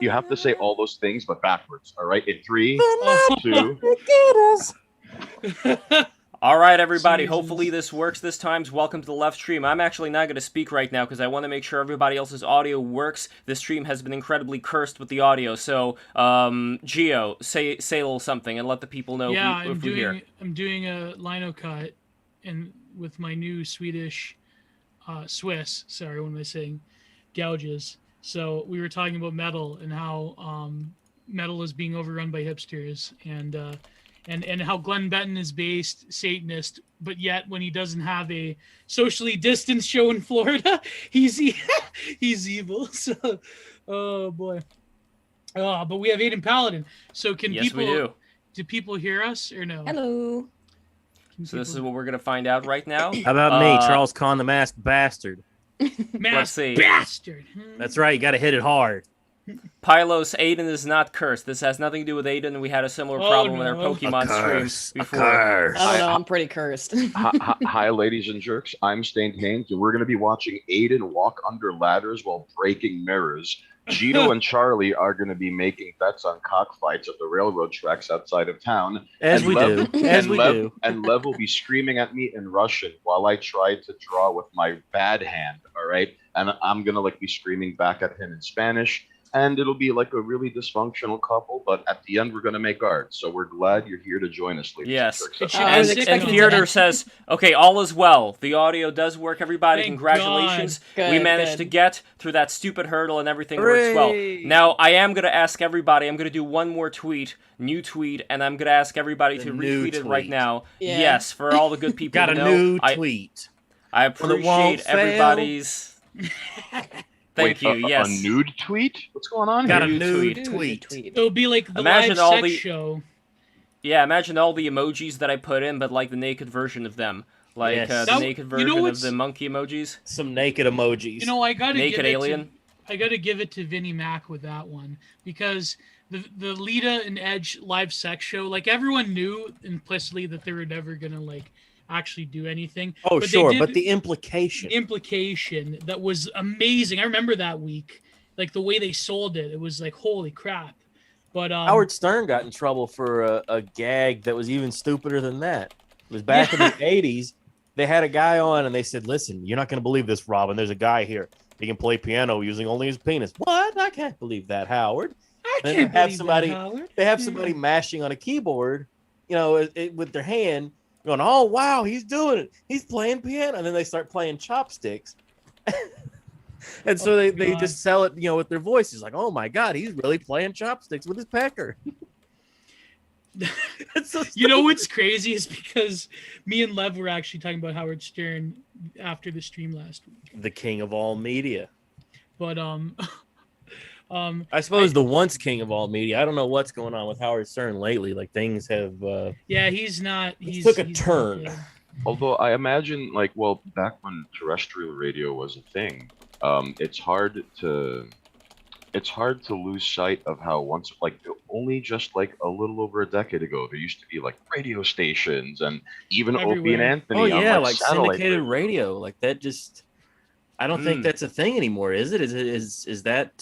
You have to say all those things, but backwards. All right, in three, two. Get us. All right, everybody. Jesus. Hopefully this works this time. Welcome to the left stream. I'm actually not going to speak right now because I want to make sure everybody else's audio works. This stream has been incredibly cursed with the audio. So, Gio, say a little something and let the people know if we hear. I'm doing a lino cut, and with my new Swiss. Sorry, what am I saying? Gouges. So we were talking about metal and how metal is being overrun by hipsters, and how Glenn Benton is based Satanist, but yet when he doesn't have a socially distanced show in Florida, he's evil. So, oh boy. But we have Aydin Paladin. So do people hear us or no? Hello. So this is what we're going to find out right now. How about me, Charles Conn, the masked bastard? Let's see. Bastard. That's right. You got to hit it hard. Pylos, Aydin is not cursed. This has nothing to do with Aydin. We had a similar problem with our Pokemon stream before. I don't know. I'm pretty cursed. Hi, ladies and jerks. I'm Stained Haynes, and we're going to be watching Aydin walk under ladders while breaking mirrors. Gito and Charlie are going to be making bets on cockfights at the railroad tracks outside of town. As we do. And Lev will be screaming at me in Russian while I try to draw with my bad hand, all right? And I'm going to be screaming back at him in Spanish. And it'll be like a really dysfunctional couple, but at the end, we're going to make art. So we're glad you're here to join us, ladies yes. and jerks. And Theodore says, okay, all is well. The audio does work, everybody. Thank Congratulations. God. We managed to get through that stupid hurdle and everything Hooray. works well. Now, I am going to ask everybody, I'm going to do one more new tweet, and I'm going to ask everybody to retweet it right now. Yeah. Yes, for all the good people Got to a know. new tweet. I won't appreciate fail. everybody's... Thank you, yes. A nude tweet? What's going on Got a here? nude tweet. It'll be like the Imagine live all sex the- show. Yeah, imagine all the emojis that I put in, but like the naked version of them. Like Yes. the naked version of what's- the monkey emojis. Some naked emojis. You know, I gotta Naked give alien. I gotta give it to Vinnie Mac with that one, because the Lita and Edge live sex show, like, everyone knew implicitly that they were never gonna actually do anything. Oh, but sure, they but did the implication. implication that was amazing. I remember that week, like the way they sold it. It was like, holy crap. But Howard Stern got in trouble for a gag that was even stupider than that. It was back in the 80s. They had a guy on and they said, listen, you're not going to believe this, Robin. There's a guy here. He can play piano using only his penis. What? I can't believe that, Howard. I Then can't they have believe somebody- that, Howard. They have somebody mashing on a keyboard, with their hand, going, oh, wow, he's doing it. He's playing piano. And then they start playing chopsticks. And so they God. just sell it, with their voices. Like, oh, my God, he's really playing chopsticks with his pecker. It's so You know what's crazy is because me and Lev were actually talking about Howard Stern after the stream last week. the king of all media. But I suppose the once king of all media. I don't know what's going on with Howard Stern lately. Like, things have yeah, he's not. He's took a he's turn. not good. Although I imagine, back when terrestrial radio was a thing, it's hard to lose sight of how once, only just a little over a decade ago, there used to be radio stations and even Opie and Everywhere. Anthony. Oh yeah, on, like satellite syndicated radio. Like that just. I don't think that's a thing anymore, is it? Is that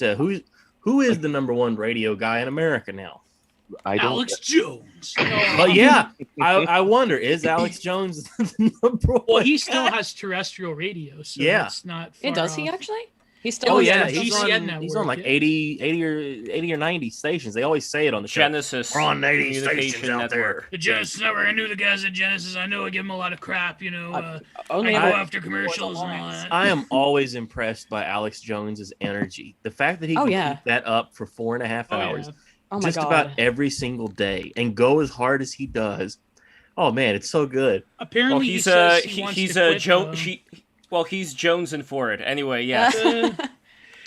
who is the number one radio guy in America now? I don't. Alex Jones. Well, yeah, I wonder, is Alex Jones the number one? Well, he still has terrestrial radio, so Yeah. it's not. Hey, Far does he off. actually? He's still. Oh on yeah, the he's GCN on, network, yeah. 80 or 90 stations. They always say it on the show. Genesis. We're on 80 Communication stations out there. Network. The Genesis Network. I knew the guys at Genesis. I know I give them a lot of crap. I Only go I- after commercials and all that. I am always impressed by Alex Jones's energy. The fact that he Oh, can yeah. keep that up for 4.5 Oh, yeah. hours, Oh my just god. about every single day, and go as hard as he does. Oh man, it's so good. Apparently, Well, he he's says he wants he's to a quit, Joe. though. He's jonesing for it. Anyway, yes.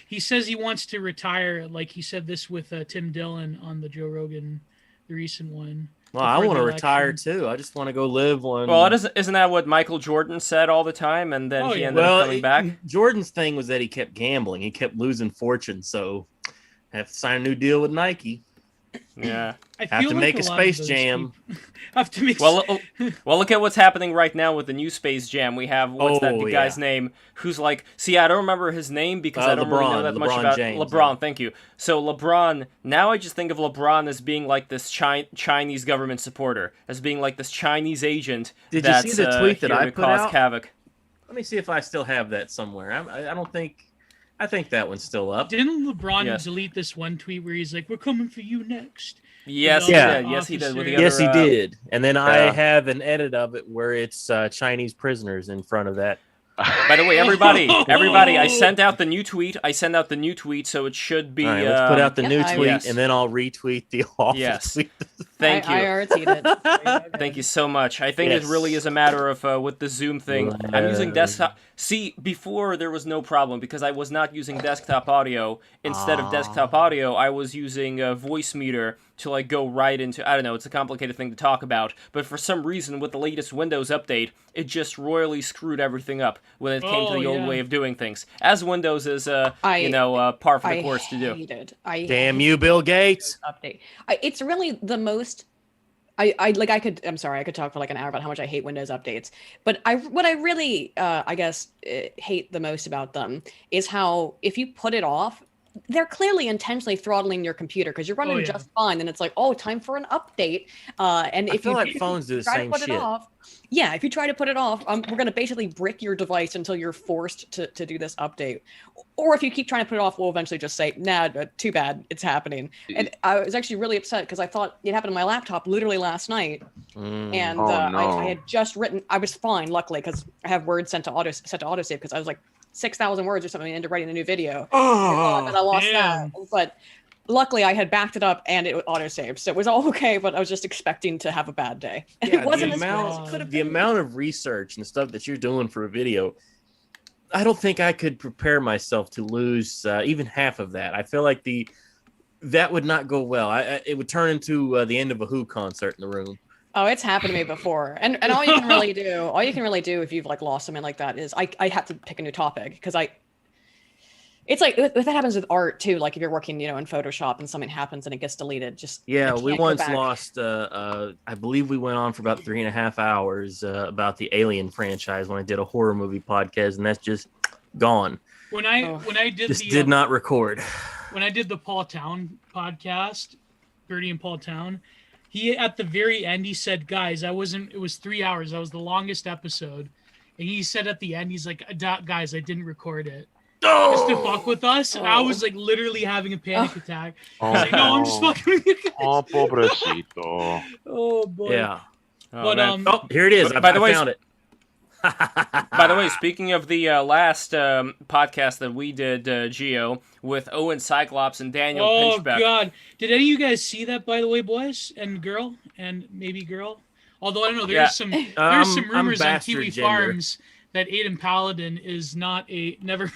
He says he wants to retire. Like he said this with Tim Dillon on the Joe Rogan, the recent one. Well, I Before want to the retire election. too. I just want to go live on. Well, isn't that what Michael Jordan said all the time, and then Oh, he yeah. ended up coming back? Jordan's thing was that he kept gambling. He kept losing fortune, so I have to sign a new deal with Nike. Yeah. I Have feel to like make a a lot of Space those Jam. people- have to make. Well, look at what's happening right now with the new Space Jam. We have Oh, the guy's yeah. name who's like. See, I don't remember his name because I don't really know that much LeBron about James, LeBron. yeah. Thank you. So LeBron. Now I just think of LeBron as being like this Chinese government supporter, as being like this Chinese agent. Did you see that's, the tweet that here I to put cause out? havoc. Let me see if I still have that somewhere. I don't think. I think that one's still up. Didn't LeBron Yes. delete this one tweet where he's like, "We're coming for you next"? Yes, The he other did. Yes, he did. With the officer. Yes, he other, did. And then I Yeah. have an edit of it where it's Chinese prisoners in front of that. By the way, everybody, I sent out the new tweet. So it should be. All right, let's put out the Yep, new I- tweet, Yes. and then I'll retweet the awful Yes. tweet. Thank you. I RT'd it. Thank you so much. I think it Yes. really is a matter of with the Zoom thing. I'm using desktop. See, before there was no problem because I was not using desktop audio. Instead of desktop audio, I was using a voice meter to like go right into. I don't know. It's a complicated thing to talk about. But for some reason, with the latest Windows update, it just royally screwed everything up when it came to the old way of doing things. As Windows is, par for the course to do. Damn you, Bill Gates. Update. It's really the most. I'm sorry, I could talk for like an hour about how much I hate Windows updates. But what I really, hate the most about them is how if you put it off, they're clearly intentionally throttling your computer because you're running just fine. And it's like, oh, time for an update. And I if feel you like phones do the try to same put shit. it off, yeah, if you try to put it off, we're going to basically brick your device until you're forced to do this update. Or if you keep trying to put it off, we'll eventually just say, nah, too bad, it's happening. And I was actually really upset because I thought it happened on my laptop literally last night. And Oh, no. I had just written, I was fine, luckily, because I have words set to autosave because I was like 6,000 words or something into writing a new video. And I lost that. But luckily, I had backed it up and it autosaved, so it was all okay. But I was just expecting to have a bad day. Yeah, It wasn't the as bad as it could have the been. amount of research and stuff that you're doing for a video, I don't think I could prepare myself to lose even half of that. I feel like that would not go well. It would turn into the end of a Who concert in the room. Oh, it's happened to me before. And all you can really do if you've like lost something like that is I have to pick a new topic because it's like if that happens with art too, like if you're working, in Photoshop and something happens and it gets deleted, just Yeah, it we can't go once back. lost. I believe we went on for about 3.5 hours about the Alien franchise when I did a horror movie podcast, and that's just gone. When I did Just the did not record. when I did the Paul Town podcast, Bertie and Paul Town, he at the very end he said, "Guys, it was 3 hours. That was the longest episode." And he said at the end, he's like, "Guys, I didn't record it." Just to fuck with us. And I was like literally having a panic attack. I was like, no, I'm just fucking with you guys. Oh, pobrecito. Oh boy. Yeah. But man. Oh, here it is. By I the way, found it. By the way, speaking of the last podcast that we did, Geo, with Owen Cyclops and Daniel Oh Pinchbeck. god. Did any of you guys see that, by the way, boys and girl and maybe girl? Although I don't know, there's some I'm rumors on bastard Kiwi gender. Farms that Aydin Paladin is not a never.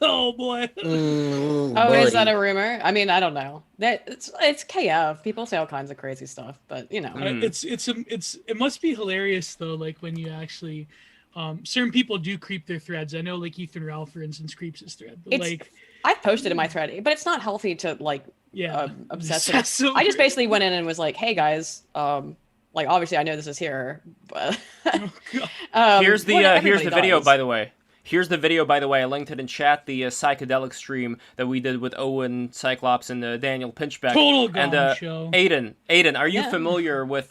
Oh boy. Oh, is that a rumor? I mean, I don't know. That it's KF. People say all kinds of crazy stuff, but It must be hilarious though, like when you actually certain people do creep their threads. I know like Ethan Ralph, for instance, creeps his thread. But I've posted in my thread, but it's not healthy to like obsess with it. I just basically went in and was like, hey guys, like obviously I know this is here, but Here's the video, does. by the way. Here's the video, by the way. I linked it in chat. The psychedelic stream that we did with Owen Cyclops and Daniel Pinchbeck. Total gong and show. Aydin, are you Yeah. familiar with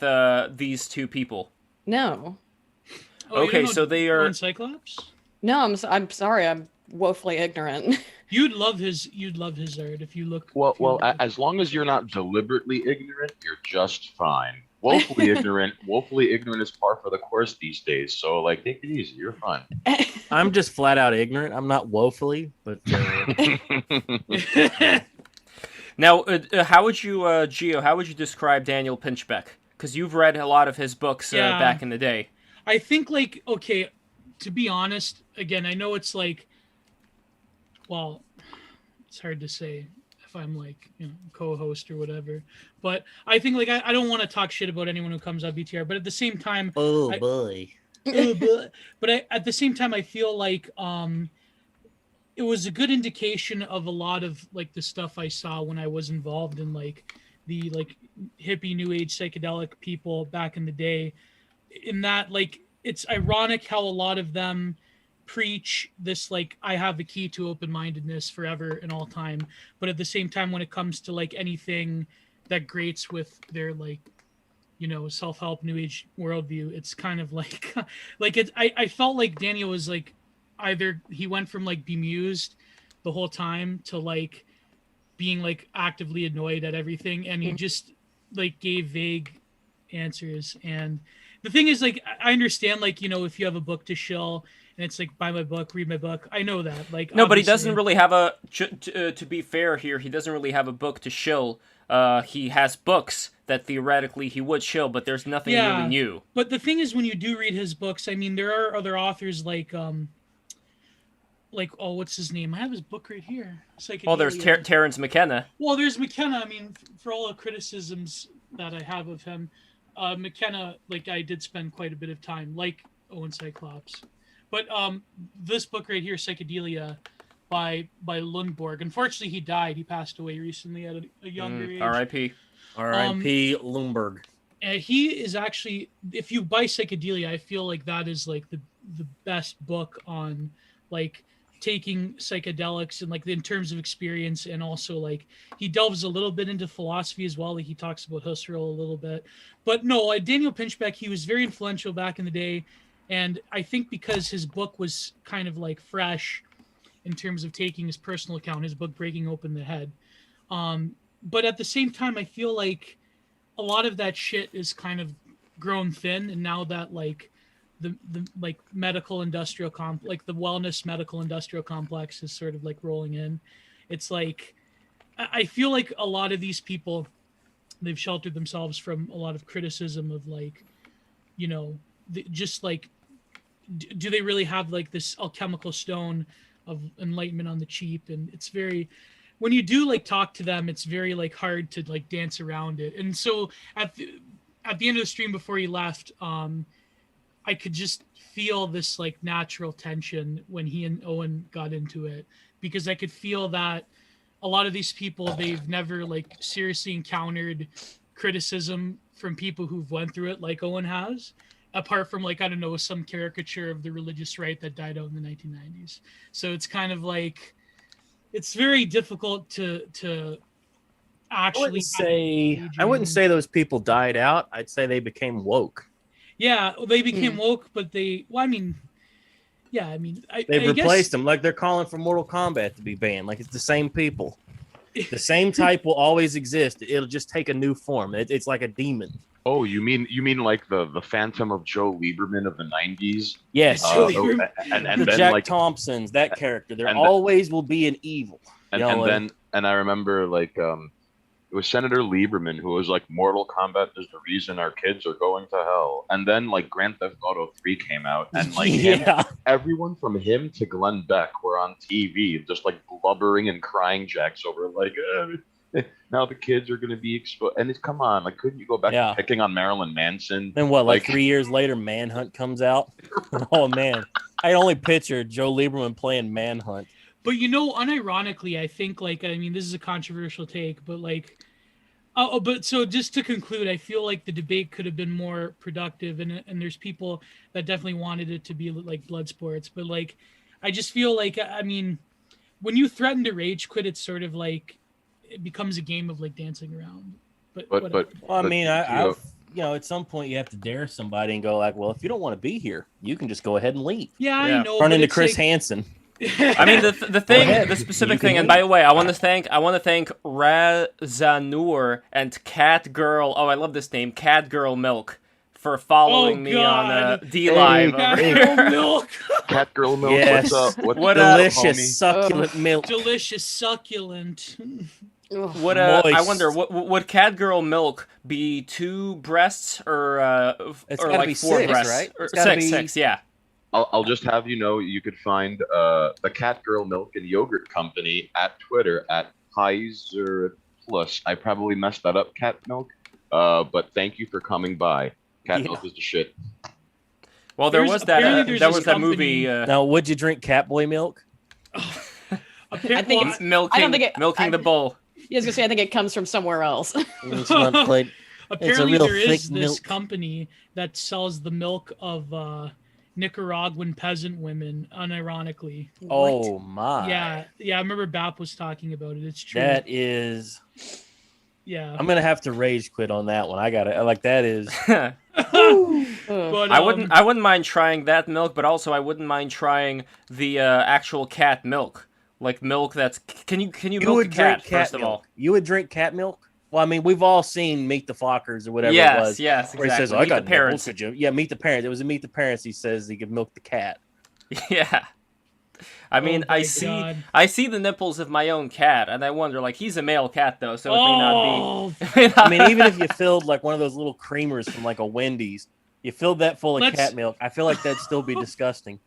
these two people? No, Oh, you Okay, don't know so they are- Owen Cyclops. no, I'm sorry, I'm woefully ignorant. You'd love his art if you look. Well, as long as you're not deliberately ignorant, you're just fine. Woefully ignorant is par for the course these days. So, like, take it easy. You're fine. I'm just flat out ignorant. I'm not woefully, but Now, how would you, Geo? How would you describe Daniel Pinchbeck? Because you've read a lot of his books back in the day. I think like okay, to be honest, again, I know it's like, well, it's hard to say if I'm like co-host or whatever, but I think like I don't want to talk shit about anyone who comes on BTR, but at the same time, oh I- boy. but at the same time, I feel like it was a good indication of a lot of like the stuff I saw when I was involved in like the like hippie new age psychedelic people back in the day, in that like it's ironic how a lot of them preach this like I have the key to open-mindedness forever and all time, but at the same time when it comes to like anything that grates with their like, you know, self-help new age worldview, it's kind of like like it I felt like Daniel was like either he went from like bemused the whole time to like being like actively annoyed at everything, and he just like gave vague answers. And the thing is, like, I understand, like, you know, if you have a book to shill and it's like buy my book, read my book, I know that, like, No, but he obviously- doesn't really have a. To be fair here, he doesn't really have a book to shill. He has books that theoretically he would shill, but there's nothing really new. But the thing is, when you do read his books, I mean, there are other authors like oh, what's his name? I have his book right here. Well, there's Psychedelia. Terrence McKenna. Well, there's McKenna. I mean, for all the criticisms that I have of him, McKenna, like, I did spend quite a bit of time, like Owen Cyclops. But this book right here, Psychedelia, by Lundborg. Unfortunately, he died. He passed away recently at a younger age. R.I.P. R.I.P. Lumberg. He is actually, if you buy Psychedelia, I feel like that is like the best book on like taking psychedelics and like in terms of experience, and also like he delves a little bit into philosophy as well. Like he talks about Husserl a little bit, but no, Daniel Pinchbeck, he was very influential back in the day, and I think because his book was kind of like fresh in terms of taking his personal account, his book Breaking Open the Head. But at the same time, I feel like a lot of that shit is kind of grown thin, and now that like the like medical industrial like the wellness medical industrial complex is sort of like rolling in, it's like I feel like a lot of these people, they've sheltered themselves from a lot of criticism of like, you know, just like do they really have like this alchemical stone of enlightenment on the cheap? And it's very, when you do like talk to them, it's very like hard to like dance around it. And so at the end of the stream before he left, I could just feel this like natural tension when he and Owen got into it, because I could feel that a lot of these people, they've never like seriously encountered criticism from people who've went through it like Owen has, apart from like, I don't know, some caricature of the religious right that died out in the 1990s. So it's kind of like, it's very difficult to actually I wouldn't say those people died out. I'd say they became woke. Yeah, they became woke, but they, well, I mean, yeah, I mean, They've replaced them. Like they're calling for Mortal Kombat to be banned. Like it's the same people. The same type will always exist. It'll just take a new form. It's like a demon. Oh, you mean like the Phantom of Joe Lieberman of the 90s? Yes. And the then Jack like Thompsons, that character. There and always will be an evil. and I remember like it was Senator Lieberman who was like, Mortal Kombat is the reason our kids are going to hell. And then like Grand Theft Auto 3 came out, and like everyone from him to Glenn Beck were on TV just like blubbering and crying jacks over like now the kids are going to be exposed. And it's, come on, like, couldn't you go back to picking on Marilyn Manson? Then what, like 3 years later, Manhunt comes out? Oh, man. I only picture Joe Lieberman playing Manhunt. But, you know, unironically, I think, like, I mean, this is a controversial take, but, like, but so just to conclude, I feel like the debate could have been more productive, and there's people that definitely wanted it to be, like, blood sports. But, like, I just feel like, I mean, when you threaten to rage quit, it's sort of like, it becomes a game of, like, dancing around. But well, I mean, you know, at some point you have to dare somebody and go like, well, if you don't want to be here, you can just go ahead and leave. Yeah, I know. Run into Chris Hansen. I mean, the specific thing, and by the way, I want to thank Razanur and Cat Girl. Oh, I love this name, Cat Girl Milk, for following me on D Live. Cat Girl Milk. Cat Girl Milk. Yes. What's What delicious succulent milk. Delicious succulent. I wonder, would Cat Girl Milk be 2 breasts or like 4 breasts? Right? Or Six, six, yeah. I'll just have you know, you could find the Cat Girl Milk and Yogurt Company at Twitter at Kaiser Plus. I probably messed that up, Cat Milk. But thank you for coming by. Cat Milk is the shit. Well, there was that that movie. Now, would you drink Catboy milk? I think it's. milking, I don't think it. milking the bull. I was gonna say I think it comes from somewhere else. It's not quite. Apparently, real there is thick this milk. company that sells the milk of Nicaraguan peasant women, unironically. Oh my. Yeah, I remember Bap was talking about it. It's true. That is. Yeah. I'm gonna have to rage quit on that one. I got it. Like that is. Ugh. But I wouldn't mind trying that milk, but also I wouldn't mind trying the actual cat milk, like milk that's. Can you You milk a would cat, drink cat first of all? milk. You would drink cat milk. Well, I mean, we've all seen Meet the Fockers or whatever it Yes, was. yes, Where he exactly. says, "I Meet got the parents. nipples, could you?" Yeah, Meet the Parents. It was a Meet the Parents. He says he could milk the cat. Yeah. I mean, Oh I my see, God. I see the nipples of my own cat, and I wonder, like, he's a male cat though, so it may not Oh, be. It may not- I mean, even if you filled like one of those little creamers from like a Wendy's, you filled that full of Let's- cat milk, I feel like that'd still be disgusting.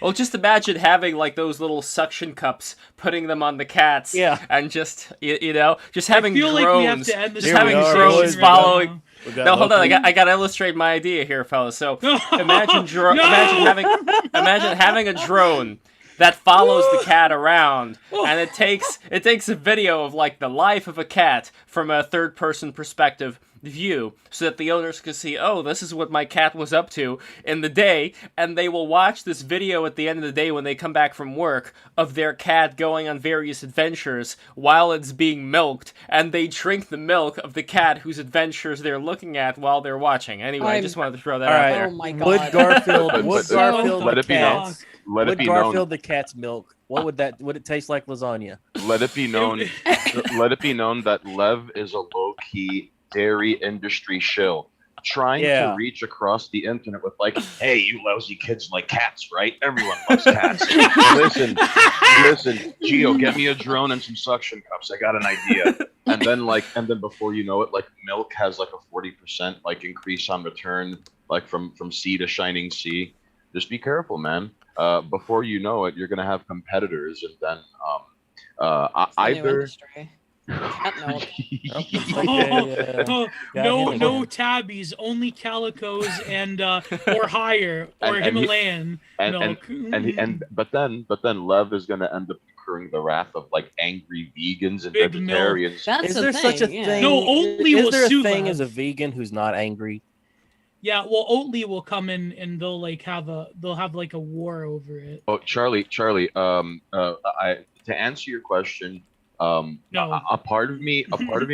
well, just imagine having like those little suction cups, putting them on the cats, Yeah. and just you know, just having I feel drones, like we have to end this just Here we having are, drones boys. following. We got No, hold on, local- I got to illustrate my idea here, fellas. So now. imagine No! imagine having a drone that follows the cat around, and it takes a video of like the life of a cat from a third person perspective view, so that the owners can see, oh, this is what my cat was up to in the day, and they will watch this video at the end of the day when they come back from work of their cat going on various adventures while it's being milked, and they drink the milk of the cat whose adventures they're looking at while they're watching. Anyway, I just wanted to throw that All out right. there. Oh my Would god. Garfield, But- would but- Garfield let the it be known. cats, Let it would be Garfield known. the cat's milk? What would that? Would it taste like lasagna? Let it be known. Let it be known that Lev is a low-key dairy industry shill, trying Yeah. to reach across the internet with like, "Hey, you lousy kids like cats, right? Everyone loves cats. listen, Gio, get me a drone and some suction cups. I got an idea." And then before you know it, like milk has like a 40% like increase on return, like from sea to shining sea. Just be careful, man. Before you know it, you're gonna have competitors, and then It's the new either. industry. Cat milk. Oh, Got no, him. no tabbies, only calicos and or higher or And he- Himalayan milk. But then Lev is gonna end up incurring the wrath of like angry vegans and Big milk. vegetarians. That's Is the there thing. such a yeah. thing? No, Oatly is will there a sue thing Lev. as a vegan who's not angry? Yeah, well, Oatly will come in and they'll have like a war over it. Oh, Charlie, I to answer your question, No. a part of me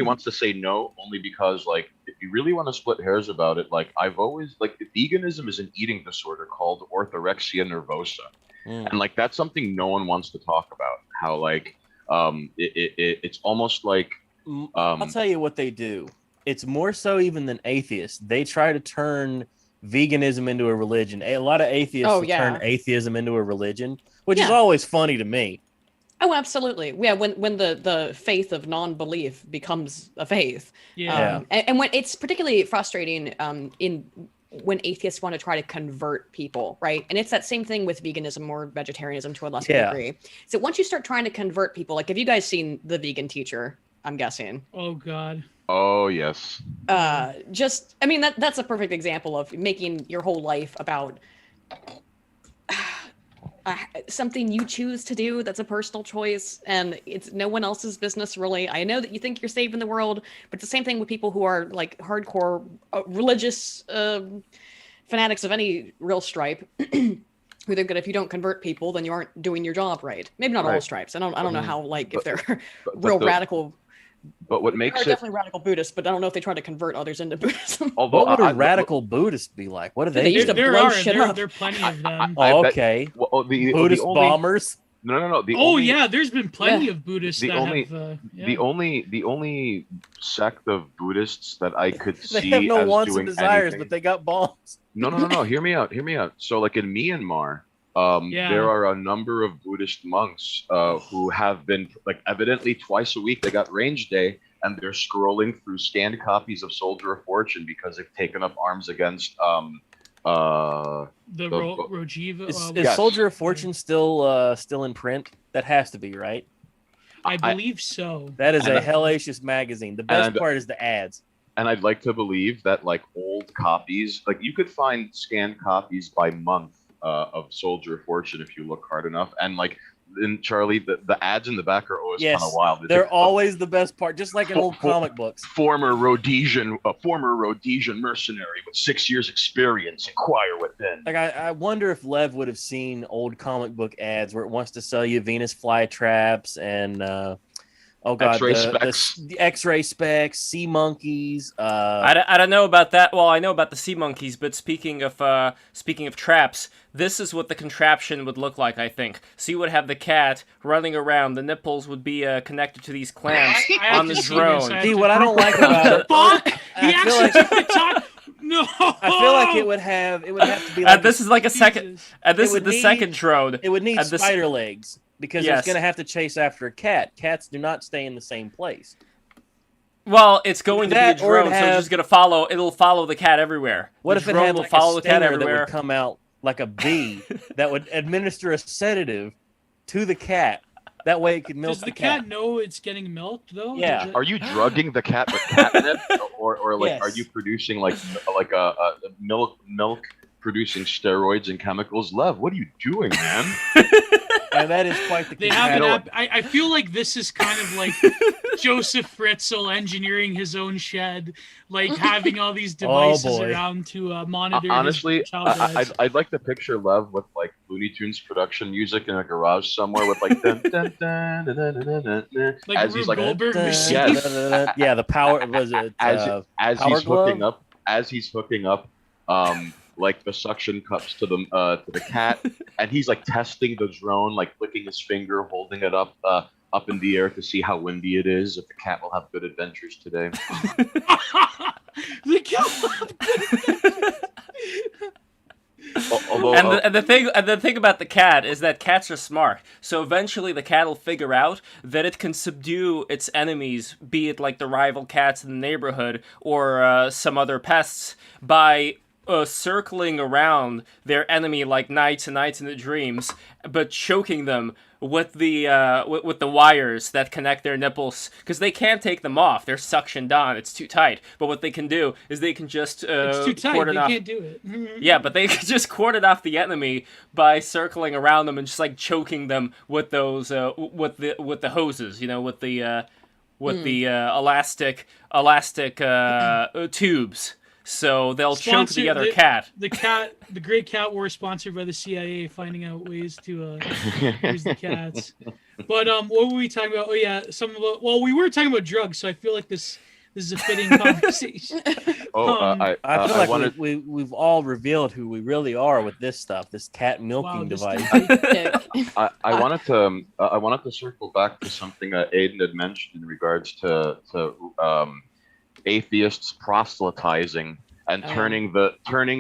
wants to say no, only because like if you really want to split hairs about it, like I've always like veganism is an eating disorder called orthorexia nervosa, and like that's something no one wants to talk about. How like it's almost like I'll tell you what they do. It's more so even than atheists. They try to turn veganism into a religion. A lot of atheists Oh, will yeah. turn atheism into a religion, which is Yeah. always funny to me. Oh, absolutely. Yeah, when the faith of non-belief becomes a faith. Yeah. And when it's particularly frustrating in when atheists want to try to convert people, right? And it's that same thing with veganism or vegetarianism to a lesser Yeah. degree. So once you start trying to convert people, like have you guys seen The Vegan Teacher? I'm guessing. Oh God. oh yes, Just I mean that's a perfect example of making your whole life about something you choose to do that's a personal choice and it's no one else's business really. I know that you think you're saving the world, but it's the same thing with people who are like hardcore religious fanatics of any real stripe who think that if you don't convert people then you aren't doing your job right. Maybe not all Right. stripes. I don't know how like if they're but real the- radical. but what There makes are it definitely radical Buddhists, but I don't know if they try to convert others into Buddhism. although What would a I- radical Buddhist be like? What do They they used do? to There blow are shit there, up. there are plenty of them. I Oh, bet- okay. well, the Buddhist only, bombers. no the Oh only, yeah, there's been plenty Yeah. of Buddhists The that only- have. Yeah. the only sect of Buddhists that I could They see have no as wants doing and desires, anything. but they got bombs. No. Hear me out. So, like in Myanmar, Yeah. there are a number of Buddhist monks who have been like evidently twice a week. They got range day, and they're scrolling through scanned copies of Soldier of Fortune because they've taken up arms against the the- Rojiva. Is Yes. Soldier of Fortune still in print? That has to be, right? I believe so. That is And a I- hellacious magazine. The best and- part is the ads. And I'd like to believe that like old copies, like you could find scanned copies by month of Soldier of Fortune if you look hard enough. And like in Charlie, the ads in the back are always Yes, kind of wild. It's they're like, always the best part, just like in old comic books. former Rhodesian mercenary with 6 years experience. Inquire within. Like I wonder if Lev would have seen old comic book ads where it wants to sell you Venus flytraps and oh god, X-ray specs. the X-ray specs, sea monkeys. I don't know about that. Well, I know about the sea monkeys, but speaking of traps, this is what the contraption would look like, I think. So you would have the cat running around. The nipples would be connected to these clamps I on the have to see drone. this. I have See, to what I don't like prove about it. Fuck! He I feel actually like- took the time. No. I feel like it would have to be like This is like a second. Jesus. This It is would the need- second drone. it would need and this- spider legs because Yes. it's going to have to chase after a cat. Cats do not stay in the same place. Well, it's going to be a That or drone, so have- it's just gonna follow. It'll follow the cat everywhere. What The if it drone had will like follow a the cat stinger that everywhere? would come out like a bee that would administer a sedative to the cat? That way it could milk Does the cat know it's getting milked though? Yeah. Does it- Are you drugging the cat with catnip, or like Yes. are you producing like a milk producing steroids and chemicals? Lev, what are you doing, man? And that is quite the They case. have an know app. I feel like this is kind of like Joseph Fritzl engineering his own shed, like having all these devices boy. around to monitor. Honestly, his child lives. I'd like to picture Lev with like Looney Tunes production music in a garage somewhere with like dun, dun, dun, dun, dun, dun, dun, dun, Like as he's like Goldberg machine. Yes. Yeah, the power was it as Power he's hooking Glove? up like the suction cups to the cat, and he's like testing the drone, like flicking his finger, holding it up in the air to see how windy it is, if the cat will have good adventures today. The cat. Although, And the thing about the cat is that cats are smart. So eventually the cat will figure out that it can subdue its enemies, be it like the rival cats in the neighborhood or some other pests, by circling around their enemy like knights and knights in the dreams, but choking them with the wires that connect their nipples, because they can't take them off. They're suctioned on. It's too tight. But what they can do is they can just It's too tight. cordon They off. can't do it. Yeah, but they can just cordon off the enemy by circling around them and just like choking them with those with the hoses, you know, with the elastic tubes. So they'll choke Sponsor- the other cat. The Great Cat War, sponsored by the CIA, finding out ways to use the cats. But what were we talking about? Oh yeah, we were talking about drugs, so I feel like this is a fitting conversation. I feel like wanted. we've all revealed who we really are with this stuff, this cat milking this device. I wanted to circle back to something Aydin had mentioned in regards to atheists proselytizing and turning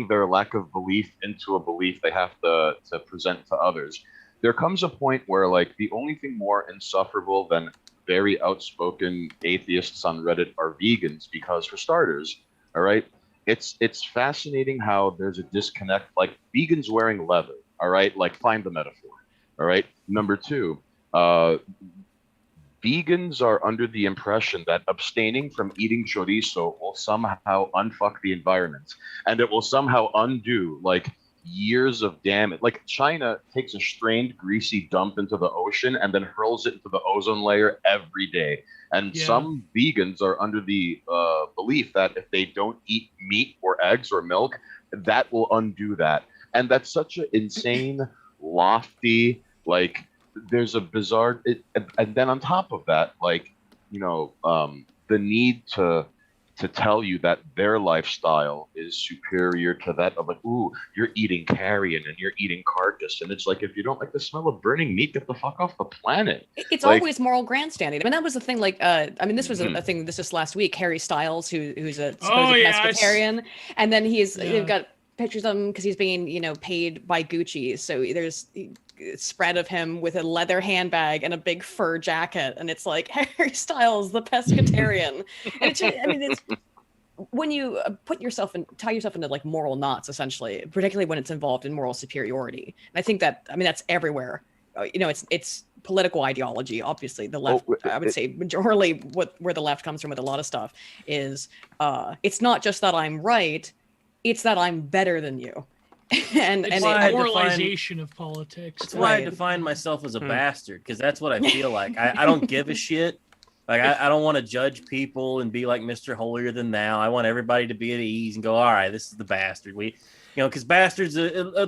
their lack of belief into a belief they have to present to others. There comes a point where like the only thing more insufferable than very outspoken atheists on Reddit are vegans, because for starters, all right, it's fascinating how there's a disconnect. Like vegans wearing leather, all right, like find the metaphor, all right. Number two, vegans are under the impression that abstaining from eating chorizo will somehow unfuck the environment, and it will somehow undo like years of damage. Like China takes a strained, greasy dump into the ocean and then hurls it into the ozone layer every day. And Yeah. some vegans are under the belief that if they don't eat meat or eggs or milk, that will undo that. And that's such an insane, lofty, like, there's a bizarre, and then on top of that, like, you know, the need to tell you that their lifestyle is superior to that of like, ooh, you're eating carrion and you're eating carcass, and it's like, if you don't like the smell of burning meat, get the fuck off the planet. It's Like- always moral grandstanding. I mean, that was the thing. Like, I mean, this was a thing. This is last week. Harry Styles, who's a supposed pescatarian, and then they've got pictures of him because he's being, you know, paid by Gucci. So there's spread of him with a leather handbag and a big fur jacket, and it's like Harry Styles, the pescatarian. And it's, I mean, it's when you tie yourself into like moral knots, essentially, particularly when it's involved in moral superiority. And I think that, I mean, that's everywhere. You know, it's political ideology. Obviously, the left, I would say, majorly where the left comes from with a lot of stuff is, it's not just that I'm right, it's that I'm better than you. and It's why I a define- moralization of politics. That's why I Right. define myself as a Hmm. bastard, because that's what I feel like. I don't give a shit. Like I don't want to judge people and be like Mr. Holier than thou. I want everybody to be at ease and go, all right, this is the bastard. Because bastards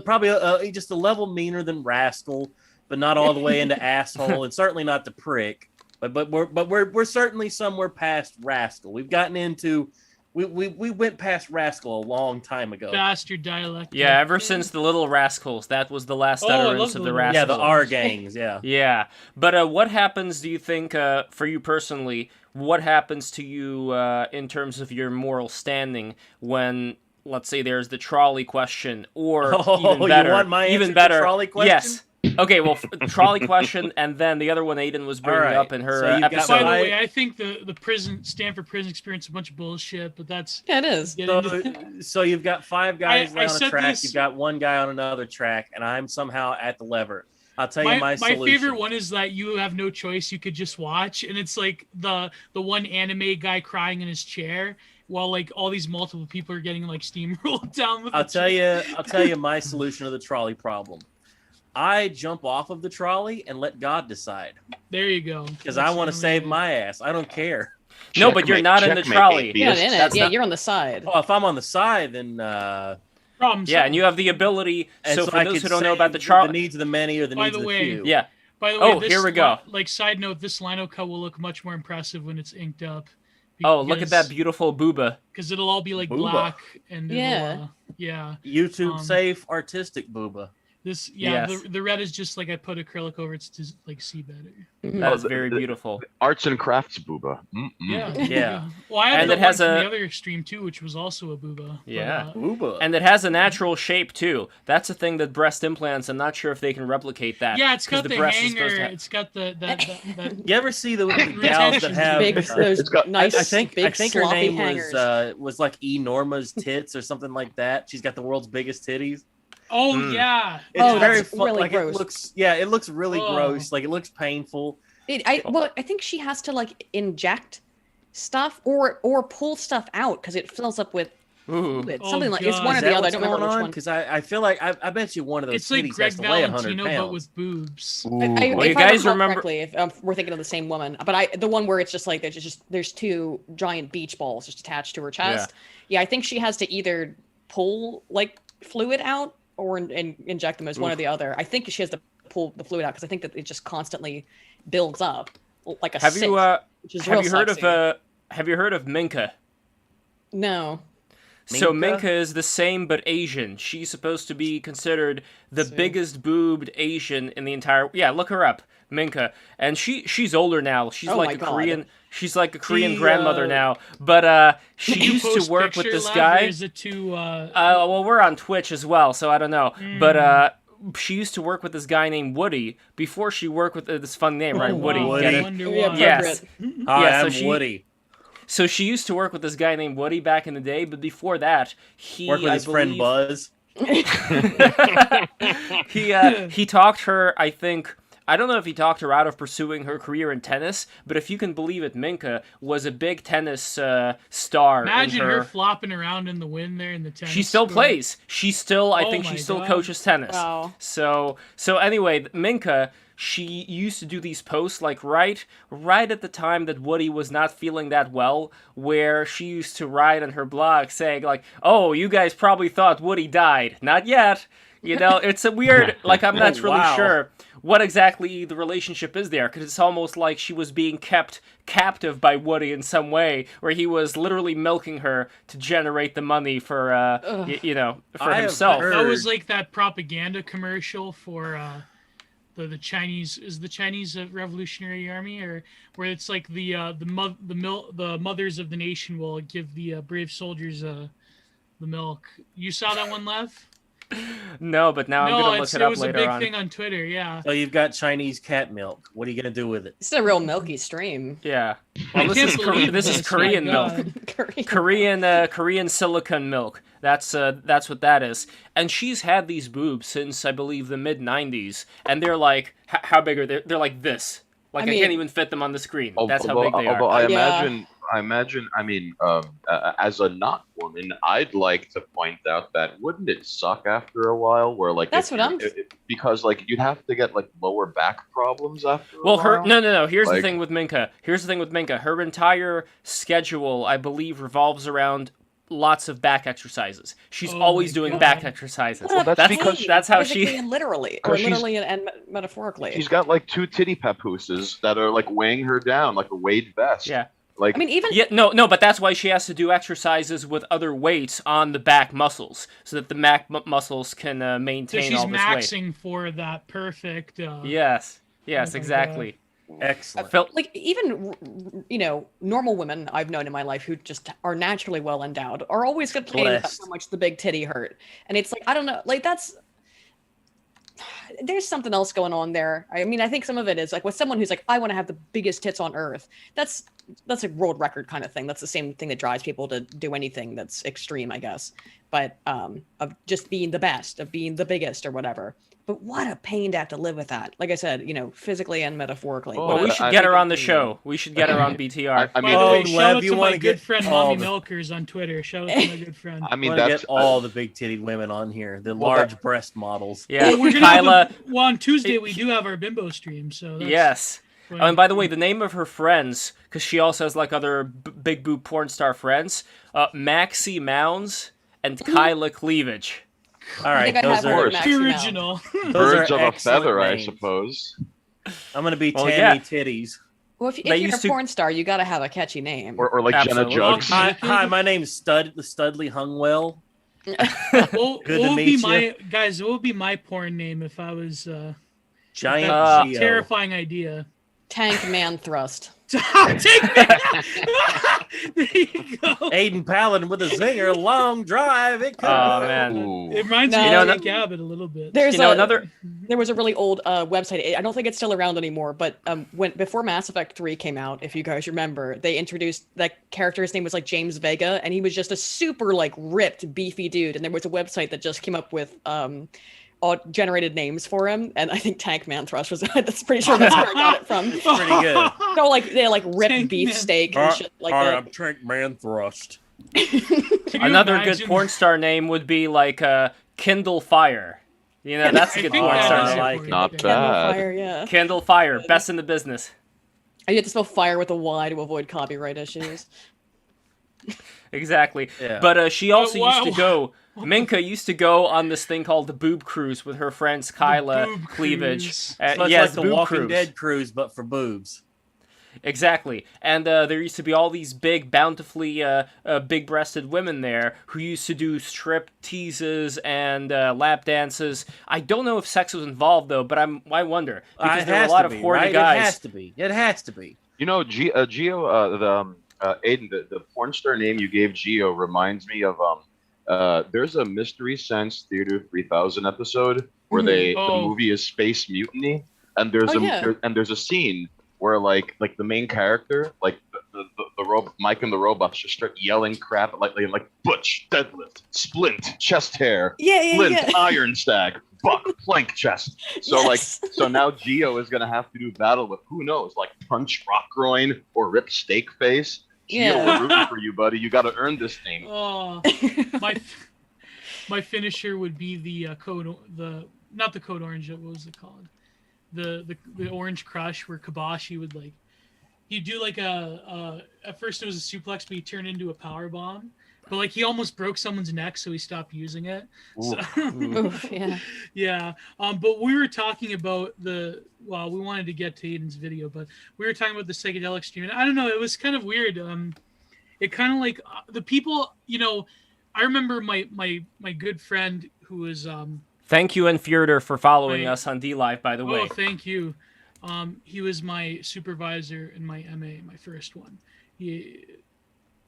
probably just a level meaner than rascal, but not all the way into asshole, and certainly not the prick. But we're certainly somewhere past rascal. We've gotten into. We went past rascal a long time ago. Bastard dialect. Yeah, ever since the Little Rascals, that was the last Oh, I love utterance the of the Little Rascals. Yeah, the R gangs. Yeah. Yeah, but what happens, do you think, for you personally, what happens to you in terms of your moral standing when, let's say, there's the trolley question, or Oh, even better, you want my even answer to better, trolley question? yes. Okay, well, trolley question, and then the other one Aiden was bringing right, up in her so you've got episode. By the I- way, I think the Stanford prison experience is a bunch of bullshit, but that's Yeah, it is. get into- So you've got 5 guys I on a said track. this- You've got 1 guy on another track, and I'm somehow at the lever. I'll tell you my my solution. favorite one is that you have no choice. You could just watch, and it's like the one anime guy crying in his chair while like all these multiple people are getting like steamrolled down with. I'll the tell chair. you. I'll tell you my solution to the trolley problem. I jump off of the trolley and let God decide, There you go. because That's I want to the save only- my ass. I don't care. No, but you're Checkmate, not in the checkmate, trolley. atheist. You're not in it. That's Yeah, not- you're on the side. Oh, if I'm on the side, then problem. Yeah, and you have the ability, and so for I those could who don't know about the save trolley, the needs of the many or the By needs the of the way- few. yeah. By the way, Oh, here we go. Like side note, this lino cut will look much more impressive when it's inked up. Oh, look at that beautiful booba. Because it'll all be like Booba. black and Yeah. yeah. YouTube Um, safe artistic booba. This yeah, Yes. the red is just like I put acrylic over it to like see better. Mhm. That is the- very the- beautiful. Arts and crafts booba. Yeah. Yeah. Well, I had And the it has one from a- the other stream too, which was also a booba. but, Yeah. Booba. And it has a natural shape too. That's a thing that breast implants. I'm not sure if they can replicate that. yeah, it's 'cause got the breast is hanger. supposed to have- It's got that You ever see the gals that Retention's have? Big, those It's got- nice, I think big her sloppy name hangers. was like E Norma's tits or something like that. She's got the world's biggest titties. Oh Mm. yeah. It's Oh, very that's fun. really Like gross. it looks. Yeah, it looks really Oh. gross. Like it looks painful. Well, I think she has to like inject stuff or pull stuff out because it fills up with Ooh. fluid. Oh, Something like it's God. one Is or that the other. I what's don't going remember which on? one. Because I feel like I bet you one of those It's like titties Greg has to weigh 100 Valentino, but pounds. with boobs. Ooh. If Well, you I guys recall remember- correctly, if we're thinking of the same woman, but the one where it's just like there's 2 giant beach balls just attached to her chest. Yeah, I think she has to either pull like fluid out or and inject them as one or the other. I think she has to pull the fluid out because I think that it just constantly builds up like a Have cyst, you which is have real you heard sexy. of have you heard of Minka? No. So Minka? Minka is the same but Asian. She's supposed to be considered the See. biggest boobed Asian in the entire. Yeah, look her up, Minka. And she's older now. She's Oh like my a God. Korean. She's like a Korean She, grandmother now. But she Can you used to post work with picture, this Lev, guy. Or is it too? Well, we're on Twitch as well, so I don't know. But she used to work with this guy named Woody before she worked with this fun name, right? oh, Woody. wow, Get I it? wonder Yeah, why. Yes. Hi, Yeah, so I'm she- Woody. So she used to work with this guy named Woody back in the day, but before that, he Work with his friend Buzz. he talked her, I think. I don't know if he talked her out of pursuing her career in tennis, but if you can believe it, Minka was a big tennis star. Imagine in her flopping around in the wind there in the tennis. She still court. plays. She still, I Oh think, my she still God. coaches tennis. Wow. So anyway, Minka, she used to do these posts like right at the time that Woody was not feeling that well, where she used to write on her blog saying like, "Oh, you guys probably thought Woody died. Not yet." You know, it's a weird, like, I'm not Oh, really wow. sure what exactly the relationship is there, because it's almost like she was being kept captive by Woody in some way, where he was literally milking her to generate the money for, for I have himself. heard- That was like that propaganda commercial for the Chinese Revolutionary Army, or where it's like the mothers of the nation will give the brave soldiers the milk. You saw that one, Lev? No, but now I'm no, gonna look it it up was a later big on. thing on Twitter. Yeah. So you've got Chinese cat milk. What are you gonna do with it? This is a real milky stream. Yeah. I Well, can't believe this is this, Korean my milk. God. Korean silicone milk. That's what that is. And she's had these boobs since I believe the mid '90s, and they're like how big are they? They're like this. Like I mean- can't even fit them on the screen. That's how Although- big they are. although I Yeah. I imagine. I mean, as a not woman, I'd like to point out that wouldn't it suck after a while, where like That's if what I'm. because like you'd have to get like lower back problems after a Well, while. no. Here's the Like- thing with Minka. Her entire schedule, I believe, revolves around lots of back exercises. She's Oh always my doing God. back exercises. What a that's that's because pain, that's how physically she. and literally, or 'Cause she's- literally and metaphorically. She's got like two titty papooses that are like weighing her down like a weighed vest. Yeah. Like I mean, even Yeah, no, but that's why she has to do exercises with other weights on the back muscles, so that the back muscles can So maintain she's all this weight. maxing for that perfect. Yes, my exactly. Excellent. Felt like even normal women I've known in my life who just are naturally well endowed are always complaining about Blessed. how much the big titty hurt, and it's like I don't know, like there's something else going on there. I mean, I think some of it is like with someone who's like, I want to have the biggest tits on earth. That's a world record kind of thing. That's the same thing that drives people to do anything that's extreme, I guess. But of just being the best, of being the biggest or whatever. But what a pain to have to live with that. Like I said, physically and metaphorically. Oh, well, we but should I get think her on the it's- show. We should get her on BTR. I By mean, the way, Oh, shout Lev, out you to my wanna good get friend all Mommy the- Milkers on Twitter. Shout out to my good friend. I mean want to that's get all the big-titted women on here, the Well, large breast models. Yeah, Well, we're gonna have Kyla. well, on Tuesday we do have our bimbo stream, so that's Yes. going And by the way, the name of her friends, because she also has like other big boob porn star friends, Maxie Mounds and Kyla Cleavage. All right, think I those have heard are of Max. the Maxi original. those birds are of a excellent feather, I names. suppose. I'm gonna be Well, Tammy yeah. Titties. Well, if They you're used a to- porn star, you got to have a catchy name. Or like Absolutely. Jenna Jugs. Hi, my name's Studley Hungwell. What Good to would be meet my guys? What would be my porn name if I was Giant that's a Geo. terrifying idea? Tank man thrust. Take that! There you go. Aydin Paladin with a zinger, long drive. It could. Oh man. Ooh. It reminds No, me you of know, Tank Abbott a little bit. There's Another. There was a really old website. I don't think it's still around anymore, but before Mass Effect 3 came out, if you guys remember, they introduced that character's name was like James Vega, and he was just a super like ripped, beefy dude. And there was a website that just came up with all generated names for him, and I think Tank Man Thrust was. That's pretty sure that's where I got it from. Pretty good. No, like they like ripped Tank beef Man. steak and shit like that. Tank Man Thrust. Can you Another good imagine- porn star name would be like Kindle Fire. You know, that's a I good think porn that star is name. a like porn it. Not name. bad. Candle Fire, yeah. Kindle Fire, best in the business. You have to spell fire with a Y to avoid copyright issues. Exactly. Yeah. But she also wow. used to go. Minka used to go on this thing called the Boob Cruise with her friends Kyla, Boob Cleavage. Cruise. So it's yes, like the Boob Walking Cruise. Dead cruise, but for boobs. Exactly. And there used to be all these big, bountifully big-breasted women there who used to do strip teases and lap dances. I don't know if sex was involved, though, but I wonder. Because It there were a has lot to of be, horny right? guys. It has to be. It has to be. You know, Geo, Aiden, the porn star name you gave Geo reminds me of there's a Mystery Science Theater 3000 episode where the Oh. movie is Space Mutiny, and there's Oh, yeah. there's a scene where like the main character, like the robot, Mike and the robots just start yelling crap at like Butch, deadlift, splint, chest hair, Yeah, flint, iron stag, buck, plank chest. So Yes. so now Geo is gonna have to do battle with who knows, like punch rock groin or rip steak face. Geo, Yeah. we're rooting for you, buddy. You got to earn this name. Oh, my finisher would be the not the code orange. What was it called? The orange crush where Kabashi would like he'd do like at first it was a suplex, but he turned into a power bomb. But like he almost broke someone's neck, so he stopped using it. So, Oof, yeah. yeah. But we were talking about we wanted to get to Aiden's video, but we were talking about the psychedelic stream. And I don't know, it was kind of weird. It kind of like the people, I remember my good friend who was Thank you, Enfjorder, for following Wait. us on DLive, by the way. oh, thank you. He was my supervisor in my MA, my first one.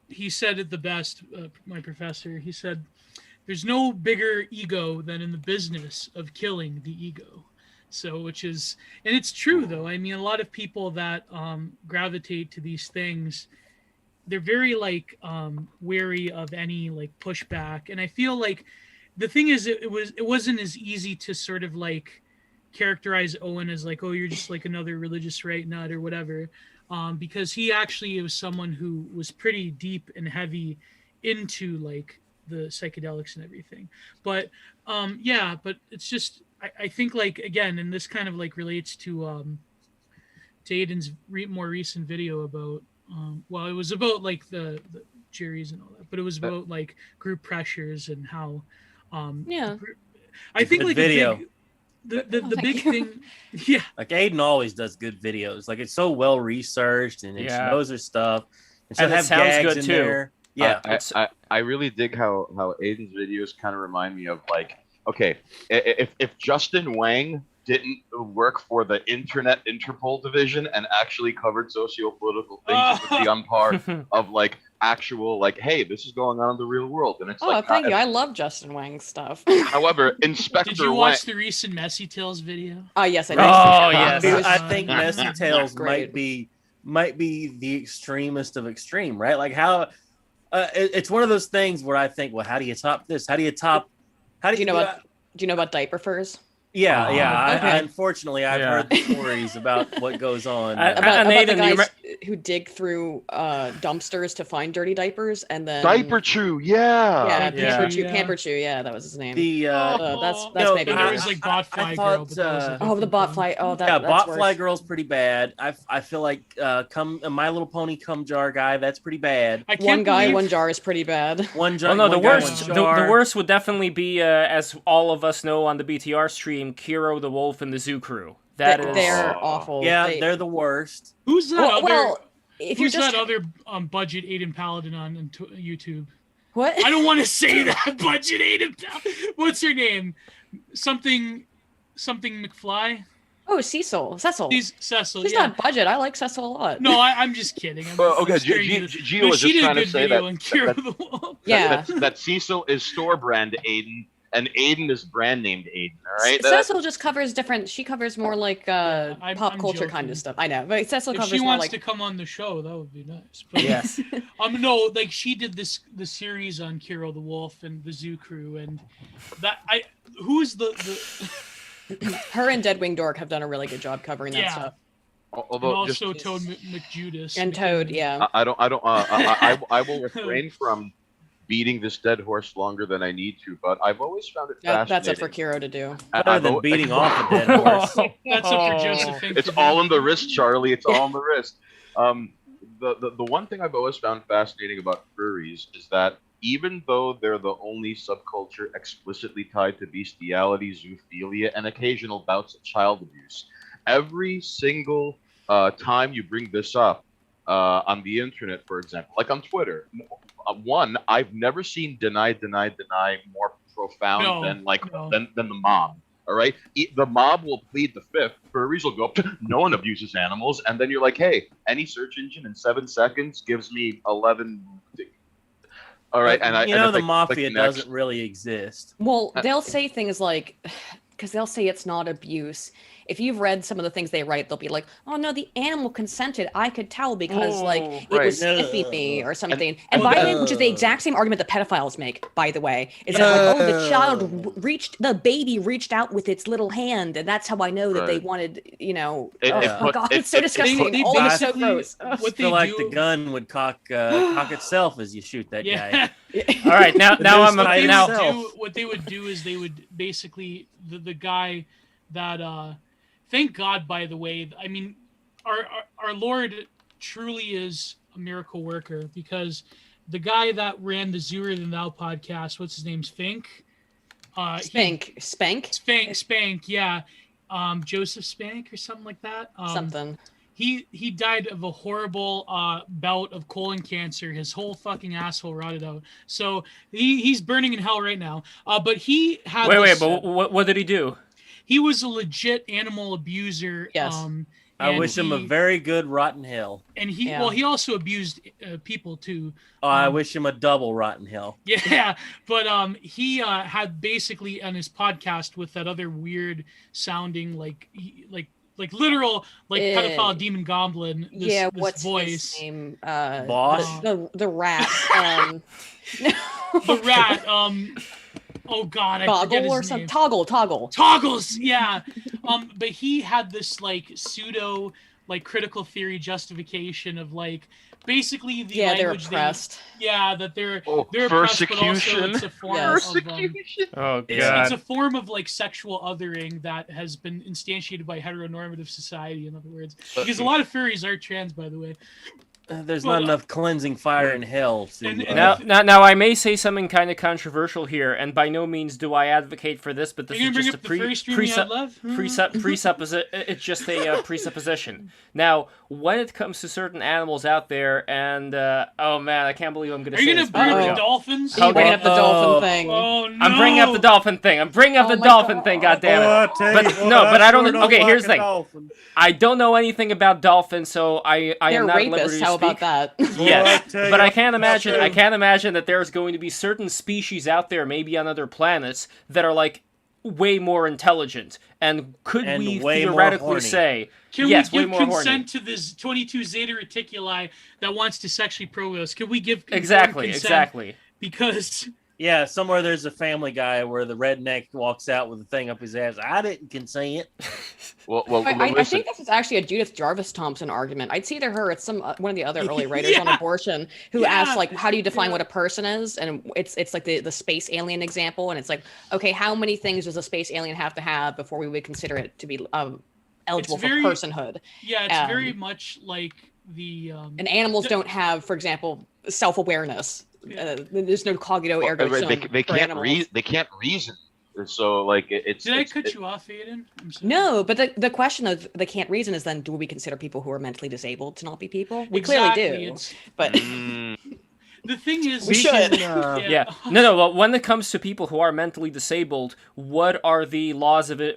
He said it the best, my professor. He said, there's no bigger ego than in the business of killing the ego. So, and it's true though. I mean, a lot of people that gravitate to these things, they're very like wary of any like pushback. And I feel like the thing is, it wasn't as easy to sort of like characterize Owen as like, oh, you're just like another religious right nut or whatever. because he actually was someone who was pretty deep and heavy into like the psychedelics and everything. But but it's just I think like again, and this kind of like relates to Aydin's more recent video about it was about like the juries and all that, but it was about like group pressures and how I think like video. The big thing, yeah. Like Aydin always does good videos. Like it's so well researched and she knows her stuff. And she'll it have sounds gags good in too. there. Yeah, I really dig how Aiden's videos kind of remind me of like, okay, if Justin Wang didn't work for the Internet Interpol division and actually covered socio-political things, it would be on par of like actual like, hey, this is going on in the real world, and it's like. Thank you. I love Justin Wang's stuff. However, Inspector Did you Wang. watch the recent Messy Tales video? Oh yes, I did. Oh yes, It was I think Messy Tales great. might be the extremest of extreme, right? Like how it's one of those things where I think, well, how do you top this? Do you know about diaper furs? Yeah, okay. I unfortunately, I've heard the stories about what goes on. About the Aydin, guys who dig through dumpsters to find dirty diapers and then Diaper Chew, yeah. Pamper Chew, yeah, that was his name. The that's no, maybe there was like Botfly Girl. But that was a the different Botfly. thing. Oh, that's Botfly worse. Girl's pretty bad. I feel like My Little Pony cum jar guy, that's pretty bad. I can't One guy, believe- one jar is pretty bad. One jar. Well, no, the one guy, worst. one The jar. worst would definitely be, as all of us know on the BTR stream, Kiro the Wolf and the Zoo Crew. They're awful. Yeah, they're the worst. Who's that if you're Who's just that other budget Aydin Paladin on YouTube? what? I don't want to say that budget Aydin. What's her name? Something McFly. Oh, Cecil. Cecil. She's Yeah. not budget. I like Cecil a lot. No, I'm just kidding. Okay, Gio Gio was just trying to say that. Yeah. That Cecil is store brand Aydin, and Aydin is brand named Aydin. All right. Cecil just covers different. She covers more like I'm culture joking. kind of stuff. I know, but Cecil If covers she more wants like. to come on the show, that would be nice. But, Yes. no, like she did the series on Kiro the Wolf and the Zoo Crew, and that who's the Her and Deadwing Dork have done a really good job covering that Yeah. stuff. and Although also just, Toad McJudas And Toad, yeah. I will refrain from beating this dead horse longer than I need to, but I've always found it fascinating. That's up for Kiro to do. Better than beating off a dead horse. That's up for Joseph. Fink It's to do. all in the wrist, Charlie. It's all in the wrist. The one thing I've always found fascinating about furries is that even though they're the only subculture explicitly tied to bestiality, zoophilia, and occasional bouts of child abuse, every single time you bring this up on the internet, for example, like on Twitter, I've never seen deny more profound than the mob. All right, the mob will plead the fifth. Furries will go up to, no one abuses animals, and then you're like, hey, any search engine in 7 seconds gives me 11. All right, and the mafia doesn't really exist. Well, they'll say things like, because they'll say it's not abuse. If you've read some of the things they write, they'll be like, "Oh no, the animal consented. I could tell because it was sniffing me or something." And by the way, which is the exact same argument that pedophiles make. By the way, is that like, the baby reached out with its little hand, and that's how I know that they wanted, oh my god, it's so disgusting. they All it's so basically- gross. I What feel they like do, the gun would cock itself as you shoot that guy. All right, now I'm what they would do is they would basically the guy that thank God, by the way, I mean our Lord truly is a miracle worker, because the guy that ran the Zooer Than Thou podcast, what's his name? Fink? Spank, yeah. Joseph Spank or something like that. Something. He died of a horrible bout of colon cancer. His whole fucking asshole rotted out. So he's burning in hell right now. But he had but what did he do? He was a legit animal abuser. Yes. I wish him a very good rotten hell. And he also abused people too. Oh, I wish him a double rotten hell. Yeah, but he had basically on his podcast with that other weird sounding like literal pedophile demon goblin. This what's voice? His name? Boss? The rat. The rat. Oh God, I forget his or name. some Toggles, Toggles, yeah. But he had this like pseudo like critical theory justification of like basically the Yeah, they're language oppressed. that they're Oh, oppressed, but also persecution. it's a form Yes. of Oh it's god. a form of like sexual othering that has been instantiated by heteronormative society, in other words. Because a lot of furries are trans, by the way. There's Well, not enough cleansing fire in hell to. and Now, I may say something kind of controversial here, and by no means do I advocate for this, but this Are you is gonna just bring a up the furry stream we had left? it's just a presupposition. Now, when it comes to certain animals out there, and oh man, I can't believe I'm going to Are say you this. gonna bring but up here the we go. dolphins? You bring up the dolphin thing. Oh no! I'm bringing up the dolphin thing. I'm bringing up Oh the my dolphin God. thing. God damn Oh, I it! tell But you what, no, but I don't. sure Okay, like here's the a thing. dolphin. I don't know anything about dolphins, so I They're am not at liberty rapists. to How speak. about that? Yes, I tell but you, I can't imagine. true. I can't imagine that there's going to be certain species out there, maybe on other planets, that are like way more intelligent. And could And we way more theoretically horny. say, Can yes, we way give more horny? consent to this 22 Zeta Reticuli that wants to sexually probe us? Can we give informed Exactly, consent? exactly. Because Yeah, somewhere there's a Family Guy where the redneck walks out with a thing up his ass. I didn't consent. Well, I listen. think this is actually a Judith Jarvis Thompson argument. It's either her, it's some one of the other early writers on abortion who asked like, how do you define what a person is? And it's like the space alien example, and it's like, okay, how many things does a space alien have to have before we would consider it to be eligible for personhood? yeah, it's very much like the And animals don't have, for example, self-awareness. There's no cogito ergo sum They for can't animals. They can't reason. So like it's. Did I it's, cut you off, Aydin? I'm sorry. No, but the question of they can't reason is then, do we consider people who are mentally disabled to not be people? We Exactly, clearly do. it's- But The thing is, We should. Yeah. No. Well, when it comes to people who are mentally disabled, what are the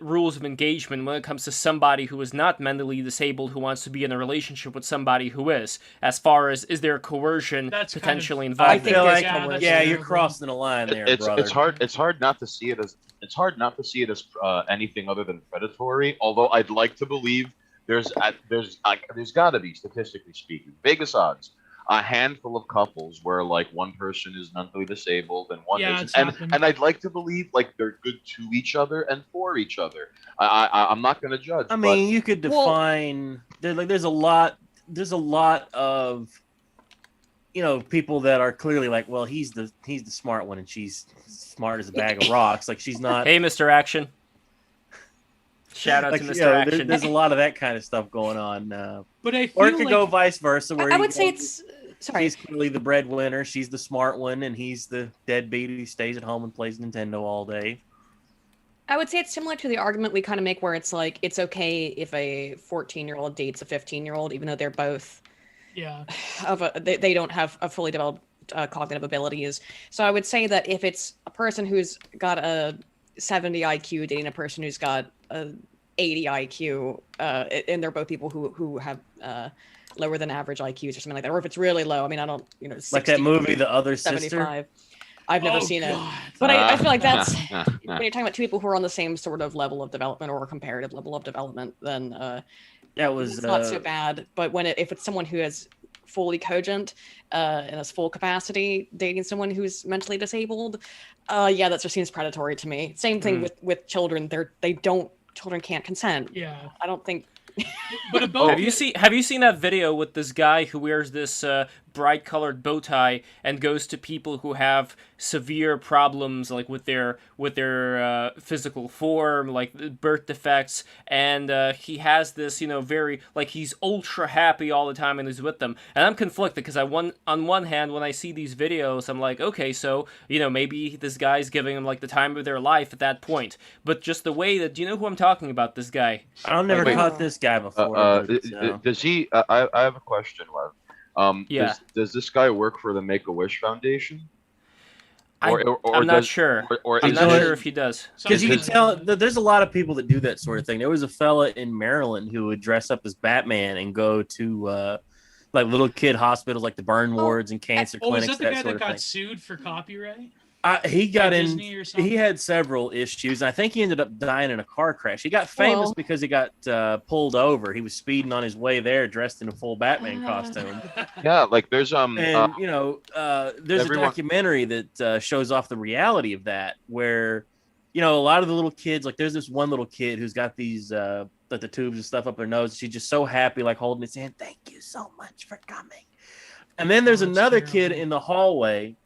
rules of engagement when it comes to somebody who is not mentally disabled who wants to be in a relationship with somebody who is? As far as, is there coursion That's kind potentially of- involved? I I think feel there's like, coercion. yeah, you're crossing the line there, brother. It's hard not to see it as anything other than predatory. Although I'd like to believe there's got to be, statistically speaking, biggest odds, a handful of couples where like one person is mentally disabled and one Yeah, isn't, it's happened. and I'd like to believe like they're good to each other and for each other. I'm not going to judge. I mean, you could Well- define there's a lot of people that are clearly like, well, he's the smart one and she's smart as a bag of rocks. Like she's not. Hey, Mr. Action. Shout out like, to Mr. Action. there's a lot of that kind of stuff going on. but I feel Or it could like go vice versa. Where I would say it's sorry. She's clearly the breadwinner. She's the smart one, and he's the deadbeat who stays at home and plays Nintendo all day. I would say it's similar to the argument we kind of make where it's like it's okay if a 14-year-old dates a 15-year-old, even though they're both yeah. they don't have a fully developed cognitive abilities. So I would say that if it's a person who's got a 70 IQ dating a person who's got a 80 IQ, and they're both people who have lower than average IQs or something like that, or if it's really low. I mean, I don't, 60, Like that movie, The Other 75. Sister. I've never Oh, seen it, God. but I feel like that's when you're talking about two people who are on the same sort of level of development or a comparative level of development, then That was it's not so bad. But if it's someone who is fully cogent and has full capacity dating someone who's mentally disabled, yeah, that just seems predatory to me. Same thing with children. Children can't consent. Yeah. I don't think. But about Have you seen that video with this guy who wears this bright colored bow tie and goes to people who have severe problems like with their physical form, like birth defects, and he has this very like he's ultra happy all the time and he's with them, and I'm conflicted because on one hand when I see these videos I'm like, okay, so maybe this guy's giving them like the time of their life at that point, but just the way that, do you know who I'm talking about, this guy? I've never Wait. caught this guy before. Does he? I have a question, Lev. Yeah. Does this guy work for the Make-A-Wish Foundation? I'm not sure. Or I'm is not it- sure if he does. Because you Is can tell that there's a lot of people that do that sort of thing. There was a fella in Maryland who would dress up as Batman and go to like little kid hospitals, like the burn wards and cancer was clinics, that the that guy sort that of got thing. sued for copyright? He got By in. Disney or something? He had several issues, and I think he ended up dying in a car crash. He got famous Well. because he got pulled over. He was speeding on his way there, dressed in a full Batman costume. Yeah, like there's And there's everyone- a documentary that shows off the reality of that, where a lot of the little kids, like there's this one little kid who's got these the tubes and stuff up her nose. She's just so happy, like holding his hand. Thank you so much for coming. And then there's Oh, that's another terrible. kid in the hallway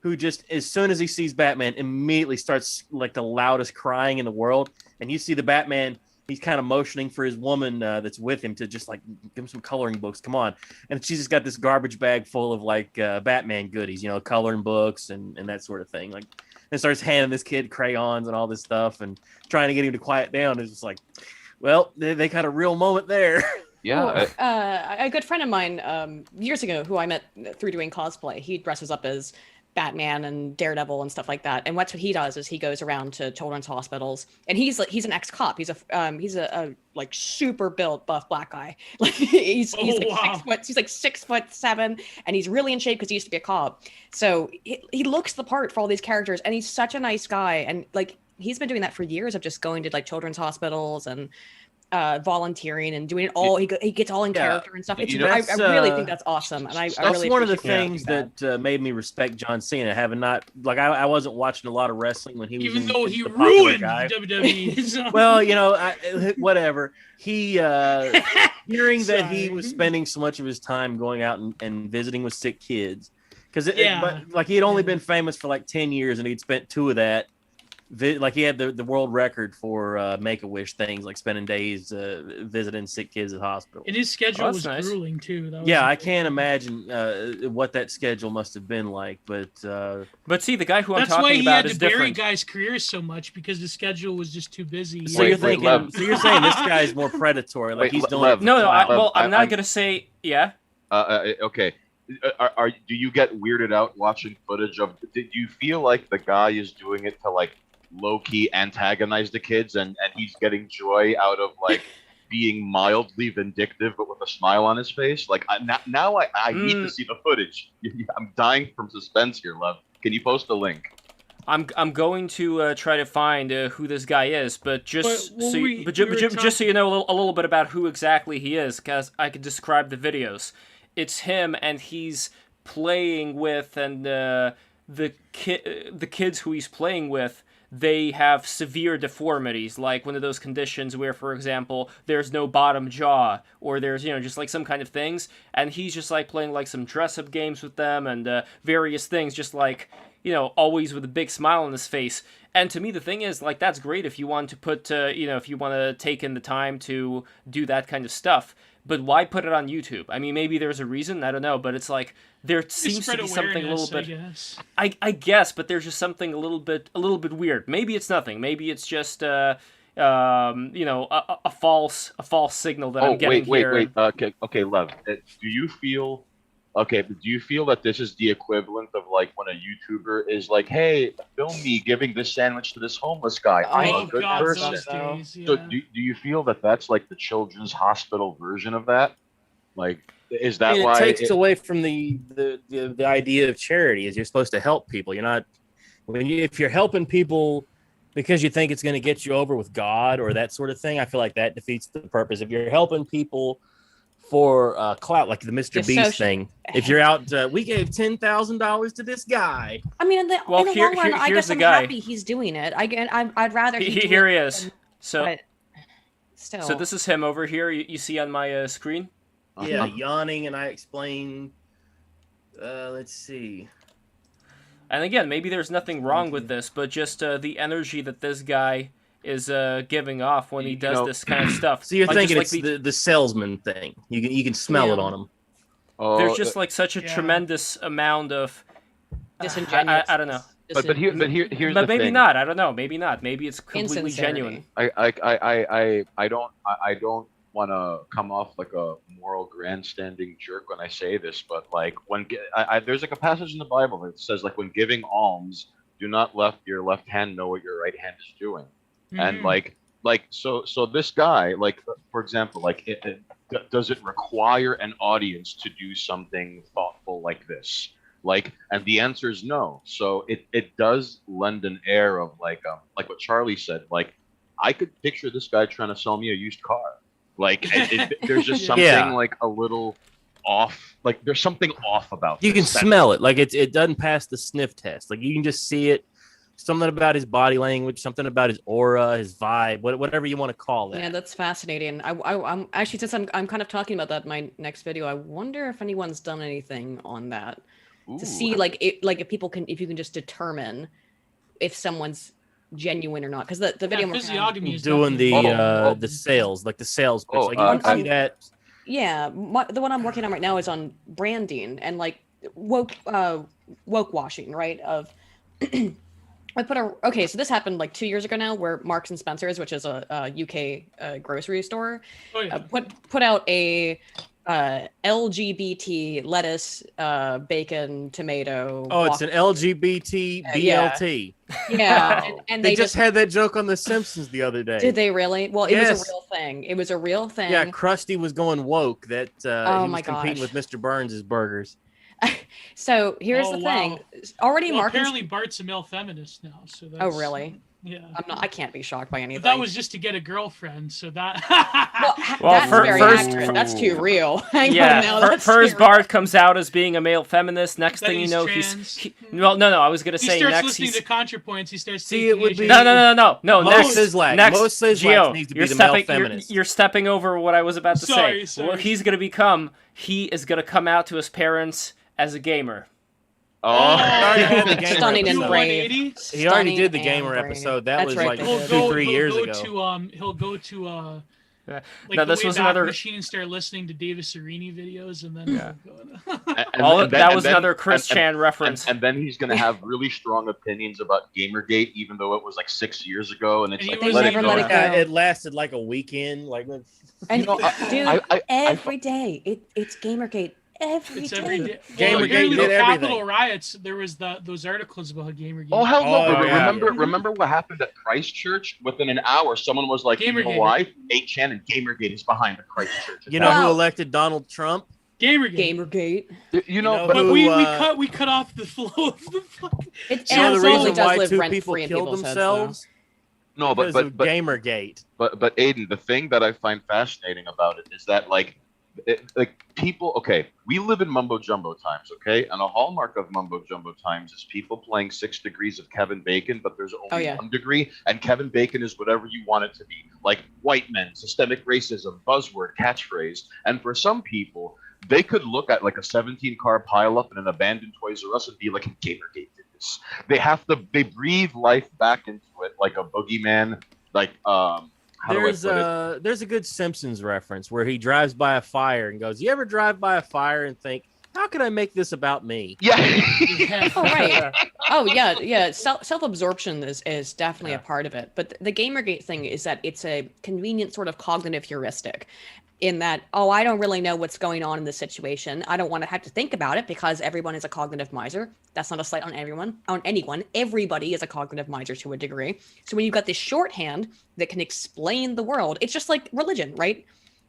who just, as soon as he sees Batman, immediately starts like the loudest crying in the world. And you see the Batman, he's kind of motioning for his woman that's with him to just like give him some coloring books. Come on. And she's just got this garbage bag full of like Batman goodies, coloring books and that sort of thing. Like, and starts handing this kid crayons and all this stuff and trying to get him to quiet down. It's just like, well, they got a real moment there. Yeah. Well, a good friend of mine years ago, who I met through doing cosplay, he dresses up as Batman and Daredevil and stuff like that. And what he does is he goes around to children's hospitals, and he's an ex-cop. He's a like super built buff black guy. Like he's like wow. 6 foot. He's like 6'7", and he's really in shape because he used to be a cop. So he looks the part for all these characters, and he's such a nice guy. And like he's been doing that for years of just going to like children's hospitals and volunteering and doing it all. He gets all in character and stuff. It's, I really think that's awesome, and I really one of the appreciate things that made me respect John Cena, having not like I wasn't watching a lot of wrestling when he was Even though he the popular ruined guy. WWE. So. Well, whatever. He hearing that he was spending so much of his time going out and visiting with sick kids, because like he had only been famous for like 10 years, and he'd spent 2 of that. Like he had the world record for Make-A-Wish things, like spending days visiting sick kids at hospitals. And his schedule was nice. grueling too. That was I can't imagine what that schedule must have been like. But see, the guy who I'm that's why talking he about had is to bury different. guys' careers so much, because the schedule was just too busy. so you're thinking, Lev. so you're saying this guy's more predatory, like Wait, he's doing Lev. it. No, Lev, I'm not I'm- gonna say yeah. Okay. Do you get weirded out watching footage of? Did you feel like the guy is doing it to like low-key antagonize the kids, and he's getting joy out of like being mildly vindictive but with a smile on his face? Like now I need to see the footage. I'm dying from suspense here, Lev. Can you post a link? I'm going to try to find who this guy is, but just But, well, so we were just so you know a little bit about who exactly he is, because I could describe the videos. It's him, and he's playing with, and the kids who he's playing with, they have severe deformities, like one of those conditions where, for example, there's no bottom jaw, or there's, just like some kind of things, and he's just like playing like some dress-up games with them and various things, just like, always with a big smile on his face. And to me, the thing is, like, that's great if you want to put, if you want to take in the time to do that kind of stuff. But why put it on YouTube? I mean, maybe there's a reason, I don't know, but it's like there seems to be something a little bit. I guess, but there's just something a little bit weird. Maybe it's nothing. Maybe it's just a false signal that I'm getting here. Wait. Okay, Lev. Do you feel? Okay, but do you feel that this is the equivalent of like when a YouTuber is like, "Hey, film me giving this sandwich to this homeless guy. I'm a good person." So do you feel that that's like the children's hospital version of that? Like, is that why it takes away from the idea of charity? Is you're supposed to help people. You're not if you're helping people because you think it's going to get you over with God or that sort of thing. I feel like that defeats the purpose. If you're helping people for clout, like the Mr. Beast thing. If you're out, we gave $10,000 to this guy. I mean, in the long run, I guess I'm happy he's doing it. I'd rather here he is. So still, so this is him over here. You see on my screen. Yeah, yawning, and I explain. Let's see. And again, maybe there's nothing wrong with this, but just the energy that this guy is giving off when he does this kind of stuff. So you're like, thinking like it's the salesman thing. You can smell it on him. There's just like such a tremendous amount of disingenuous. I don't know. But here's the maybe thing. not. I don't know. Maybe not. Maybe it's completely genuine. I don't want to come off like a moral grandstanding jerk when I say this, but like when there's like a passage in the Bible that says like when giving alms, do not let your left hand know what your right hand is doing. And like so this guy, like for example, like does it require an audience to do something thoughtful like this? Like, and the answer is no. So it does lend an air of like what Charlie said. Like, I could picture this guy trying to sell me a used car. Like, there's just something like a little off. Like, there's something off about. You can smell it. Like it doesn't pass the sniff test. Like you can just see it. something about his body language, something about his aura, his vibe, whatever you want to call it. Yeah, that's fascinating. I'm actually, since I'm kind of talking about that in my next video, I wonder if anyone's done anything on that to see like if you can just determine if someone's genuine or not. Because the video I'm working on- physiognomy is Doing definitely- the sales, like the sales pitch. Oh, Like you can see that. Yeah, the one I'm working on right now is on branding and like woke washing, right? Of okay, so this happened like 2 years ago now, where Marks and Spencers, which is a UK grocery store, Oh, yeah. put out a LGBT lettuce, bacon, tomato. Oh, it's an LGBT BLT. Yeah, and They just had that joke on The Simpsons the other day. Did they really? Well, it was Yes. a real thing. It was a real thing. Yeah, Krusty was going woke. That Oh he my was competing gosh. with Mr. Burns' burgers. So here's Oh, the wow. thing. Already Well, Mark and apparently Bart's a male feminist now. So that's, Oh, really? Yeah. I can't be shocked by anything. But that was just to get a girlfriend, so that. Well, that's very first- accurate. That's too real. Hang on Yeah, now, that's first too Bart comes out as being a male feminist. Next Then thing you he's know, trans. well, no, I was gonna he say starts next. listening He's, to ContraPoints. He starts. See, taking it would Asian- be- no. Most Next, Sislak. next, Most Sislaks Gio, needs to be you're the male stepping. feminist. You're stepping over what I was about to Sorry, say. sorry. What he's gonna become, he is gonna come out to his parents as a gamer. Oh, Stunning and Do brave. 180. He already Stunning did the and gamer brave. episode. That That's was right, like they He'll did. 2-3 years go ago. He'll go to No, like this the was Wayback another- Machine and start listening to Davis Arini videos, and then Yeah. he'll go That was another Chris Chan reference. And then he's gonna have really strong opinions about Gamergate, even though it was like 6 years ago, and it's And like he They never go. let it go. Yeah, it lasted like a weekend. Like And know, dude, I- every day it's Gamergate. Every It's day. every day. Gamergate Well, apparently did the Capitol everything. riots. There was those articles about Gamergate. Oh hell no! Oh, yeah. Remember what happened at Christchurch? Within an hour, someone was like, "You know Gamergate. why? 8chan and Gamergate is behind the Christchurch." you know Well- who elected Donald Trump? Gamergate. Gamergate. you know, know but But who, we cut off the flow of the fuck. It You know the absolutely reason does why live 2 rent people free in killed people's heads, though. themselves? no, Because of Gamergate. But Aiden, the thing that I find fascinating about it is that like people. Okay, we live in mumbo jumbo times. Okay, and a hallmark of mumbo jumbo times is people playing 6 degrees of Kevin Bacon, but there's only Oh, yeah. 1 degree, and Kevin Bacon is whatever you want it to be, like white men, systemic racism, buzzword, catchphrase. And for some people, they could look at like a 17-car pileup in an abandoned Toys R Us and be like, Gamergate did this. They breathe life back into it like a boogeyman, like how do I There's put it? there's a good Simpsons reference where he drives by a fire and goes, "You ever drive by a fire and think, how can I make this about me?" Yeah. Oh right. Oh yeah. Self-absorption is definitely a part of it. But the Gamergate thing is that it's a convenient sort of cognitive heuristic. In that, I don't really know what's going on in this situation. I don't want to have to think about it because everyone is a cognitive miser. That's not a slight on anyone. Everybody is a cognitive miser to a degree. So when you've got this shorthand that can explain the world, it's just like religion, right?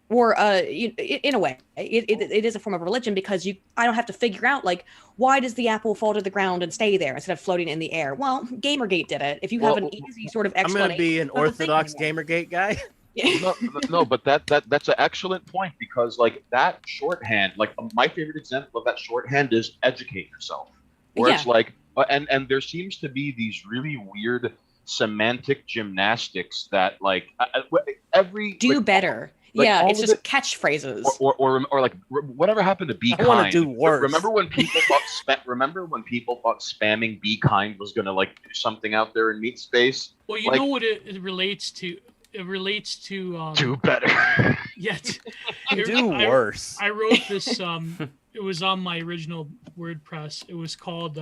Or in a way, it is a form of religion because I don't have to figure out like why does the apple fall to the ground and stay there instead of floating in the air. Well, Gamergate did it. If you have an easy sort of I'm explanation, going to be an you don't have to think orthodox anymore. Gamergate guy. No, but that's an excellent point because like that shorthand, like my favorite example of that shorthand is educate yourself, where it's Yeah. like, and there seems to be these really weird semantic gymnastics that like every Do like, better. like, Yeah, all it's of just it- catchphrases. or like whatever happened to be I wanna kind. do worse. Remember when people thought spamming be kind was gonna like do something out there in meat space? Well, you Like- know what it relates to. It relates to. Do better. Yeah. Do worse. I wrote this. It was on my original WordPress. It was called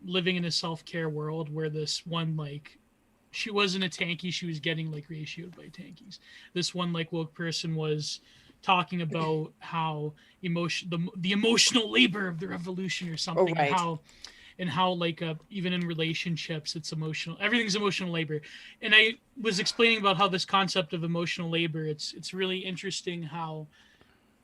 "Living in a Self-Care World," where this one like, she wasn't a tankie. She was getting like ratioed by tankies. This one like woke person was talking about how the emotional labor of the revolution or something, right. and how like even in relationships it's emotional, everything's emotional labor. And I was explaining about how this concept of emotional labor, it's really interesting how,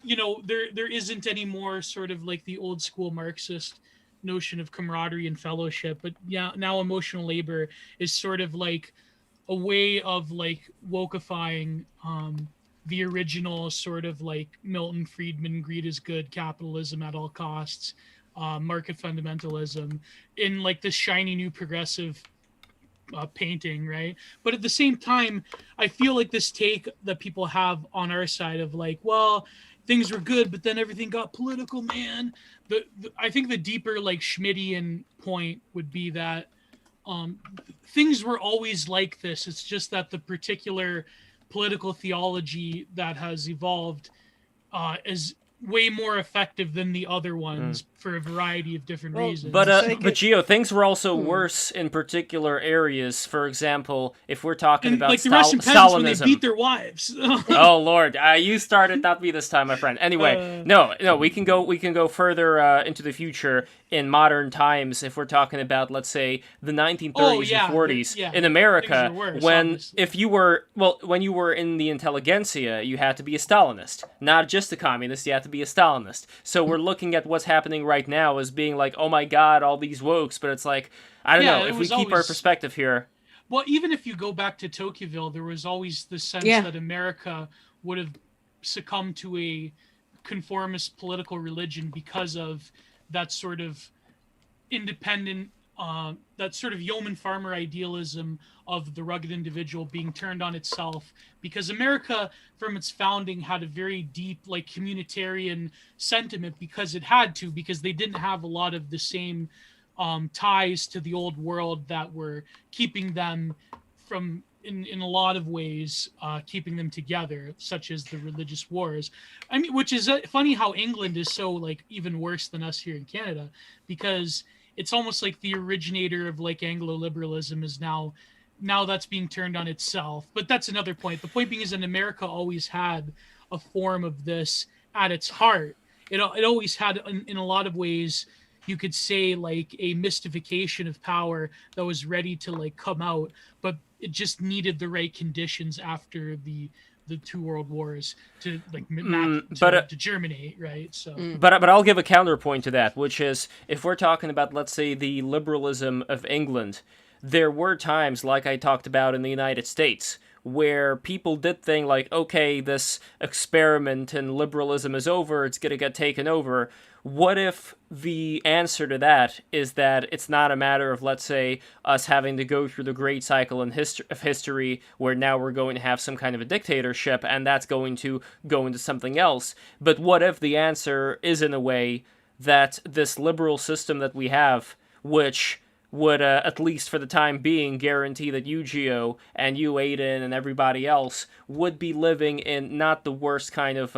you know, there isn't any more sort of like the old school Marxist notion of camaraderie and fellowship, but yeah, now emotional labor is sort of like a way of like wokeifying the original sort of like Milton Friedman greed is good, capitalism at all costs market fundamentalism in like this shiny new progressive painting, right? But at the same time, I feel like this take that people have on our side of like, well, things were good, but then everything got political, man. I think the deeper like Schmittian point would be that things were always like this. It's just that the particular political theology that has evolved is way more effective than the other ones for a variety of different reasons. But So- but Gio, things were also worse in particular areas. For example, if we're talking and about like the Russian peasants when they Stalinism. beat their wives. Oh Lord, you started, not me this time, my friend. Anyway, no, we can go further into the future in modern times if we're talking about, let's say, the 1930s and 40s in America, things are worse, when obviously. if you were when you were in the intelligentsia, you had to be a Stalinist, not just a communist. You had to be a Stalinist. So we're looking at what's happening right now as being like, oh my God, all these wokes, but it's like, I don't know, if we keep our perspective here. Well, even if you go back to Tocqueville, there was always the sense that America would have succumbed to a conformist political religion because of that sort of independent, that sort of yeoman farmer idealism of the rugged individual being turned on itself. Because America, from its founding, had a very deep, like, communitarian sentiment because it had to, because they didn't have a lot of the same ties to the old world that were keeping them from, in a lot of ways, keeping them together, such as the religious wars. I mean, which is funny how England is so like even worse than us here in Canada, because it's almost like the originator of like Anglo-liberalism is now that's being turned on itself. But that's another point. The point being is that America always had a form of this at its heart. It always had, in a lot of ways, you could say like a mystification of power that was ready to like come out, but it just needed the right conditions after the two world wars to like to germinate, right? So But I'll give a counterpoint to that, which is, if we're talking about, let's say, the liberalism of England, there were times, like I talked about in the United States, where people did think like, okay, this experiment in liberalism is over, it's gonna get taken over. What if the answer to that is that it's not a matter of, let's say, us having to go through the great cycle of history where now we're going to have some kind of a dictatorship and that's going to go into something else? But what if the answer is, in a way, that this liberal system that we have, which would, at least for the time being, guarantee that you, Gio, and you, Aydin, and everybody else would be living in not the worst kind of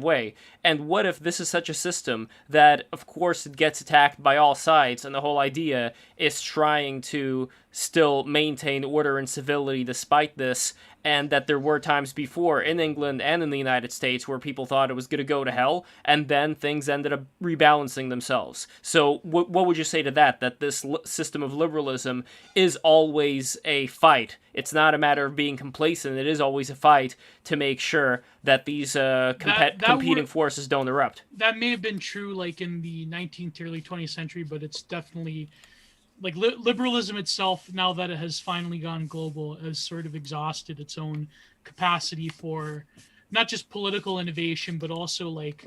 way. And what if this is such a system that, of course, it gets attacked by all sides, and the whole idea is trying to still maintain order and civility despite this, and that there were times before in England and in the United States where people thought it was going to go to hell, and then things ended up rebalancing themselves. So what would you say to that? That this system of liberalism is always a fight. It's not a matter of being complacent. It is always a fight to make sure that these competing forces don't erupt. That may have been true like in the 19th to early 20th century, but it's definitely like liberalism itself, now that it has finally gone global, has sort of exhausted its own capacity for not just political innovation, but also like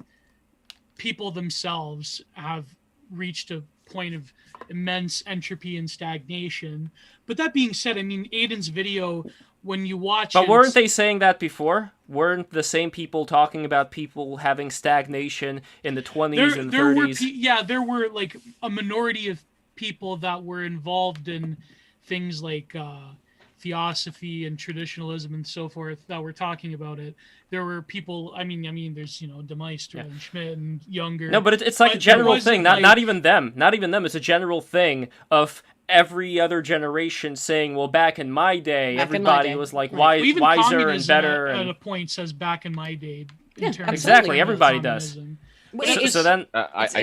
people themselves have reached a point of immense entropy and stagnation. But that being said, I mean, Aydin's video, when you watch But weren't they saying that before? Weren't the same people talking about people having stagnation in the 20s and 30s? There were like a minority of people that were involved in things like theosophy and traditionalism and so forth that were talking about it. There were people, I mean, there's, De Maistre and Schmidt and Younger. No, but it's like a general thing, not even them. It's a general thing of every other generation saying, well, back in my day, everybody was like wiser and better. At a point says back in my day. Exactly, everybody does. It's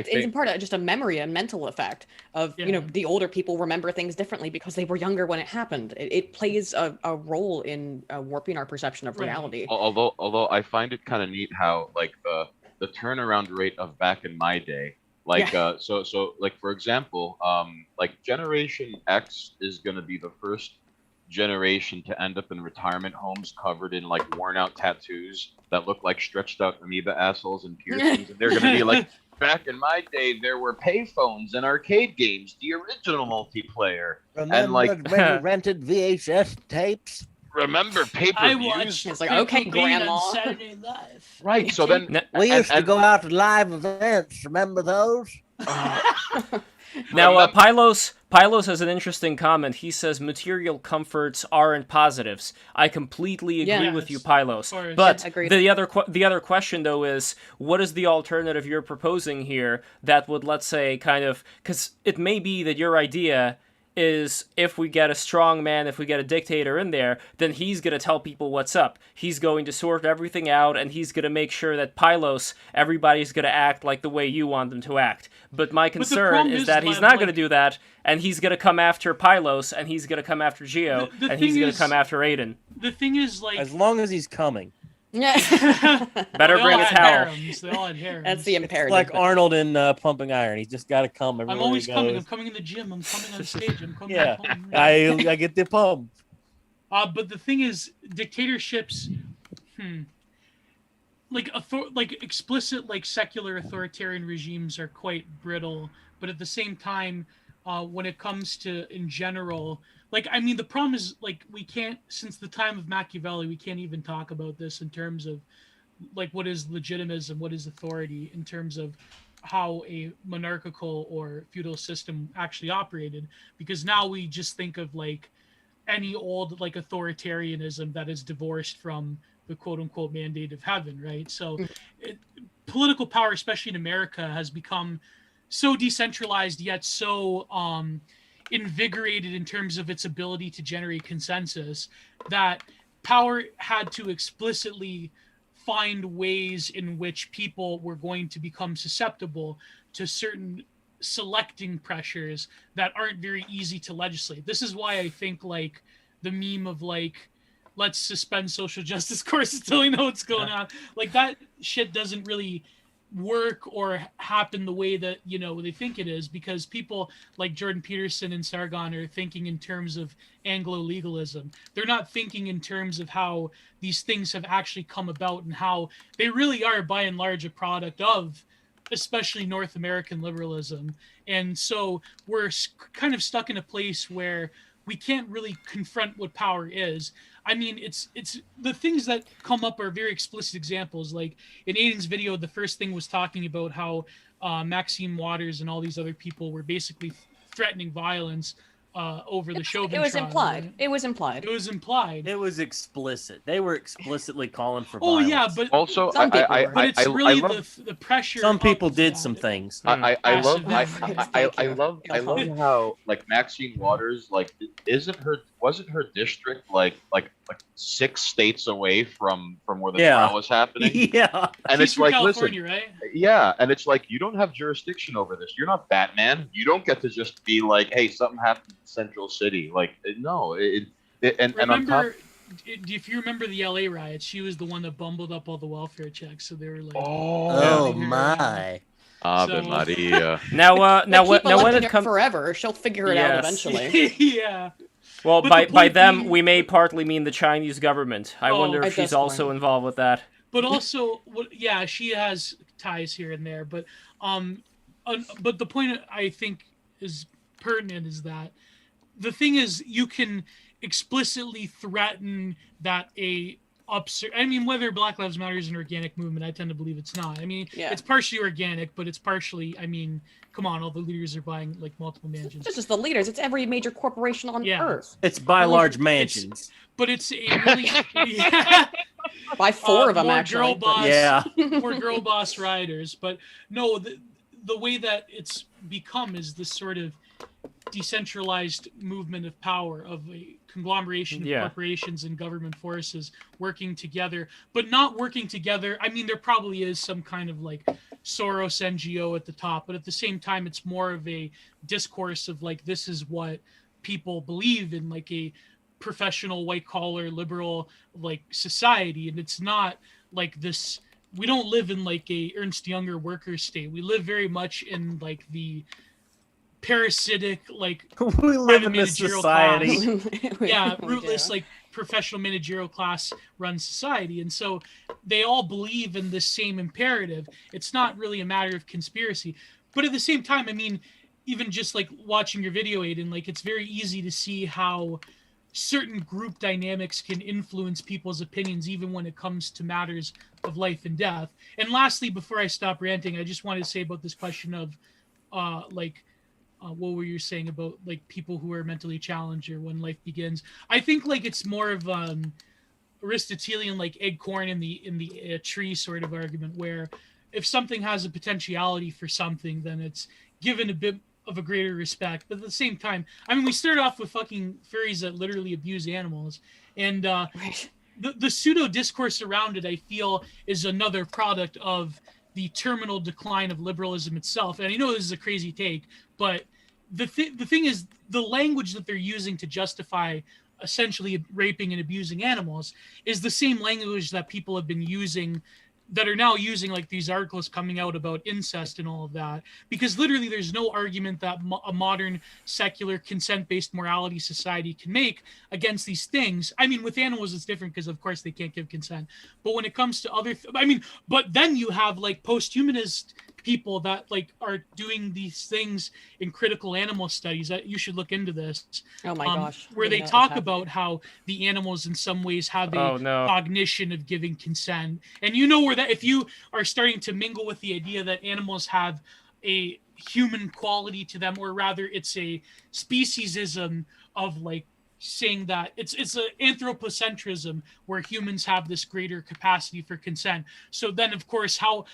in part just a memory, a mental effect of, the older people remember things differently because they were younger when it happened. It plays a role in warping our perception of reality. Although I find it kind of neat how like the turnaround rate of back in my day, like so like for example, like Generation X is gonna be the first generation to end up in retirement homes covered in like worn out tattoos that look like stretched out amoeba assholes and piercings, and they're gonna be like back in my day, there were payphones and arcade games, the original multiplayer. Remember like- when you rented VHS tapes? Remember I pay-per-views? watched It's like, Kurt okay, Cobain Grandma. on Saturday Night. Right, so then... We and- used to and- go out to live events. Remember those? Now, Remember- Pylos has an interesting comment. He says material comforts aren't positives. I completely agree Yeah. with you, Yes, Pylos. of course. But Yeah, agreed. the other question though is, what is the alternative you're proposing here that would, let's say, kind of, because it may be that your idea is if we get a strong man, if we get a dictator in there, then he's going to tell people what's up. He's going to sort everything out, and he's going to make sure that Pylos, everybody's going to act like the way you want them to act. But my concern problem is is, that he's Lev, not like- going to do that, and he's going to come after Pylos, and he's going to come after Geo, The and he's thing going is- to come after Aydin. The thing is, like, As long as he's coming. Yeah. Better they bring all his had towel. harems. They all had harems. That's the It's imperative. like but- Arnold in Pumping Iron. He's just got to come everywhere I'm always he coming. goes. I'm coming in the gym. I'm coming on stage. I'm coming. Yeah, I'm coming. I get the pump. But the thing is, dictatorships, like explicit, like secular authoritarian regimes are quite brittle. But at the same time, when it comes to in general, like I mean, the problem is like we can't since the time of Machiavelli, we can't even talk about this in terms of like what is legitimism, what is authority, in terms of how a monarchical or feudal system actually operated, because now we just think of like any old like authoritarianism that is divorced from the quote unquote mandate of heaven, right? So political power, especially in America, has become so decentralized yet so invigorated in terms of its ability to generate consensus that power had to explicitly find ways in which people were going to become susceptible to certain selecting pressures that aren't very easy to legislate. This is why I think like the meme of like, let's suspend social justice courses till we know what's going on. Like that shit doesn't really work or happen the way that, you know, they think it is, because people like Jordan Peterson and Sargon are thinking in terms of Anglo-legalism. They're not thinking in terms of how these things have actually come about and how they really are by and large a product of especially North American liberalism. And so we're kind of stuck in a place where we can't really confront what power is. I mean, it's the things that come up are very explicit examples. Like in Aydin's video, the first thing was talking about how Maxine Waters and all these other people were basically threatening violence over the Chauvin It was trial, implied. right? It was implied. It was implied. It was explicit. They were explicitly calling for Oh violence. yeah, but Also, Some people were. but it's I really love, the pressure. some people of did that. some things. I love, Massive Thank you. I You're love welcome. how like Maxine Waters, like, wasn't her district like 6 states away from where the Yeah. trial was happening? Yeah. And She's it's from like, California, listen, right? yeah, and it's like you don't have jurisdiction over this. You're not Batman. You don't get to just be like, hey, something happened in Central City. Like, no, and on top. Remember, if you remember the LA riots, she was the one that bumbled up all the welfare checks. So they were like, Oh Yeah. my. Ave So- Maria. Now, They keep when electing it her comes, forever. She'll figure it out Yes. eventually. yeah. well, But by the by point them, being- we may partly mean the Chinese government. I Oh, wonder at if she's this also point. involved with that. But also, yeah, she has ties here and there. But but the point I think is pertinent is that the thing is you can explicitly threaten that I mean, whether Black Lives Matter is an organic movement, I tend to believe it's not. I mean, Yeah. it's partially organic, but it's partially, I mean, come on, all the leaders are buying like multiple mansions. It's just the leaders. It's every major corporation on Yeah. earth. It's by Well, large it's- mansions. But it's a really, yeah, By 4 of them, more actually. girl but- boss, Yeah. more girl boss riders. But no, the way that it's become is this sort of decentralized movement of power of a conglomeration of Yeah. corporations and government forces working together, but not working together. I mean, there probably is some kind of like Soros NGO at the top, but at the same time, it's more of a discourse of like, this is what people believe in, like a professional white collar liberal like society. And it's not like this, we don't live in like a Ernst Younger worker state. We live very much in like the parasitic, like We live in private this managerial society. class. We Yeah, do. rootless, like professional managerial class run society. And so they all believe in this same imperative. It's not really a matter of conspiracy. But at the same time, I mean, even just like watching your video, Aiden, like it's very easy to see how certain group dynamics can influence people's opinions, even when it comes to matters of life and death. And lastly, before I stop ranting, I just wanted to say about this question of what were you saying about like people who are mentally challenged or when life begins. I think like it's more of Aristotelian, like acorn in the tree sort of argument, where if something has a potentiality for something, then it's given a bit of a greater respect. But at the same time, I mean, we started off with fucking furries that literally abuse animals, and Right. the pseudo discourse around it, I feel, is another product of the terminal decline of liberalism itself. And I know this is a crazy take, but the thing is, the language that they're using to justify essentially raping and abusing animals is the same language that people have been using, that are now using like these articles coming out about incest and all of that, because literally there's no argument that a modern secular consent-based morality society can make against these things. I mean, with animals it's different because of course they can't give consent, but when it comes to other but then you have like post-humanist people that like are doing these things in critical animal studies. That you should look into this. Oh my gosh. Where they Yeah, that's talk happening. about how the animals in some ways have a Oh, no. cognition of giving consent. And you know where that if you are starting to mingle with the idea that animals have a human quality to them, or rather it's a speciesism of like saying that it's an anthropocentrism where humans have this greater capacity for consent. So then of course how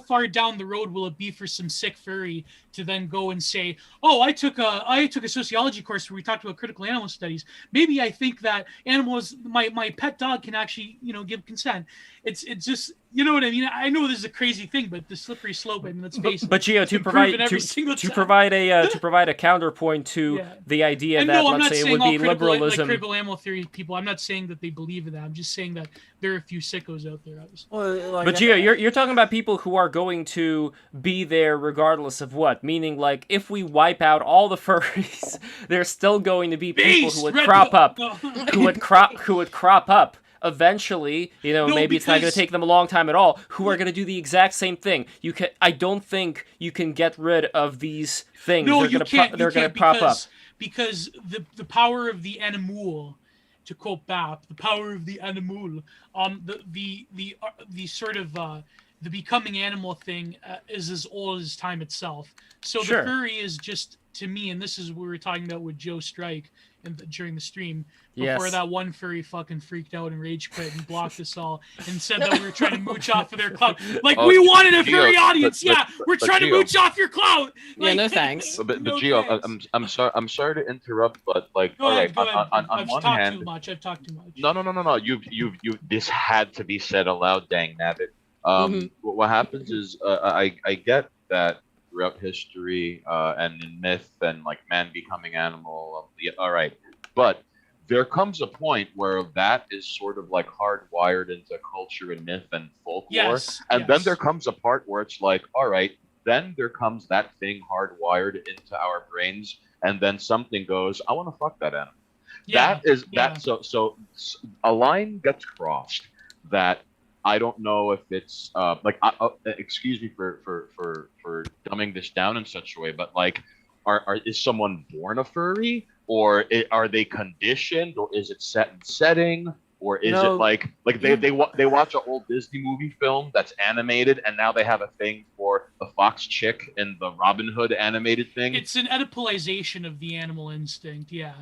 far down the road will it be for some sick furry to then go and say, oh, I took a sociology course where we talked about critical animal studies, maybe I think that animals, my pet dog can actually, you know, give consent. It's just, you know what I mean? I know this is a crazy thing, but the slippery slope, I mean, let's face it. But Gio, it's to been provide proven every to, single to time. provide a counterpoint to Yeah. the idea And that no, I'm let's not say it saying would all be critical, liberalism. like critical animal theory people. I'm not saying that they believe in that. I'm just saying that there are a few sickos out there. Well, like, But Gio, you're talking about people who are going to be there regardless of what. Meaning, like, if we wipe out all the furries, there's still going to be people Beast, who would Red crop Bull- up, No. who would crop up. Eventually, you know, No, maybe it's not going to because- take them a long time at all. Who are going to do the exact same thing? I don't think you can get rid of these things. No, they're you gonna can't. they're You going can't to prop up. because the power of the animal, to quote Bap, the power of the animal, the sort of the becoming animal thing is as old as time itself. So Sure. the furry is just, to me, and this is what we were talking about with Joe Strike during the stream, before Yes. that one furry fucking freaked out and rage quit and blocked us all and said that we were trying to mooch off of their clout. Like, Oh, we wanted a Gio, furry audience. but- Yeah, we're but trying to Gio- mooch off your clout. Yeah, no thanks. But No Gio, thanks. I'm sorry to interrupt, but like, Go all ahead, right, go ahead. on I've one talked hand, too much. I've talked too much. no. You this had to be said aloud, dang nabbit. What happens is, I get that throughout history, and in myth and like man becoming animal. All right, but there comes a point where that is sort of like hardwired into culture and myth and folklore, Yes, and then yes. there comes a part where it's like, all right, then there comes that thing hardwired into our brains, and then something goes, I want to fuck that animal. Yeah, That is yeah. that. So a line gets crossed that I don't know if it's excuse me for dumbing this down in such a way, but like, is someone born a furry, or are they conditioned, or is it set in setting, or is it like they watch an old Disney movie film that's animated, and now they have a thing for the fox chick in the Robin Hood animated thing? It's an Oedipalization of the animal instinct. Yeah,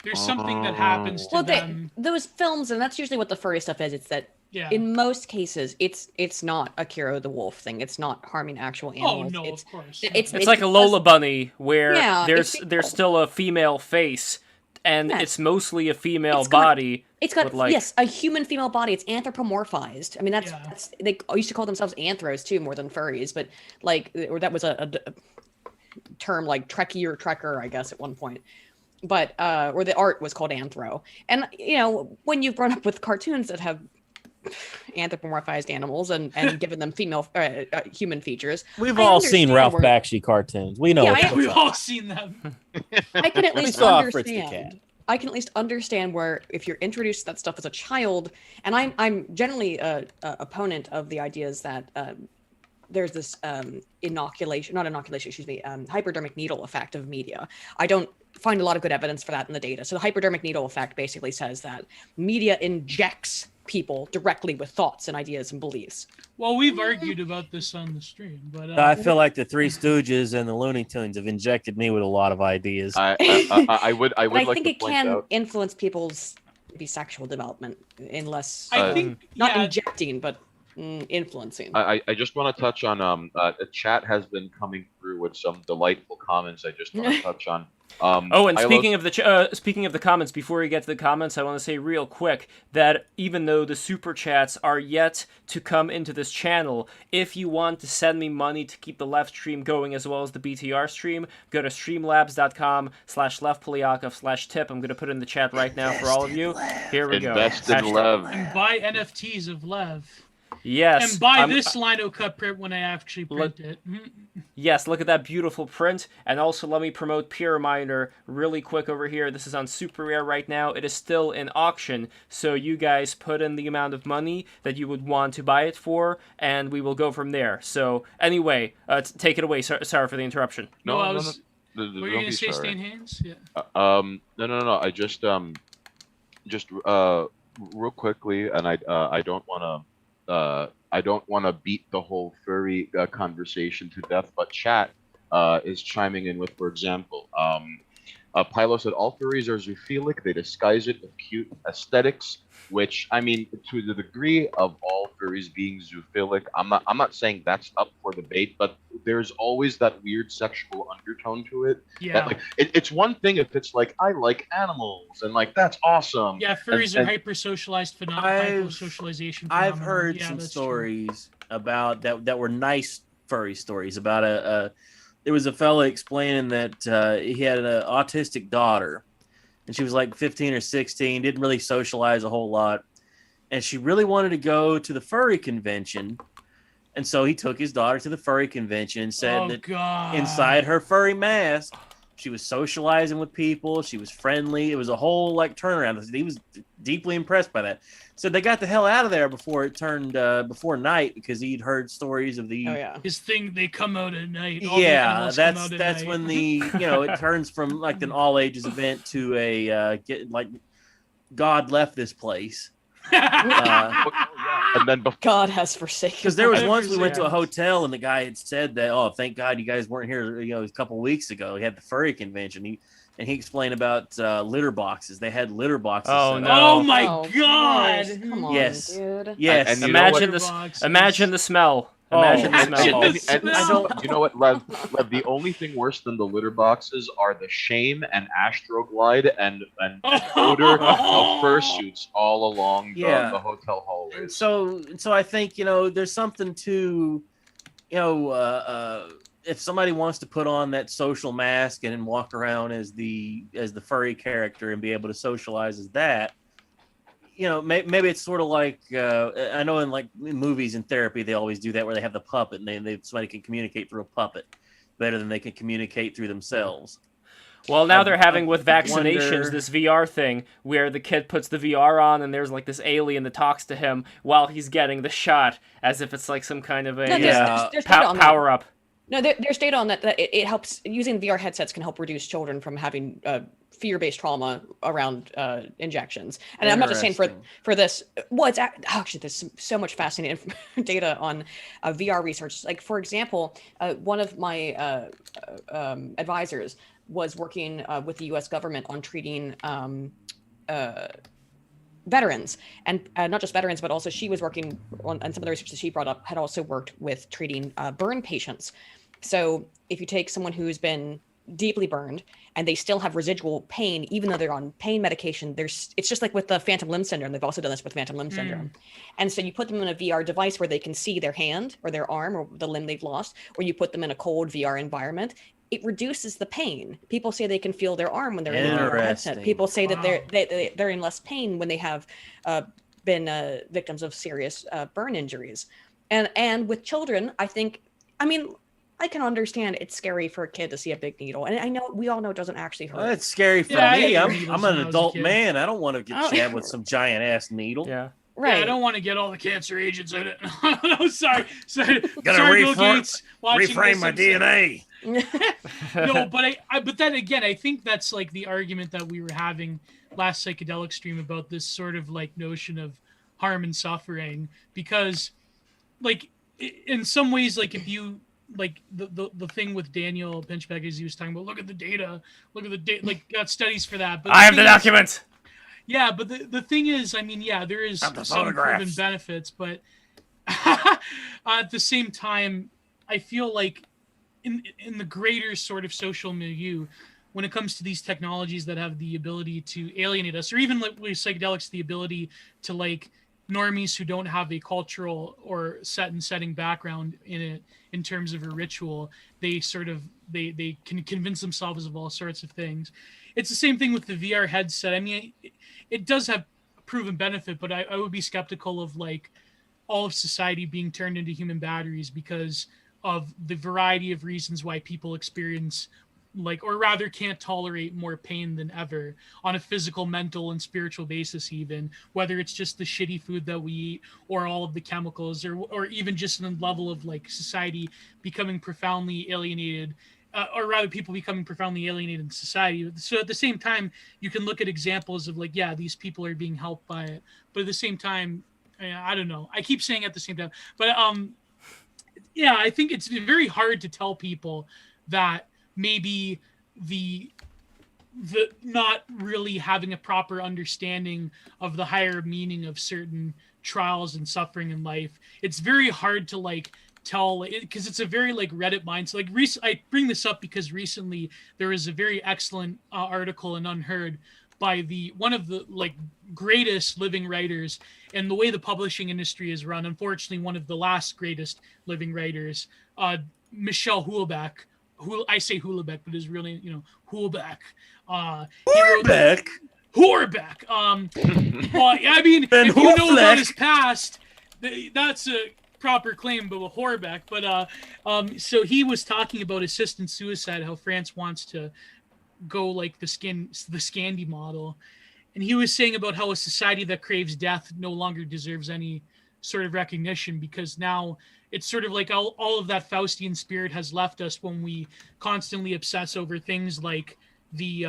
there's something that happens to Well, them. those films, and that's usually what the furry stuff is. It's that Yeah. in most cases, it's not a Kiro the Wolf thing. It's not harming actual Oh animals. no, it's, of course. It's It's like a because- Lola bunny where Yeah, there's it's- still a female face and Yes. it's mostly a female It's got- body. It's got with, like- yes, a human female body. It's anthropomorphized. I mean, Yeah. that's they used to call themselves anthros too, more than furries. But like, or that was a term like Trekkie or Trekker, I guess, at one point. But or the art was called anthro. And you know, when you've grown up with cartoons that have anthropomorphized animals and given them female human features. We've I all seen understand Ralph where- Bakshi cartoons. We know Yeah, what's We've up. all seen them. I can at We least saw Fritz the Cat. understand. I can at least understand where if you're introduced to that stuff as a child, and I'm generally a opponent of the ideas that there's this hypodermic needle effect of media. I don't find a lot of good evidence for that in the data. So the hypodermic needle effect basically says that media injects people directly with thoughts and ideas and beliefs. Well, we've argued about this on the stream, but I feel like the Three Stooges and the Looney Tunes have injected me with a lot of ideas. I would But I like think to it point can out. influence people's maybe sexual development unless I think not yeah, injecting, but influencing. I just want to touch on the chat has been coming through with some delightful comments. I just want to touch on. Oh, and I speaking of the comments, before we get to the comments, I want to say real quick that even though the super chats are yet to come into this channel, if you want to send me money to keep the left stream going as well as the BTR stream, go to streamlabs.com/leftpolyakov/tip. I'm going to put it in the chat right now for all of you. Here we go. Invest in Lev. and buy NFTs of Lev. Yes. And buy this Lino Cut print when I actually print it. Yes, look at that beautiful print. And also let me promote Peer Reminder really quick over here. This is on Super Rare right now. It is still in auction, so you guys put in the amount of money that you would want to buy it for, and we will go from there. So anyway, take it away. Sorry for the interruption. No, I was. No, Were you don't gonna be say sorry. stain hands? Yeah. No. I just real quickly, and I don't want to beat the whole furry conversation to death, but chat is chiming in with, for example, Pilo said all furries are zoophilic. They disguise it with cute aesthetics, which I mean, to the degree of all furries being zoophilic, I'm not saying that's up for debate, but there's always that weird sexual undertone to it. Yeah. That, like, it's one thing if it's like I like animals and like that's awesome. Yeah, furries are and- hyper socialized I've- hyper-socialization. I've phenomena. heard Yeah, some that's true. stories about that were nice furry stories about there was a fella explaining that he had an autistic daughter, and she was like 15 or 16, didn't really socialize a whole lot, and she really wanted to go to the furry convention, and so he took his daughter to the furry convention and said Oh that god. inside her furry mask, she was socializing with people. She was friendly. It was a whole like turnaround. He was deeply impressed by that. So they got the hell out of there before it turned before night because he'd heard stories of the. Oh yeah. His thing, they come out at night. All the Yeah, animals come out at that's night. when the it turns from like an all ages event to a God left this place. And then God has forsaken. Because there was I've once we never went to a seen it. hotel and the guy had said that, oh, thank God you guys weren't here, a couple weeks ago. He had the furry convention. He explained about litter boxes. They had litter boxes. Oh, set no. up. Oh my Oh, god! Christ, come on, Yes. dude. Yes. And you know Imagine what? this. Boxes. Imagine the smell. Oh, Imagine the imagine smell. the And smell. I don't, you know what, Lev, the only thing worse than the litter boxes are the shame and Astroglide and odor of fursuits all along Yeah. the hotel And hallways. so I think there's something to if somebody wants to put on that social mask and walk around as the furry character and be able to socialize as that, maybe it's sort of like I know in like in movies and therapy they always do that where they have the puppet and they somebody can communicate through a puppet better than they can communicate through themselves. Well, now I- they're having I with vaccinations wonder- this VR thing where the kid puts the VR on and there's like this alien that talks to him while he's getting the shot as if it's like some kind of a No, there's data on that. power up. No, there's data on that it helps. Using VR headsets can help reduce children from having fear-based trauma around injections. And I'm not just saying Interesting. for this. Well, it's actually there's so much fascinating data on VR research. Like for example, one of my advisors was working with the U.S. government on treating veterans, and not just veterans, but also she was working on some of the research that she brought up had also worked with treating burn patients. So if you take someone who's been deeply burned and they still have residual pain, even though they're on pain medication, it's just like with the phantom limb syndrome. They've also done this with phantom limb syndrome. And so you put them in a VR device where they can see their hand or their arm or the limb they've lost, or you put them in a cold VR environment. It reduces the pain. People say they can feel their arm when they're in a VR headset. Interesting. People say that Wow. they're in less pain when they have been victims of serious burn injuries. And with children, I mean, I can understand it's scary for a kid to see a big needle, and I know we all know it doesn't actually hurt. Well, that's scary for Yeah, I me. had I'm needles an when I was a adult kid. man. I don't want to get Oh. stabbed with some giant ass needle. Yeah. Right. Yeah, I don't want to get all the cancer agents in it. No, sorry. Sorry, Gotta sorry Bill Gates. Watching Reframe this my episode. DNA. No, but but then again, I think that's like the argument that we were having last psychedelic stream about this sort of like notion of harm and suffering, because like in some ways, like if you like the thing with Daniel Pinchbeck is he was talking about, look at the data, like got studies for that. But I have the thing is- document. Yeah, but the thing is, I mean, yeah, there is Not the some proven photographs. benefits, but at the same time, I feel like in the greater sort of social milieu, when it comes to these technologies that have the ability to alienate us, or even like with psychedelics, the ability to like normies who don't have a cultural or setting background in it in terms of a ritual, they sort of they can convince themselves of all sorts of things. It's the same thing with the VR headset. I mean, it does have proven benefit, but I would be skeptical of like all of society being turned into human batteries because of the variety of reasons why people experience like, or rather can't tolerate more pain than ever on a physical, mental, and spiritual basis, even whether it's just the shitty food that we eat or all of the chemicals, or even just in the level of like society becoming profoundly alienated, or rather people becoming profoundly alienated in society. So at the same time, you can look at examples of like, yeah, these people are being helped by it, but at the same time, I don't know. I keep saying at the same time, but yeah, I think it's very hard to tell people that maybe the not really having a proper understanding of the higher meaning of certain trials and suffering in life. It's very hard to like tell because it's a very like Reddit mind. So like I bring this up because recently there was a very excellent article in Unheard by one of the like greatest living writers, and the way the publishing industry is run, unfortunately one of the last greatest living writers, Michelle Houellebecq, who I say Houellebecq, but is really, Houellebecq. Houellebecq. Houellebecq. Well, I mean, Ben if you know about Houellebecq. his past, that's a proper claim, but with Houellebecq. But so he was talking about assisted suicide, how France wants to go like the Scandi model, and he was saying about how a society that craves death no longer deserves any sort of recognition, because now it's sort of like all of that Faustian spirit has left us when we constantly obsess over things like the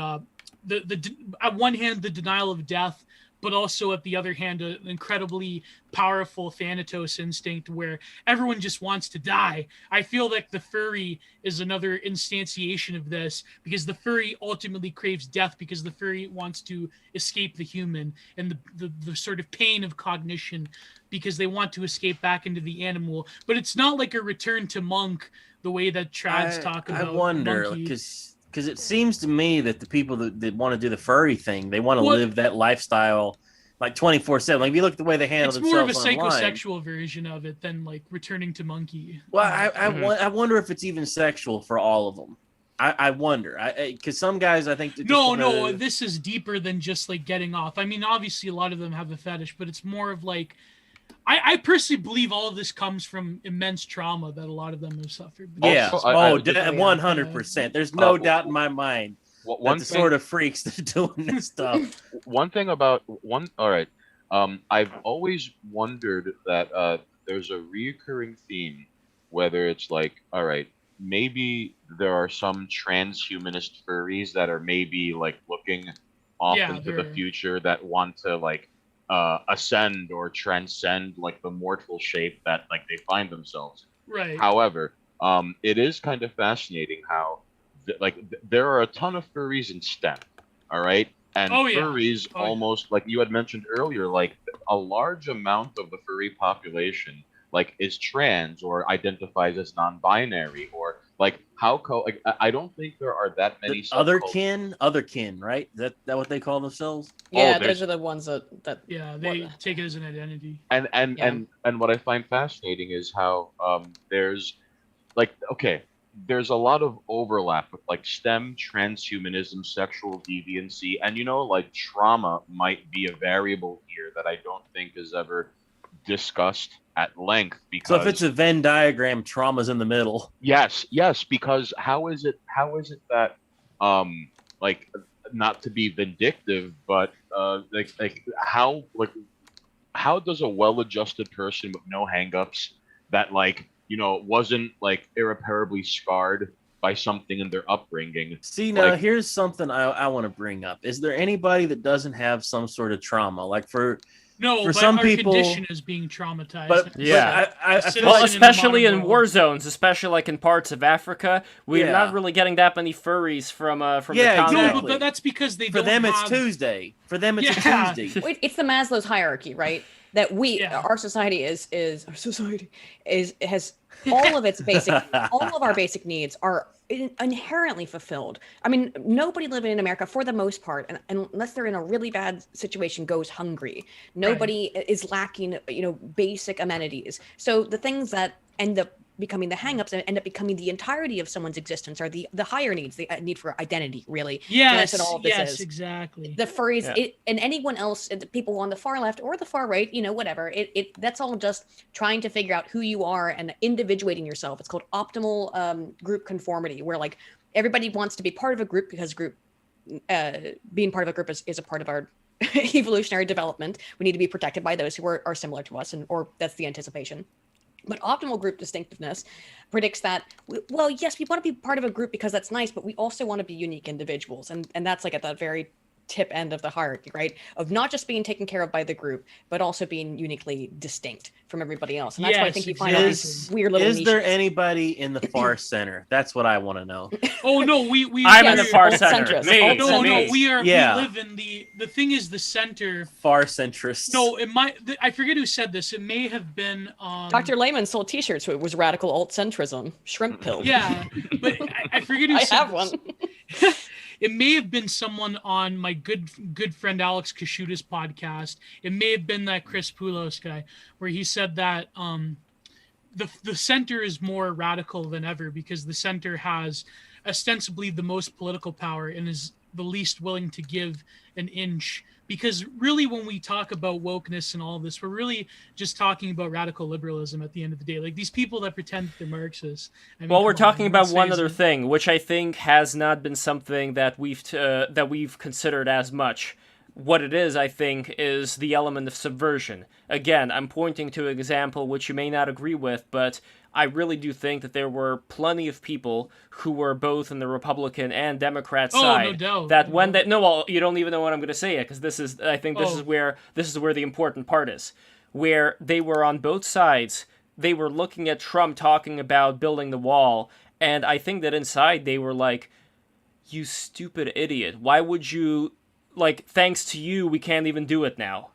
at one hand the denial of death, but also at the other hand an incredibly powerful Thanatos instinct where everyone just wants to die. I feel like the furry is another instantiation of this, because the furry ultimately craves death because the furry wants to escape the human and the sort of pain of cognition, because they want to escape back into the animal. But it's not like a return to monk the way that trads talk about. I wonder, monkey. because it seems to me that the people that want to do the furry thing, they want to Well, live that lifestyle like 24/7. Like if you look at the way they handle It's more of a themselves online. psychosexual version of it than like returning to monkey. Well, I wonder if it's even sexual for all of them. I wonder, because some guys I think No, this is deeper than just like getting off. I mean, obviously a lot of them have the fetish, but it's more of like, I personally believe all of this comes from immense trauma that a lot of them have suffered. Yeah, Also, I- 100%. There's no doubt in my mind that One the thing, sort of freaks that are doing this stuff. one thing about one. All right, I've always wondered that there's a recurring theme, whether it's like, all right, maybe there are some transhumanist furries that are maybe like looking off Yeah, into the they're- future that want to like ascend or transcend like the mortal shape that like they find themselves. Right. However, it is kind of fascinating how there are a ton of furries in STEM, all right? And Oh, yeah. furries Oh, yeah. almost like you had mentioned earlier, like a large amount of the furry population like is trans or identifies as non-binary, or like like I don't think there are that many Other subcultures. kin, right? That what they call themselves? Yeah, there's- those are the ones that Yeah, they What- take it as an identity. And Yeah. what I find fascinating is how there's like, okay, there's a lot of overlap with like STEM, transhumanism, sexual deviancy, and like trauma might be a variable here that I don't think is ever discussed at length So if it's because a Venn diagram, trauma's in the middle. yes, because how is it that like not to be vindictive, but how does a well-adjusted person with no hangups that wasn't like irreparably scarred by something in their upbringing See, now like here's something I want to bring up. Is there anybody that doesn't have some sort of trauma? Like for but some our people, condition is being traumatized. Yeah. I Citizen feel Well, like, in the especially modern in world. war zones, especially like in parts of Africa, we're Yeah. not really getting that many furries from Yeah, the Congo. No, exactly. but that's because they for don't them have... it's Tuesday. For them it's Yeah. a Tuesday. Wait, it's the Maslow's hierarchy, right? That Yeah. our society has all of its basic, all of our basic needs are inherently fulfilled. I mean, nobody living in America, for the most part, and unless they're in a really bad situation, goes hungry. Nobody is lacking, basic amenities. So the things that end up becoming the hangups and end up becoming the entirety of someone's existence are the higher needs, the need for identity, really. And Yes, that's what all of this yes, is. exactly. The furries, Yeah. and anyone else, the people on the far left or the far right, whatever. That's all just trying to figure out who you are and individuating yourself. It's called optimal group conformity, where like everybody wants to be part of a group because being part of a group is a part of our evolutionary development. We need to be protected by those who are similar to us, or that's the anticipation. But optimal group distinctiveness predicts that, well, yes, we want to be part of a group because that's nice, but we also want to be unique individuals. And that's like at that very tip end of the hierarchy, right? Of not just being taken care of by the group, but also being uniquely distinct from everybody else. And that's why I Yes, think you find all these Is- weird little Is there niches. anybody in the far center? That's what I want to know. Oh no, we I'm in Yes, the we're- far alt center. centrist, Me. alt No, me. no, we Yeah. live in the thing is the center. Far centrists. No, I forget who said this. It may have been Dr. Lehman sold t-shirts, so it was radical alt-centrism. Shrimp pill. Yeah, but I forget who I said have this. one. It may have been someone on my good friend Alex Kashuta's podcast. It may have been that Chris Poulos guy, where he said that the center is more radical than ever because the center has ostensibly the most political power and is the least willing to give an inch. Because really, when we talk about wokeness and all this, we're really just talking about radical liberalism at the end of the day. Like these people that pretend that they're Marxists. I mean, Well, we're come on, talking I'm about not one saying other it's- thing, which I think has not been something that we've considered as much. What it is, I think, is the element of subversion. Again, I'm pointing to an example which you may not agree with, but I really do think that there were plenty of people who were both in the Republican and Democrat Oh, no side doubt, that no when doubt. they no, well, you don't even know what I'm going to say yet because this is Oh. where the important part is, where they were on both sides. They were looking at Trump talking about building the wall, and I think that inside they were like, "You stupid idiot! Why would you?" Like, thanks to you, we can't even do it now.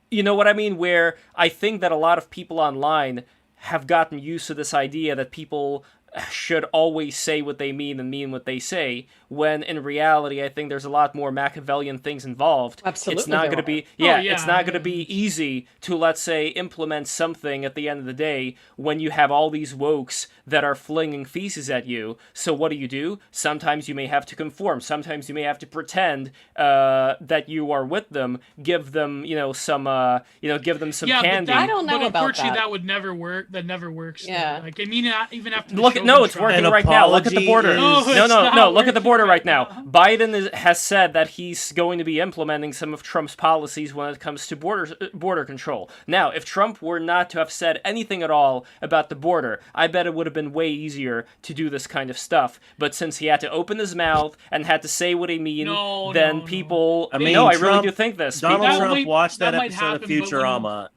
You know what I mean? Where I think that a lot of people online have gotten used to this idea that people should always say what they mean and mean what they say, when in reality, I think there's a lot more Machiavellian things involved. Absolutely It's not there going to are. be, Oh, it's yeah, not going to yeah. be easy to, let's say, implement something at the end of the day when you have all these wokes that are flinging feces at you. So what do? Sometimes you may have to conform. Sometimes you may have to pretend that you are with them. Give them, some, give them some Yeah, candy. I don't know but about unfortunately, that. that would never work. That never works. Yeah. Like I mean, even after the Look, Chauvin no, it's trial. working An right now. Look at the apology border. is- No, No, it's no, not no. Look at the working border right right now. now. Biden has said that he's going to be implementing some of Trump's policies when it comes to border control. Now, if Trump were not to have said anything at all about the border, I bet it would have been way easier to do this kind of stuff. But since he had to open his mouth and had to say what he mean, No, then no, no. people. I mean, no, I really Trump- do think this. Donald That Trump might- watched that that might episode of happen, but when- Futurama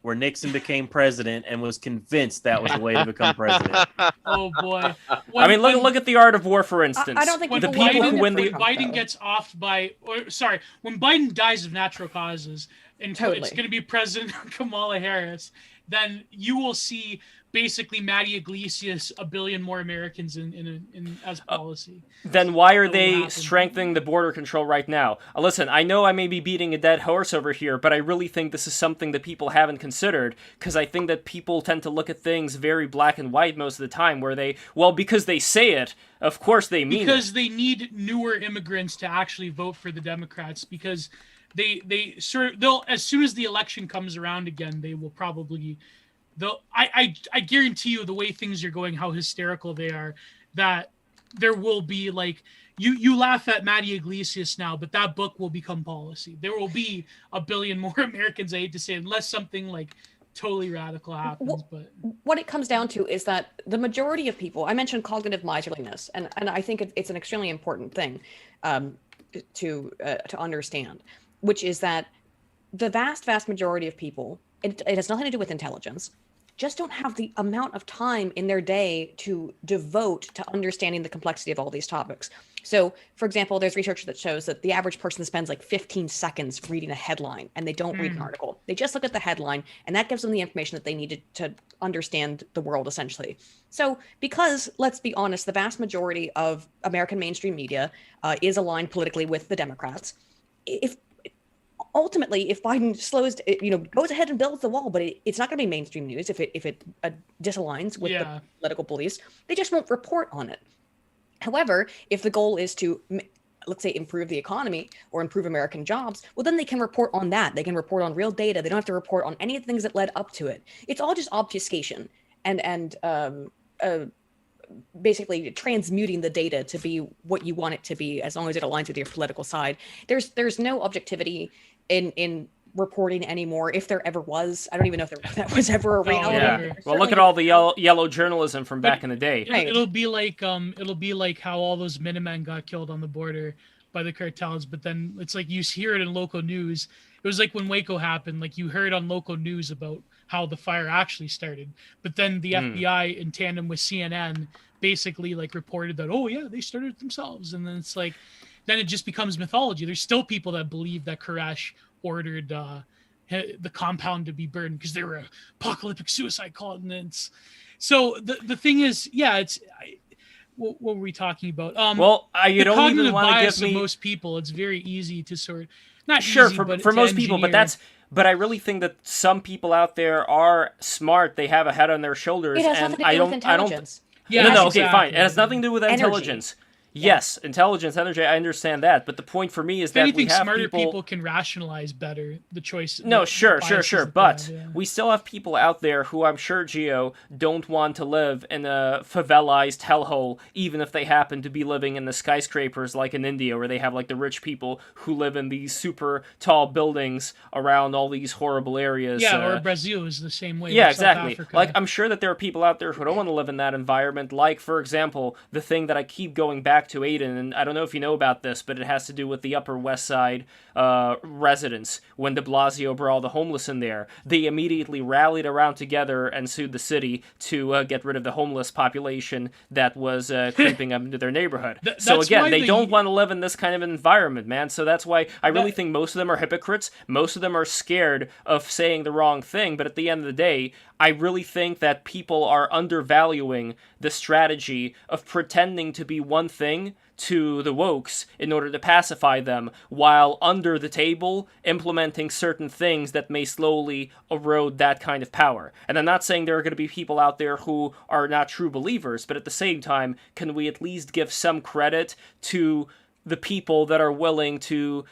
where Nixon became president and was convinced that was the way to become president. Oh boy. I mean, look at the Art of War, for instance. I don't think when the people people voted who win for the Trump, Biden though. gets offed by, when Biden dies of natural causes, and Totally. it's going to be President Kamala Harris, then you will see basically Matty Iglesias a billion more Americans in as policy. Then why are That will they happen. strengthening the border control right now? Listen, I know I may be beating a dead horse over here, but I really think this is something that people haven't considered, because I think that people tend to look at things very black and white most of the time, where they, well, because they say it, of course they mean Because it. they need newer immigrants to actually vote for the Democrats, because they'll as soon as the election comes around again, they will probably I guarantee you, the way things are going, how hysterical they are, that there will be like you laugh at Matty Iglesias now, but that book will become policy. There will be a billion more Americans, I hate to say, unless something like totally radical happens. But what it comes down to is that the majority of people, I mentioned cognitive miserliness, and I think it's an extremely important thing to understand, which is that the vast majority of people, it has nothing to do with intelligence, just don't have the amount of time in their day to devote to understanding the complexity of all these topics. So, for example, there's research that shows that the average person spends like 15 seconds reading a headline, and they don't read an article. They just look at the headline, and that gives them the information that they need to understand the world, essentially. So, because, let's be honest, the vast majority of American mainstream media is aligned politically with the Democrats, ultimately, if Biden goes ahead and builds the wall, but it's not going to be mainstream news if it disaligns with the political beliefs, they just won't report on it. However, if the goal is to, let's say, improve the economy or improve American jobs, well, then they can report on that. They can report on real data. They don't have to report on any of the things that led up to it. It's all just obfuscation and basically transmuting the data to be what you want it to be, as long as it aligns with your political side. There's no objectivity in reporting anymore, if there ever was. I don't even know if that was ever a reality. Yeah. Well, look at all the yellow journalism from back in the day. Right. It'll be like how all those Minutemen got killed on the border by the cartels, but then it's like you hear it in local news. It was like when Waco happened, like you heard on local news about how the fire actually started, but then the FBI in tandem with CNN basically like reported that, oh yeah, they started it themselves. And then it's like, then it just becomes mythology. There's still people that believe that Koresh ordered the compound to be burned because they were apocalyptic suicide cults. So the thing is, what were we talking about? You don't even want to give me most people. It's very easy to sort not sure easy, for most people, but I really think that some people out there are smart. They have a head on their shoulders, it has and nothing to do with intelligence. Okay, exactly. fine. It has nothing to do with Energy. Intelligence. Yes, intelligence, energy, I understand that. But the point for me is that we have smarter people can rationalize better the choice. No, sure. But yeah. we still have people out there who I'm sure, Gio, don't want to live in a favelized hellhole, even if they happen to be living in the skyscrapers like in India, where they have like the rich people who live in these super tall buildings around all these horrible areas. Yeah, or Brazil is the same way. Yeah, South exactly. Africa. Like, I'm sure that there are people out there who don't want to live in that environment. Like, for example, the thing that I keep going back to, Aydin, and I don't know if you know about this, but it has to do with the Upper West Side residents. When de Blasio brought all the homeless in there, they immediately rallied around together and sued the city to get rid of the homeless population that was creeping up into their neighborhood. So again, they don't want to live in this kind of environment, man. So that's why I really think most of them are hypocrites. Most of them are scared of saying the wrong thing, but at the end of the day, I really think that people are undervaluing the strategy of pretending to be one thing to the wokes in order to pacify them, while under the table implementing certain things that may slowly erode that kind of power. And I'm not saying there are going to be people out there who are not true believers, but at the same time, can we at least give some credit to the people that are willing to,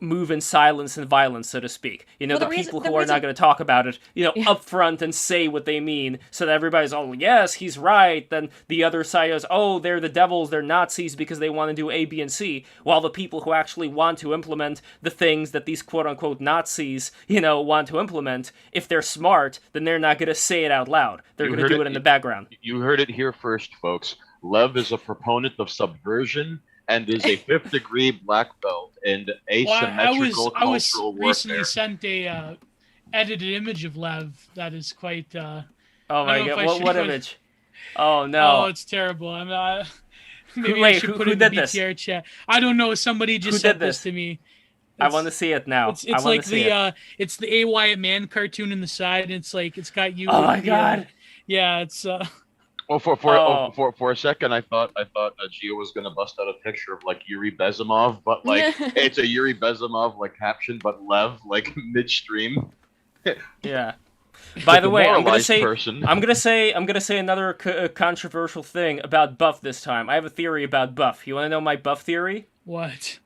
move in silence and violence, so to speak. The people who are not going to talk about it, up front and say what they mean, so that everybody's, oh, yes, he's right. Then the other side is, oh, they're the devils, they're Nazis because they want to do A, B, and C. While the people who actually want to implement the things that these quote-unquote Nazis, want to implement, if they're smart, then they're not going to say it out loud. They're going to do it in the background. You heard it here first, folks. Lev is a proponent of subversion and is a fifth-degree black belt in asymmetrical I was cultural warfare. recently sent a edited image of Lev that is quite. Oh my god! What image? Oh no! Oh, it's terrible. Maybe I should put it in the BTR chat. I don't know. Somebody just sent this to me. I want to see it now. It's I want like to see it. it's the A Wyatt Man cartoon in the side. And it's like it's got you. Oh with my the, god. yeah, it's Well, Oh. for a second, I thought Gio was gonna bust out a picture of like Yuri Bezimov, but like it's a Yuri Bezimov like caption, but Lev like midstream. Yeah. By the way, I'm gonna Demoralized say person. I'm gonna say another controversial thing about Buff this time. I have a theory about Buff. You want to know my Buff theory? what?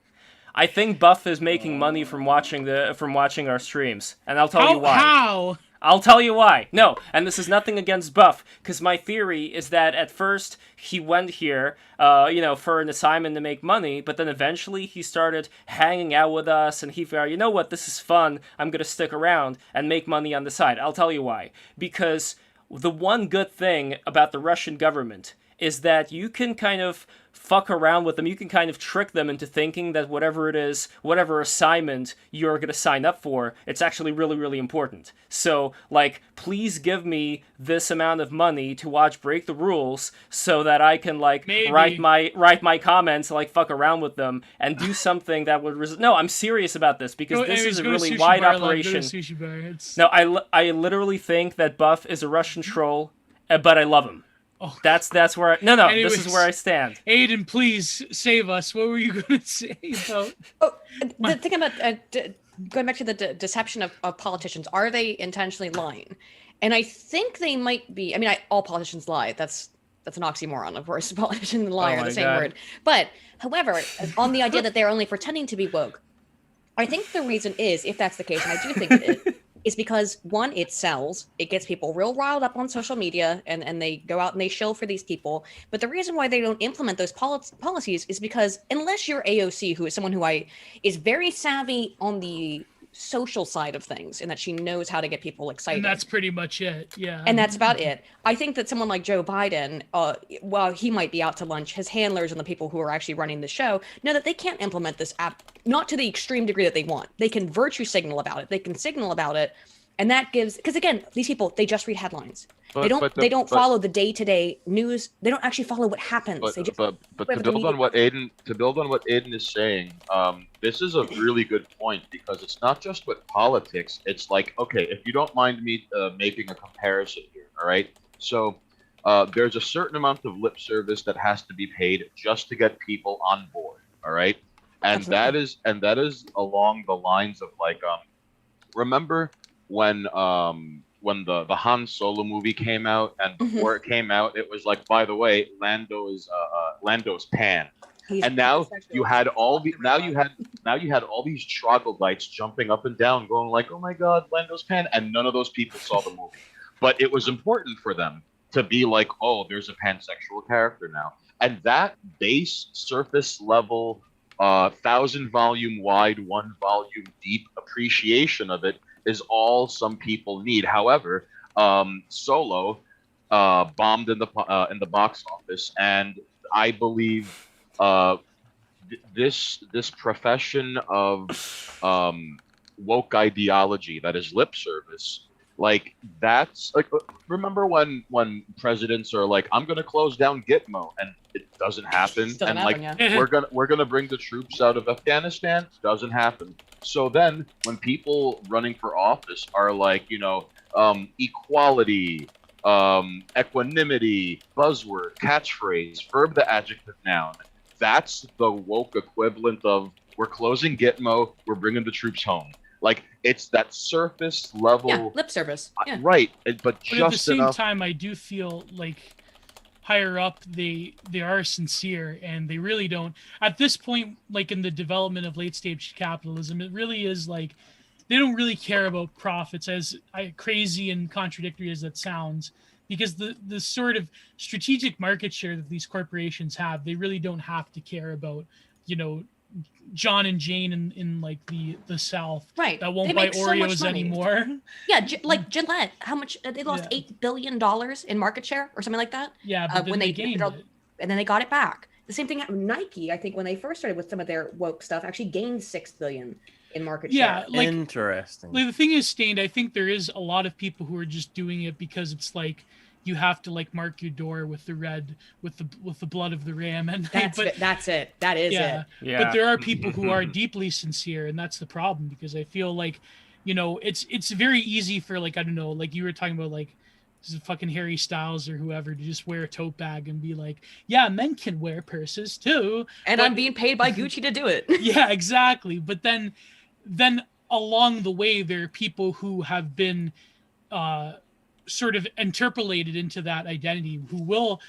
I think Buff is making money from watching our streams, and I'll tell you why. How? I'll tell you why. No, and this is nothing against Buff, because my theory is that at first he went here, for an assignment to make money, but then eventually he started hanging out with us, and he figured, you know what, this is fun, I'm gonna stick around and make money on the side. I'll tell you why. Because the one good thing about the Russian government is that you can kind of fuck around with them. You can kind of trick them into thinking that whatever it is, whatever assignment you're going to sign up for, it's actually really, really important. So, like, please give me this amount of money to watch Break the Rules so that I can, like, Maybe. write my comments, like, fuck around with them and do something that would... No, I'm serious about this because this is a really wide operation. Sushi bar. It's... No, I literally think that Buff is a Russian troll, but I love him. Oh. That's where I... No, Anyways, this is where I stand. Aydin, please save us. What were you going to say about... The thing about going back to the deception of politicians, are they intentionally lying? And I think they might be. I mean, all politicians lie. That's an oxymoron, of course. Politician and lie are the same word. But however, on the idea that they're only pretending to be woke, I think the reason is, if that's the case, and I do think it is because one, it sells. It gets people real riled up on social media, and they go out and they shill for these people. But the reason why they don't implement those policies is because unless you're AOC, who is someone who is very savvy on the social side of things, and that she knows how to get people excited. And that's pretty much it. Yeah. And that's about it. I think that someone like Joe Biden, while he might be out to lunch, his handlers and the people who are actually running the show know that they can't implement this app, not to the extreme degree that they want. They can virtue signal about it. They can signal about it. And that gives, because again, these people, they just read headlines. They don't follow the day-to-day news. They don't actually follow what happens. But to build on what Aydin is saying, this is a really good point because it's not just with politics. It's like, okay, if you don't mind me making a comparison here, all right? So there's a certain amount of lip service that has to be paid just to get people on board, all right? And that is along the lines of like, remember when the Han Solo movie came out, and before it came out, it was like, by the way, Lando's pan. And now you had all these troglodytes jumping up and down, going like, "Oh my God, Lando's pan!" And none of those people saw the movie, but it was important for them to be like, "Oh, there's a pansexual character now," and that base surface level, 1,000 volume wide, 1 volume deep appreciation of it is all some people need. However, Solo bombed in the box office, and I believe this profession of woke ideology that is lip service, like that's like, remember when presidents are like, I'm gonna close down Gitmo, and it doesn't happen, Still Oh, don't and happen, like we're gonna bring the troops out of Afghanistan, doesn't happen. So then when people running for office are like, equality, equanimity, buzzword, catchphrase, verb the adjective noun, that's the woke equivalent of, we're closing Gitmo, we're bringing the troops home. Like, it's that surface level. Yeah, lip service. Yeah. Right, but But just at the same enough. time, I do feel like higher up they are sincere, and they really don't, at this point, like in the development of late stage capitalism, it really is like they don't really care about profits, as crazy and contradictory as that sounds, because the sort of strategic market share that these corporations have, they really don't have to care about, John and Jane in like the South, Right. that won't They buy make so much Oreos money. anymore. Yeah, like Gillette, how much they lost Yeah. $8 billion in market share or something like that. Yeah, but then when they gained it. and then they got it back. The same thing happened. Nike, I think, when they first started with some of their woke stuff, actually gained $6 billion in market Yeah, share. like Interesting. the thing is, Stained, I think there is a lot of people who are just doing it because it's like, you have to like mark your door with the red with the blood of the ram, and That's it. That is yeah, it. Yeah. but there are people who are deeply sincere, and that's the problem, because I feel like, it's very easy for, like, I don't know, like you were talking about, like, this is fucking Harry Styles or whoever, to just wear a tote bag and be like, yeah, men can wear purses too, And but- I'm being paid by Gucci to do it. yeah, exactly. But then along the way, there are people who have been sort of interpolated into that identity, who will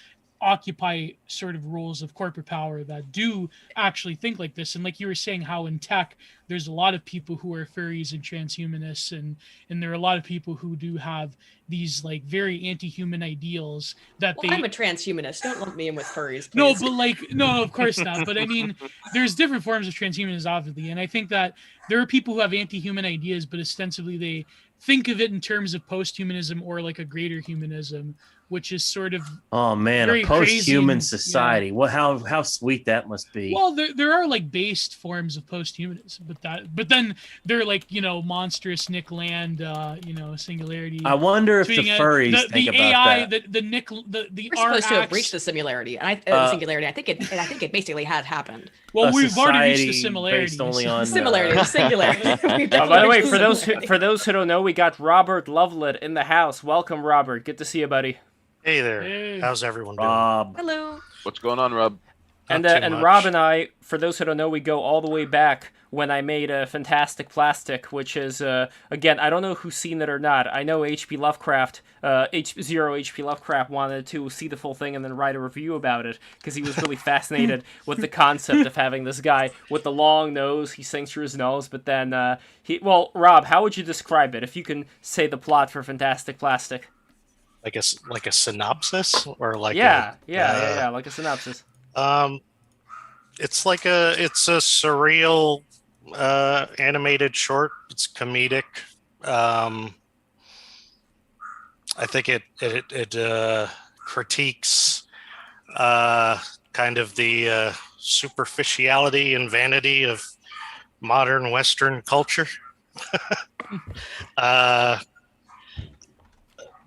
occupy sort of roles of corporate power that do actually think like this. And like you were saying, how in tech there's a lot of people who are furries and transhumanists, and there are a lot of people who do have these like very anti-human ideals that Well, I'm a transhumanist. Don't lump me in with furries, please. no, but like, no, of course not. But I mean, there's different forms of transhumanism, obviously. And I think that there are people who have anti-human ideas, but ostensibly they think of it in terms of post-humanism or like a greater humanism, which is sort of, Oh man, very a crazy post-human and- society. What? How sweet that must be. well, there are like based forms of post-humanism, but then they're like, monstrous Nick Land, singularity. I wonder if the Tweeting at- furries think the about AI, that. the Nick, the We're supposed to have RX reached the similarity, and singularity. I think it basically had happened. Well, A we've already reached the society similarity. based only on Similarity, singularity. We've By the definitely way, reached for those singularity. for those who don't know, we got Robert Lovelet in the house. Welcome, Robert. Good to see you, buddy. Hey there. Hey. How's everyone doing? Rob, Hello. What's going on, Rob? And Not too and much. Rob and I, for those who don't know, we go all the way back when I made a Fantastic Plastic, which is again, I don't know who's seen it or not. I know H.P. Lovecraft, H.P. Lovecraft wanted to see the full thing and then write a review about it because he was really fascinated with the concept of having this guy with the long nose. He sings through his nose, but then Rob, how would you describe it if you can say the plot for Fantastic Plastic? Like a synopsis or like Yeah, like a synopsis. It's a surreal animated short. It's comedic. I think it critiques kind of the superficiality and vanity of modern Western culture.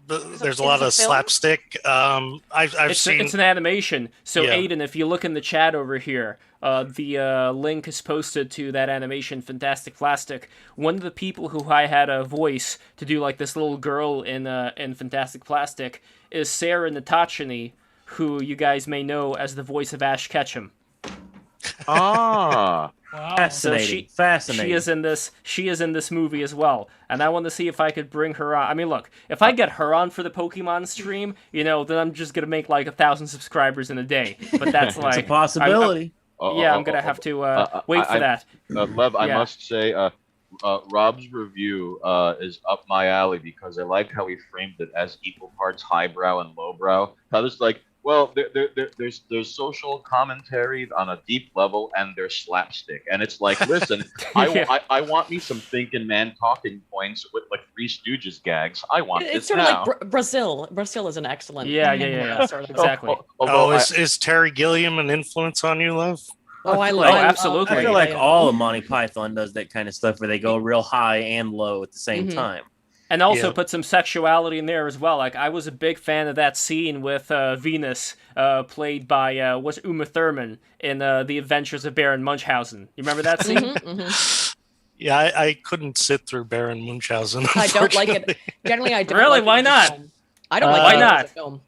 There's a lot of Is it film? slapstick. I've seen. It's an animation. So Yeah. Aydin, if you look in the chat over here, the link is posted to that animation, Fantastic Plastic. One of the people who I had a voice to do like this little girl in Fantastic Plastic is Sarah Natachny, who you guys may know as the voice of Ash Ketchum. Ah, Wow. fascinating, fascinating. She is in this movie as well, and I want to see if I could bring her on. I mean, look, if I get her on for the Pokemon stream, then I'm just gonna make like 1,000 subscribers in a day. But that's It's like a possibility. I'm gonna have to wait for that. Lev, I Yeah. must say, Rob's review is up my alley because I like how he framed it as equal parts highbrow and lowbrow. How there's like, well, there's social commentary on a deep level, and there's slapstick, and it's like, listen, Yeah. I want me some thinking man talking points with like Three Stooges gags. I want It's this sort now. of like Brazil. Brazil is an excellent. Yeah. Sort of. Exactly. Although Is Terry Gilliam an influence on you, Lev? Oh, I feel love. like- absolutely. I feel yeah, like yeah. all of Monty Python does that kind of stuff where they go real high and low at the same Mhm. time. And also Yeah. put some sexuality in there as well. Like I was a big fan of that scene with Venus, played by was Uma Thurman in The Adventures of Baron Munchausen. You remember that scene? Mhm, mhm. Yeah, I couldn't sit through Baron Munchausen. I don't like unfortunately. it. Generally, I don't. Really? Like it Why as a not? film. I don't like Why it not? as a film.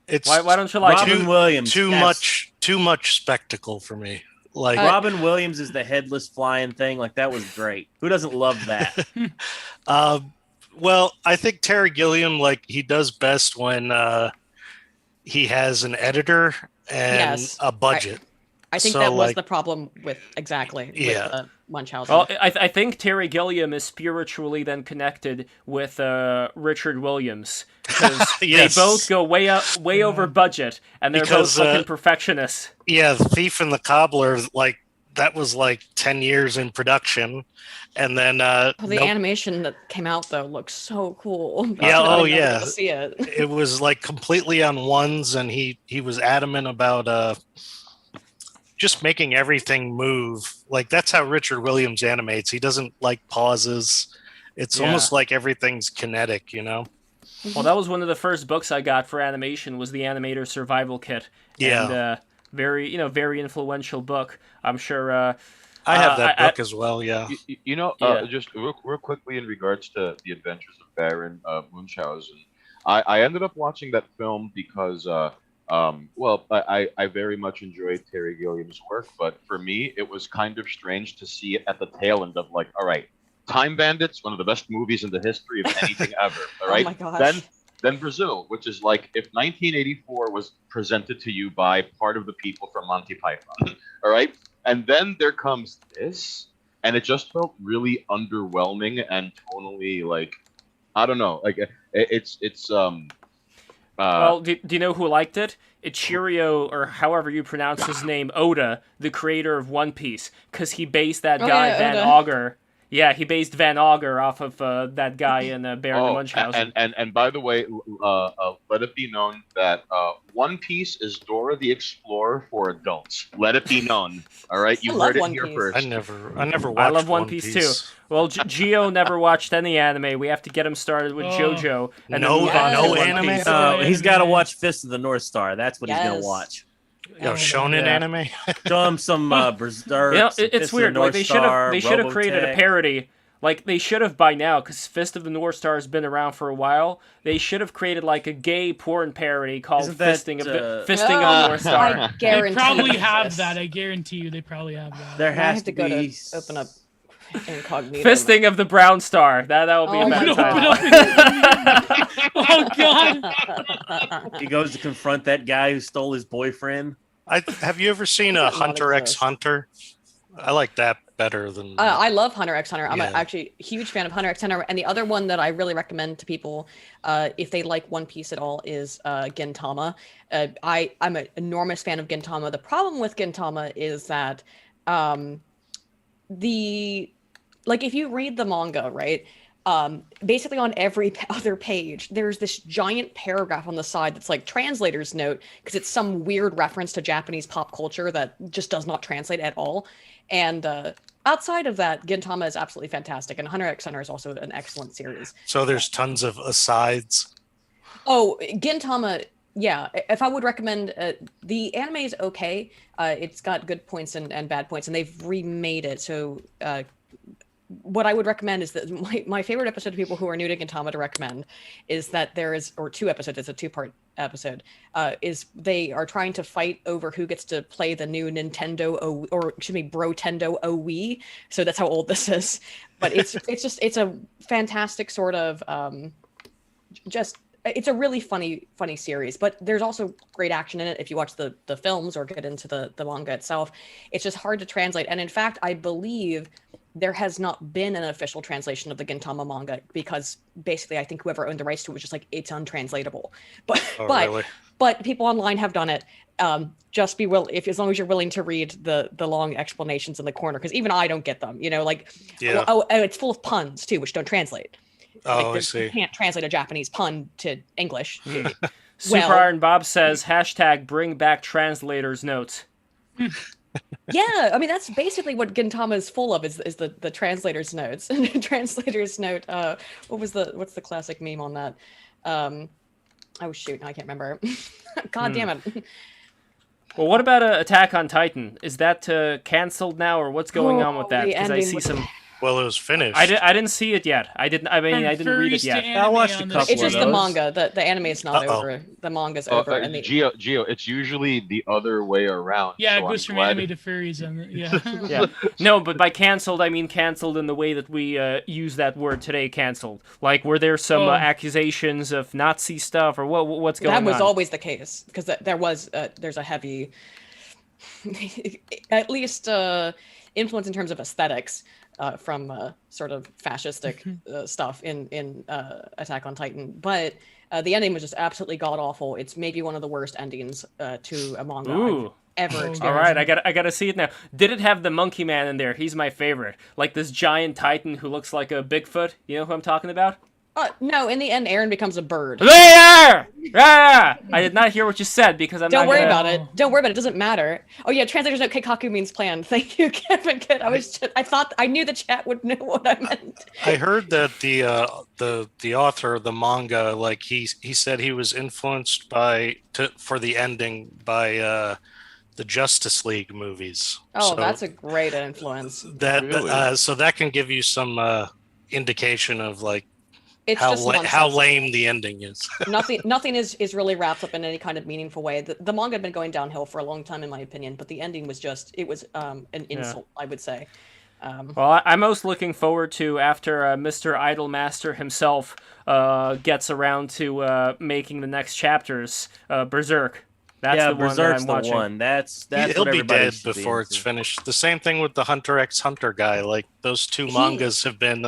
It's Why don't you like Robin it? Williams. too yes. much spectacle for me. Like Robin Williams is the headless flying thing. Like that was great. Who doesn't love that? well, I think Terry Gilliam, like, he does best when he has an editor and Yes. a budget. I think So, that was like- the problem with exactly Yeah. with Munchausen. Well, I think Terry Gilliam is spiritually then connected with Richard Williams because Yes. they both go way over budget, and they're Because, both fucking perfectionists. Yeah, The Thief and the Cobbler, like, that was like 10 years in production. And then Oh, the nope, animation that came out though looks so cool. Yeah, I oh, didn't yeah. get to see it. it was like completely on ones, and he was adamant about just making everything move. Like, that's how Richard Williams animates. He doesn't like pauses. It's Yeah. almost like everything's kinetic, you know? Well, that was one of the first books I got for animation. Was the Animator Survival Kit. Yeah. And, very influential book. I'm sure. I have that I- book as well. Yeah. Yeah. Just real quickly in regards to the Adventures of Baron Munchausen, I ended up watching that film because, I very much enjoyed Terry Gilliam's work, but for me, it was kind of strange to see it at the tail end of like, all right, Time Bandits, one of the best movies in the history of anything ever. All right, Oh my gosh. then Brazil, which is like if 1984 was presented to you by part of the people from Monty Python. All right, and then there comes this, and it just felt really underwhelming and tonally like, I don't know, like it's Well, do you know who liked it? Ichiro, or however you pronounce his name, Oda, the creator of One Piece, because he based that Oh, guy yeah, Van Oda. Auger. Yeah, he based Van Auger off of that guy in Baron Oh, Munchausen. and by the way, let it be known that One Piece is Dora the Explorer for adults. Let it be known. All right, you I love heard it One here Piece. first. I never watched I love One Piece too. Well, Gio never watched any anime. We have to get him started with Oh. JoJo and No- then move on to no One anime? Piece. He's got to watch Fist of the North Star. That's what he's going Yes. to watch. Yo, shonen Yeah. anime. Show him some Berserk. You know, some it's Fist of the weird. Like North they should have Star, created a Robotech. parody. Like they should have by now, because Fist of the North Star has been around for a while. They should have created like a gay porn parody called Isn't that, Fisting of uh, Fisting of the North Star. I guarantee They probably it have exists. that. I guarantee you, they probably have that. There I has have to to go be. to open up incognito. Fisting of the Brown Star. That will be Oh a my bad God. title. Oh God! He goes to confront that guy who stole his boyfriend. Have you ever seen Does a it not Hunter x exist? Hunter? I like that better than. I love Hunter x Hunter. I'm Yeah. actually a huge fan of Hunter x Hunter. And the other one that I really recommend to people, if they like One Piece at all, is Gintama. I'm an enormous fan of Gintama. The problem with Gintama is that if you read the manga, right? Basically on every other page, there's this giant paragraph on the side that's like translator's note because it's some weird reference to Japanese pop culture that just does not translate at all. And outside of that, Gintama is absolutely fantastic, and Hunter x Hunter is also an excellent series. So there's tons of asides. Oh, Gintama, yeah. If I would recommend, the anime is okay. It's got good points and bad points, and they've remade it. So what I would recommend is that my favorite episode to people who are new to Gintama to recommend is that there is, or two episodes, it's a two-part episode, is they are trying to fight over who gets to play the new Nintendo, Brotendo Wii. So that's how old this is. But it's a fantastic sort of, it's a really funny series, but there's also great action in it if you watch the films or get into the manga itself. It's just hard to translate. And in fact, I believe there has not been an official translation of the Gintama manga because basically I think whoever owned the rights to it was just like, it's untranslatable. But Really? but people online have done it. Just be as long as you're willing to read the long explanations in the corner, because even I don't get them. Yeah. It's full of puns too, which don't translate. Oh, I You see. can't translate a Japanese pun to English. Super Iron Bob says #bring back translators notes. Yeah, I mean that's basically what Gintama is full of is the translator's notes. Translator's note. What's the classic meme on that? Oh shoot, I can't remember. God damn it. Well, what about Attack on Titan? Is that canceled now, or what's going on with that? the Because I ending see was- some. Well, it was finished. I didn't see it yet. I didn't read it yet. I watched a couple It's of just the those. manga. The anime is not Uh-oh. over. The manga's over. And Geo, it's usually the other way around. Yeah, so it goes I'm from glad- anime to furries, and yeah. Yeah. No, but by canceled, I mean canceled in the way that we use that word today, canceled. Like, were there some Oh. accusations of Nazi stuff, or what's going on? that was always the case because there's a heavy, at least influence in terms of aesthetics from sort of fascistic stuff in Attack on Titan. But the ending was just absolutely god awful. It's maybe one of the worst endings to a manga Ooh. I've ever Oh, experienced. All right, I gotta see it now. Did it have the monkey man in there? He's my favorite. Like this giant titan who looks like a Bigfoot. You know who I'm talking about? No, in the end, Aaron becomes a bird. There! Yeah! I did not hear what you said because I'm Don't not worry gonna... about it. Don't worry about it. It doesn't matter. Oh yeah, translators know Keikaku means plan. Thank you, Kevin. Good. I knew the chat would know what I meant. I heard that the author of the manga, like he said he was influenced for the ending by the Justice League movies. Oh, So that's a great influence. Really? so that can give you some indication of like It's how just how nonsense. lame the ending is. Nothing is really wrapped up in any kind of meaningful way. The manga had been going downhill for a long time, in my opinion, but the ending was an insult, I would say. Well, I'm most looking forward to after Mr. Idolmaster himself gets around to making the next chapters, Berserk. That's yeah, the one that Berserk's I'm the watching. one. That's He'll what be everybody dead should be before it's into. finished. The same thing with the Hunter x Hunter guy. Like those two mangas have been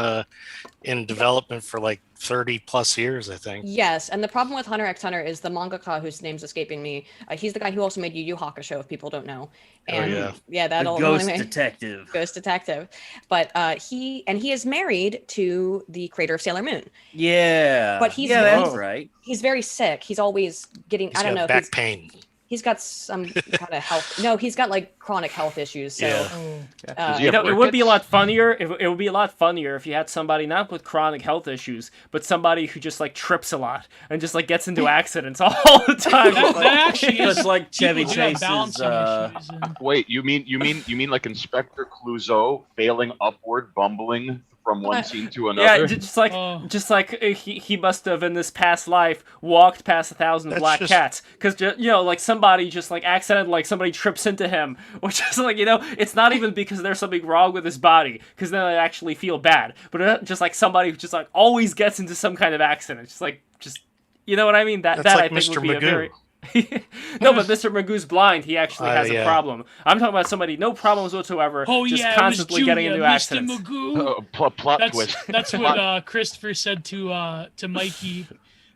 in development for like 30 plus years, I think. Yes, and the problem with Hunter x Hunter is the mangaka whose name's escaping me. He's the guy who also made Yu Yu Hakusho, if people don't know. And yeah. The that'll Ghost anyway. Detective. Ghost Detective. But he is married to the creator of Sailor Moon. Yeah. But he's- that's Oh. right. He's very sick. He's always getting, He's I don't got know, back pain. he's got some kind of health. No, he's got like chronic health issues. So Yeah. Oh, Does he You have know, it would be a rickets? lot funnier. It would be a lot funnier if you had somebody not with chronic health issues, but somebody who just like trips a lot and just like gets into accidents all the time. that actually is Just like Chevy people do have Chase's. balancing issues. And, Wait, you mean like Inspector Clouseau failing upward, bumbling from one scene to another? Yeah, just like he must have in this past life walked past 1,000 That's black just- cats because like somebody just like accidentally like somebody trips into him, or just like it's not even because there's something wrong with his body because then I actually feel bad, but just like somebody who just like always gets into some kind of accident, just you know what I mean? That That's like I think Mr. would be a Magoo. very no, but Mr. Magoo's blind. He actually has a yeah. problem. I'm talking about somebody no problems whatsoever, oh just yeah, constantly it was getting Julia, into Mr. accidents. Magoo. Plot twist. That's what Christopher said to Mikey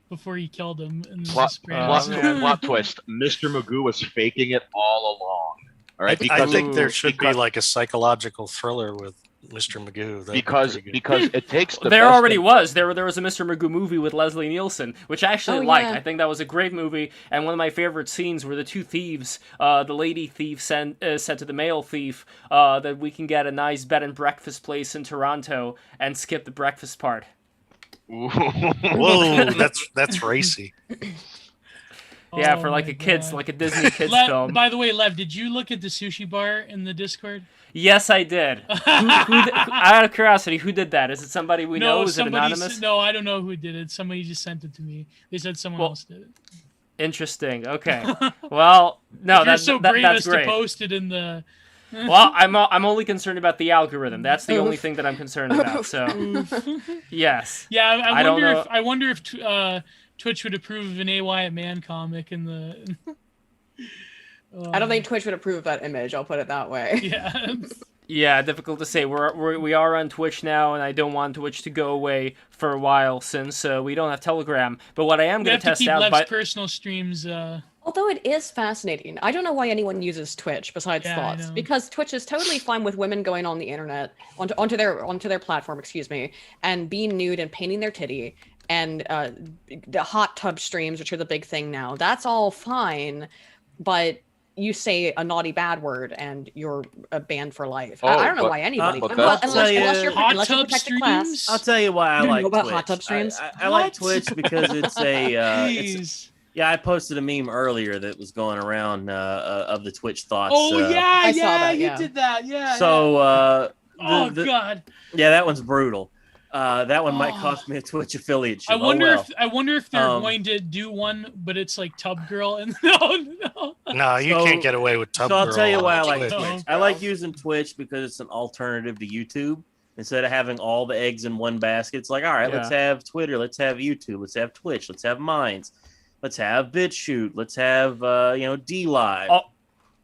before he killed him. In the Sopranos. Plot twist. Mr. Magoo was faking it all along. All right, I think there should be like a psychological thriller with Mr. Magoo. That'd be because pretty good. because it takes the There best already in- was. There was a Mr. Magoo movie with Leslie Nielsen, which I actually Oh, liked. yeah. I think that was a great movie, and one of my favorite scenes were the two thieves. The lady thief said to the male thief that we can get a nice bed and breakfast place in Toronto and skip the breakfast part. Whoa, that's racy. Yeah, Oh for like my a kids, God. like a Disney kids Lev, film. by the way, Lev, did you look at the sushi bar in the Discord? Yes, I did. Out of curiosity, who did that? Is it somebody we know? Is it somebody anonymous? No, I don't know who did it. Somebody just sent it to me. They said someone else did it. Interesting. Okay. Well, no, If you're that's so brave as that's great. to post it in the. Well, I'm only concerned about the algorithm. That's the only thing that I'm concerned about. So, yes. Yeah, I don't know. I wonder if Twitch would approve of an A Wyatt Man comic in the. I don't think Twitch would approve of that image. I'll put it that way. Yeah. Yeah, difficult to say. We are on Twitch now, and I don't want Twitch to go away for a while since we don't have Telegram. But what I am We going have to to test keep out, Lev's by personal streams. Although it is fascinating. I don't know why anyone uses Twitch besides Yeah, I Thoughts, know. because Twitch is totally fine with women going on the internet onto their platform, excuse me, and being nude and painting their titty and the hot tub streams, which are the big thing now. That's all fine, but you say a naughty bad word and you're banned for life. I don't know but- why anybody, but unless, that's- unless you're Hot unless you're tub protected class. streams? I'll tell you why I You like know about Twitch. hot tub streams? I like What? Twitch because it's a Jeez. yeah. I posted a meme earlier that was going around of the Twitch thoughts. Oh yeah, I saw yeah, that, you yeah. did that, yeah. So oh the- god, yeah, that one's brutal. That one might Oh. cost me a Twitch affiliate. I wonder well. I wonder if they're Um, going to do one, but it's like Tub Girl and no. No, you So- can't get away with Tub So I'll Girl tell you on why I like Twitch. No. Twitch. I like using Twitch because it's an alternative to YouTube. Instead of having all the eggs in one basket, it's like, all right, let's have Twitter, let's have YouTube, let's have Twitch, let's have Minds, let's have BitChute, let's have D Live.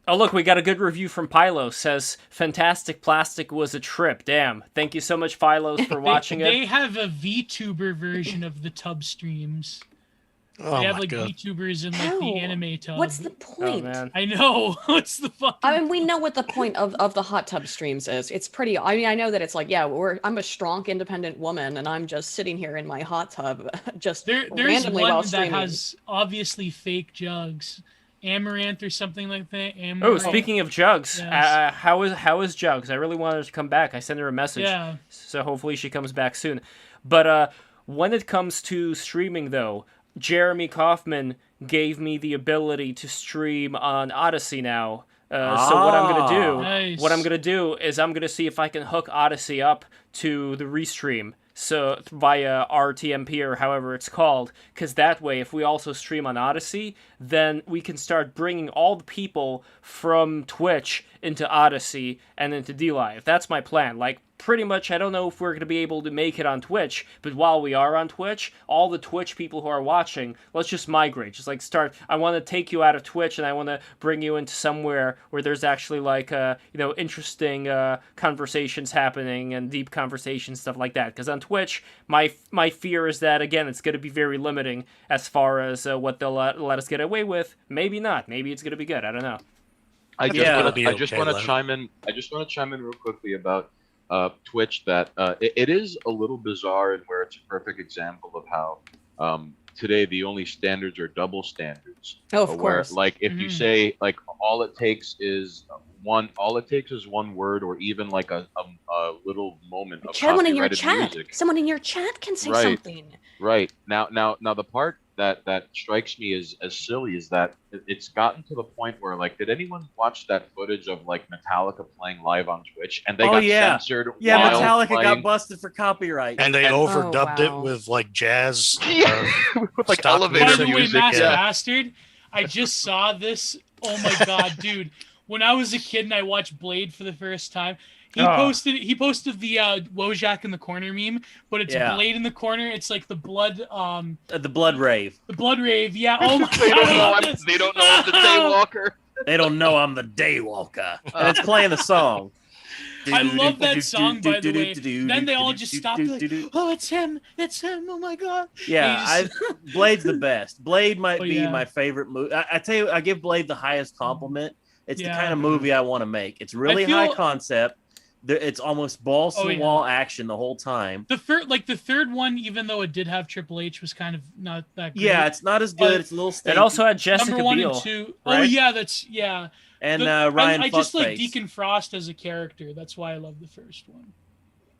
Oh, look, we got a good review from Pylo. Says, fantastic plastic was a trip. Damn. Thank you so much, Pylos, for watching They it. have a VTuber version of the Tub streams. Oh They have my like god. VTubers in like How? the anime tub. What's the Oh point? man. I know. What's the fucking? I mean, we know what the point of the hot tub streams is. It's pretty. I mean, I know that it's like, yeah, I'm a strong, independent woman, and I'm just sitting here in my hot tub, just There's randomly one while that streaming. has obviously fake jugs, amaranth or something like that. Oh, Amaranth. speaking of Jugs, Yes. how is Jugs? I really wanted her to come back. I sent her a message, Yeah. so hopefully she comes back soon. But when it comes to streaming, though, Jeremy Kaufman gave me the ability to stream on Odyssey now. So what I'm gonna do, Nice. what I'm gonna do is I'm gonna see if I can hook Odyssey up to the restream, so via RTMP or however it's called, because that way, if we also stream on Odyssey, then we can start bringing all the people from Twitch into Odyssey and into DLive. That's my plan. Like, pretty much, I don't know if we're going to be able to make it on Twitch, but while we are on Twitch, all the Twitch people who are watching, let's just migrate. Just like start, I want to take you out of Twitch and I want to bring you into somewhere where there's actually like, interesting conversations happening and deep conversations, stuff like that. Because on Twitch, my fear is that, again, it's going to be very limiting as far as what they'll let us get away with. Maybe not. Maybe it's going to be good. I don't know. I just Yeah. want to It'll be okay, chime Lev. in. I just want to chime in real quickly about Twitch. That it is a little bizarre, and where it's a perfect example of how today the only standards are double standards. Oh, of where, course. like, if you Mhm. say like all it takes is one word, or even like a little moment of Someone in your copyrighted chat. music. Someone in your chat can say Right. something. Right. Now the part that strikes me as silly is that it's gotten to the point where, like, did anyone watch that footage of like Metallica playing live on Twitch and they Oh, got yeah. censored Yeah, while Metallica playing? got busted for copyright. And they And- overdubbed wow. it with like jazz. Yeah, with like stock elevator By music. the way, music. Mass Yeah. Bastard, I just saw this. Oh my god, dude! When I was a kid and I watched Blade for the first time, he Oh. posted the Wojak in the corner meme, but it's Yeah. Blade in the corner. It's like the blood The Blood Rave. the blood rave. Yeah. Oh my They god. don't I know. love I'm, this. they don't know I'm the Daywalker. They don't know I'm the Daywalker. And it's playing the song. I love that song, by the way. Then they all just stopped like, oh, it's him. It's him. Oh my god. Yeah, He's- Blade's the best. Blade might Oh, be yeah. my favorite movie. I tell you, I give Blade the highest compliment. It's the Yeah. kind of movie I want to make. It's really feel- high concept. It's almost balls to Oh, the yeah. wall action the whole time. The third one, even though it did have Triple H, was kind of not that good. Yeah, it's not as good. It's a little stinky. It also had Jessica number one Biel. and two. Oh right? yeah, that's yeah. and The- Ryan I just like Fuckface. Deacon Frost as a character. That's why I love the first one.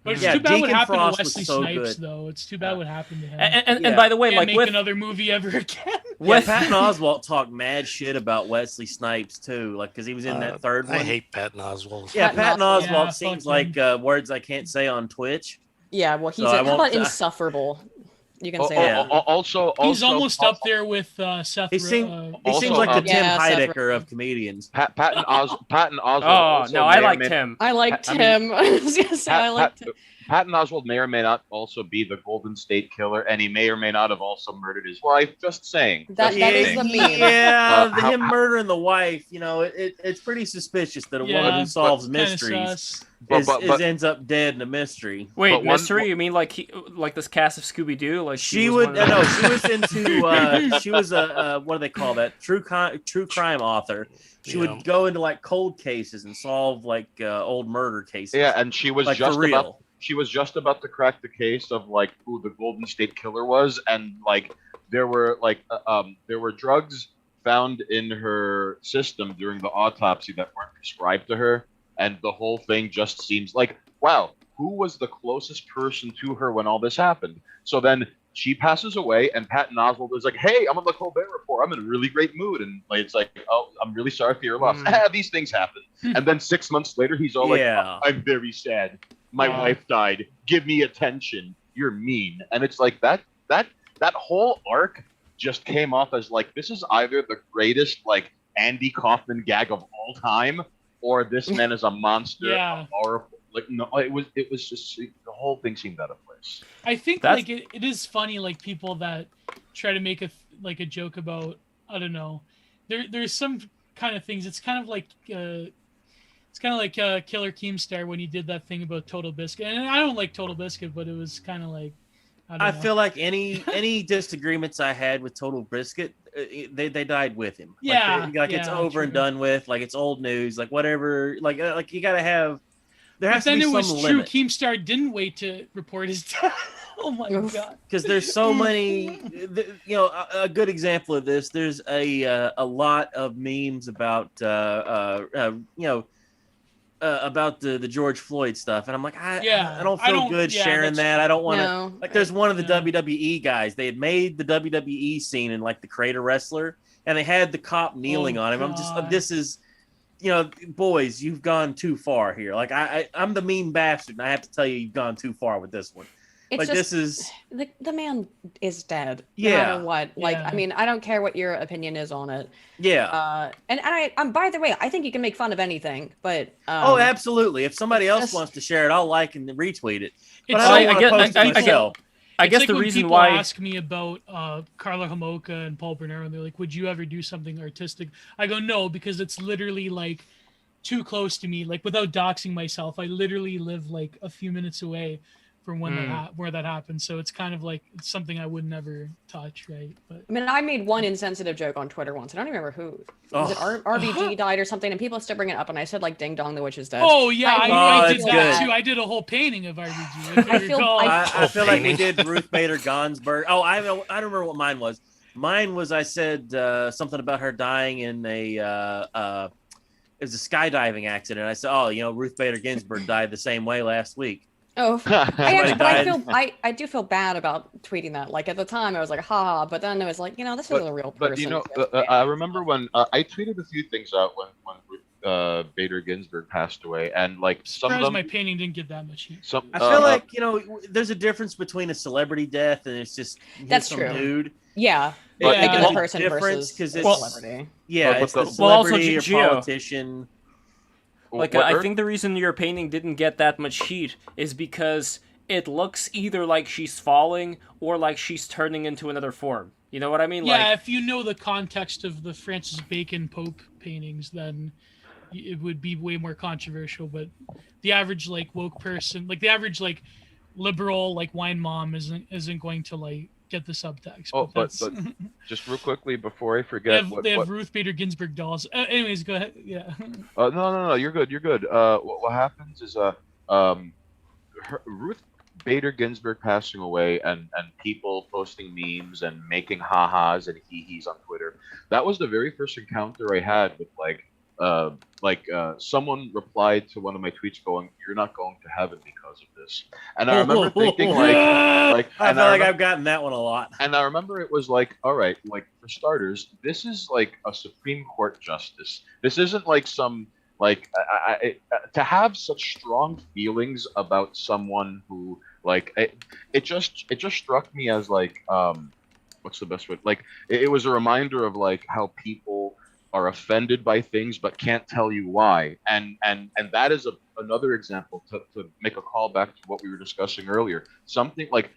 But it's Yeah, too bad what Deacon happened Frost to was Wesley so Snipes, good. though. It's too bad what happened to him. And Yeah. by the way, Can't like make with another movie ever again. Yeah, with Patton Oswalt talked mad shit about Wesley Snipes too, like because he was in that third one. I hate Patton Oswalt. Yeah, Patton Patton Oswalt. Oswalt Yeah, seems fuck like him. words I can't say on Twitch. Yeah, well, he's So I how won't- about insufferable? You can say yeah. that. Also, He's almost up there with Seth. He seems Also, like the Tim Yeah, Seth Heidecker Rogen. of comedians. Patton Oswalt. oh also no, I may or liked may- him. I liked I mean, him. I was gonna say I liked him. Patton Oswalt may or may not also be the Golden State Killer, and he may or may not have also murdered his wife. Just saying. That is saying. the meme. Yeah, how- him murdering the wife. You know, it's pretty suspicious that a woman Yeah, who solves Kinda mysteries sus. But- ends up dead in a mystery. Wait, But one- mystery? You mean like like this cast of Scooby Doo? Like She was would one of no, the- she was into she was a what do they call that? True crime author. She Yeah. would go into like cold cases and solve like old murder cases. Yeah, and she was like just for real. about. She was just about to crack the case of like who the Golden State Killer was, and like there were drugs found in her system during the autopsy that weren't prescribed to her, and the whole thing just seems like, wow, who was the closest person to her when all this happened? So then she passes away, and Patton Oswalt is like, hey, I'm on the Colbert Report. I'm in a really great mood, and like, it's like, oh, I'm really sorry for your loss. These things happen. And then 6 months later, he's all like, Yeah. I'm very sad. My wife died. Give me attention. You're mean. And it's like that whole arc just came off as like, this is either the greatest like Andy Kaufman gag of all time, or this man is a monster. Yeah. Or like, no, it was just, the whole thing seemed out of place. I think That's- like it is funny, like people that try to make a joke about, I don't know, there's some kind of things. It's kind of like Killer Keemstar when he did that thing about Total Biscuit, and I don't like Total Biscuit, but it was kind of like don't I know. feel like any disagreements I had with Total Brisket, they died with him. Yeah, like it's yeah, over and true. done with. Like it's old news. Like whatever. Like you gotta have. There But has to then be it some was true. limit Keemstar didn't wait to report his death. Oh my Oof. god. because there's so many. You know, a good example of this. There's a lot of memes about you know. About the George Floyd stuff, and I'm like, I don't feel good sharing that's that. true. I don't want to. No, Like, there's one of the Yeah. WWE guys. They had made the WWE scene in like the Creator Wrestler, and they had the cop kneeling Oh, on him. I'm just, God. this is, you know, boys, you've gone too far here. Like, I'm the mean bastard, and I have to tell you, you've gone too far with this one. it's Like, just this is, the man is dead. No Yeah. matter what. Like, Yeah. I mean, I don't care what your opinion is on it. yeah. And I'm by the way, I think you can make fun of anything, but Oh, absolutely. If somebody it's else just- wants to share it, I'll like and retweet it. But It's I like- don't I want to post get- it myself. I It's guess like the when reason people why ask me about Carla Homolka and Paul Bernero, and they're like, "Would you ever do something artistic?" I go, "No," because it's literally like too close to me. Like without doxing myself, I literally live like a few minutes away from when where that happened. So it's kind of like it's something I would never touch, right? But I mean, I made one insensitive joke on Twitter once. I don't even remember who. Was it RBG died or something? And people still bring it up, and I said like "Ding Dong, the witch is dead." oh yeah, I I really did feel that bad. too. I did a whole painting of RBG. If you I feel- recall. I feel like we painting. did Ruth Bader Ginsburg. Oh, I don't remember what mine was. Mine was I said something about her dying in it was a skydiving accident. I said, oh, you know, Ruth Bader Ginsburg died the same way last week. Oh, I actually, but died. I do feel bad about tweeting that. Like at the time, I was like, "Ha!" But then it was like, this is a real person. But you know, so it's bad. I remember when I tweeted a few things out when Bader Ginsburg passed away, and like some of Surprised them, my painting didn't get that much heat. some I feel like, you know, there's a difference between a celebrity death and it's just here's That's some true. dude. Yeah, But- like Yeah. a person difference versus 'cause a it's- celebrity. Yeah, But it's the the- Well, also, celebrity or Gio. politician. like what I Earth- think the reason your painting didn't get that much heat is because it looks either like she's falling or like she's turning into another form. You know what I mean? Yeah, Like, if you know the context of the Francis Bacon Pope paintings, then it would be way more controversial. But the average like woke person, like the average like liberal like wine mom, isn't going to like get the subtext. Oh, but that's- just real quickly before I they forget, have, what Ruth Bader Ginsburg dolls. Anyways, go ahead. Yeah. no, you're good. You're good. What happens is Ruth Bader Ginsburg passing away and people posting memes and making ha-has and hee-hees on Twitter. That was the very first encounter I had with someone replied to one of my tweets going, "You're not going to heaven because of this." And I remember thinking I feel and like remember- I've gotten that one a lot. and I remember it was like, all right, like for starters, this is like a Supreme Court justice. This isn't like some like to have such strong feelings about someone who like it just struck me as like what's the best way? Like it was a reminder of like how people are offended by things but can't tell you why, and that is another example to make a call back to what we were discussing earlier. Something like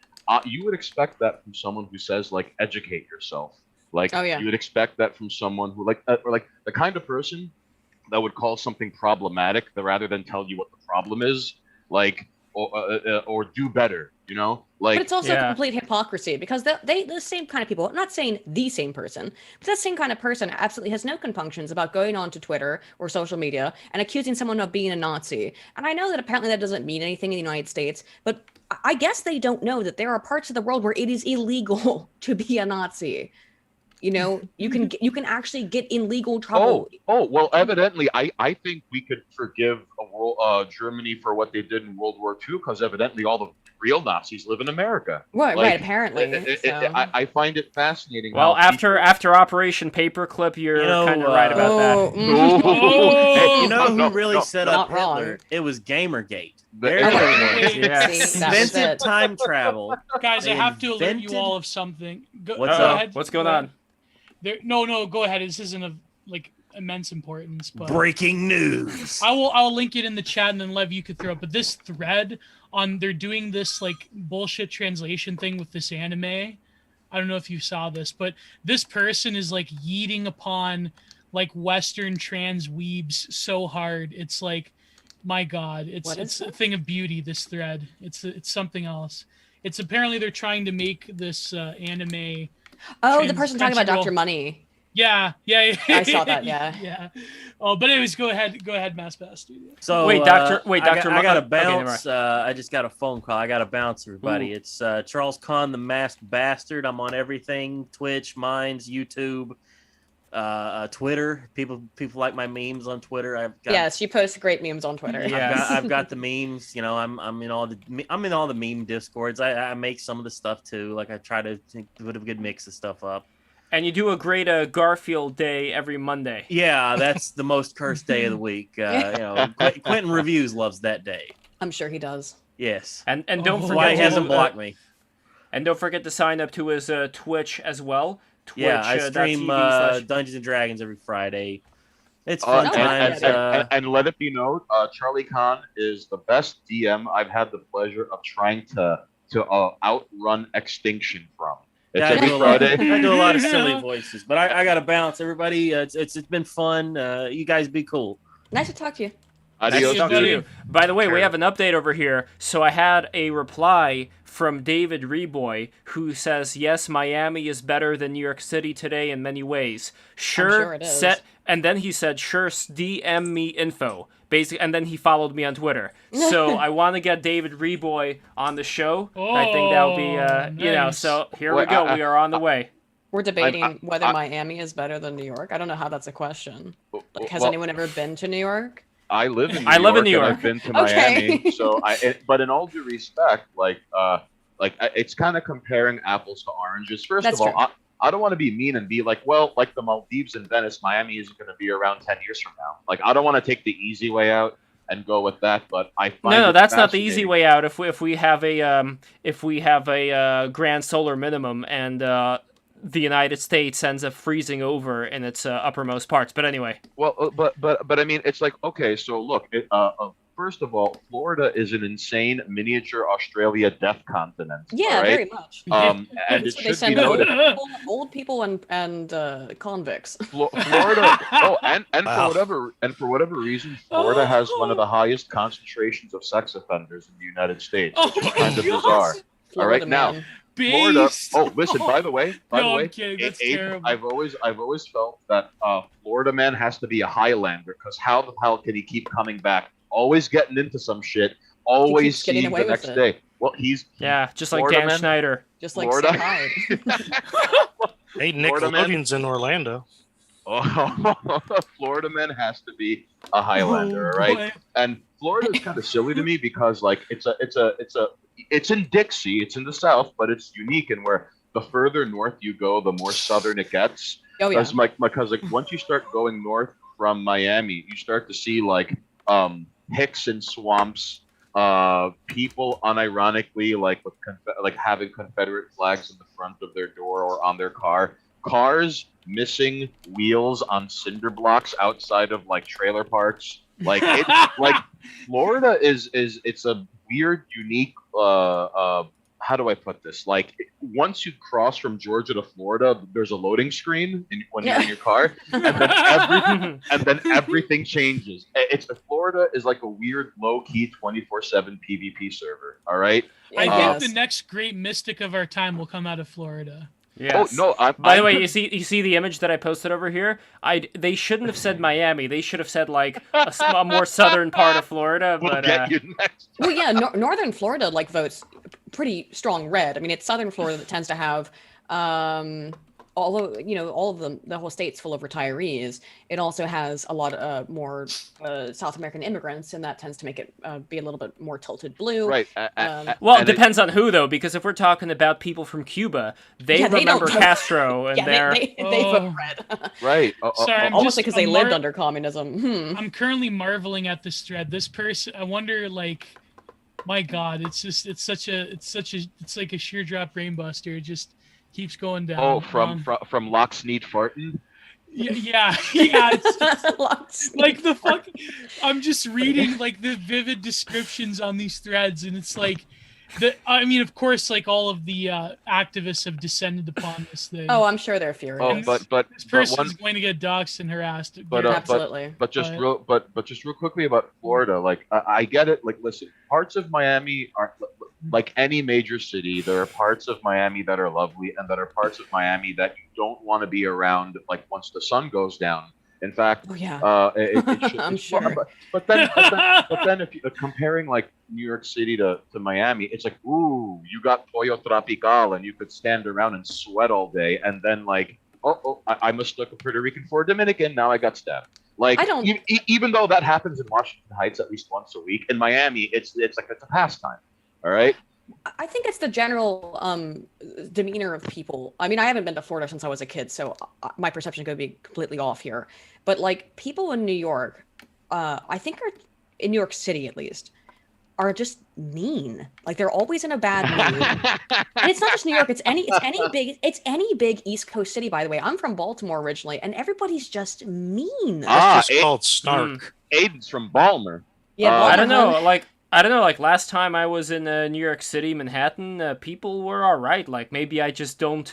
you would expect that from someone who says like educate yourself. Like Oh, yeah. you would expect that from someone who or like the kind of person that would call something problematic rather than tell you what the problem is, like or do better, you know, like. But it's also Yeah. complete hypocrisy because the same kind of people, I'm not saying the same person, but that same kind of person absolutely has no compunctions about going onto Twitter or social media and accusing someone of being a Nazi. And I know that apparently that doesn't mean anything in the United States, but I guess they don't know that there are parts of the world where it is illegal to be a Nazi. You know, you can actually get in legal trouble. Well, evidently, I think we could forgive Germany for what they did in World War II because evidently all the real Nazis live in America. Right, Like, apparently. I find it fascinating. well, how after Operation Paperclip, you're You know, kind of right about that. Oh, You know No, who really no, set not up Hitler? wrong. It was Gamergate. But- They're the Wait, ones. Yeah. See, that was Invented it. time travel. guys, I They have to alert you invented- all of something. Go What's go up? ahead. What's going Go on? ahead. No, go ahead. This isn't of like immense importance, but Breaking news. I'll link it in the chat and then Lev, you could throw it. But this thread on they're doing this like bullshit translation thing with this anime. I don't know if you saw this, but this person is like yeeting upon like Western trans weebs so hard. It's like, my God, What is it's a this? thing of beauty. This thread, it's something else. It's apparently they're trying to make this anime. Oh, the person talking about Crunchyroll. Dr. Money. Yeah. I saw that, yeah. Yeah. Oh, but anyways, go ahead, Mass Pass Studio. So Wait, Dr. I got to Okay, never bounce. I just got a phone call. I got to bounce, everybody. Ooh. It's Charles Kahn, the Masked Bastard. I'm on everything: Twitch, Minds, YouTube, Twitter. People like my memes on Twitter. Yes, you post great memes on Twitter. Yeah. I've got the memes. You know, I'm in all the meme discords. I make some of the stuff too. Like I try to put a good mix of stuff up. And you do a great Garfield day every Monday. Yeah, that's the most cursed day of the week. You know, Quentin Reviews loves that day. I'm sure he does. Yes. And don't forget Why he to, hasn't blocked me? And don't forget to sign up to his Twitch as well. Twitch, Yeah, I stream .tv/. Dungeons and Dragons every Friday. It's fun Oh, times. And let it be known, Charlie Khan is the best DM I've had the pleasure of trying to outrun extinction from. It's Yeah, every Friday. I do a lot of silly voices, but I got to bounce. Everybody, it's been fun. You guys be cool. Nice to talk to you. Adios, Nice to dude. you. By the way, we Sure. have an update over here. So I had a reply from David Reboy who says, yes, Miami is better than New York City today in many ways. sure it is. And then he said, sure, DM me info. Basically, and then he followed me on Twitter. So I want to get David Reboy on the show. I think that'll be, nice. so here Well, we go. We are on the way. We're debating I- whether Miami is better than New York. I don't know how that's a question. Like, has Well, anyone ever been to New York? I live in New I live in York, New and York. I've been to Okay. Miami, but in all due respect, it's kind of comparing apples to oranges. First That's of all, true. I don't want to be mean and be like, well, like the Maldives and Venice, Miami isn't going to be around 10 years from now. Like, I don't want to take the easy way out and go with that, but I find No, it that's not the easy fascinating. way out. If we have a grand solar minimum and the United States ends up freezing over in its uppermost parts. But anyway, Well, but I mean, it's like, okay, so look, first of all, Florida is an insane miniature Australia death continent. Yeah, all right? very much. And That's it where they should be send noted, old people and convicts. Florida. Oh, and Wow. for whatever reason, Florida has one of the highest concentrations of sex offenders in the United States, Oh which is my kind of God. bizarre. Florida now, man. Florida. Based. Oh, listen. By the way, No, I'm kidding. That's terrible. I've always felt that Florida man has to be a Highlander, because how the hell can he keep coming back? Always getting into some shit. Always keeps getting seeing away the with next it. day. Well, he's yeah, just like Florida Dan man. Schneider. Just like Florida. Sam Hyde. Hey, Florida man. Nickelodeon's in Orlando. Florida man has to be a Highlander, Oh, right? boy. And Florida is kind of silly to me because like it's in Dixie, it's in the South, but it's unique in where the further north you go, the more southern it gets. Oh yeah. Because like once you start going north from Miami, you start to see like hicks and swamps, people unironically like with like having Confederate flags in the front of their door or on their car, cars missing wheels on cinder blocks outside of like trailer parks. Like it, like Florida is it's a weird, unique. How do I put this? Like once you cross from Georgia to Florida, there's a loading screen when you're in your car, and then everything changes. It's Florida is like a weird, low key 24/7 PvP server. All right. I Yes. think the next great mystic of our time will come out of Florida. Yes. Oh no! By the way, you see the image that I posted over here? They shouldn't have said Miami. They should have said like a more southern part of Florida. we'll But get you next. Well, yeah, northern Florida like votes pretty strong red. I mean, it's southern Florida that tends to have, although all of the whole state's full of retirees. It also has a lot more South American immigrants, and that tends to make it be a little bit more tilted blue. Right. well, it and depends on who though, because if we're talking about people from Cuba, they Yeah, they remember don't vote. Castro, and Yeah, they're they Oh. vote red. Right. Sorry, I'm Almost just- like because they I'm lived mar- under communism. I'm currently marveling at this thread. This person, I wonder, like, my God, it's like a sheer drop brainbuster. It just keeps going down. Oh, from Locksneed Farton. yeah. It's like the fuck. I'm just reading like the vivid descriptions on these threads, and it's like, I mean, of course, like all of the activists have descended upon this thing. Oh, I'm sure they're furious. Oh, but this person one- is going to get doxxed and harassed. But, Absolutely. But just But- real quickly about Florida, like I get it. Like, listen, parts of Miami are like any major city, there are parts of Miami that are lovely, and that are parts of Miami that you don't want to be around. Like once the sun goes down. In fact, Oh yeah. it should. I'm It's, well, sure. but then, if you comparing like New York City to Miami, it's like, ooh, you got Pollo Tropical, and you could stand around and sweat all day, and then like, I mistook a Puerto Rican for a Dominican. Now I got stabbed. Like, I don't. even though that happens in Washington Heights at least once a week, in Miami, it's like it's a pastime. All right. I think it's the general demeanor of people. I mean, I haven't been to Florida since I was a kid, so my perception could be completely off here. But like people in New York, I think are in New York City at least, are just mean. Like they're always in a bad mood. And it's not just New York. It's any big East Coast city. By the way, I'm from Baltimore originally, and everybody's just mean. That's just called snark. Aiden's from Balmer. Yeah, I don't Baltimore. know. Like last time I was in New York City, Manhattan, people were all right. Like maybe I just don't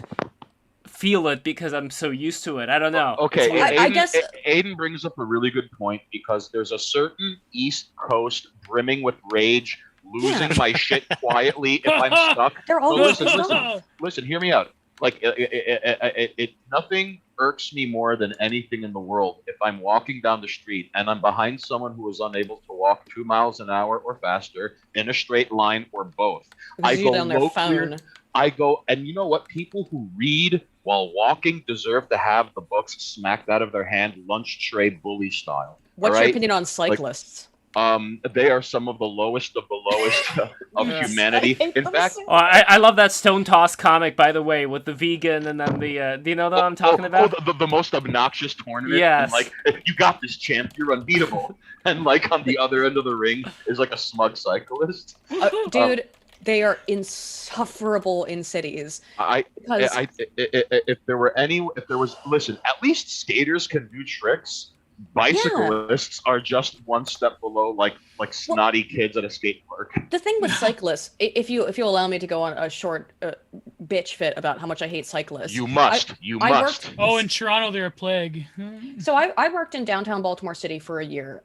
feel it because I'm so used to it. I don't know. Okay, It's weird. I guess- Aiden brings up a really good point because there's a certain East Coast brimming with rage, losing my shit quietly if I'm stuck. They're No, always listen, hear me out. Like nothing irks me more than anything in the world if I'm walking down the street and I'm behind someone who is unable to walk 2 miles an hour or faster in a straight line or both. Because you on their low phone. clear. I go, and you know what? People who read while walking deserve to have the books smacked out of their hand, lunch tray bully style. What's all your right? opinion on cyclists? They are some of the lowest of the lowest of Yes. humanity. In fact, Oh, I love that Stone Toss comic, by the way, with the vegan and then the. Do you know what I'm talking about? the most obnoxious tournament. Yes. And like, you got this, champ. You're unbeatable. And like on the other end of the ring is like a smug cyclist. Dude, they are insufferable in cities. Because If there was, listen, at least skaters can do tricks. Bicyclists are just one step below, like snotty kids at a skate park. the thing with cyclists, if you allow me to go on a short bitch fit about how much I hate cyclists. You must. I must. Oh, in Toronto, they're a plague. So I worked in downtown Baltimore City for a year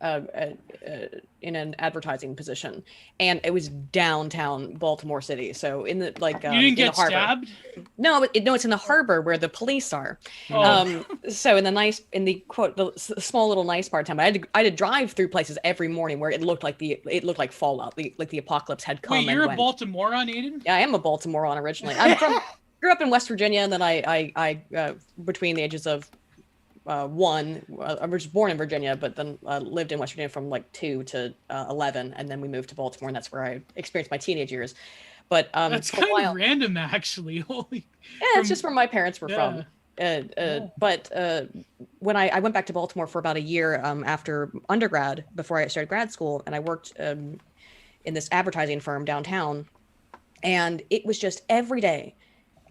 in an advertising position, and it was downtown Baltimore City. So in the You didn't in get the harbor. stabbed? No, it's in the harbor where the police are. Oh. So in the quote, the small little nice part of town, I had to drive through places every morning where it looked like Fallout, like the apocalypse had come. Wait, and you're a went. Baltimorean, Aiden? Yeah, I am a Baltimorean originally. Grew up in West Virginia, and then I between the ages of I was born in Virginia, but then lived in West Virginia from like 2 to 11, and then we moved to Baltimore, and that's where I experienced my teenage years. But That's for a kind while, of random, actually. Holy. yeah, it's just where my parents were Yeah. from. But when I went back to Baltimore for about a year after undergrad, before I started grad school, and I worked in this advertising firm downtown, and it was just every day.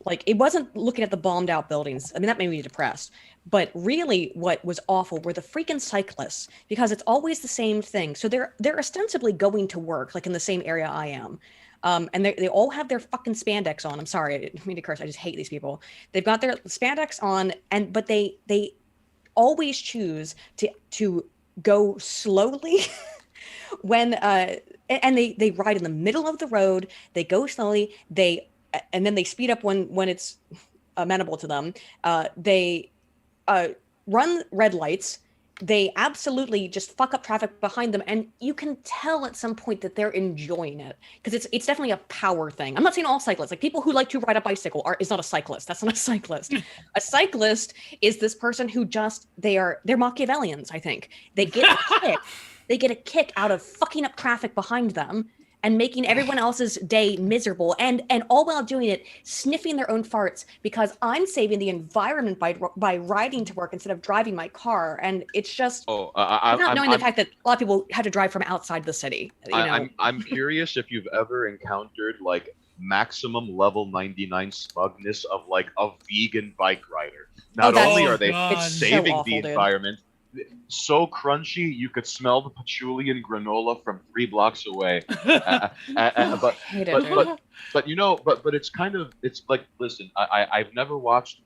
Like, it wasn't looking at the bombed out buildings. I mean, that made me depressed. But really what was awful were the freaking cyclists, because it's always the same thing. So they're ostensibly going to work, like in the same area I am. And they all have their fucking spandex on. I'm sorry, I didn't mean to curse. I just hate these people. They've got their spandex on, but they always choose to go slowly when and they ride in the middle of the road. They go slowly. And then they speed up when it's amenable to them. They run red lights. They absolutely just fuck up traffic behind them, and you can tell at some point that they're enjoying it, because it's definitely a power thing. I'm not saying all cyclists, like people who like to ride a bicycle is not a cyclist. That's not a cyclist. A cyclist is this person who they're Machiavellians. I think they get a kick. They get a kick out of fucking up traffic behind them and making everyone else's day miserable, and all while doing it, sniffing their own farts, because I'm saving the environment by riding to work instead of driving my car. And it's just not knowing the fact that a lot of people have to drive from outside the city. I'm curious if you've ever encountered like maximum level 99 smugness of like a vegan bike rider. Not only are they God. It's so saving awful, the dude. environment, so crunchy you could smell the patchouli and granola from 3 blocks away. But Hate it, dude. but it's kind of, it's like, listen, I've never watched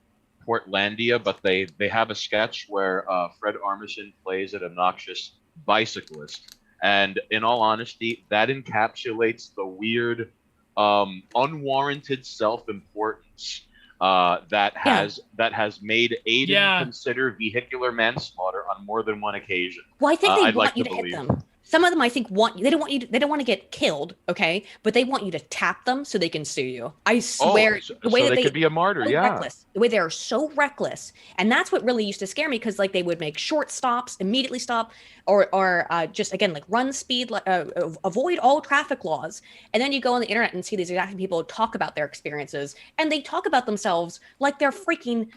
Portlandia, but they have a sketch where Fred Armisen plays an obnoxious bicyclist, and in all honesty, that encapsulates the weird unwarranted self-importance Yeah. that has made Aiden Yeah. consider vehicular manslaughter on more than one occasion. Well, I think they I'd want like you to to hit believe. them. Some of them, I think, they don't want you. They don't want to get killed, okay? But they want you to tap them so they can sue you. I swear, Oh, so, the way so that they could be a martyr, so yeah. reckless, the way they are so reckless, and that's what really used to scare me because like they would make short stops, immediately stop, or just again like run speed, avoid all traffic laws, and then you go on the internet and see these exact same people talk about their experiences, and they talk about themselves like they're freaking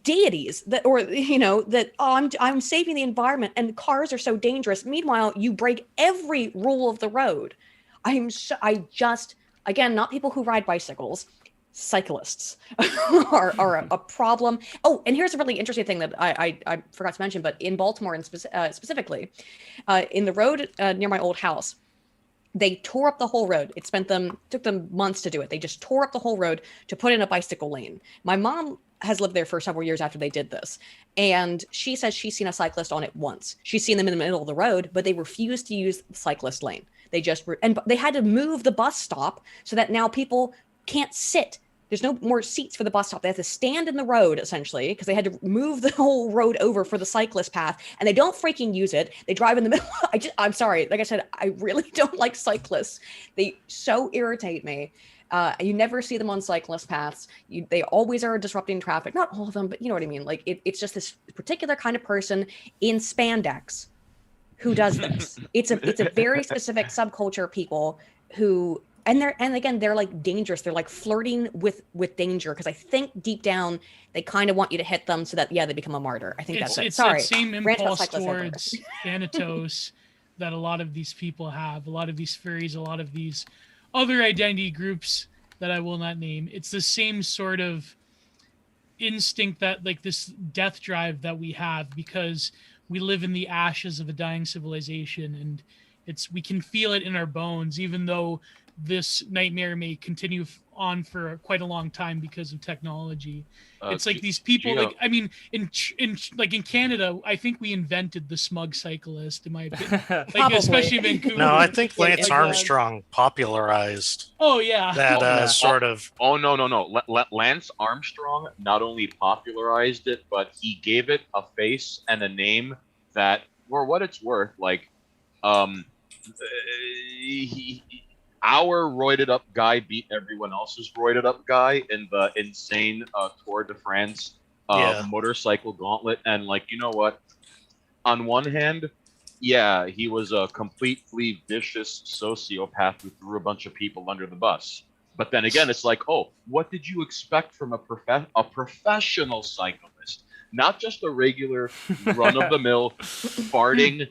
deities that or that oh I'm saving the environment and cars are so dangerous. Meanwhile, you break every rule of the road. I just again not people who ride bicycles. Cyclists are a problem. Oh, and here's a really interesting thing that I forgot to mention, but in Baltimore and specifically, in the road near my old house, they tore up the whole road. Took them months to do it. They just tore up the whole road to put in a bicycle lane. My mom has lived there for several years after they did this. And she says she's seen a cyclist on it once. She's seen them in the middle of the road, but they refused to use the cyclist lane. And they had to move the bus stop so that now people can't sit. There's no more seats for the bus stop. They have to stand in the road essentially because they had to move the whole road over for the cyclist path, and they don't freaking use it. They drive in the middle. I'm sorry. Like I said, I really don't like cyclists. They so irritate me. You never see them on cyclist paths. They always are disrupting traffic. Not all of them, but you know what I mean. Like it's just this particular kind of person in spandex who does this. It's a very specific subculture of people who and they're like dangerous. They're like flirting with danger because I think deep down they kind of want you to hit them so that they become a martyr. I think that's it. It's Sorry, that same Rant about impulse cyclists everywhere. towards Thanatos that a lot of these people have, a lot of these furries, a lot of these other identity groups that I will not name. It's the same sort of instinct that like this death drive that we have because we live in the ashes of a dying civilization, and we can feel it in our bones, even though this nightmare may continue on for quite a long time because of technology. It's like these people, Gio, like I mean, in Canada, I think we invented the smug cyclist, in my opinion. Like Probably. especially in Vancouver. No, I think Yeah, Lance like, Armstrong popularized Oh yeah. that Yeah. sort of. Oh no. Lance Armstrong not only popularized it, but he gave it a face and a name that, for what it's worth, like, our roided up guy beat everyone else's roided up guy in the insane Tour de France Yeah. motorcycle gauntlet. And like, you know what? On one hand, yeah, he was a completely vicious sociopath who threw a bunch of people under the bus. But then again, it's like, oh, what did you expect from a professional cyclist? Not just a regular run-of-the-mill farting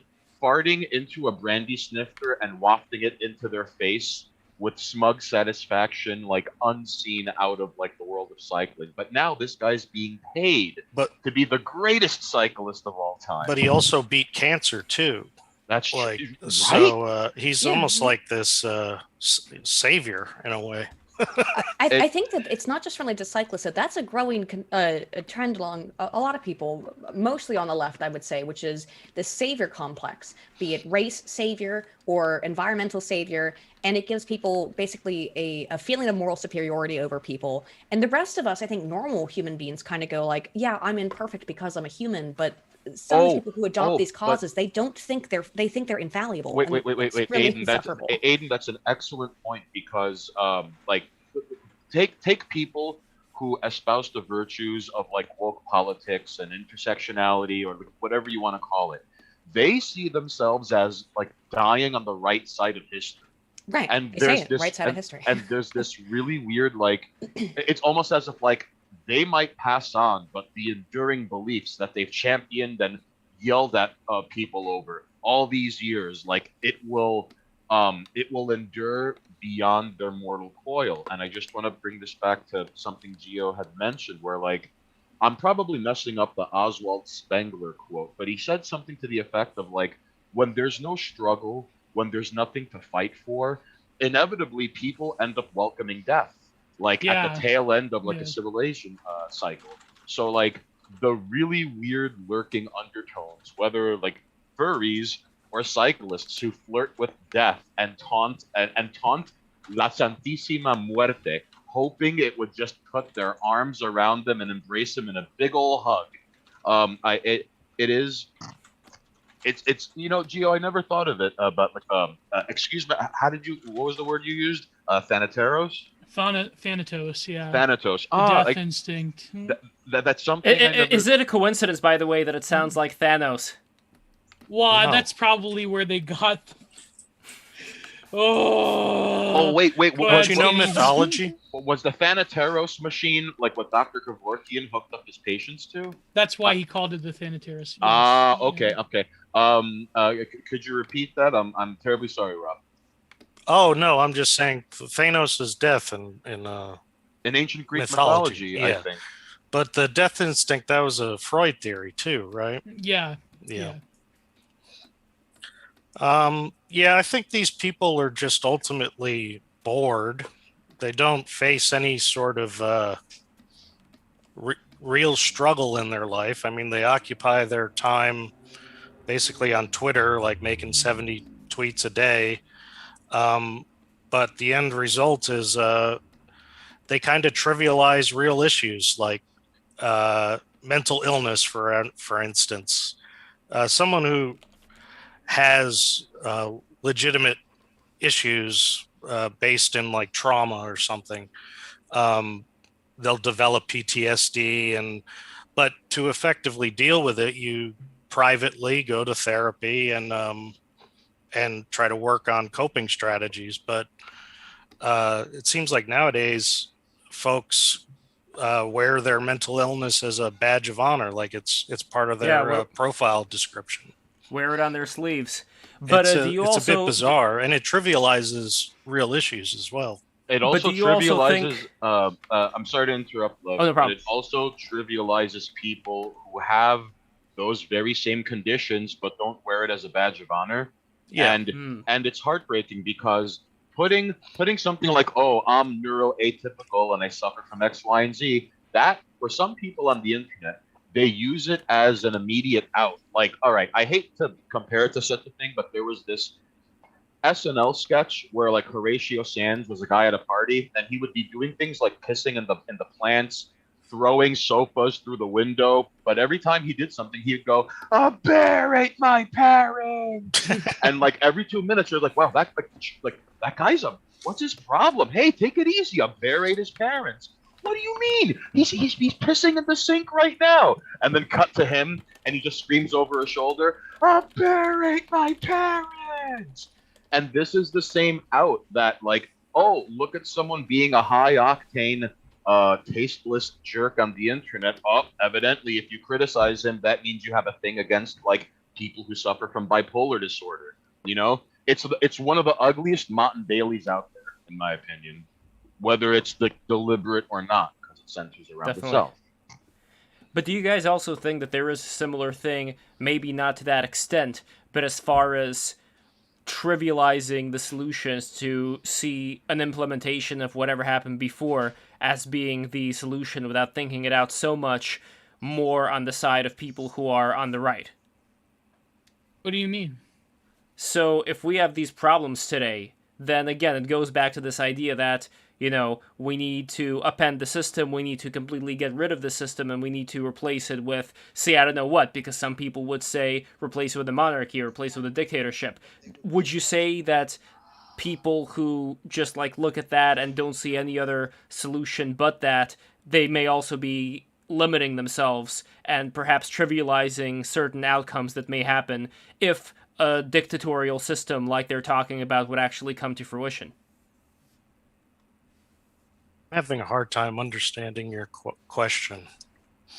into a brandy snifter and wafting it into their face with smug satisfaction, like unseen out of like the world of cycling. But now this guy's being paid to be the greatest cyclist of all time. But he also beat cancer too. That's Like right? so, he's Yeah. almost like this savior in a way. I think that it's not just related to cyclists. That that's a growing a trend along a lot of people, mostly on the left, I would say, which is the savior complex, be it race savior or environmental savior. And it gives people basically a feeling of moral superiority over people. And the rest of us, I think normal human beings kind of go like, yeah, I'm imperfect because I'm a human. But some of these people who adopt these causes, they think they're infallible. Wait, and wait, it's really Aiden, insufferable. That's an excellent point because, like, take people who espouse the virtues of like woke politics and intersectionality or whatever you want to call it. They see themselves as like dying on the right side of history. Right. And They there's say it, this right side of history. and there's this really weird, like, it's almost as if like they might pass on, but the enduring beliefs that they've championed and yelled at people over all these years, like it will endure beyond their mortal coil. And I just want to bring this back to something Gio had mentioned, where like I'm probably messing up the Oswald Spengler quote, but he said something to the effect of like, when there's no struggle, when there's nothing to fight for, inevitably people end up welcoming death, like at the tail end of like a civilization cycle. So like the really weird lurking undertones, whether like furries or cyclists who flirt with death and taunt La Santísima Muerte, hoping it would just put their arms around them and embrace them in a big old hug. It is it's Gio, I never thought of it, but like excuse me, how did you, what was the word you used? Thanateros? Thanatos, yeah. Thanatos. The death Like instinct. that's something I never. Is it a coincidence, by the way, that it sounds like Thanos? Well, No. that's probably where they got. Oh wait, Go Don't ahead, you know Steve. mythology? was the Thanateros machine like what Dr. Kevorkian hooked up his patients to? That's why he called it the Thanateros. Ah, Yes. okay, Yeah. okay. Could you repeat that? I'm terribly sorry, Rob. Oh no, I'm just saying Thanos is death in In ancient Greek Mythology, mythology, I yeah. think. but the death instinct, that was a Freud theory too, right? Yeah. Yeah, I think these people are just ultimately bored. They don't face any sort of real struggle in their life. I mean, they occupy their time basically on Twitter, like making 70 tweets a day. But the end result is they kind of trivialize real issues like mental illness, for instance. Someone who has legitimate issues based in like trauma or something, they'll develop PTSD, but to effectively deal with it, you privately go to therapy and try to work on coping strategies. But it seems like nowadays folks wear their mental illness as a badge of honor, like it's part of their profile description. Wear it on their sleeves. But It's do you it's also a bit bizarre, and it trivializes real issues as well. It But also do you also trivializes. think- I'm sorry to interrupt, Lev, Oh, no but problem. it also trivializes people who have those very same conditions but don't wear it as a badge of honor. Yeah. And it's heartbreaking because putting something like, oh, I'm neuroatypical and I suffer from X, Y, and Z, that for some people on the internet, they use it as an immediate out. Like, all right, I hate to compare it to such a thing, but there was this SNL sketch where like Horatio Sands was a guy at a party and he would be doing things like pissing in the plants, throwing sofas through the window, but every time he did something, he'd go, "A bear ate my parents," and like every 2 minutes, you're like, "Wow, like that guy's a what's his problem? Hey, take it easy. A bear ate his parents." What do you mean? He's pissing in the sink right now. And then cut to him, and he just screams over his shoulder, "A bear ate my parents." And this is the same out that like, oh, look at someone being a high octane tasteless jerk on the internet. Oh, evidently if you criticize him, that means you have a thing against like people who suffer from bipolar disorder. It's one of the ugliest Mott and Baileys out there, in my opinion, whether it's deliberate or not, because it centers around Definitely. itself. But do you guys also think that there is a similar thing, maybe not to that extent, but as far as trivializing the solutions to see an implementation of whatever happened before as being the solution without thinking it out so much more on the side of people who are on the right? What do you mean? So if we have these problems today, then again, it goes back to this idea that, we need to upend the system, we need to completely get rid of the system, and we need to replace it with, say, I don't know what, because some people would say replace it with a monarchy, or replace it with a dictatorship. Would you say that people who just look at that and don't see any other solution but that, they may also be limiting themselves and perhaps trivializing certain outcomes that may happen if a dictatorial system like they're talking about would actually come to fruition? I'm having a hard time understanding your question.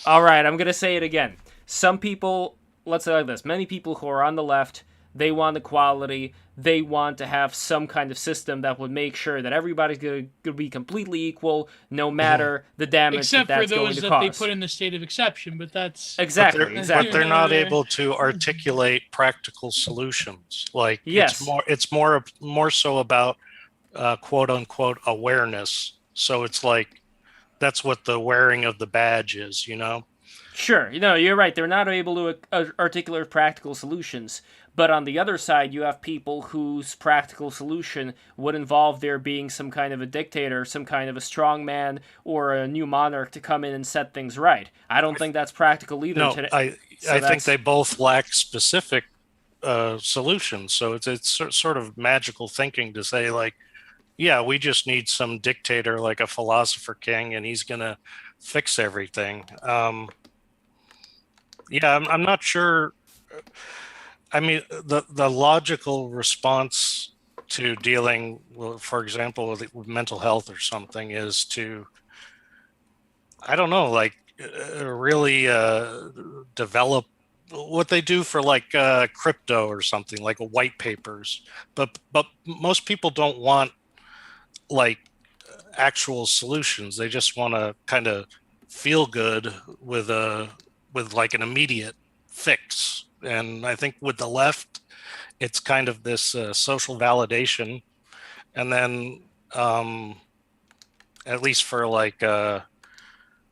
All right, I'm going to say it again. Some people, let's say like this, many people who are on the left, they want equality, they want to have some kind of system that would make sure that everybody's going to be completely equal, no matter the damage Except that's for going those to that cause. they put in the state of exception, but that's Exactly, But they're not able to articulate practical solutions. Like Yes. it's more so about quote unquote awareness. So it's like that's what the wearing of the badge is, Sure, you're right. They're not able to articulate practical solutions, But on the other side, you have people whose practical solution would involve there being some kind of a dictator, some kind of a strongman, or a new monarch to come in and set things right. I don't think that's practical either No, today. I think they both lack specific solutions. So it's sort of magical thinking to say like, yeah, we just need some dictator like a philosopher king, and he's gonna fix everything. Yeah, I'm not sure. I mean, the logical response to dealing, well, for example, with mental health or something is to, I don't know, like really develop what they do for like crypto or something, like white papers. But most people don't want like actual solutions. They just want to kind of feel good with like an immediate fix. And I think with the left, it's kind of this social validation, and then at least for like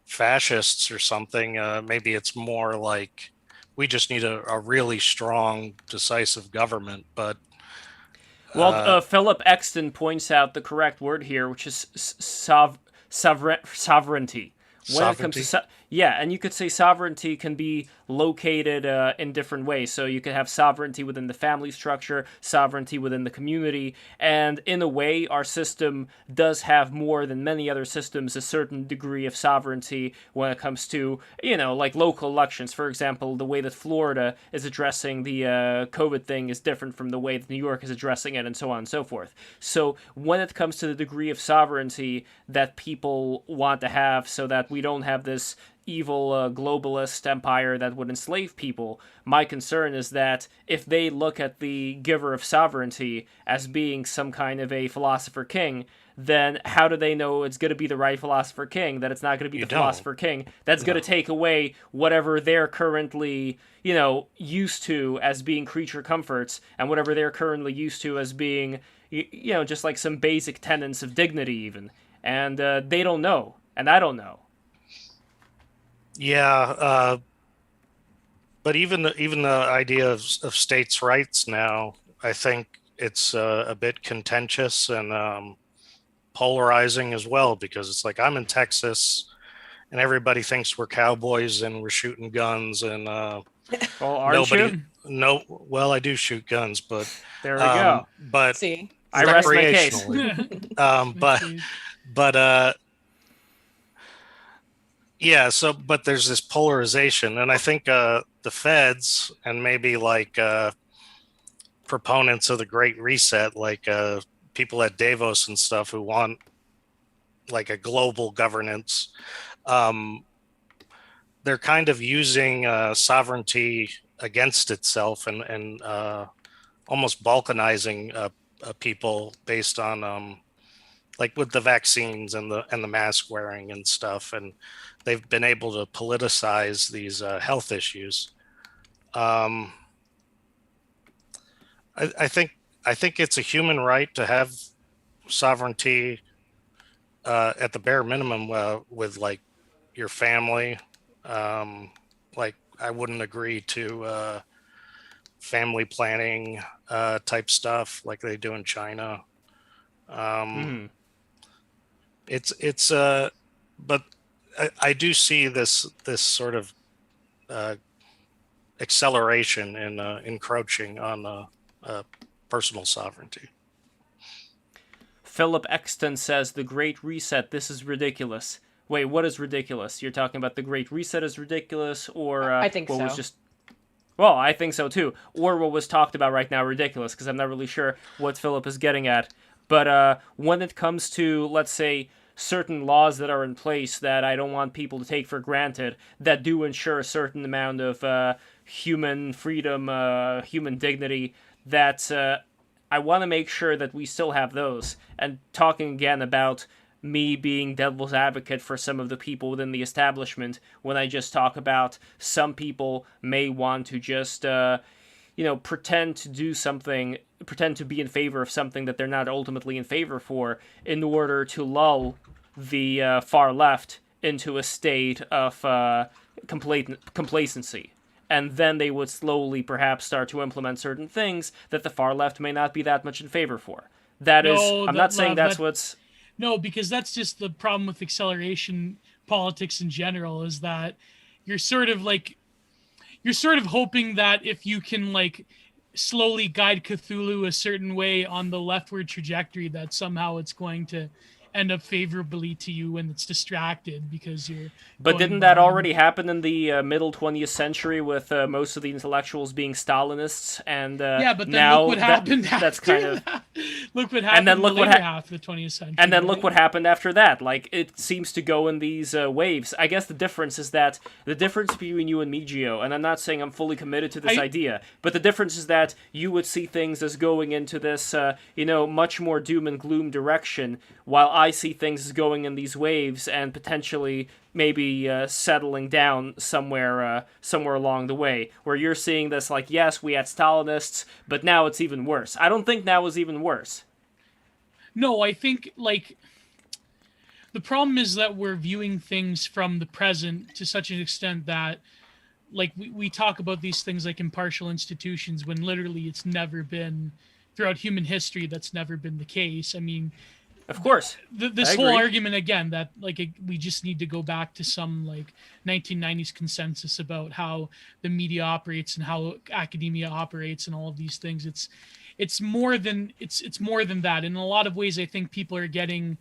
fascists or something, maybe it's more like we just need a really strong, decisive government. But Well, Philip Exton points out the correct word here, which is sovereignty. When it comes to yeah, and you could say sovereignty can be located in different ways. So you could have sovereignty within the family structure, sovereignty within the community, and in a way, our system does have more than many other systems a certain degree of sovereignty when it comes to, you know, like local elections. For example, the way that Florida is addressing the COVID thing is different from the way that New York is addressing it, and so on and so forth. So when it comes to the degree of sovereignty that people want to have, so that we don't have this evil globalist empire that would enslave people, my concern is that if they look at the giver of sovereignty as being some kind of a philosopher king, then how do they know it's going to be the right philosopher king, that it's not going to be the philosopher king that's going to take away whatever they're currently, you know, used to as being creature comforts, and whatever they're currently used to as being, you know, just like some basic tenets of dignity even. And they don't know, and I don't know. Yeah, but even the idea of states' rights now, I think it's a bit contentious and polarizing as well, because it's like I'm in Texas, and everybody thinks we're cowboys and we're shooting guns, and Well, aren't you? well, I do shoot guns, but There we go. But See, I rest my case. recreationally. but yeah, so but there's this polarization, and I think the feds and maybe like proponents of the Great Reset, like people at Davos and stuff who want like a global governance, they're kind of using sovereignty against itself, and almost balkanizing people based on like with the vaccines and the mask wearing and stuff, and they've been able to politicize these health issues. I think it's a human right to have sovereignty at the bare minimum with like your family. Like I wouldn't agree to family planning type stuff like they do in China. It's but I do see this sort of acceleration in encroaching on personal sovereignty. Philip Exton says the Great Reset, this is ridiculous. Wait, what is ridiculous? You're talking about the Great Reset is ridiculous, or I think what so. was just... Well, I think so too. Or what was talked about right now ridiculous, because I'm not really sure what Philip is getting at. But when it comes to, let's say, certain laws that are in place that I don't want people to take for granted, that do ensure a certain amount of human freedom, human dignity, that I want to make sure that we still have those. And talking again about me being devil's advocate for some of the people within the establishment, when I just talk about some people may want to just, pretend to do something, pretend to be in favor of something that they're not ultimately in favor for, in order to lull the far left into a state of complacency. and then they would slowly perhaps start to implement certain things that the far left may not be that much in favor for. That is, No, I'm not saying that's that- what's... No, because that's just the problem with acceleration politics in general, is that you're sort of hoping that if you can like slowly guide Cthulhu a certain way on the leftward trajectory, that somehow it's going to end up favorably to you when it's distracted because you're. But going didn't that behind. already happen in the middle 20th century with most of the intellectuals being Stalinists? And Yeah, but then now look what happened after that's kind of... that. Look what happened then in look the what later hap- half of the 20th century. And then look right? what happened after that. Like, it seems to go in these waves. I guess the difference is that the difference between you and me, Gio, and I'm not saying I'm fully committed to this idea, but the difference is that you would see things as going into this, much more doom and gloom direction, while I see things as going in these waves and potentially maybe settling down somewhere along the way, where you're seeing this like, yes, we had Stalinists, but now it's even worse. I don't think now is even worse. No, I think like the problem is that we're viewing things from the present to such an extent that like we talk about these things like impartial institutions when literally it's never been throughout human history. That's never been the case. I mean, Of course. this I whole agree. argument again that like we just need to go back to some like 1990s consensus about how the media operates and how academia operates and all of these things. It's more than that. In a lot of ways, I think people are getting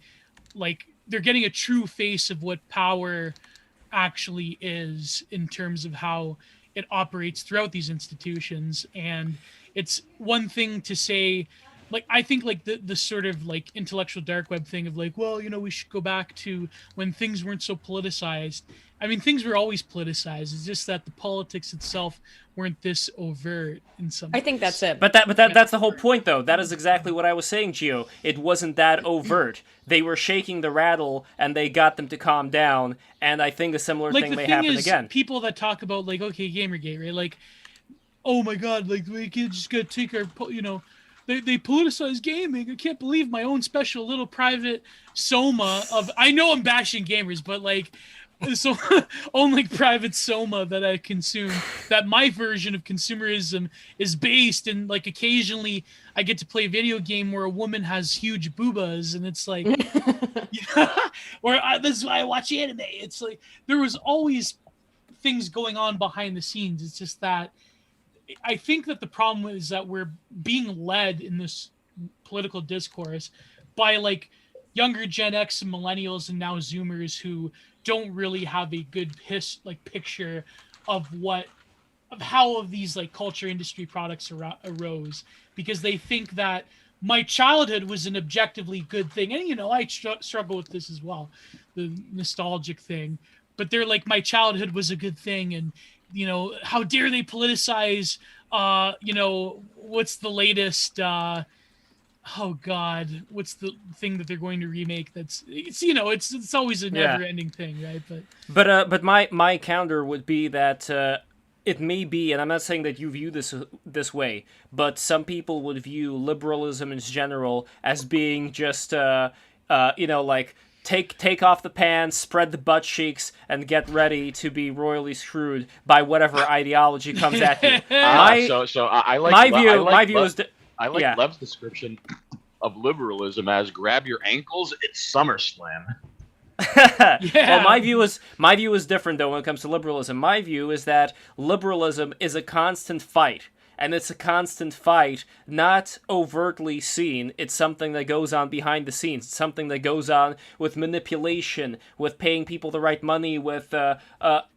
they're getting a true face of what power actually is in terms of how it operates throughout these institutions. And it's one thing to say, like, I think like the sort of like intellectual dark web thing of like, well, we should go back to when things weren't so politicized. I mean, things were always politicized. It's just that the politics itself weren't this overt in some I think ways. that's it. But that's the whole point, though. That is exactly what I was saying, Gio. It wasn't that overt. They were shaking the rattle, and they got them to calm down. And I think a similar Like thing the may thing happen is, again. people that talk about like, okay, Gamergate, right? Like, oh my God, like we just gotta take our, they politicize gaming. I can't believe my own special little private soma of. I know I'm bashing gamers, but like, so own like private soma that I consume. That my version of consumerism is based in like occasionally I get to play a video game where a woman has huge boobas, and it's like, or this is why I watch anime. It's like there was always things going on behind the scenes. It's just that. I think that the problem is that we're being led in this political discourse by like younger Gen X and millennials and now Zoomers who don't really have a good picture of how these like culture industry products arose, because they think that my childhood was an objectively good thing. And I struggle with this as well, the nostalgic thing, but they're like, my childhood was a good thing, and how dare they politicize, what's the latest, oh God, what's the thing that they're going to remake? It's always a never ending thing, right? But my counter would be that it may be, and I'm not saying that you view this way, but some people would view liberalism in general as being just like, Take off the pants, spread the butt cheeks, and get ready to be royally screwed by whatever ideology comes at you. I like my view is I like Lev's description of liberalism as grab your ankles. It's SummerSlam. Well, my view is different though when it comes to liberalism. My view is that liberalism is a constant fight. And it's a constant fight, not overtly seen. It's something that goes on behind the scenes. It's something that goes on with manipulation, with paying people the right money, with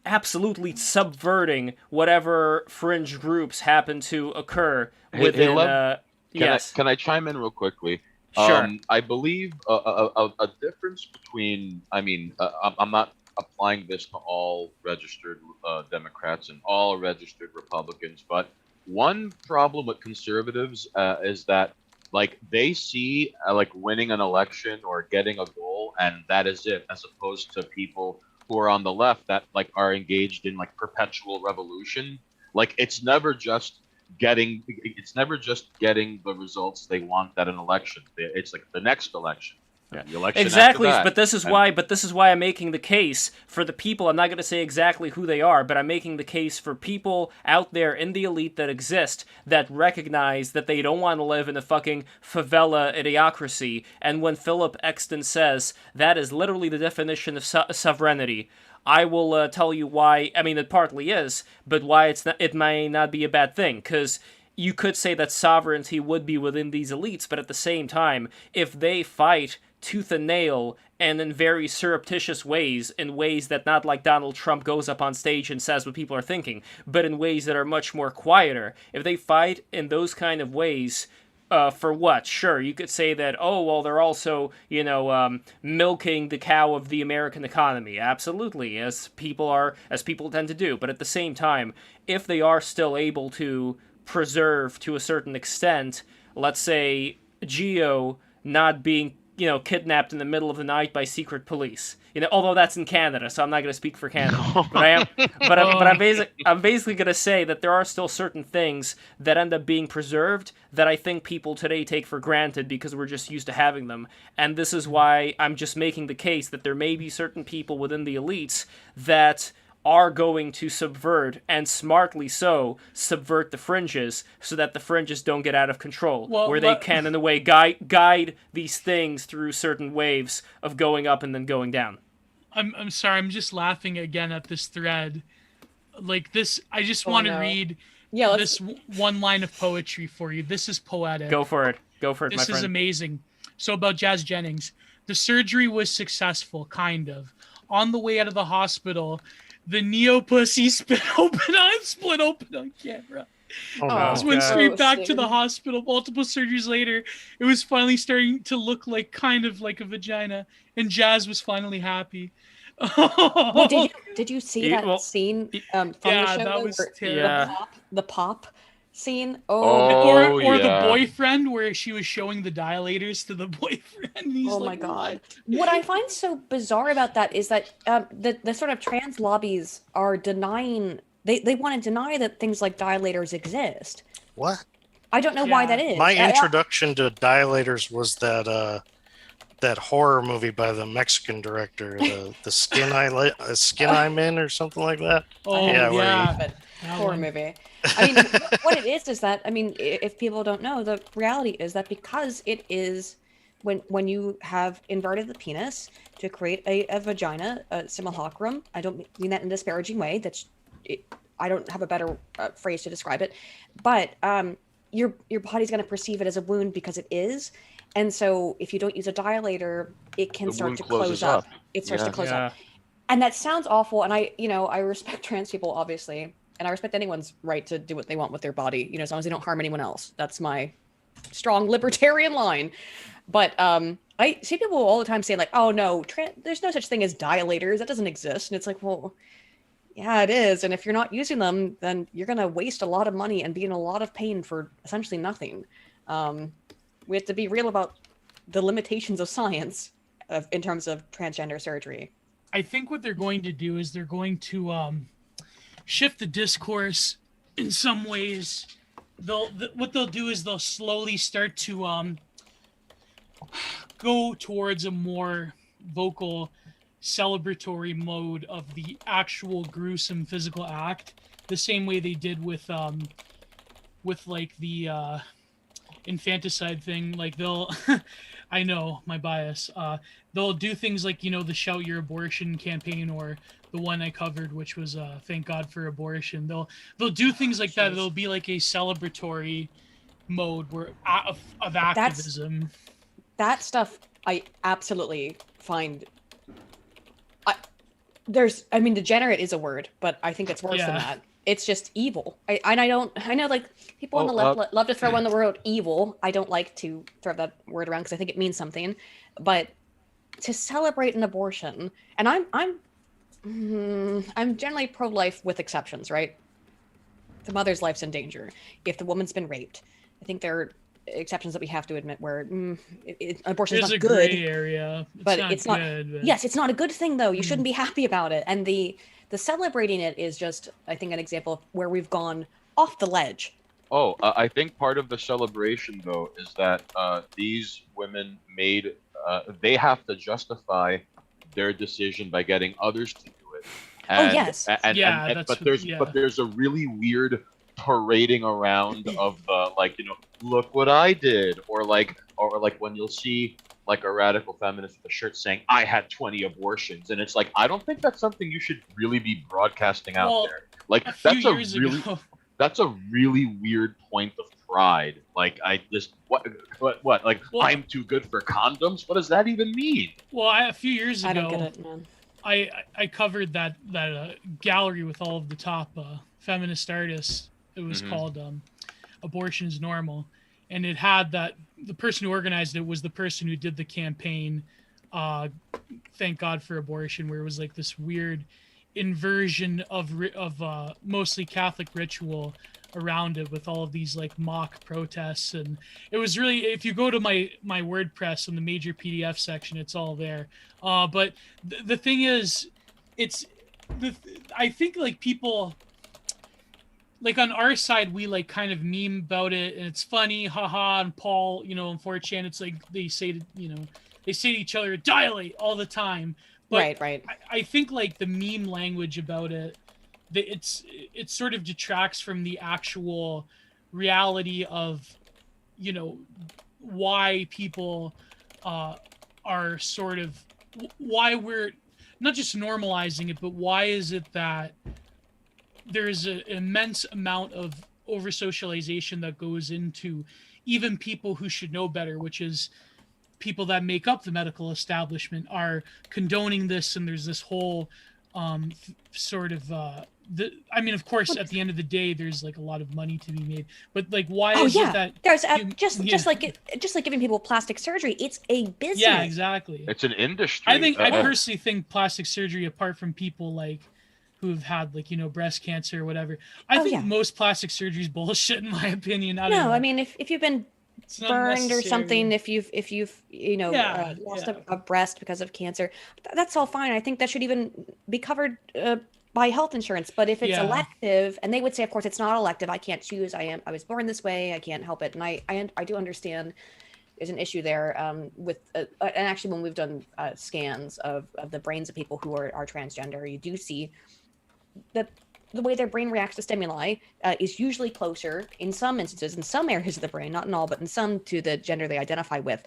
absolutely subverting whatever fringe groups happen to occur within. Yes. Can I chime in real quickly? Sure. I believe a difference between. I'm not applying this to all registered Democrats and all registered Republicans, but one problem with conservatives is that like they see like winning an election or getting a goal, and that is it, as opposed to people who are on the left that like are engaged in like perpetual revolution. Like it's never just getting the results they want at an election. It's like the next election, The election Exactly, after that. but this is why I'm making the case for the people. I'm not going to say exactly who they are, but I'm making the case for people out there in the elite that exist that recognize that they don't want to live in a fucking favela idiocracy. And when Philip Exton says that is literally the definition of sovereignty, I will tell you why. I mean, it partly is, but why it may not be a bad thing, because you could say that sovereignty would be within these elites, but at the same time, if they fight tooth and nail and in very surreptitious ways, in ways that not like Donald Trump goes up on stage and says what people are thinking, but in ways that are much more quieter, if they fight in those kind of ways, for what? Sure, you could say that, oh, well, they're also, milking the cow of the American economy. Absolutely, as people tend to do. But at the same time, if they are still able to preserve to a certain extent, let's say, Geo not being kidnapped in the middle of the night by secret police. Although that's in Canada, so I'm not going to speak for Canada. But I'm basically going to say that there are still certain things that end up being preserved that I think people today take for granted because we're just used to having them. And this is why I'm just making the case that there may be certain people within the elites that are going to subvert, and smartly so, subvert the fringes so that the fringes don't get out of control, where they can, in a way, guide these things through certain waves of going up and then going down. I'm sorry, I'm just laughing again at this thread. Like this, I just want to read this one line of poetry for you. This is poetic. Go for it, my friend. This is amazing. So about Jazz Jennings. The surgery was successful, kind of. On the way out of the hospital, the neo-pussy split open on camera. Oh, no. Went straight back to the hospital. Multiple surgeries later, it was finally starting to look like kind of like a vagina, and Jazz was finally happy. Well, did you see that scene from the show? That was terrible. The pop scene. Or the boyfriend, where she was showing the dilators to the boyfriend. And he's my god! What I find so bizarre about that is that the sort of trans lobbies are denying. They want to deny that things like dilators exist. What? I don't know why that is. My introduction to dilators was that horror movie by the Mexican director, the Skin Eye Men or something like that. Horror movie. I mean, what it is that, I mean, if people don't know, the reality is that because it is when you have inverted the penis to create a vagina, a simulacrum. I don't mean that in a disparaging way. I don't have a better phrase to describe it, but your body's going to perceive it as a wound because it is. And so if you don't use a dilator, it can start to close up. It starts to close up. And that sounds awful. And I respect trans people, obviously. And I respect anyone's right to do what they want with their body, as long as they don't harm anyone else. That's my strong libertarian line. But I see people all the time saying like, oh no, there's no such thing as dilators. That doesn't exist. And it's like, well, yeah, it is. And if you're not using them, then you're going to waste a lot of money and be in a lot of pain for essentially nothing. We have to be real about the limitations of science in terms of transgender surgery. I think what they're going to do is they're going to shift the discourse in some ways. What they'll do is they'll slowly start to go towards a more vocal, celebratory mode of the actual gruesome physical act, the same way they did with like the infanticide thing. Like they'll I know my bias, they'll do things like the Shout Your Abortion campaign, or the one I covered, which was Thank God for Abortion. They'll do things like that. There'll be like a celebratory mode where of activism. That stuff I absolutely find. Degenerate is a word, but I think it's worse than that. It's just evil. I know like people on the left love to throw in the word evil. I don't like to throw that word around because I think it means something. But to celebrate an abortion, and I'm generally pro-life with exceptions, right? The mother's life's in danger if the woman's been raped. I think there are exceptions that we have to admit where abortion is not good. There's a gray area, but it's not good. But... Yes, it's not a good thing though. You shouldn't be happy about it. And the celebrating it is just, I think, an example of where we've gone off the ledge. I think part of the celebration though is that these women made they have to justify their decision by getting others to do it. Oh, yes. But there's a really weird parading around of the, like, look what I did, or like when you'll see like a radical feminist with a shirt saying I had 20 abortions, and it's like, I don't think that's something you should really be broadcasting out there. Like, that's a really weird point of pride. Like, I just what like, I'm too good for condoms. What does that even mean? Well, a few years ago, I don't get it, man. I covered that gallery with all of the top feminist artists. It was called Abortion is Normal, and it had that the person who organized it was the person who did the campaign Thank God for Abortion, where it was like this weird inversion of mostly Catholic ritual around it with all of these like mock protests. And it was really, if you go to my WordPress in the major PDF section, it's all there. But the thing is, I think like people, like on our side, we like kind of meme about it and it's funny, haha. And Paul, on 4chan, it's like they say to each other, dilate all the time. But right. I think like the meme language about it, it sort of detracts from the actual reality of, why people are sort of, why we're not just normalizing it, but why is it that there's an immense amount of over socialization that goes into even people who should know better, which is people that make up the medical establishment are condoning this. And there's this whole sort of of course, at the end of the day, there's like a lot of money to be made, but like, why is it that there's just like giving people plastic surgery, it's a business. Yeah, exactly. It's an industry. I personally think plastic surgery, apart from people like who've had like breast cancer or whatever, I think most plastic surgery is bullshit in my opinion. I mean, if you've been burned or something, if you've lost a breast because of cancer, that's all fine. I think that should even be covered by health insurance. But if it's elective, and they would say, of course, it's not elective, I can't choose, I was born this way, I can't help it. And I do understand there's an issue there with and actually when we've done scans of the brains of people who are transgender, you do see that the way their brain reacts to stimuli is usually closer, in some instances, in some areas of the brain, not in all, but in some, to the gender they identify with.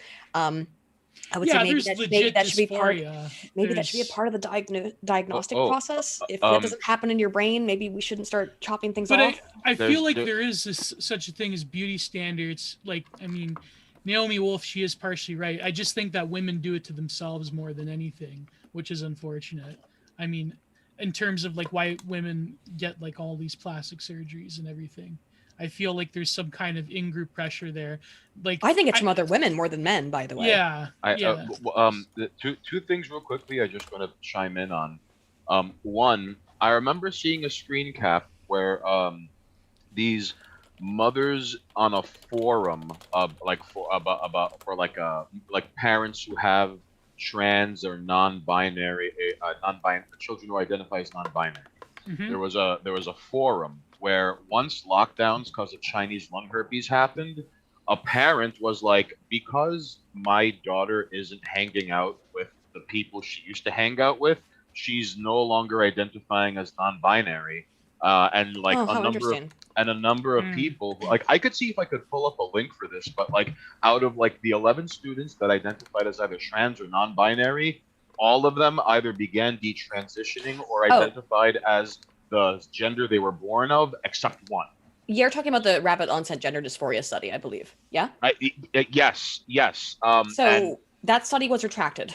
I would say maybe that should be part. Maybe that should be a part of the diagnostic process. If that doesn't happen in your brain, maybe we shouldn't start chopping things off. I feel like there is such a thing as beauty standards. Like, I mean, Naomi Wolf, she is partially right. I just think that women do it to themselves more than anything, which is unfortunate. I mean, in terms of like why women get like all these plastic surgeries and everything, I feel like there's some kind of in-group pressure there. Like, I think it's from other women more than men, by the way. Yeah. Two things real quickly. I just want to chime in on. One, I remember seeing a screen cap where these mothers on a forum like parents who have trans or non-binary children who identify as non-binary. Mm-hmm. There was a forum where once lockdowns because of Chinese lung herpes happened, a parent was like, because my daughter isn't hanging out with the people she used to hang out with, she's no longer identifying as non-binary. And like a number of people, like, I could see if I could pull up a link for this, but like out of like the 11 students that identified as either trans or non-binary, all of them either began detransitioning or identified as the gender they were born of, except one. You're talking about the rapid onset gender dysphoria study, I believe. Yeah? Yes. So that study was retracted.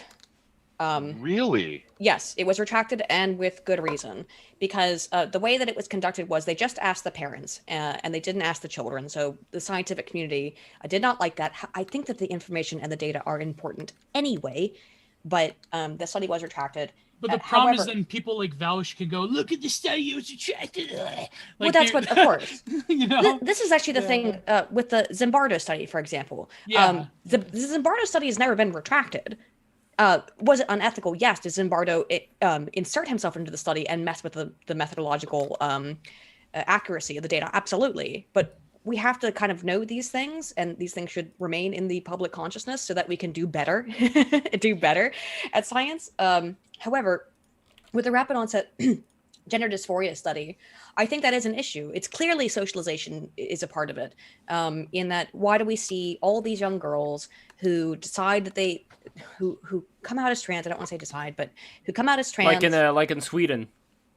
Really? Yes, it was retracted, and with good reason, because the way that it was conducted was they just asked the parents and they didn't ask the children. So the scientific community did not like that. I think that the information and the data are important anyway, but the study was retracted. But the problem is then people like Vaush can go, look at the study, it was retracted. Like, well, that's what, of course. This is actually the thing with the Zimbardo study, for example. Yeah. The Zimbardo study has never been retracted. Was it unethical? Yes. Did Zimbardo insert himself into the study and mess with the methodological accuracy of the data? Absolutely. But we have to kind of know these things, and these things should remain in the public consciousness so that we can do better, do better at science. However, with the rapid onset gender dysphoria study, I think that is an issue. It's clearly socialization is a part of it. In that, why do we see all these young girls who decide that who come out as trans? I don't want to say decide, but who come out as trans, like in Sweden.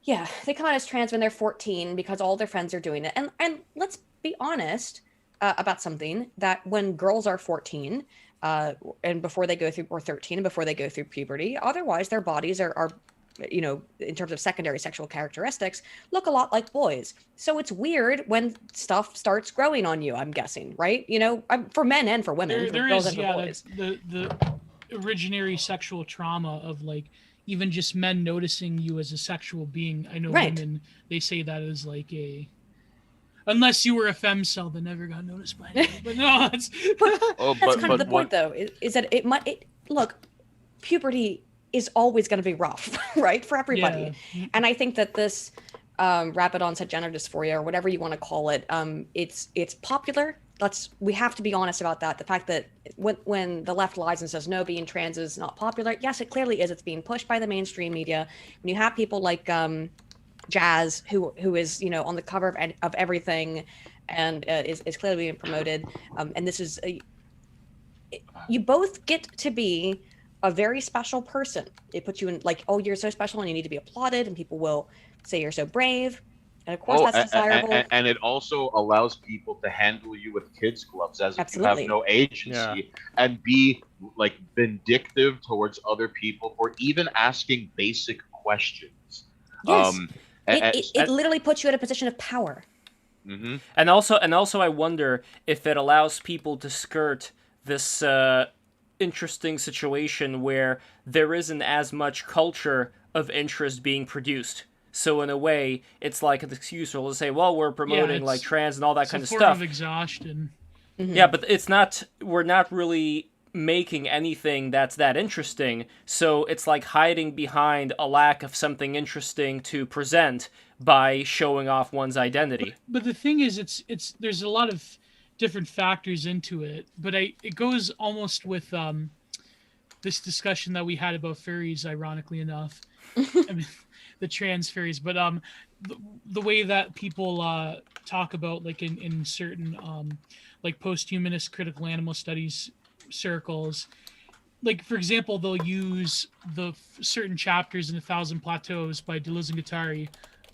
Yeah, they come out as trans when they're 14 because all their friends are doing it. And let's be honest about something, that when girls are 14 and before they go through, or 13 and before they go through puberty, otherwise their bodies are in terms of secondary sexual characteristics, look a lot like boys. So it's weird when stuff starts growing on you, I'm guessing, right? For men and for women, There for girls is, and for yeah, boys. the originary sexual trauma of like even just men noticing you as a sexual being. I know women, they say that as like unless you were a femcel that never got noticed by anyone. But no, that's that's kind of the point, though, is that look, puberty is always going to be rough, right, for everybody. Yeah. And I think that this rapid onset gender dysphoria, or whatever you want to call it, it's popular. We have to be honest about that. The fact that when the left lies and says no, being trans is not popular, yes, it clearly is. It's being pushed by the mainstream media. When you have people like Jazz, who is on the cover of everything, and is clearly being promoted, and this is you both get to be a very special person. It puts you in like, oh, you're so special and you need to be applauded, and people will say you're so brave. And of course, that's desirable. And it also allows people to handle you with kids' gloves as if you have no agency, and be like vindictive towards other people for even asking basic questions. Yes. It literally puts you in a position of power. Mm-hmm. And also, I wonder if it allows people to skirt this interesting situation where there isn't as much culture of interest being produced. So in a way, it's like an excuse to say, well, we're promoting like trans and all that kind of stuff. It's a form of exhaustion. Mm-hmm. Yeah, but it's not. We're not really making anything that's that interesting. So it's like hiding behind a lack of something interesting to present by showing off one's identity. But the thing is, it's there's a lot of different factors into it. But it goes almost with this discussion that we had about furries, ironically enough. I mean, the trans furries, but the way that people talk about, like in certain like post-humanist critical animal studies circles, like for example, they'll use the certain chapters in 1,000 Plateaus by Deleuze and Guattari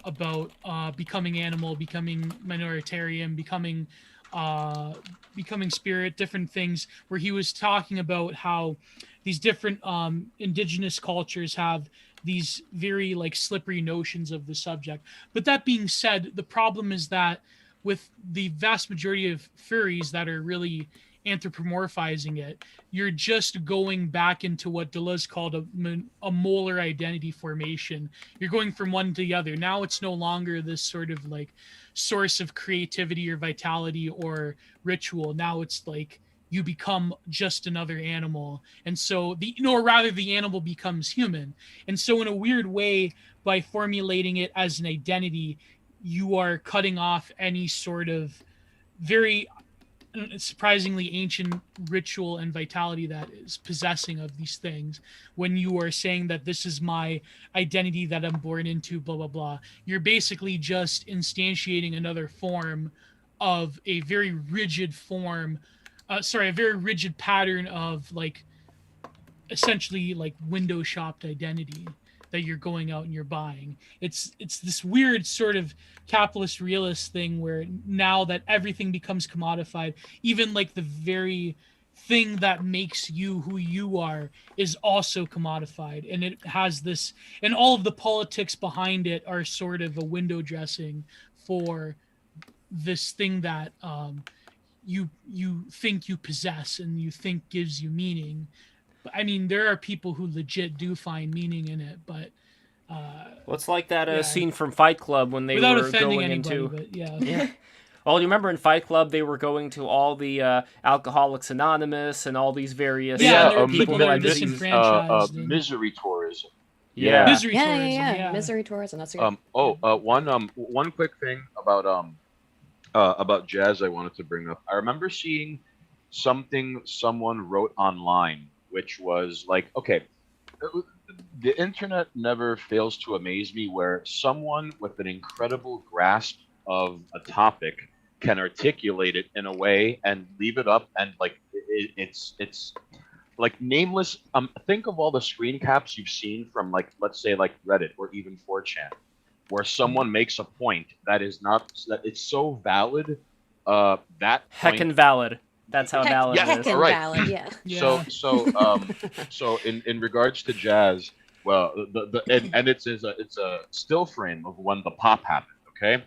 about becoming animal, becoming minoritarian, becoming spirit, different things, where he was talking about how these different indigenous cultures have these very like slippery notions of the subject. But that being said, the problem is that with the vast majority of furries that are really anthropomorphizing it, you're just going back into what Deleuze called a molar identity formation. You're going from one to the other. Now it's no longer this sort of like source of creativity or vitality or ritual. Now it's like you become just another animal. And so the animal becomes human. And so in a weird way, by formulating it as an identity, you are cutting off any sort of very surprisingly ancient ritual and vitality that is possessing of these things. When you are saying that this is my identity that I'm born into, blah, blah, blah, you're basically just instantiating another form of a very rigid form, a very rigid pattern of like essentially like window shopped identity that you're going out and you're buying. It's this weird sort of capitalist realist thing where now that everything becomes commodified, even like the very thing that makes you who you are is also commodified. And it has this, and all of the politics behind it are sort of a window dressing for this thing that you think you possess and you think gives you meaning. I mean, there are people who legit do find meaning in it, but well, it's like that scene from Fight Club when they were going into. But yeah. Well, you remember in Fight Club they were going to all the Alcoholics Anonymous and all these various people that are disenfranchised. Misery tourism. Yeah. Misery tourism. Misery tourism. That's one quick thing about about jazz I wanted to bring up. I remember seeing something someone wrote online, which was like, okay, the internet never fails to amaze me where someone with an incredible grasp of a topic can articulate it in a way and leave it up and like it's like nameless. Think of all the screen caps you've seen from like let's say like Reddit or even 4chan where someone makes a point that is not that it's so valid. That point, Heckin' valid. That's how valid yeah, it is. all Heckin' right. valid, yeah. Yeah. So in regards to jazz, well, and it's a still frame of when the pop happened. Okay,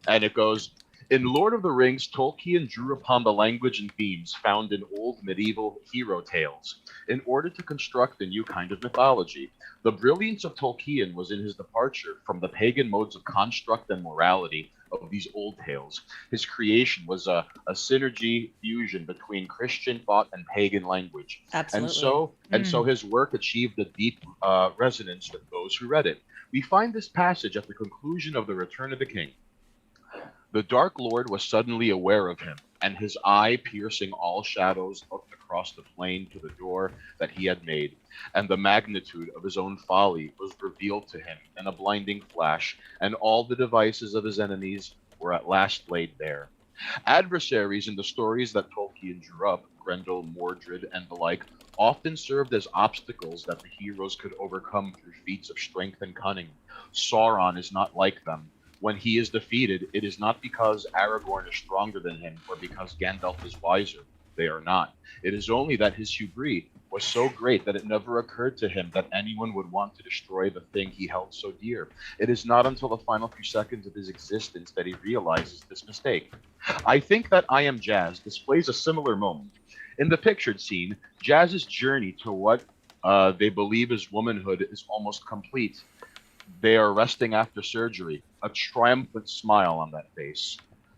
and it goes in Lord of the Rings, Tolkien drew upon the language and themes found in old medieval hero tales in order to construct a new kind of mythology. The brilliance of Tolkien was in his departure from the pagan modes of construct and morality of these old tales. His creation was a synergy fusion between Christian thought and pagan language. Absolutely. And so his work achieved a deep resonance with those who read it. We find this passage at the conclusion of The Return of the King. The Dark Lord was suddenly aware of him, and his eye, piercing all shadows, looked across the plain to the door that he had made, and the magnitude of his own folly was revealed to him in a blinding flash, and all the devices of his enemies were at last laid bare. Adversaries in the stories that Tolkien drew up, Grendel, Mordred, and the like, often served as obstacles that the heroes could overcome through feats of strength and cunning. Sauron is not like them. When he is defeated, it is not because Aragorn is stronger than him or because Gandalf is wiser. They are not. It is only that his hubris was so great that it never occurred to him that anyone would want to destroy the thing he held so dear. It is not until the final few seconds of his existence that he realizes this mistake. I think that I Am Jazz displays a similar moment. In the pictured scene, Jazz's journey to what they believe is womanhood is almost complete. They are resting after surgery, a triumphant smile on that face.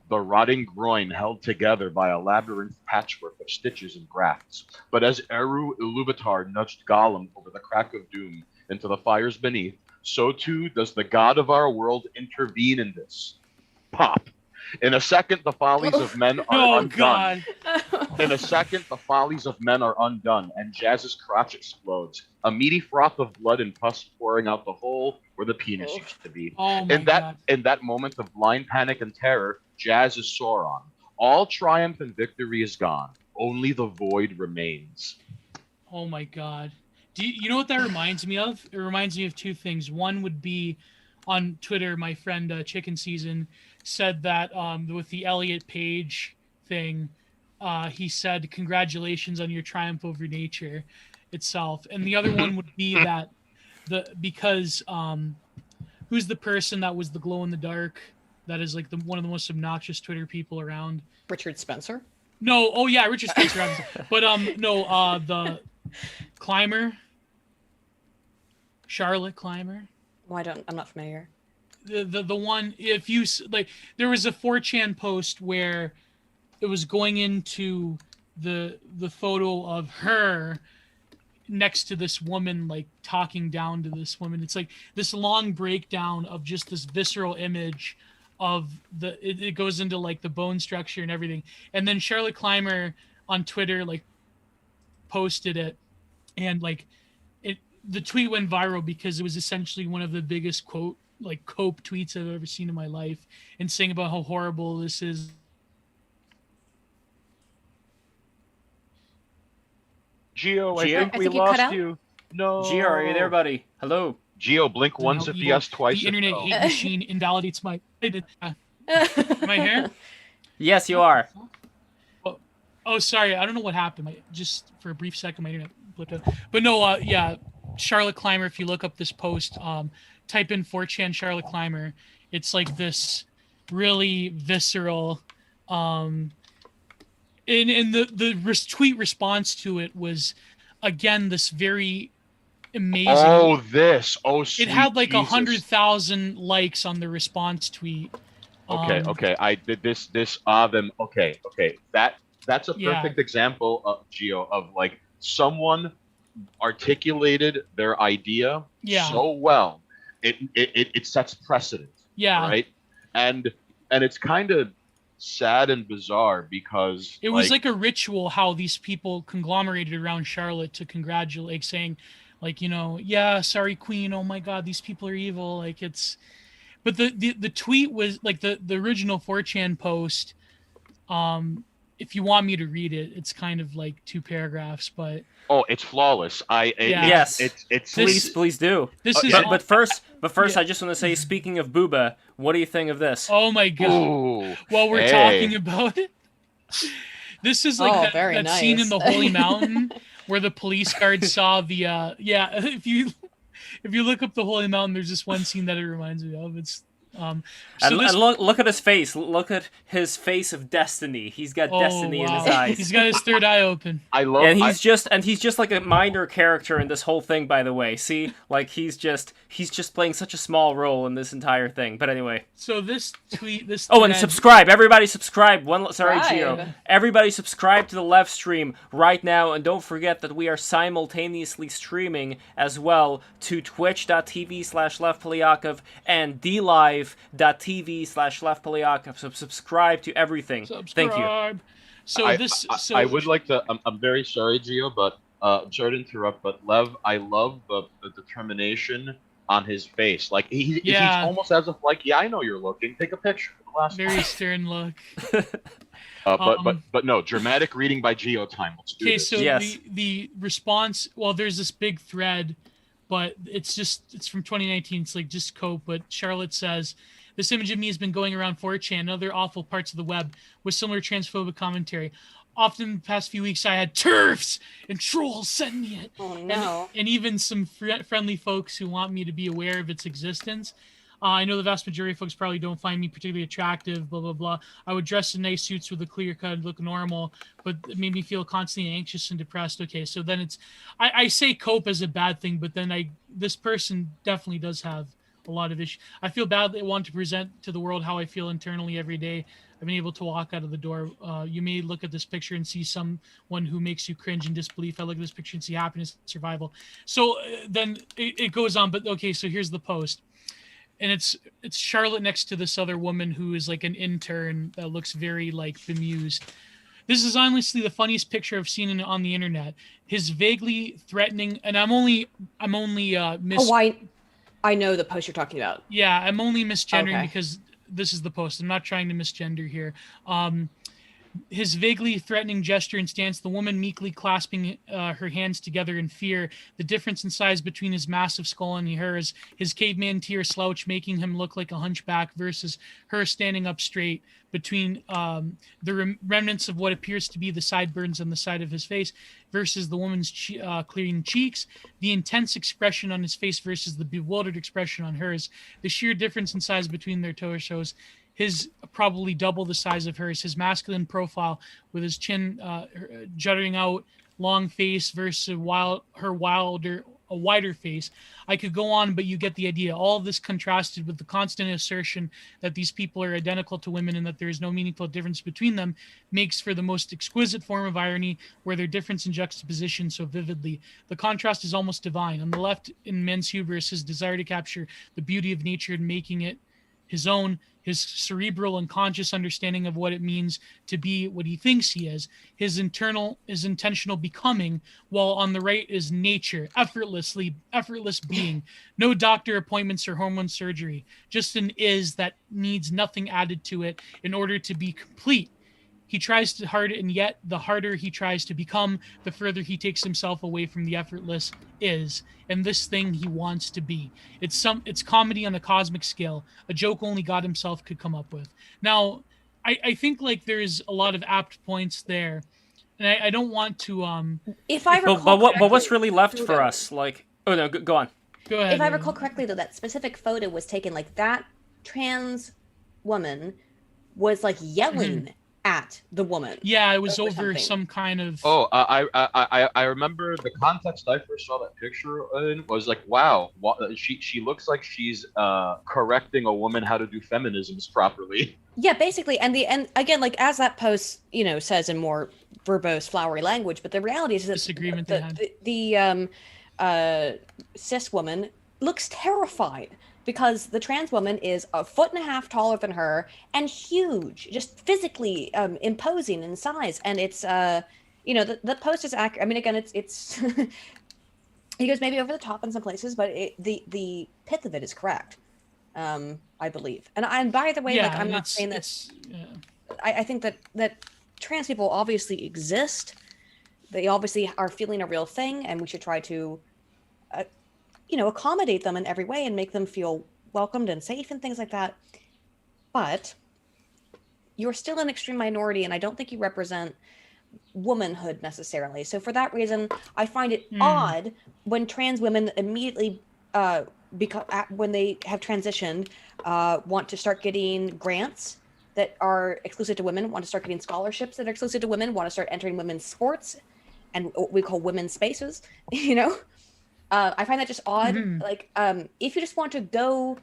The rotting groin held together by a labyrinth patchwork of stitches and grafts. But as Eru Iluvatar nudged Gollum over the crack of doom into the fires beneath, so too does the god of our world intervene in this. Pop. In a second, the follies of men are Oh undone. God. In a second, the follies of men are undone, and Jazz's crotch explodes, a meaty froth of blood and pus pouring out the hole where the penis used to be. Oh my God. In that moment of blind panic and terror, Jazz is Sauron. All triumph and victory is gone. Only the void remains. Oh my God. You know what that reminds me of? It reminds me of two things. One would be on Twitter, my friend Chicken Season said that with the Elliot Page thing, he said, "Congratulations on your triumph over nature itself." And the other one would be that because who's the person that was the glow in the dark that is like one of the most obnoxious Twitter people around? Richard Spencer. No, oh yeah, Richard Spencer. But the climber, Charlotte Climber. Well, I'm not familiar. The one, if you like, there was a 4chan post where it was going into the photo of her next to this woman, like talking down to this woman. It's like this long breakdown of just this visceral image of it goes into like the bone structure and everything. And then Charlotte Climber on Twitter like posted it, and like the tweet went viral because it was essentially one of the biggest cope tweets I've ever seen in my life, and saying about how horrible this is. Geo, I Geo? think I we think you cut lost out. you. No. Gio, are you there, buddy? Hello. Geo, blink once if yes, twice The if internet no. hate machine invalidates my. Am I here? Yes, you are. Oh, sorry. I don't know what happened. Just for a brief second, my internet blipped out. But no, yeah, Charlotte Climber. If you look up this post, type in 4chan Charlotte Climber. It's like this really visceral. And the tweet response to it was, again, this very amazing. Oh, this. Oh, sweet It had like Jesus. 100,000 likes on the response tweet. Okay, okay. I did this them. Okay. That's a Yeah. perfect example of Geo of like someone articulated their idea Yeah. so well. It sets precedent. Yeah. Right? And it's kind of sad and bizarre because It was like a ritual how these people conglomerated around Charlotte to congratulate, saying, like, yeah, sorry, Queen. Oh my God, these people are evil. Like it's, but the tweet was like the original 4chan post. If you want me to read it, it's kind of like 2 paragraphs, but oh, it's flawless. Yes. It's Please do. this is But first, Yeah. I just want to say, speaking of Booba, what do you think of this? oh my God. Ooh, While we're hey. talking about it, this is like Oh, that, very that scene in nice. the Holy Mountain where the police guard saw the if you look up the Holy Mountain, there's this one scene that it reminds me of. It's And look at his face. Look at his face of destiny. He's got destiny in his eyes. He's got his third eye open. I love. And he's just like a minor character in this whole thing, by the way. See, like he's just playing such a small role in this entire thing. But anyway. So this tweet, this Oh, and thread- subscribe, everybody! Subscribe. Sorry, Subscribe. Gio. Everybody, subscribe to the Left Stream right now, and don't forget that we are simultaneously streaming as well to twitch.tv/leftpolyakov and dlive.tv/leftpolyakov. So subscribe to everything. Thank you. So I would like to. I'm very sorry, Gio, but sorry to interrupt, but Lev, I love the determination on his face. Like he's almost as if like, yeah, I know you're looking. Take a picture for the last very one. stern look. But no, dramatic reading by Geo time. Let's do Okay, this. so Yes. the response, well, there's this big thread, but it's from 2019. It's like just cope. But Charlotte says, this image of me has been going around 4chan and other awful parts of the web with similar transphobic commentary. Often in the past few weeks, I had turfs and trolls send me it. Oh no. And even some friendly folks who want me to be aware of its existence. I know the vast majority of folks probably don't find me particularly attractive, blah, blah, blah. I would dress in nice suits with a clear cut, look normal, but it made me feel constantly anxious and depressed. Okay, so then I say cope as a bad thing, but then this person definitely does have a lot of issues. I feel bad that I want to present to the world how I feel internally every day. I've been able to walk out of the door. You may look at this picture and see someone who makes you cringe in disbelief. I look at this picture and see happiness and survival. So then it goes on, but okay, so here's the post. And it's Charlotte next to this other woman who is like an intern that looks very like bemused. This is honestly the funniest picture I've seen on the internet. His vaguely threatening, and I'm only I know the post you're talking about. Yeah, I'm only misgendering Okay. because this is the post. I'm not trying to misgender here. His vaguely threatening gesture and stance, the woman meekly clasping her hands together in fear, the difference in size between his massive skull and hers, his caveman tear slouch making him look like a hunchback versus her standing up straight, between the remnants of what appears to be the sideburns on the side of his face versus the woman's clean cheeks, the intense expression on his face versus the bewildered expression on hers, the sheer difference in size between their torsos, his probably double the size of hers, his masculine profile with his chin jutting out, long face versus a wider face. I could go on, but you get the idea. All of this contrasted with the constant assertion that these people are identical to women and that there is no meaningful difference between them makes for the most exquisite form of irony where their difference in juxtaposition so vividly. The contrast is almost divine. On the left, in men's hubris, his desire to capture the beauty of nature and making it his own, his cerebral and conscious understanding of what it means to be what he thinks he is, his intentional becoming, while on the right is nature, effortless being, no doctor appointments or hormone surgery, just an is that needs nothing added to it in order to be complete. He tries to hard, and yet the harder he tries to become, the further he takes himself away from the effortless is, and this thing he wants to be. It's comedy on a cosmic scale, a joke only God himself could come up with. Now, I think like there's a lot of apt points there, and I don't want to If I recall But what's correctly- really left for us? Like, oh no, go on. go ahead. If I recall correctly, though, that specific photo was taken like that trans woman was like yelling at the woman. Yeah, it was over over something. some kind of. Oh, I remember the context I first saw that picture in was like, wow, she looks like she's correcting a woman how to do feminisms properly. Yeah, basically, and again, like as that post, says in more verbose, flowery language, but the reality is that Disagreement they had. the cis woman looks terrified, because the trans woman is a foot and a half taller than her and huge, just physically imposing in size. And it's you know, the post is accurate. I mean, again, it's he goes maybe over the top in some places, but the pith of it is correct. I believe. And by the way, like, I'm not saying that. I think that trans people obviously exist. They obviously are feeling a real thing, and we should try to, you know, accommodate them in every way and make them feel welcomed and safe and things like that. But you're still an extreme minority, and I don't think you represent womanhood necessarily. So for that reason, I find it odd when trans women immediately, when they have transitioned, want to start getting grants that are exclusive to women, want to start getting scholarships that are exclusive to women, want to start entering women's sports and what we call women's spaces, you know? I find that just odd. Like, if you just want to go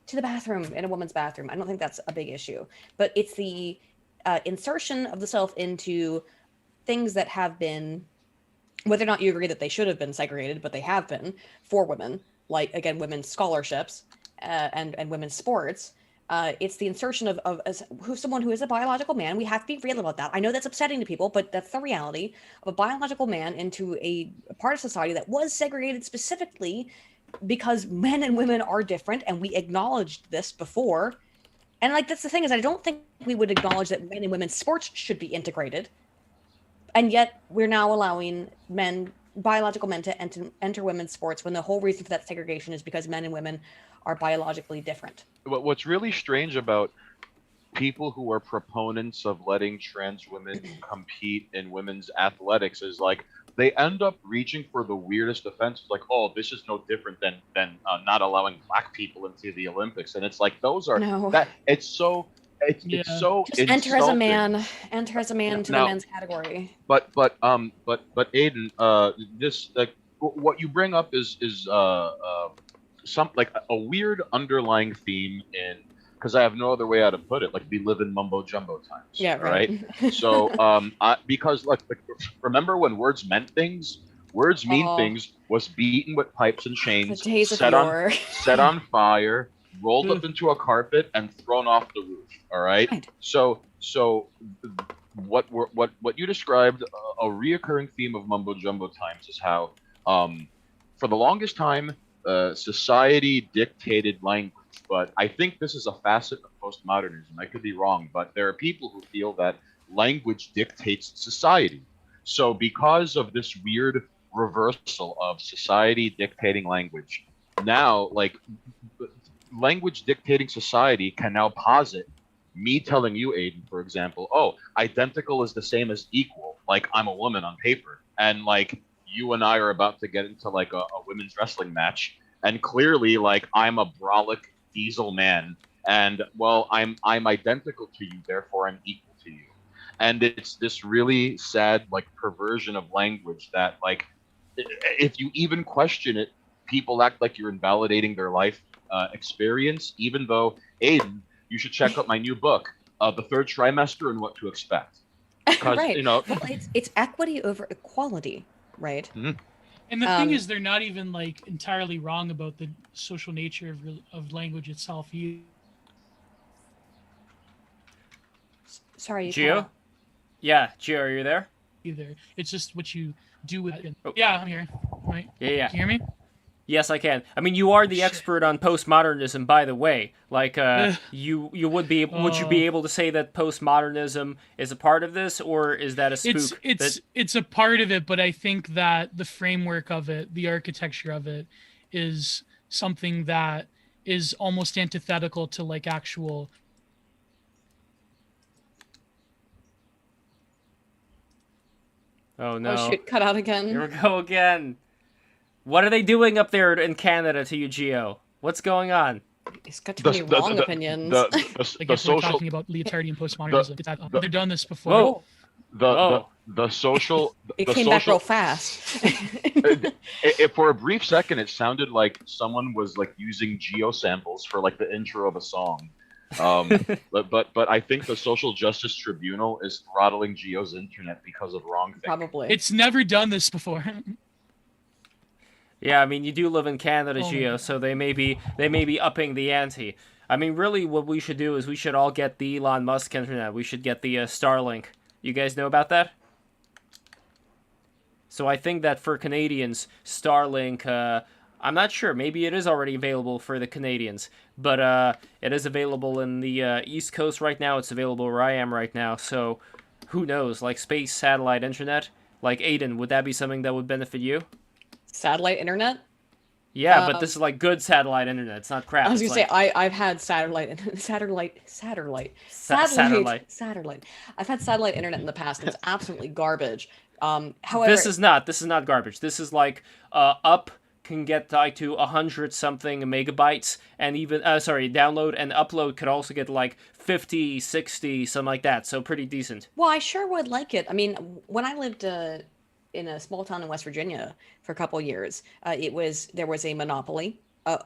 to the bathroom in a woman's bathroom, I don't think that's a big issue. But it's the insertion of the self into things that have been, whether or not you agree that they should have been segregated, but they have been for women, like, again, women's scholarships and women's sports. It's the insertion of someone who is a biological man. We have to be real about that. I know that's upsetting to people, but that's the reality of a biological man into a part of society that was segregated specifically because men and women are different, and we acknowledged this before. And like, that's the thing, is I don't think we would acknowledge that men and women's sports should be integrated. And yet we're now allowing biological men to enter women's sports when the whole reason for that segregation is because men and women are biologically different. What's really strange about people who are proponents of letting trans women compete in women's athletics is, like, they end up reaching for the weirdest offenses, like, oh, this is no different than not allowing black people into the Olympics. And it's like, those are it's so just enter as a man to the men's category. But Aydin, this, like, what you bring up is some, like, a weird underlying theme in, because I have no other way how to put it, like, we live in mumbo jumbo times. Yeah, right. So because, like, remember when words meant things? Words mean things was beaten with pipes and chains, set on fire, rolled up into a carpet, and thrown off the roof. All right. So what you described, a reoccurring theme of mumbo jumbo times, is how for the longest time society dictated language. But I think this is a facet of postmodernism. I could be wrong, but there are people who feel that language dictates society. So because of this weird reversal of society dictating language, now, like, language dictating society can now posit me telling you, Aydin, for example, oh, identical is the same as equal, like, I'm a woman on paper, and, like, you and I are about to get into, like, a women's wrestling match, and clearly, like, I'm a brolic diesel man, and, well, I'm identical to you, therefore I'm equal to you. And it's this really sad, like, perversion of language that, like, if you even question it, people act like you're invalidating their life experience, even though, Aydin, you should check out my new book, The Third Trimester and What to Expect. Because, right. You know, well, it's equity over equality, right? Mm-hmm. And the thing is, they're not even, like, entirely wrong about the social nature of language itself either. Sorry, Gio? Yeah, Gio, are you there? Either it's just what you do with it. Oh. Yeah, I'm here. Right? Yeah. Can you hear me? Yes, I can. I mean, you are the expert on postmodernism, by the way. Like, you would be would you be able to say that postmodernism is a part of this, or is that a spook? It's a part of it, but I think that the framework of it, the architecture of it, is something that is almost antithetical to, like, actual. Oh no! Oh shoot! Cut out again. Here we go again. What are they doing up there in Canada to you, Gio? What's going on? It's got too many wrong opinions. I guess we're talking about Leotardian postmodernism. They've done this before. Whoa. The social. It came back real fast. For a brief second, it sounded like someone was, like, using Geo samples for, like, the intro of a song. But I think the Social Justice Tribunal is throttling Geo's internet because of wrong things. Probably. It's never done this before. Yeah, I mean, you do live in Canada, Oh my Geo, God. so they may be upping the ante. I mean, really, what we should do is we should all get the Elon Musk internet. We should get the Starlink. You guys know about that? So I think that for Canadians, Starlink, I'm not sure. Maybe it is already available for the Canadians, but it is available in the East Coast right now. It's available where I am right now. So who knows? Like space satellite internet. Like Aiden, would that be something that would benefit you? Satellite internet. Yeah, but Um, this is like good satellite internet. It's not crap. I was It's gonna say like I've had satellite. I've had satellite internet in the past. And it's absolutely garbage. However, this is not garbage. This is like up can get like to 100 something megabytes, and even download and upload could also get like 50, 60, something like that. So pretty decent. well, I sure would like it. I mean, when I lived in a small town in West Virginia for a couple of years, there was a monopoly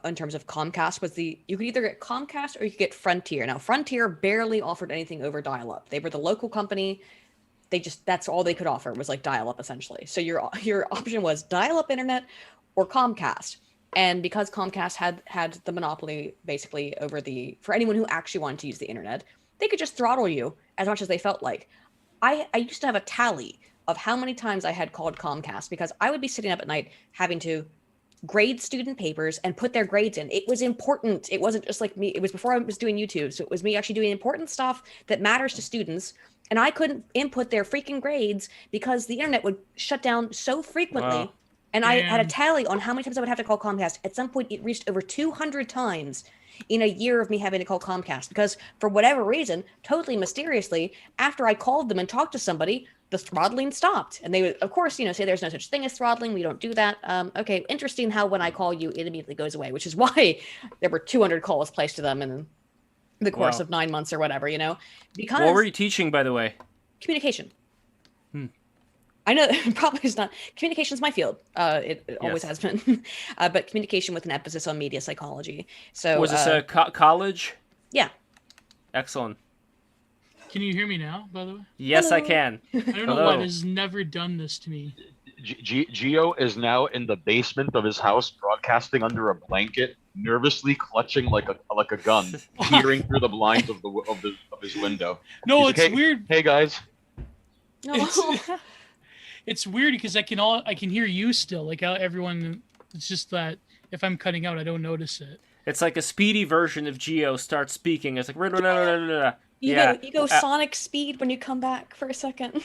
in terms of Comcast. You could either get Comcast or you could get Frontier. Now, Frontier barely offered anything over dial-up. They were the local company. That's all they could offer was like dial-up essentially. So your option was dial-up internet or Comcast. And because Comcast had the monopoly basically for anyone who actually wanted to use the internet, they could just throttle you as much as they felt like. I used to have a tally of how many times I had called Comcast because I would be sitting up at night having to grade student papers and put their grades in. It was important. It wasn't just like me. It was before I was doing YouTube. So it was me actually doing important stuff that matters to students. And I couldn't input their freaking grades because the internet would shut down so frequently. Wow. And I had a Damn. tally on how many times I would have to call Comcast. At some point, it reached over 200 times in a year of me having to call Comcast because for whatever reason, totally mysteriously, after I called them and talked to somebody, the throttling stopped. And they would, of course, say there's no such thing as throttling. We don't do that. Okay, interesting how when I call you, it immediately goes away, which is why there were 200 calls placed to them in the course Wow. of 9 months or whatever, because What were you teaching, by the way? communication. I know probably is not communication is my field. It always Yes. has been, but communication with an emphasis on media psychology. So Was this a college? yeah. Excellent. Can you hear me now, by the way? Yes, I Hello. can. I don't know Hello. why this has never done this to me. Geo is now in the basement of his house, broadcasting under a blanket, nervously clutching like a gun, peering through the blinds of his window. No, He's it's like, "Hey- weird. Hey guys, No. It's weird because I can hear you still. Like how everyone, it's just that if I'm cutting out, I don't notice it. It's like a speedy version of Geo starts speaking. It's like You yeah. go sonic speed when you come back for a second.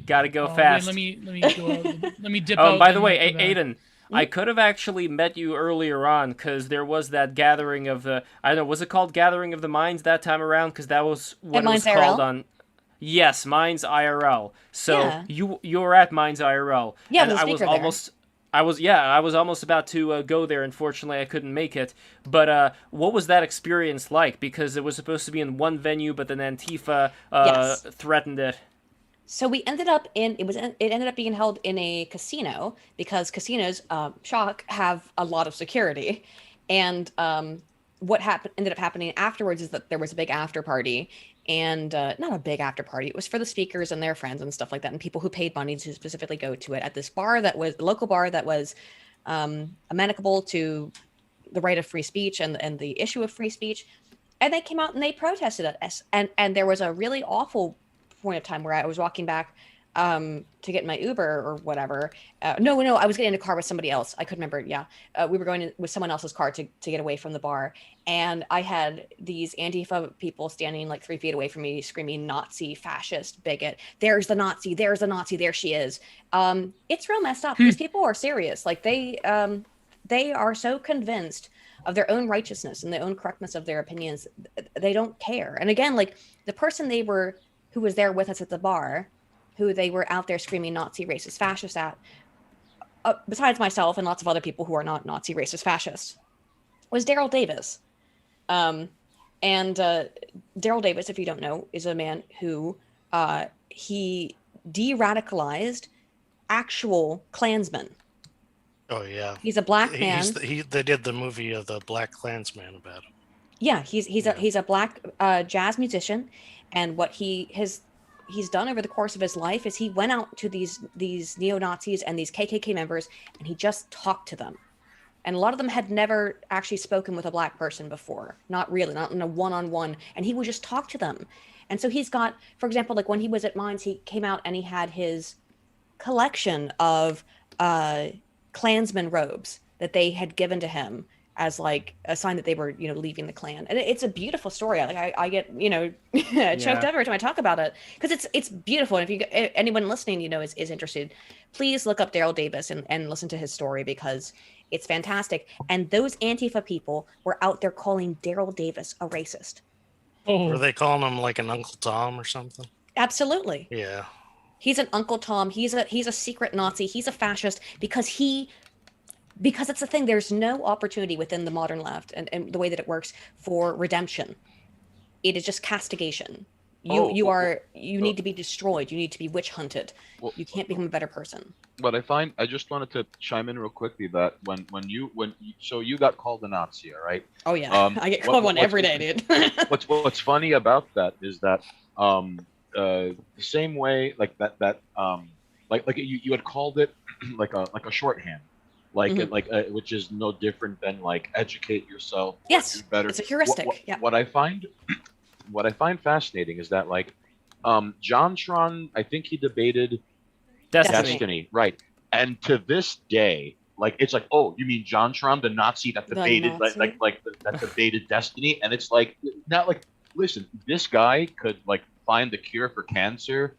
Gotta go Wait, fast. let me go out. Let me dip Oh, out. and by the then way, come back. Aiden, I could have actually met you earlier on because there was that gathering of the. I don't know. Was it called Gathering of the Minds that time around? Because that was what At it was Minds called IRL? on. Yes, Minds IRL. So Yeah. you were at Minds IRL. Yeah, I and was a I was speaker there. almost. I was almost about to go there. Unfortunately, I couldn't make it. But what was that experience like? Because it was supposed to be in one venue, but then Antifa Yes. threatened it. So we ended up it ended up being held in a casino because casinos, shock, have a lot of security. And what ended up happening afterwards is that there was a big after party, and not a big after party. It was for the speakers and their friends and stuff like that, and people who paid money to specifically go to it at this bar that was a local bar that was amenable to the right of free speech and the issue of free speech. And they came out and they protested us. And there was a really awful point of time where I was walking back to get my Uber or whatever. No, I was getting in a car with somebody else. I couldn't remember. Yeah. We were going with someone else's car to get away from the bar. And I had these Antifa people standing like 3 feet away from me screaming, Nazi, fascist, bigot. There's the Nazi. There's the Nazi. There she is. It's real messed up. These people are serious. Like they are so convinced of their own righteousness and the own correctness of their opinions. They don't care. And again, like the person who was there with us at the bar, who they were out there screaming Nazi, racist, fascist at, besides myself and lots of other people who are not Nazi, racist, fascist, was Daryl Davis. And Daryl Davis, if you don't know, is a man who he de-radicalized actual Klansmen. Oh yeah, He's a black man. They did the movie of the Black Klansman about him. Yeah, he's a black jazz musician, and what he's done over the course of his life is he went out to these neo-Nazis and these KKK members, and he just talked to them. And a lot of them had never actually spoken with a black person before. Not really, not in a one-on-one. And he would just talk to them. And so he's got, for example, like when he was at Mines, he came out and he had his collection of Klansman robes that they had given to him as like a sign that they were, leaving the clan. And it's a beautiful story. Like I get, choked up every time I talk about it because it's beautiful. And if anyone listening, is interested, please look up Daryl Davis and listen to his story because it's fantastic. And those Antifa people were out there calling Daryl Davis a racist. Oh, Were they calling him like an Uncle Tom or something? Absolutely. Yeah. He's an Uncle Tom. He's a secret Nazi. He's a fascist because it's the thing. There's no opportunity within the modern left and the way that it works for redemption. It is just castigation. You need to be destroyed. You need to be witch hunted. You can't become a better person. What I just wanted to chime in real quickly that so you got called a Nazi, all right? Oh yeah, I get called one every day, dude. What's funny about that is that the same way like you had called it like a shorthand, which is no different than like educate yourself. Yes, do better. It's a heuristic. Yeah. What I find fascinating is that like JonTron, I think he debated Destiny, right? And to this day, like it's like, oh, you mean JonTron, the Nazi that debated that debated Destiny, and it's like not like, listen, this guy could like find the cure for cancer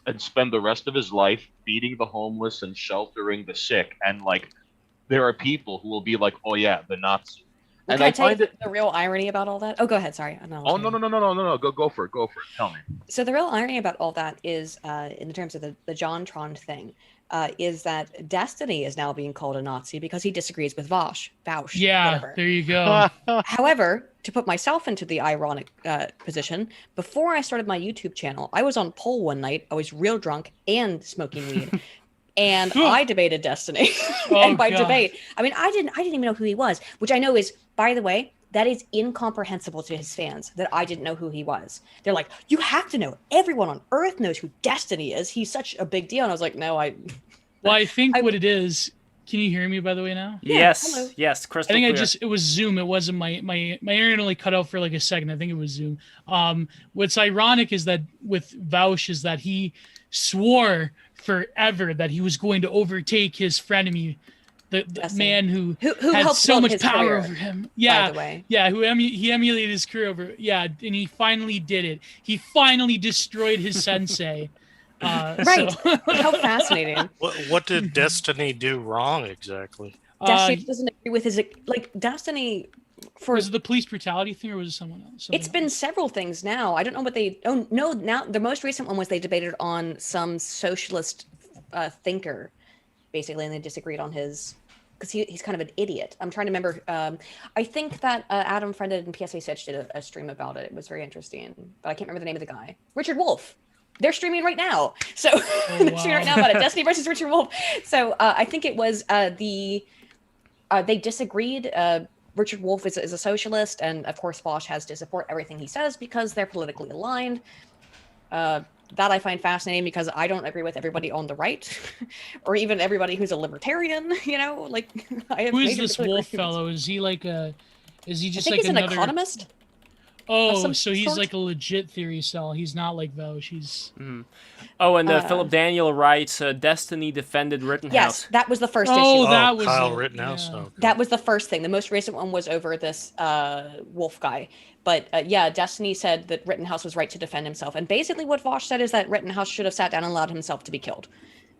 and spend the rest of his life feeding the homeless and sheltering the sick, and like there are people who will be like, oh yeah, the Nazi. And I find it the real irony about all that. Oh, go ahead. Sorry. No. Go for it. Tell me. So the real irony about all that is, in terms of the JonTron thing, is that Destiny is now being called a Nazi because he disagrees with Vaush. Yeah, whatever. There you go. However, to put myself into the ironic position, before I started my YouTube channel, I was on poll one night. I was real drunk and smoking weed. And I debated Destiny. And by debate, I mean I didn't even know who he was, which I know is, by the way, that is incomprehensible to his fans that I didn't know who he was. They're like, you have to know. Everyone on Earth knows who Destiny is. He's such a big deal. And I was like, no, Well, I think what it is. Can you hear me, by the way, now? Yes. Hello. Yes. Crystal clear. It was Zoom. It wasn't my internet only cut out for like a second. I think it was Zoom. What's ironic is that with Vaush is that he swore forever that he was going to overtake his frenemy, the man who had so much power over him. Yeah, by the way. Yeah, he emulated his career over. Yeah, and he finally did it. He finally destroyed his sensei. Right. How fascinating. What did Destiny do wrong exactly? Destiny doesn't agree with his Destiny. Was it the police brutality thing, or was it someone else? It's been several things now. I don't know what they. Oh no! Now the most recent one was they debated on some socialist thinker, basically, and they disagreed on his because he's kind of an idiot. I'm trying to remember. I think that Adam Friended and PSA Sitch did a stream about it. It was very interesting, but I can't remember the name of the guy. Richard Wolf. They're streaming right now. So they're streaming right now about it. Destiny versus Richard Wolf. So I think it was they disagreed. Richard Wolf is a socialist, and of course Vaush has to support everything he says because they're politically aligned. That I find fascinating because I don't agree with everybody on the right, or even everybody who's a libertarian. Like I have. Who is this Wolf fellow? Is he like a? Is he just I think like he's another an economist? Oh, so he's like a legit theory cell. He's not like Vaush. He's. Oh, and Philip Daniel writes, Destiny defended Rittenhouse. Yes, that was the first issue. Oh, that was Kyle it. Rittenhouse. Yeah. Okay. That was the first thing. The most recent one was over this Wolf guy. But yeah, Destiny said that Rittenhouse was right to defend himself. And basically what Vaush said is that Rittenhouse should have sat down and allowed himself to be killed.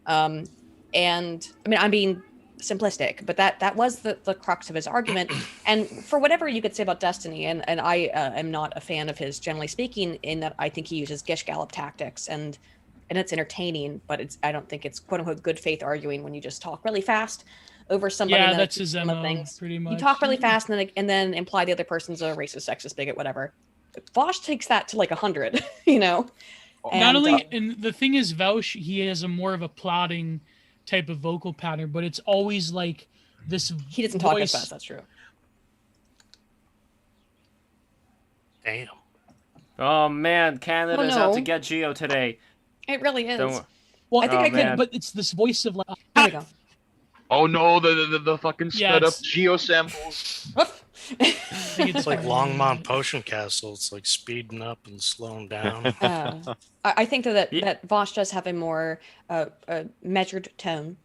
And I mean, I'm being simplistic, but that was the crux of his argument. And for whatever you could say about Destiny, and I am not a fan of his, generally speaking, in that I think he uses Gish Gallop tactics, and it's entertaining, but I don't think it's quote unquote good faith arguing when you just talk really fast over somebody. Yeah, and that's his MO, pretty much. You talk really fast and then imply the other person's a racist, sexist, bigot, whatever. Vaush takes that to like 100, Not only, and the thing is, Vaush, he has a more of a plotting type of vocal pattern, but it's always like this. He doesn't talk as fast. That's true. Damn. Oh man, Canada's out to get Geo today. It really is. Well, I think I could, man. but it's this voice of like. There we go. Oh no, the fucking sped up Yes. geo samples. Woof. I think It's like funny. Longmont Potion Castle. It's like speeding up and slowing down. I think that Ye- that Vosh does have a more measured tone,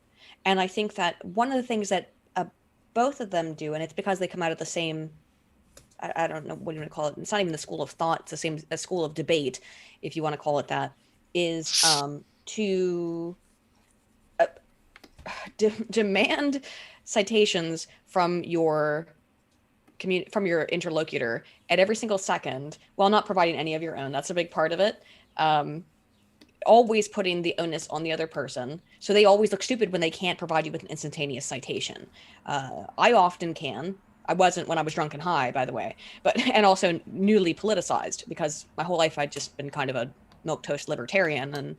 and I think that one of the things that both of them do, and it's because they come out of the same. I don't know what you want to call it. It's not even the school of thought. It's the same a school of debate, if you want to call it that. Is to demand citations from your from your interlocutor at every single second while not providing any of your own. That's a big part of it. Always putting the onus on the other person. So they always look stupid when they can't provide you with an instantaneous citation. I often can. I wasn't when I was drunk and high, by the way, but and also newly politicized because my whole life I'd just been kind of a milquetoast libertarian, and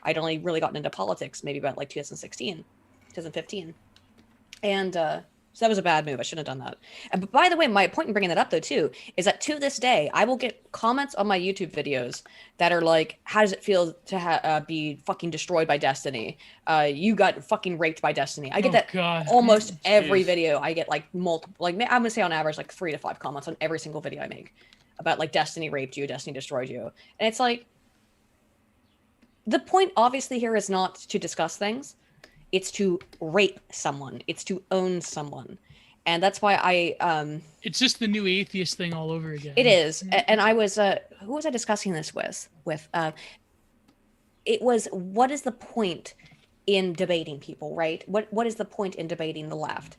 I'd only really gotten into politics maybe about like 2016, 2015, and so that was a bad move. I shouldn't have done that. But by the way, my point in bringing that up though too is that to this day I will get comments on my YouTube videos that are like, "How does it feel to be fucking destroyed by Destiny? You got fucking raped by Destiny." I get that God. almost every Jeez. video. I get like multiple, like I'm gonna say on average like 3 to 5 comments on every single video I make about like Destiny raped you, Destiny destroyed you, and it's like the point obviously here is not to discuss things. It's to rape someone. It's to own someone. And that's why It's just the new atheist thing all over again. it is. And I was who was I discussing this with? It was, what is the point in debating people, right? What is the point in debating the left?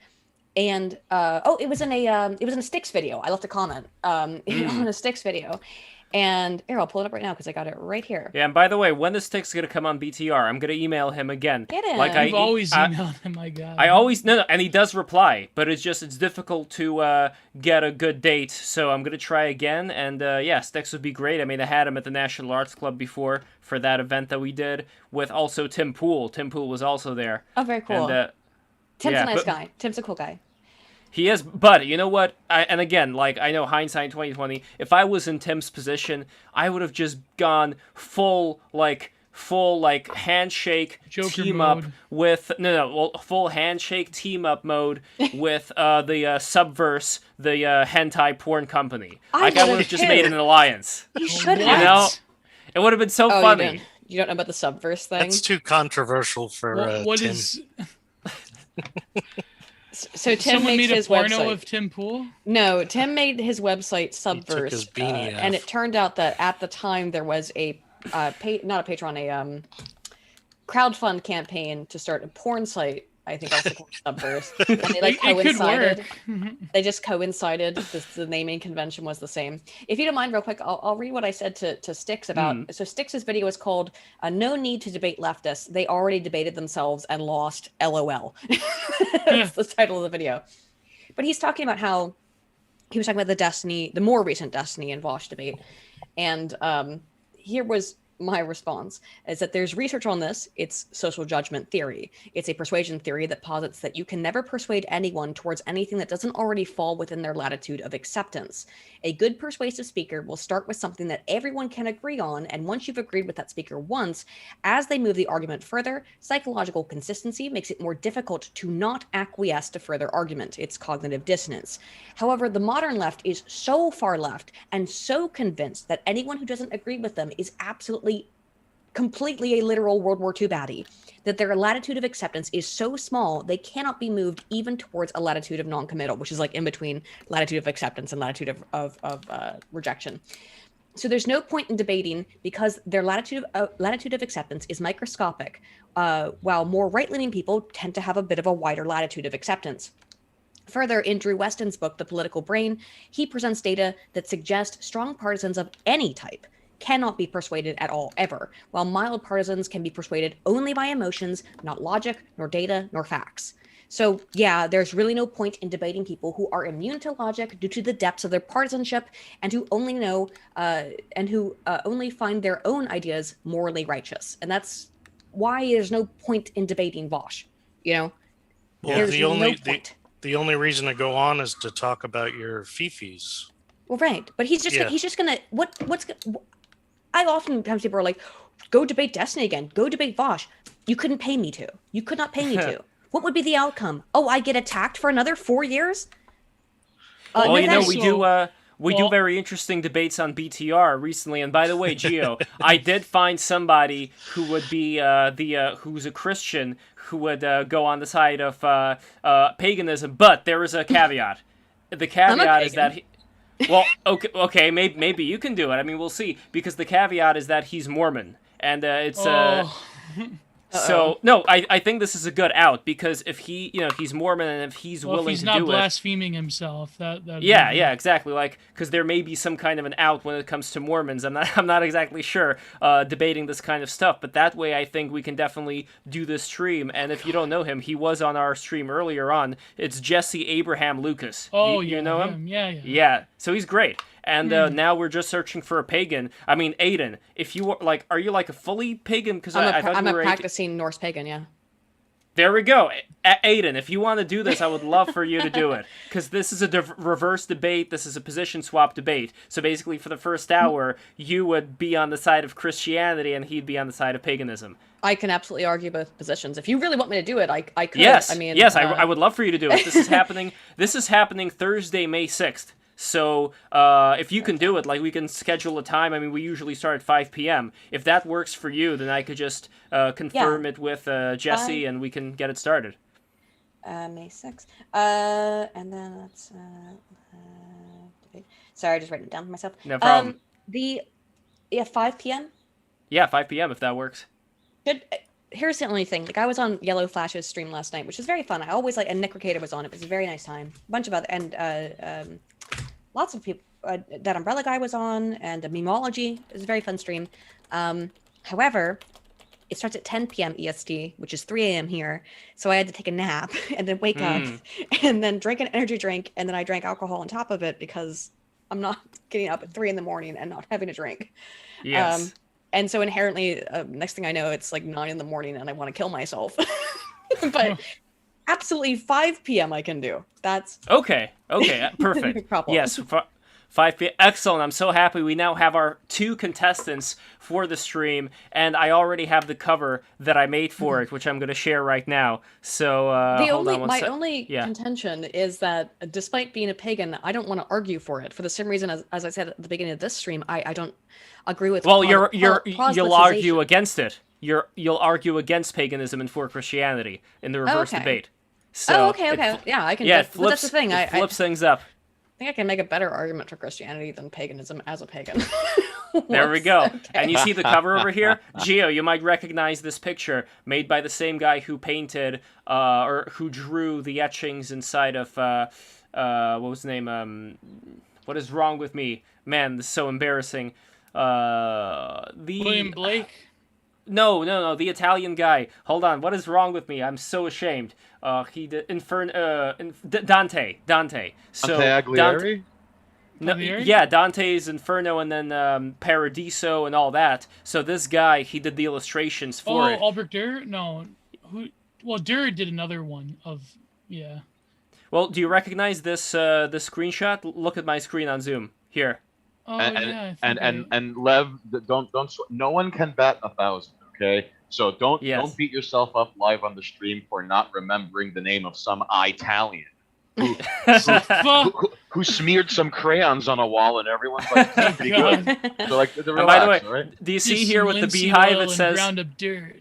And it was in a Styx video. I left a comment on a Styx video. And here, I'll pull it up right now because I got it right here. Yeah, and by the way, when the stick's gonna come on BTR, I'm gonna email him again. Get him. Like You've always emailed him, my God. I always no, and he does reply, but it's difficult to get a good date. So I'm gonna try again, and yeah, Sticks would be great. I mean, I had him at the National Arts Club before for that event that we did with also Tim Pool. Tim Pool was also there. Oh, very cool. And, Tim's yeah, a nice but- guy. Tim's a cool guy. He is, but you know what? And again, like I know hindsight 2020. If I was in Tim's position, I would have just gone full handshake Joker team mode. up with full handshake team up mode with the Subverse, the hentai porn company. I Like I would would've have just too. made an alliance. You should You have. know, it would have been so Oh, funny. you don't know about the Subverse thing? That's too controversial for What Tim. is? So Tim Someone makes made a his porno website. of Tim Pool. No, Tim made his website took Subverse, his beanie and off. it turned out that at the time there was a not a Patreon, a crowdfund campaign to start a porn site. I think also called Subverse. And they like It could coincided. work. They just coincided. The naming convention was the same. If you don't mind, real quick, I'll read what I said to Styx about. So Styx's video is called "No Need to Debate Leftists. They Already Debated Themselves and Lost." LOL. That's the title of the video. But he's talking about how he was talking about the more recent Destiny and Vosh debate, and here was my response is that there's research on this. It's social judgment theory. It's a persuasion theory that posits that you can never persuade anyone towards anything that doesn't already fall within their latitude of acceptance. A good persuasive speaker will start with something that everyone can agree on, and once you've agreed with that speaker once, as they move the argument further, psychological consistency makes it more difficult to not acquiesce to further argument. It's cognitive dissonance. However, the modern left is so far left and so convinced that anyone who doesn't agree with them is completely a literal World War II baddie, that their latitude of acceptance is so small they cannot be moved even towards a latitude of non-committal, which is like in between latitude of acceptance and latitude of rejection. So there's no point in debating because their latitude of acceptance is microscopic, while more right-leaning people tend to have a bit of a wider latitude of acceptance. Further, in Drew Weston's book, The Political Brain, he presents data that suggest strong partisans of any type cannot be persuaded at all, ever, while mild partisans can be persuaded only by emotions, not logic, nor data, nor facts. So, yeah, there's really no point in debating people who are immune to logic due to the depths of their partisanship and who only only find their own ideas morally righteous. And that's why there's no point in debating Vosh. You know, Well, there's the only no point. the only reason to go on is to talk about your fifis. Well, right, but he's just gonna I oftentimes people are like, go debate Destiny again, go debate Vosh. You couldn't pay me to. You could not pay me to. What would be the outcome? Oh, I get attacked for another 4 years? Well, no you know, thanks. we do very interesting debates on BTR recently. And by the way, Gio, I did find somebody who would be who's a Christian who would go on the side of paganism, but there is a caveat. The caveat is that well, okay, maybe you can do it. I mean, we'll see, because the caveat is that he's Mormon, and it's so no, I think this is a good out, because if he, if he's Mormon and if he's willing if he's to not do blaspheming himself, that yeah, exactly. Like, because there may be some kind of an out when it comes to Mormons. I'm not exactly sure debating this kind of stuff, but that way I think we can definitely do this stream. And if you don't know him, he was on our stream earlier on. It's Jesse Abraham Lucas. Oh, you know him? Yeah. So he's great. And now we're just searching for a pagan. I mean, Aydin, if you were like, are you like a fully pagan? Because I thought I'm you a were practicing Norse pagan, yeah. There we go. Aydin, if you want to do this, I would love for you to do it. Because this is a reverse debate. This is a position swap debate. So basically, for the first hour, you would be on the side of Christianity and he'd be on the side of paganism. I can absolutely argue both positions. If you really want me to do it, I could. Yes, I mean, I would love for you to do it. This is happening. This is happening Thursday, May 6th. So if you can do it, like, we can schedule a time. I mean, we usually start at 5 p.m. If that works for you, then I could just confirm it with Jesse, and we can get it started. May 6th. And then let's... sorry, I just written it down for myself. No problem. 5 p.m.? Yeah, 5 p.m. if that works. Here's the only thing. Like, I was on Yellow Flash's stream last night, which was very fun. I always and Nick Ricada was on. It was a very nice time. A bunch of other... And lots of people. That Umbrella guy was on, and Memology. It was a very fun stream. However, it starts at 10 p.m. EST, which is 3 a.m. here. So I had to take a nap and then wake up and then drink an energy drink, and then I drank alcohol on top of it because I'm not getting up at 3 in the morning and not having a drink. Yes. And so inherently, next thing I know, it's like 9 in the morning and I want to kill myself. But absolutely 5 p.m. I can do. That's okay. Perfect. Yes, 5 p.m. Excellent. I'm so happy we now have our 2 contestants for the stream, and I already have the cover that I made for it, which I'm going to share right now. So my only contention is that despite being a pagan, I don't want to argue for it for the same reason as I said at the beginning of this stream. I don't agree with. Well, you'll argue against it. You'll argue against paganism and for Christianity in the reverse debate. So okay. I can. Yeah, but that's the thing. It flips things up. I think I can make a better argument for Christianity than paganism as a pagan. There we go. Okay. And you see the cover over here? Gio, you might recognize this picture made by the same guy who painted or who drew the etchings inside of what was his name? What is wrong with me? Man, this is so embarrassing. William Blake? No, the Italian guy. Hold on, what is wrong with me? I'm so ashamed. He did Dante. So Dante Aglieri? Dante's Inferno, and then Paradiso and all that. So this guy, he did the illustrations for it. Albert Dürer? No. Well, Dürer did another one of, yeah. Well, do you recognize this this screenshot? Look at my screen on Zoom. Here. Oh, and Lev, don't no one can bat 1,000, okay? So don't beat yourself up live on the stream for not remembering the name of some Italian who smeared some crayons on a wall and everyone's like, "That's pretty good." So like, relax, and by the way, right? do you see here with the beehive? It says. Ground up dirt.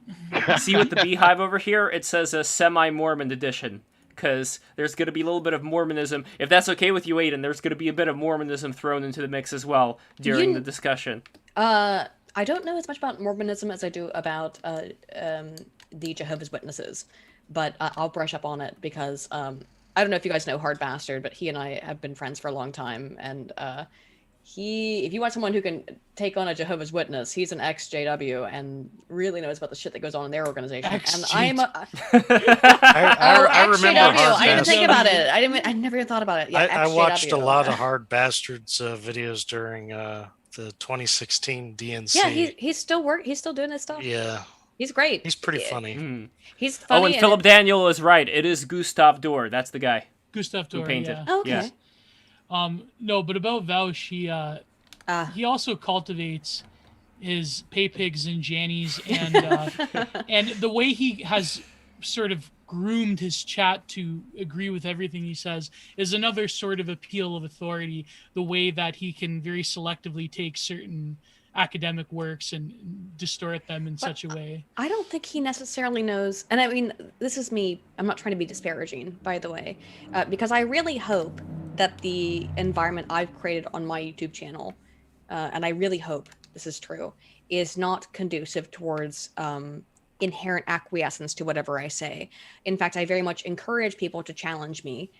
See with the beehive over here? It says a semi-Mormon edition. Because there's going to be a little bit of Mormonism. If that's okay with you, Aydin, there's going to be a bit of Mormonism thrown into the mix as well during the discussion. I don't know as much about Mormonism as I do about the Jehovah's Witnesses, but I'll brush up on it because I don't know if you guys know Hard Bastard, but he and I have been friends for a long time, and if you want someone who can take on a Jehovah's Witness, he's an ex-JW and really knows about the shit that goes on in their organization. And I'm I JW. remember I didn't think about it. I never even thought about it. Yeah, I watched a lot of Hard Bastards videos during the 2016 DNC. Yeah, he's still doing his stuff. Yeah. He's great. He's pretty funny. He's funny. Oh, and Philip Daniel is right. It is Gustav Dor. That's the guy. Gustav Dor, who painted. yeah. Oh, okay. Yes. No, but about Vaush, he also cultivates his pay pigs and jannies, and and the way he has sort of groomed his chat to agree with everything he says is another sort of appeal of authority, the way that he can very selectively take certain academic works and distort them in such a way. I don't think he necessarily knows, and I mean, this is me, I'm not trying to be disparaging, by the way, because I really hope that the environment I've created on my YouTube channel, and I really hope this is true, is not conducive towards inherent acquiescence to whatever I say. In fact, I very much encourage people to challenge me.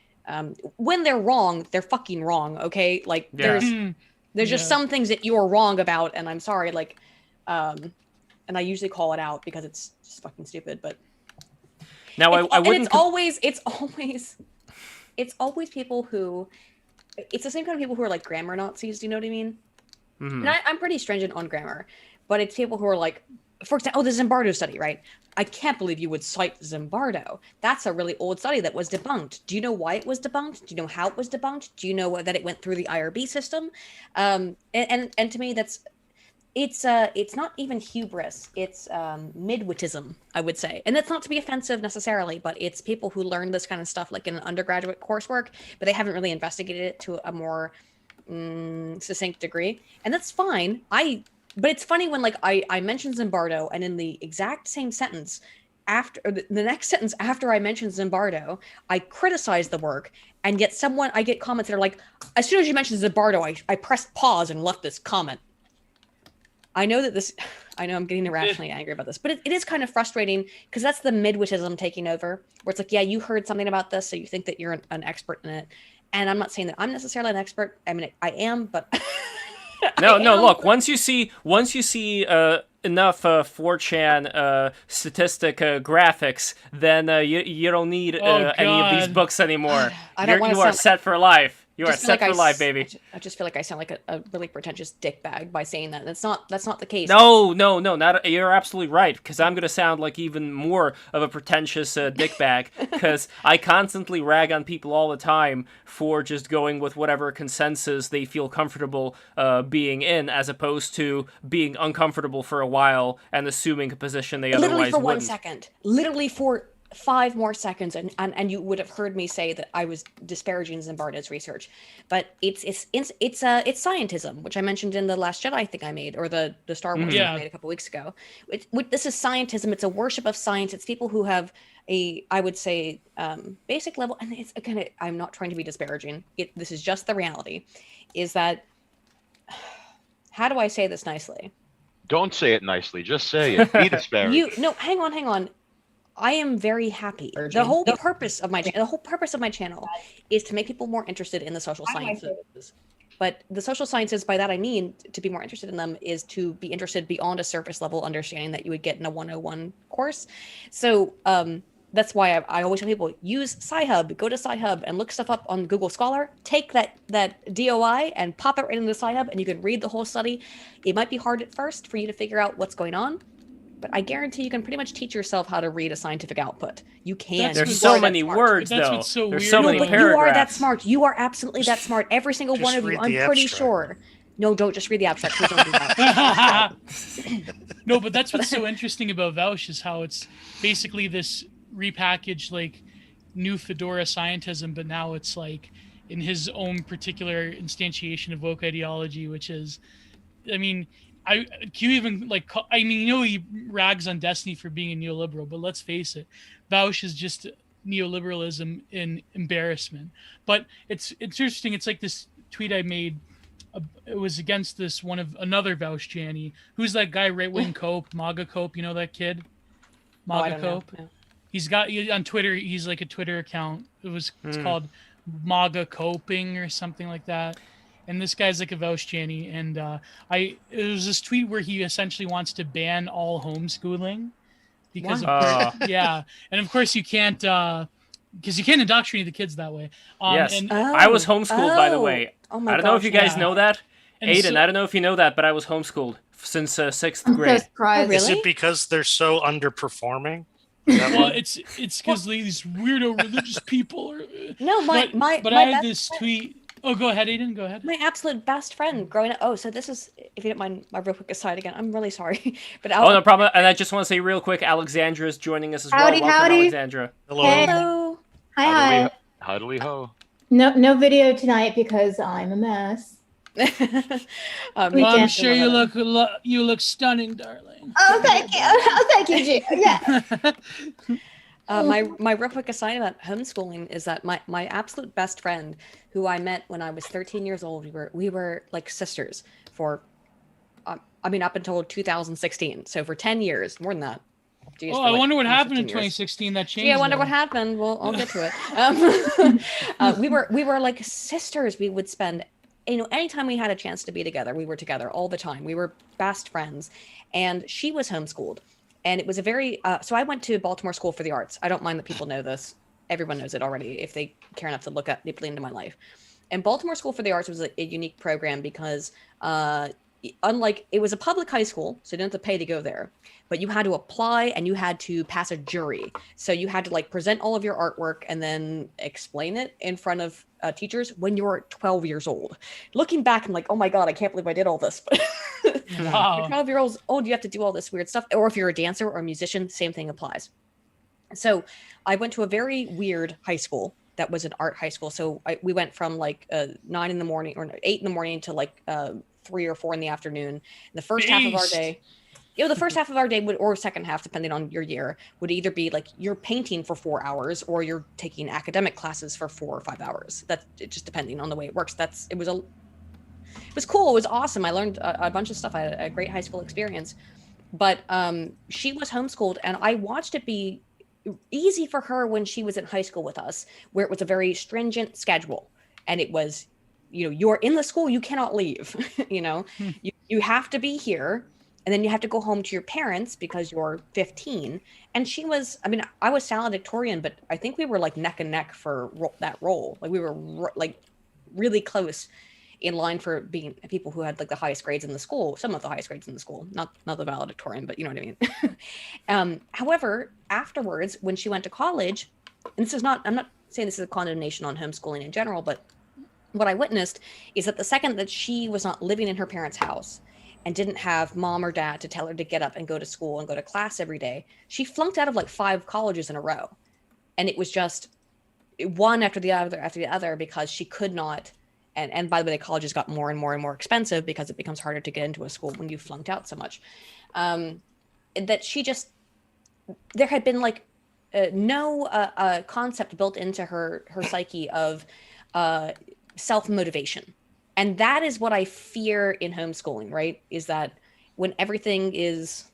When they're wrong, they're fucking wrong, okay? Like, there's just some things that you're wrong about, and I'm sorry, like, and I usually call it out because it's just fucking stupid, but... Now, I wouldn't... It's always people who... It's the same kind of people who are like grammar Nazis, do you know what I mean? And I'm pretty stringent on grammar, but it's people who are like, for example, the Zimbardo study, right? I can't believe you would cite Zimbardo. That's a really old study that was debunked. Do you know why it was debunked? Do you know how it was debunked? Do you know that it went through the IRB system? And to me, it's not even hubris. It's midwitism, I would say. And that's not to be offensive necessarily, but it's people who learn this kind of stuff like in an undergraduate coursework, but they haven't really investigated it to a more succinct degree. And that's fine. But it's funny when like I mention Zimbardo, and in the exact same sentence after the next sentence after I mention Zimbardo, I criticize the work, and yet I get comments that are like, as soon as you mentioned Zimbardo, I pressed pause and left this comment. I know I'm getting irrationally angry about this, but it is kind of frustrating because that's the midwitism taking over, where it's like, yeah, you heard something about this, so you think that you're an expert in it. And I'm not saying that I'm necessarily an expert. I mean, I am, but No, look, once you see enough 4chan statistic graphics, then you don't need any of these books anymore. You are set for life. You are set for life, baby. I just feel like I sound like a really pretentious dickbag by saying that. That's not the case. No, you're absolutely right, because I'm going to sound like even more of a pretentious dickbag, because I constantly rag on people all the time for just going with whatever consensus they feel comfortable being in, as opposed to being uncomfortable for a while and assuming a position they otherwise wouldn't. Literally for 1 second. Literally for 5 more seconds, and you would have heard me say that I was disparaging Zimbardo's research, but it's scientism, which I mentioned in the Last Jedi thing I made, or the Star Wars thing I made a couple weeks ago. This is scientism. It's a worship of science. It's people who have I would say basic level, and it's again, I'm not trying to be disparaging. This is just the reality, is that, how do I say this nicely? Don't say it nicely. Just say it. Be disparaging. Hang on. I am very happy. The whole purpose of my channel is to make people more interested in the social sciences. But the social sciences, by that I mean, to be more interested in them is to be interested beyond a surface level understanding that you would get in a 101 course. So that's why I always tell people, use Sci-Hub, go to Sci-Hub and look stuff up on Google Scholar, take that DOI and pop it right into Sci-Hub, and you can read the whole study. It might be hard at first for you to figure out what's going on, but I guarantee you can pretty much teach yourself how to read a scientific output. You can. There's so many words, though. That's what's so There's weird. so many paragraphs. You are that smart. You are absolutely that smart. Every single one of you. I'm pretty sure. No, don't just read the abstract. Please don't do that. No, but that's what's so interesting about Vaush is how it's basically this repackaged, like, new Fedora scientism, but now it's like in his own particular instantiation of woke ideology, which is, I mean, he rags on Destiny for being a neoliberal, but let's face it, Vaush is just neoliberalism in embarrassment. But it's interesting. It's like this tweet I made. It was against another Vaush Janny. Who's that guy? Right wing Cope, MAGA Cope. You know that kid? MAGA Cope. No. He's got on Twitter. He's like a Twitter account. It's called MAGA Coping or something like that. And this guy's like a Vaush Janny, and it was this tweet where he essentially wants to ban all homeschooling because and of course you can't because you can't indoctrinate the kids that way. Yes, I was homeschooled, by the way. Oh my I don't know if you guys know that, Aydin. I don't know if you know that, but I was homeschooled since 6th grade. Oh, really? Is it because they're so underperforming? Well, it's because these weirdo religious people are. No, but I had this tweet. Oh, go ahead, Aiden. Go ahead. My absolute best friend growing up. Oh, so this is, if you don't mind, my real quick aside again. I'm really sorry, but Oh, no problem. And I just want to say real quick, Alexandra is joining us as Howdy, well. Welcome, howdy. Alexandra. Hello. hello. Hi. Huddly ho. No video tonight because I'm a mess. We Well, Well, I'm can't sure deliver you look stunning, darling. Oh, thank you. Oh, thank you, Gio. Yeah. my real quick aside about homeschooling is that my absolute best friend, who I met when I was 13 years old, we were like sisters for, I mean, up until 2016. So for 10 years, more than that. Geez, Oh, for I like wonder what almost happened in 15 years. 2016 that changed. Yeah, I wonder though. what happened. Well, I'll get to it. We were like sisters. We would spend, anytime we had a chance to be together, we were together all the time. We were best friends, and she was homeschooled, and it was a very. So I went to Baltimore School for the Arts. I don't mind that people know this. Everyone knows it already if they care enough to look up deeply into my life. And Baltimore School for the Arts was a unique program because, unlike, it was a public high school, so you didn't have to pay to go there, but you had to apply and you had to pass a jury. So you had to like present all of your artwork and then explain it in front of teachers when you were 12 years old. Looking back, I'm like, oh my God, I can't believe I did all this. Wow. 12 year olds old, you have to do all this weird stuff. Or if you're a dancer or a musician, same thing applies. So I went to a very weird high school that was an art high school. So we went from like 9 in the morning or 8 in the morning to like 3 or 4 in the afternoon. And the first half of our Beast. day, the first half of our day would, or second half, depending on your year, would either be like you're painting for 4 hours or you're taking academic classes for 4 or 5 hours. That's it, just depending on the way it works. It was cool. It was awesome. I learned a bunch of stuff. I had a great high school experience, but she was homeschooled, and I watched it be easy for her when she was in high school with us, where it was a very stringent schedule, and it was, you're in the school, you cannot leave. You have to be here, and then you have to go home to your parents because you're 15. And she was, I was valedictorian, but I think we were like neck and neck for that role. Like we were like really close in line for being people who had like the highest grades in the school, some of the highest grades in the school, not the valedictorian, but you know what I mean. However, afterwards, when she went to college, and I'm not saying this is a condemnation on homeschooling in general, but what I witnessed is that the second that she was not living in her parents' house and didn't have mom or dad to tell her to get up and go to school and go to class every day, she flunked out of like 5 colleges in a row. And it was just one after the other because she could not. And by the way, the colleges got more and more and more expensive because it becomes harder to get into a school when you flunked out so much. That she just, there had been like no concept built into her psyche of self-motivation. And that is what I fear in homeschooling, right? Is that when everything is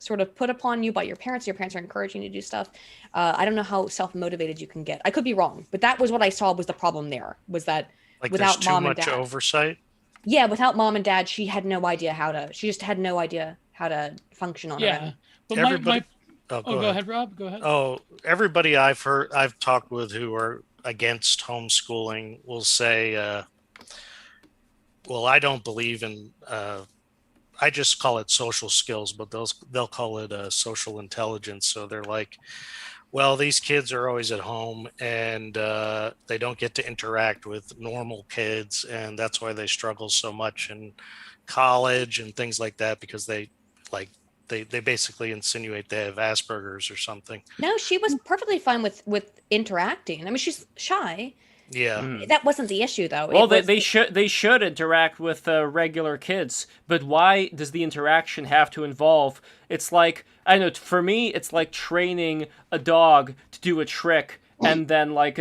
sort of put upon you by your parents are encouraging you to do stuff. I don't know how self-motivated you can get. I could be wrong, but that was what I saw was the problem there, was that Like without there's too mom and much dad. oversight. Yeah, without mom and dad, she just had no idea how to function on her Yeah. own. But Everybody. go ahead, Rob. Go ahead. Oh, everybody I've talked with who are against homeschooling will say, well, I don't believe in, I just call it social skills, but they'll call it social intelligence. So they're like, well, these kids are always at home and they don't get to interact with normal kids. And that's why they struggle so much in college and things like that, because they basically insinuate they have Asperger's or something. No, she was perfectly fine with interacting. I mean, she's shy. Yeah. That wasn't the issue, though. Well, It was they should interact with regular kids, but why does the interaction have to involve? It's like, I know, for me, it's like training a dog to do a trick and then like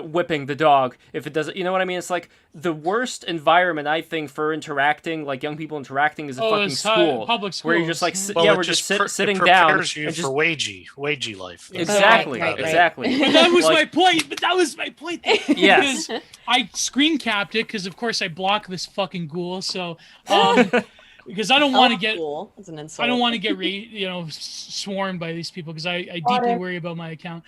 whipping the dog if it doesn't. You know what I mean? It's like the worst environment, I think, for interacting, like young people interacting, is a fucking it's school, public where you're schools. just like, Well, we're just sitting it down prepares you and just for wagey life. That's exactly, Right. exactly. But that was Like- my point. But that was my point. Yes. Because I screen capped it because, of course, I block this fucking ghoul. So, because I don't want to get, cool. That's an insult. I don't want to get swarmed by these people because I deeply worry about my account.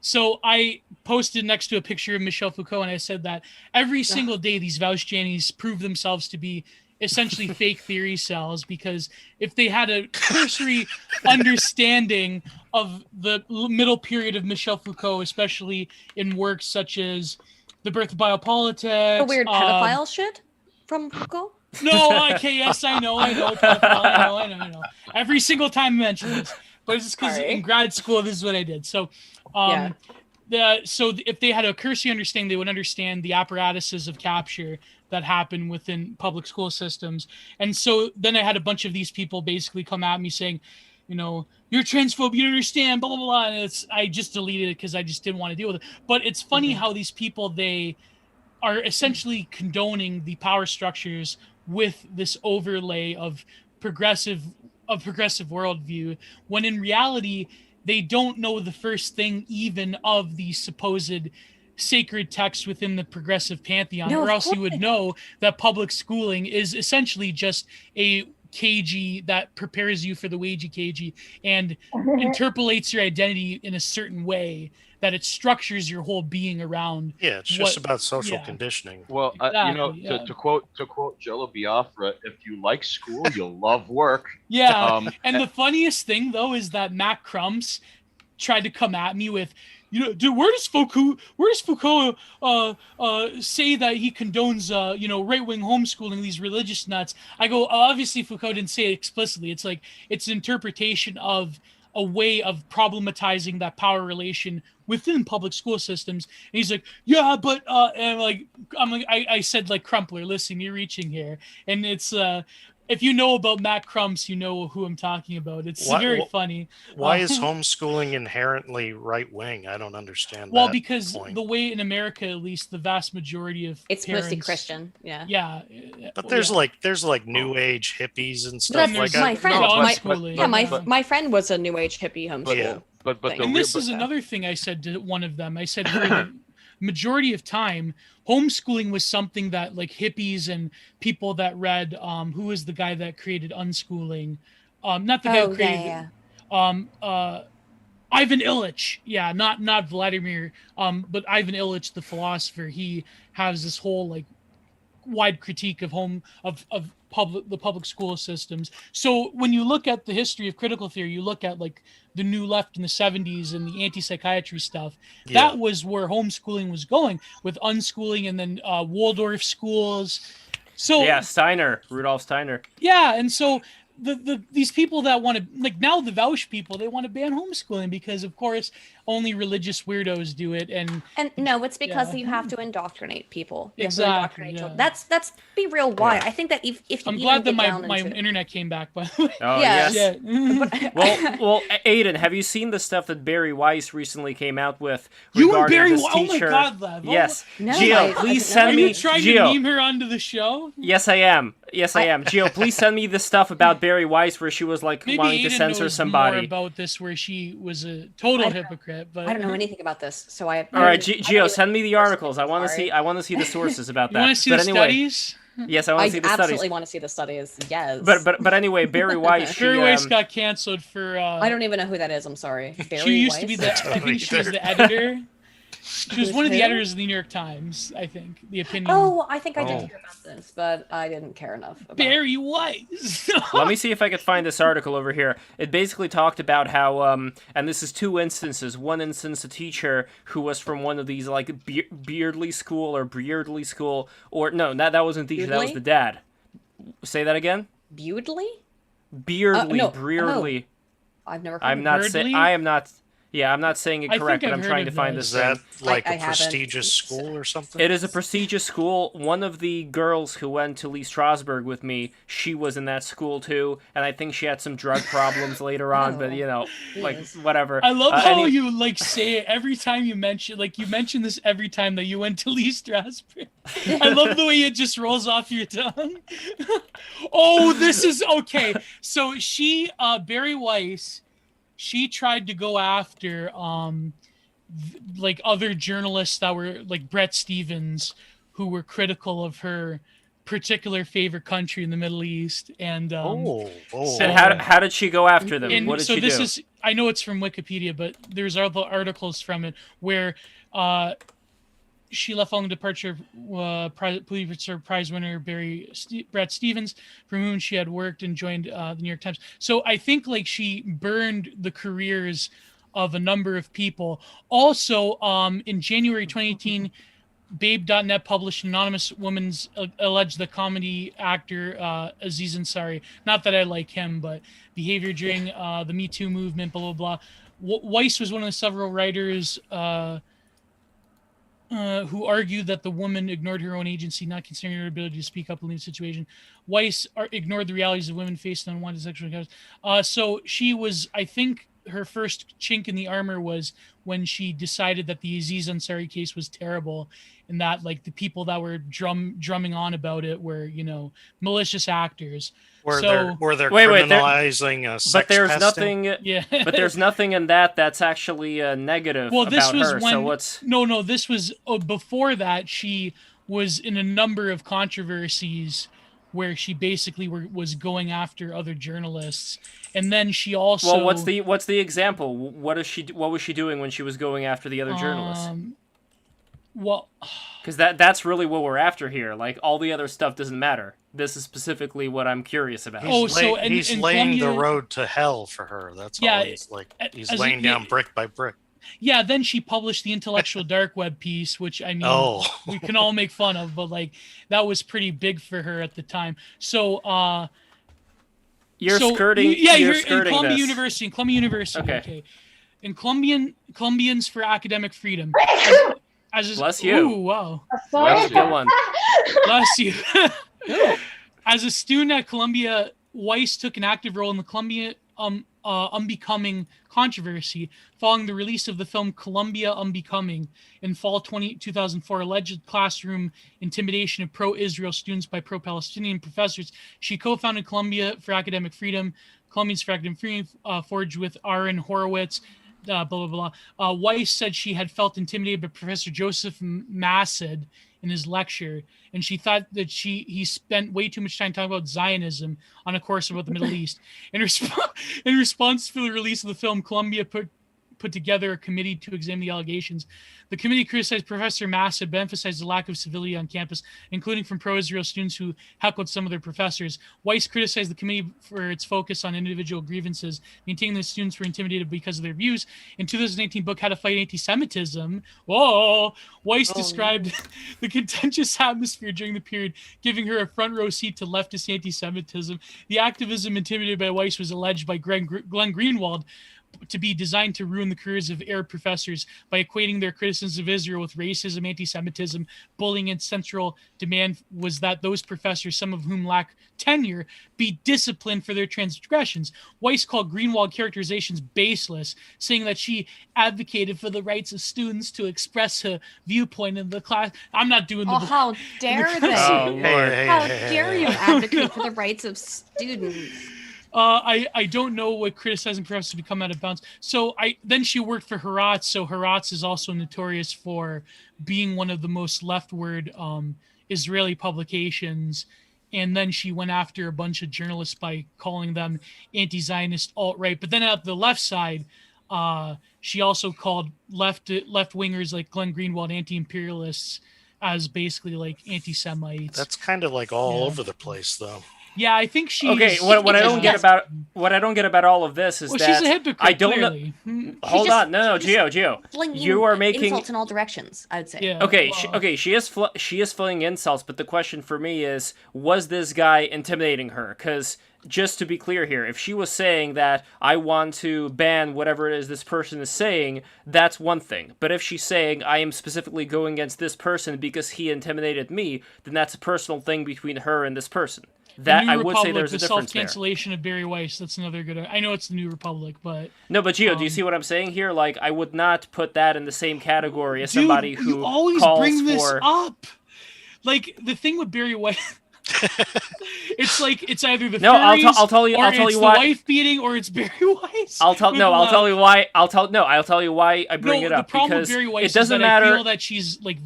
So I posted next to a picture of Michel Foucault, and I said that every single day these Vouch Jannies prove themselves to be essentially fake theory cells, because if they had a cursory understanding of the middle period of Michel Foucault, especially in works such as The Birth of Biopolitics. The weird pedophile shit from Foucault. No, okay, yes, I know, pedophile, I know. Every single time I mention this, but it's just because Sorry. in grad school this is what I did. So, if they had a cursory understanding, they would understand the apparatuses of capture that happen within public school systems. And so then I had a bunch of these people basically come at me saying, you're transphobe, you don't understand, blah, blah, blah. And I just deleted it because I just didn't want to deal with it. But it's funny how these people, they are essentially condoning the power structures with this overlay of progressive worldview, when in reality, they don't know the first thing even of the supposed sacred text within the progressive pantheon, or else you would know that public schooling is essentially just a KG that prepares you for the wagey KG and interpolates your identity in a certain way that it structures your whole being around. Yeah, it's just about social conditioning. Well, to quote Jello Biafra, if you like school, you'll love work. Yeah, and the funniest thing though is that Matt Crumbs tried to come at me with, dude, where does Foucault say that he condones right-wing homeschooling, these religious nuts? I go, obviously Foucault didn't say it explicitly. It's like it's an interpretation of a way of problematizing that power relation within public school systems. And he's like, yeah, but I said, like, Crumpler, listen, you're reaching here. And it's if you know about Matt Crumps, you know who I'm talking about. It's very funny. Why is homeschooling inherently right wing? I don't understand. Well, because the way in America, at least, the vast majority of it's parents, mostly Christian. Yeah. Yeah. But there's like new age hippies and stuff like that. My friend was a new age hippie homeschool. Yeah. But this is another thing I said to one of them. I said, for the majority of time, homeschooling was something that like hippies and people that read, who was the guy that created unschooling? Not the guy who created Ivan Illich. Yeah, not Vladimir, but Ivan Illich, the philosopher. He has this whole like wide critique of the public school systems. So when you look at the history of critical theory, you look at like the New Left in the 70s and the anti-psychiatry stuff. Yeah. That was where homeschooling was going, with unschooling and then Waldorf schools. So yeah, Rudolf Steiner. Yeah, and so these people that want to, like, now the Vouch people, they want to ban homeschooling because of course only religious weirdos do it. And no, it's because you have to indoctrinate people. Exactly. That's be real why. I think that if you I'm glad that my internet came back, by the way. Oh yes. Yeah. well, Aydin, have you seen the stuff that Barry Weiss recently came out with regarding this teacher? Oh my God, Lev. Yes. No, Gio, please send me. Are you trying to meme her onto the show? Yes, I am. Gio, please send me the stuff about Barry Weiss where she was like wanting to censor somebody. More about this, where she was a total hypocrite. But I don't know anything about this, so I. All right, Gio, send me the articles. I want to see. I want to see the sources about that. You want to see the studies? Yes, I want to see the studies. I absolutely want to see the studies. Yes. But anyway, Barry Weiss. Barry Weiss got canceled for. I don't even know who that is. I'm sorry. Barry she used Weiss? to be I think she was the editor. She was one of the editors of the New York Times, I think. The opinion. Oh, I think I did hear about this, but I didn't care enough about Barry Weiss. Let me see if I could find this article over here. It basically talked about how, and this is two instances. One instance, a teacher who was from one of these, like, Beardley School, or no, that wasn't the teacher, that was the dad. Say that again? Beardley? Beardley, no. Beardley. I've never heard I'm of not Beardley? saying. I am not. Yeah, I'm not saying it correct, but I'm trying to find this. Is that like a prestigious school or something? It is a prestigious school. One of the girls who went to Lee Strasberg with me, she was in that school too, and I think she had some drug problems later on, but like whatever. I love how you like say it every time you mention this every time that you went to Lee Strasberg. I love the way it just rolls off your tongue. Oh, this is okay. So Barry Weiss, she tried to go after like other journalists that were like Brett Stevens, who were critical of her particular favorite country in the Middle East. And so how did she go after them? What did she do? I know it's from Wikipedia, but there's other articles from it where she left following the departure of Pulitzer Prize winner Brett Stevens, from whom she had worked and joined the New York Times. So I think like she burned the careers of a number of people. Also, in January 2018, Babe.net published anonymous woman's alleged the comedy actor Aziz Ansari. Not that I like him, but behavior during the Me Too movement, blah, blah, blah. Weiss was one of the several writers who argued that the woman ignored her own agency, not considering her ability to speak up in the situation. Weiss ignored the realities of women faced unwanted sexual encounters. So she was, I think, her first chink in the armor was when she decided that the Aziz Ansari case was terrible, and that like the people that were drumming on about it were, you know, malicious actors. Where So- they're Wait, criminalizing sex But there's testing. nothing. Yeah. But there's nothing in that that's actually negative Well, this about was her. when So what's? no, this was before that. She was in a number of controversies where she basically was going after other journalists, and then she also. Well, what's the example? What was she doing when she was going after the other journalists? Well, Because that's really what we're after here. Like all the other stuff doesn't matter. This is specifically what I'm curious about. He's in laying the Columbia- road to hell for her. That's Yeah, all. He's as laying in- down brick by brick. yeah, then she published the intellectual dark web piece, which I mean, Oh. we can all make fun of, but like that was pretty big for her at the time. So, You're so skirting. yeah, you're in skirting Columbia this. University. In Columbia University, Okay. okay. In Columbians for Academic Freedom. As Bless you. Ooh, wow. Sorry. That's a good one. Bless you. As a student at Columbia, Weiss took an active role in the Columbia Unbecoming controversy following the release of the film Columbia Unbecoming in fall 2004, alleged classroom intimidation of pro-Israel students by pro-Palestinian professors. She co-founded Columbia for Academic Freedom, Columbians for Academic Freedom, forged with Aaron Horowitz, blah, blah, blah. Weiss said she had felt intimidated by Professor Joseph Massid in his lecture, and she thought that he spent way too much time talking about Zionism on a course about the Middle East. In response to the release of the film, Columbia put together a committee to examine the allegations. The committee criticized Professor Massid, but emphasized the lack of civility on campus, including from pro-Israel students who heckled some of their professors. Weiss criticized the committee for its focus on individual grievances, maintaining that students were intimidated because of their views. In 2018 book, How to Fight Anti-Semitism, Weiss described the contentious atmosphere during the period, giving her a front row seat to leftist anti-Semitism. The activism intimidated by Weiss was alleged by Glenn Greenwald to be designed to ruin the careers of Arab professors by equating their criticisms of Israel with racism, anti-Semitism, bullying, and central demand was that those professors, some of whom lack tenure, be disciplined for their transgressions. Weiss called Greenwald characterizations baseless, saying that she advocated for the rights of students to express a viewpoint in the class. I'm not doing Oh, the... how dare they? Oh, Lord. How dare you advocate for the rights of students? I don't know what criticizing professors become out of bounds. So then she worked for Haaretz. So Haaretz is also notorious for being one of the most leftward Israeli publications. And then she went after a bunch of journalists by calling them anti-Zionist alt-right. But then at the left side, she also called left-wingers like Glenn Greenwald anti-imperialists as basically like anti-Semites. That's kind of like all over the place, though. Yeah, I think she's... Okay, what I don't get about all of this is Well, that she's a hypocrite, I don't know. clearly. Hold just- on, no, she's just Geo, Flinging you are making insults in all directions, I'd say. Yeah. okay, well, she is flinging insults, but the question for me is, was this guy intimidating her? Because just to be clear here, if she was saying that I want to ban whatever it is this person is saying, that's one thing. But if she's saying I am specifically going against this person because he intimidated me, then that's a personal thing between her and this person. That New I would Republic, say there's a the difference there. self-cancellation of Barry Weiss. That's another good. I know it's the New Republic, but No, but Gio, do you see what I'm saying here? Like, I would not put that in the same category as dude, somebody who you always calls bring this for. up. Like the thing with Barry Weiss, it's like it's either the No, furries, I'll tell you. or I'll tell it's you the why. wife beating, or it's Barry Weiss. I'll tell. with No, I'll love. tell you why. I'll tell you why I bring No, it up, the problem because with Barry Weiss it doesn't is that matter. I feel that she's like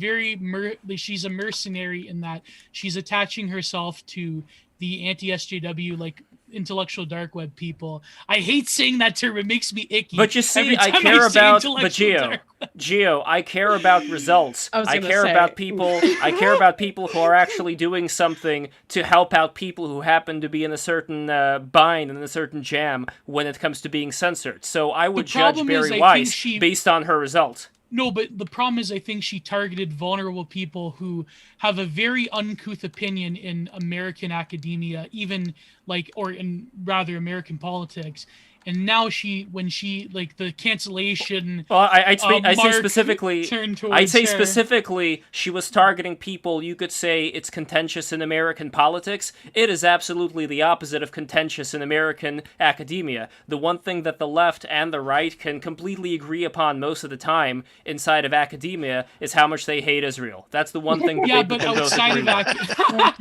she's a mercenary in that she's attaching herself to the anti-SJW like intellectual dark web people. I hate saying that term; it makes me icky. But you see, every I time care say about. But intellectual Gio, dark web. Gio, I care about results. I was I gonna care say. about people. I care about people who are actually doing something to help out people who happen to be in a certain bind and in a certain jam when it comes to being censored. So I would judge problem is, Barry I think Weiss she- based on her result. No, but the problem is I think she targeted vulnerable people who have a very uncouth opinion in American academia, even like, or in rather American politics. And now when she like the cancellation Well, I'd say mark specifically. turned towards I'd say her. specifically, she was targeting people you could say it's contentious in American politics. It is absolutely the opposite of contentious in American academia. The one thing that the left and the right can completely agree upon most of the time inside of academia is how much they hate Israel. That's the one thing that Yeah, they but can both outside agree of on.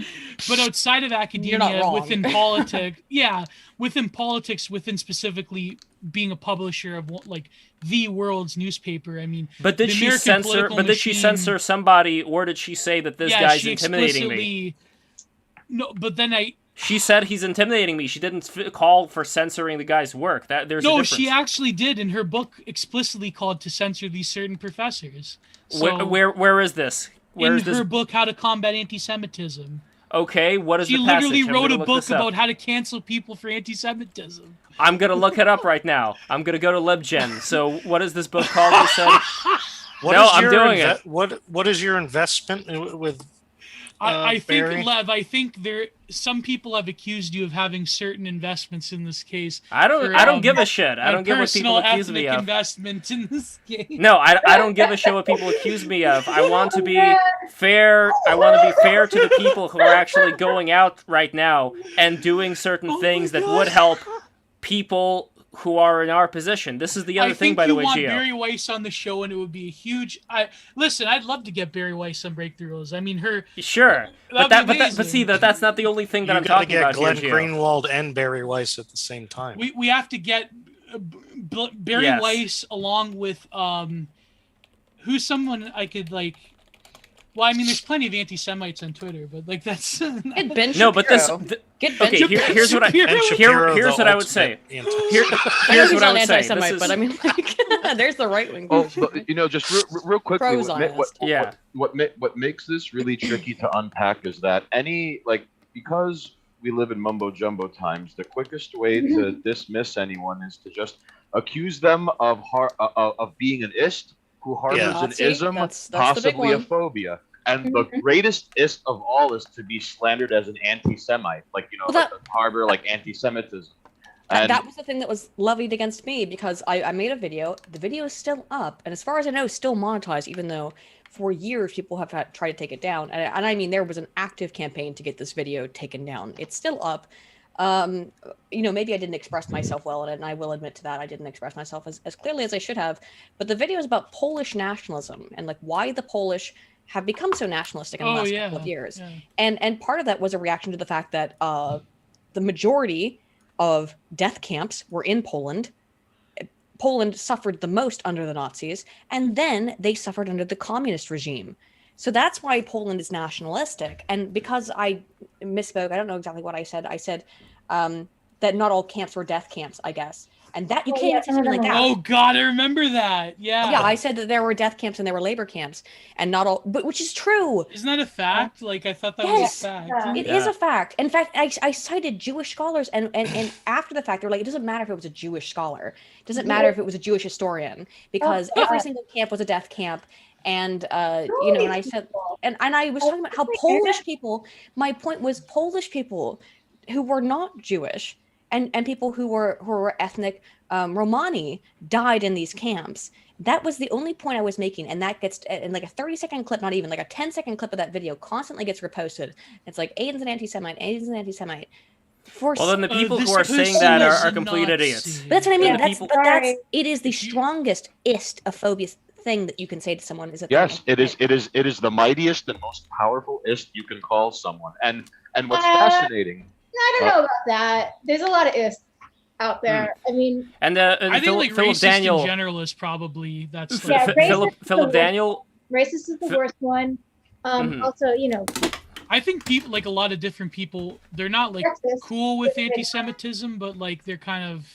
but outside of You're not academia, wrong. within politics, within politics, within specifically being a publisher of like the world's newspaper. I mean, But did the she American censor? political But did she machine- censor somebody, or did she say that this guy's she intimidating me? explicitly. No, but then She said he's intimidating me. She didn't call for censoring the guy's work. There's a no, difference. she actually did in her book explicitly called to censor these certain professors. So Where is this? Where in is this? her book, How to Combat Anti-Semitism, Okay, what is she the passage? literally I'm wrote gonna a look book this up. about how to cancel people for anti-Semitism. I'm gonna look it up right now. I'm gonna go to LibGen. So what is this book called? You said? No, I'm doing it. What is your investment with? I think, Barry? Lev, I think some people have accused you of having certain investments in this case. I don't give a shit. I don't give what people personal accuse me ethnic of. investment in this case. No, I don't give a shit what people accuse me of. I want to be fair. I want to be fair to the people who are actually going out right now and doing certain things that would help people who are in our position. This is the other thing, by the way, I think Gio. you want Barry Weiss on the show, and it would be a huge. Listen, I'd love to get Barry Weiss on Breakthroughs. I mean, Sure, That'd be but amazing. see that's not the only thing that You I'm got to talking get about Glenn here, Gio. Greenwald and Barry Weiss at the same time. we have to get Barry Yes. Weiss along with who's someone I could like. Well, I mean, there's plenty of anti-Semites on Twitter, but like that's Get Ben No, but this. Shapiro. Get Ben Okay, Shapiro. here's what I. Shapiro. And Here, Shapiro, here's the what I would say. ultimate anti- Here, I know here's he's what I not would say. anti-Semite, This but is- I mean, like, there's the right wing. Oh, but just real quickly, Pros what, on ma- it. Yeah. what makes this really tricky to unpack is that because we live in mumbo jumbo times, the quickest way to dismiss anyone is to just accuse them of being an ist who harbors Yeah. an Nazi, ism, that's the big possibly a one. phobia. And the greatest ist of all is to be slandered as an anti-Semite, Well, harbor anti-Semitism. That was the thing that was levied against me because I made a video. The video is still up, and as far as I know, still monetized, even though for years people have tried to take it down. And I mean, there was an active campaign to get this video taken down. It's still up. Maybe I didn't express myself well in it, and I will admit to that. I didn't express myself as clearly as I should have. But the video is about Polish nationalism and why the Polish have become so nationalistic in the last couple of years. Yeah. And part of that was a reaction to the fact that the majority of death camps were in Poland. Poland suffered the most under the Nazis, and then they suffered under the communist regime. So that's why Poland is nationalistic. And because I misspoke, I don't know exactly what I said. I said that not all camps were death camps, I guess. And that you Oh, can't yeah, even say something like that. Oh God, I remember that. Yeah. Yeah, I said that there were death camps and there were labor camps, and not all, but which is true. Isn't that a fact? Like I thought that Yes. was a fact. Yeah. It is Yeah. a fact. In fact, I cited Jewish scholars, and after the fact, they were like, it doesn't matter if it was a Jewish scholar, it doesn't matter if it was a Jewish historian, because every single camp was a death camp. And and I said, and I was talking about how Polish people. My point was Polish people who were not Jewish and people who were ethnic Romani died in these camps. That was the only point I was making, and that gets in a 30-second clip, not even a 10-second clip of that video, constantly gets reposted. It's like Aydin's an anti-Semite. Aydin's an anti-Semite. Well, then the people this who are saying person that is are a complete Nazi. idiots. But that's what I mean. Yeah, That's it is the strongest ist thing that you can say to someone is that Yes, it is the mightiest and most powerful ist you can call someone. And what's fascinating. I don't know about that. There's a lot of ifs out there. I mean, And I think Philip racist Daniel, in general is probably that's Yeah, like, racist is Philip the Daniel. racist is the worst one. Mhm. Also, I think people a lot of different people they're not Sexist. cool with anti-Semitism, but they're kind of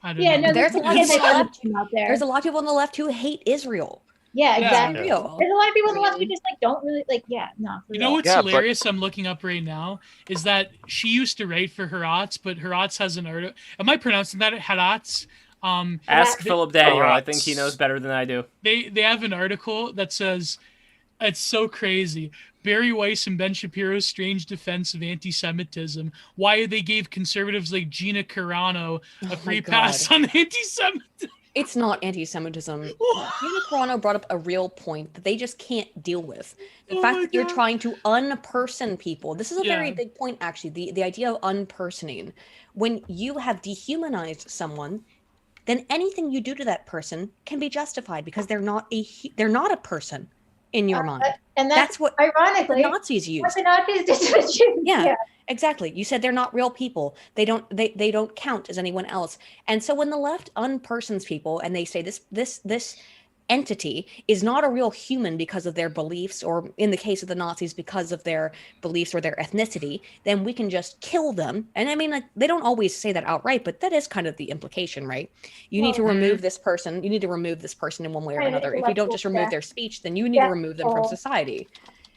I don't yeah, know. no, There's there's a lot of people anti-Semitism out there. There's a lot of people on the left who hate Israel. Yeah, Yeah. exactly. Real. There's a lot of people on the left who just don't really no. for You know real. what's Yeah, but- hilarious? I'm looking up right now is that she used to write for Haaretz, but Haaretz has an article. Am I pronouncing that Haaretz? Ask That- Philip Daniel. I Rats. think he knows better than I do. They have an article that says it's so crazy. Barry Weiss and Ben Shapiro's strange defense of anti-Semitism. Why they gave conservatives like Gina Carano Oh a my free God. pass on anti-Semitism. It's not anti-Semitism. Gina Carano brought up a real point that they just can't deal with. The Oh fact my that you're God. trying to unperson people. This is a very Yeah. big point, actually. The idea of unpersoning. When you have dehumanized someone, then anything you do to that person can be justified because they're not a person in your mind. And That's what the ironically Nazis what used. the Nazis did to the Jews. Yeah, exactly. You said they're not real people. They don't count as anyone else. And so when the left unpersons people and they say this entity is not a real human because of their beliefs, or in the case of the Nazis, because of their beliefs or their ethnicity, then we can just kill them. And I mean, like, they don't always say that outright, but that is kind of the implication, right? You need to Well, remove this person. You need to remove this person in one way or Right, another. If you don't just remove their speech, then you need to remove them from society.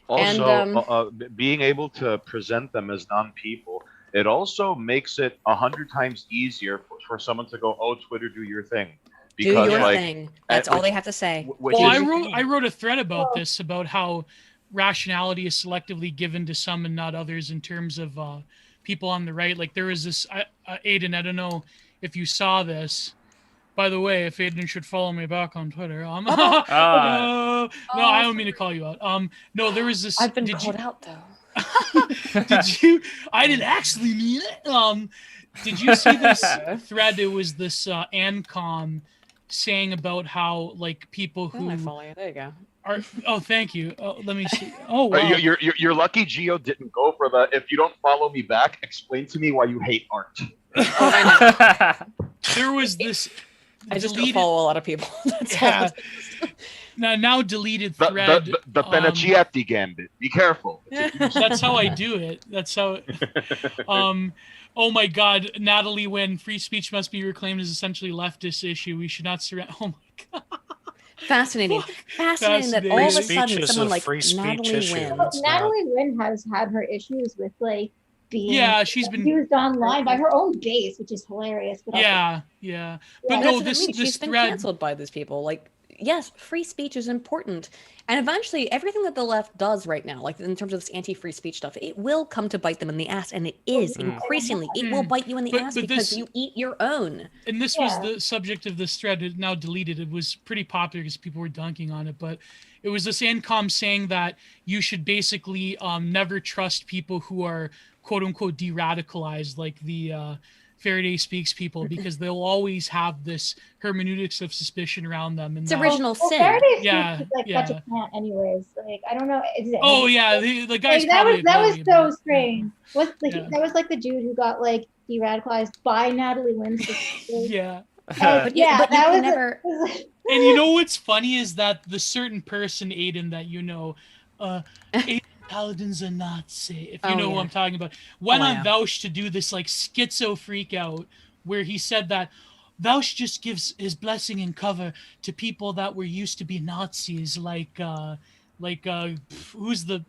And, Also, being able to present them as non-people, it also makes it 100 times easier for someone to go, "Oh, Twitter, do your thing," Do because your like, thing. That's all which- they have to say. which Well, is I wrote a thread about this, about how rationality is selectively given to some and not others in terms of people on the right. Like there was this, Aydin, I don't know if you saw this. By the way, if Aydin should follow me back on Twitter. No, I don't mean to call you out. No, there was this. I've been called out though. Did you? I didn't actually mean it. Did you see this thread? It was this Ancom saying about how like people Oh, who I follow you. There you go. are. Oh, thank you. Let me see. Oh, wow. you're lucky Geo didn't go for the "if you don't follow me back, explain to me why you hate art." There was this. I just don't deleted- follow a lot of people. That's Yeah. all. Now deleted The thread. the Penacchiati gambit. Be careful. That's how I do it. That's how. Oh my God, Natalie, when free speech must be reclaimed as essentially leftist issue, we should not surrender. Oh my God. Fascinating. Fascinating that Fascinating. all of a Free speech sudden is someone a like free speech Natalie issue. Wynn. It's not- Natalie Wynn has had her issues with like being Yeah, she's been. used online by her own base, which is hilarious. But also- Yeah. But Yeah, no, That's what I this mean. She's been thread. canceled by these people. Like, yes, free speech is important. And eventually, everything that the left does right now, like in terms of this anti-free speech stuff, it will come to bite them in the ass, and it is increasingly. It will bite you in the But- ass but because this- you eat your own. And this was Yeah. the subject of this thread. It now deleted. It was pretty popular because people were dunking on it. But it was this Ancom saying that you should basically never trust people who are quote unquote de-radicalized, like the Faraday Speaks people, because they'll always have this hermeneutics of suspicion around them. And It's that- original Well, sin. Faraday Speaks Yeah, is like such a plant, anyways. Like I don't know. Oh yeah, the guy's Like, that probably was a so bully, strange. What's the Yeah. that was like the dude who got like de-radicalized by Natalie Wynn. Yeah. But you, yeah, but you that can was never. And you know what's funny is that the certain person, Aydin, that you know, Aydin Paladin's a Nazi, if you Oh, know who yeah. I'm talking about, went Oh, on yeah. Vouch to do this like schizo freak out where he said that Vouch just gives his blessing and cover to people that were used to be Nazis, who's the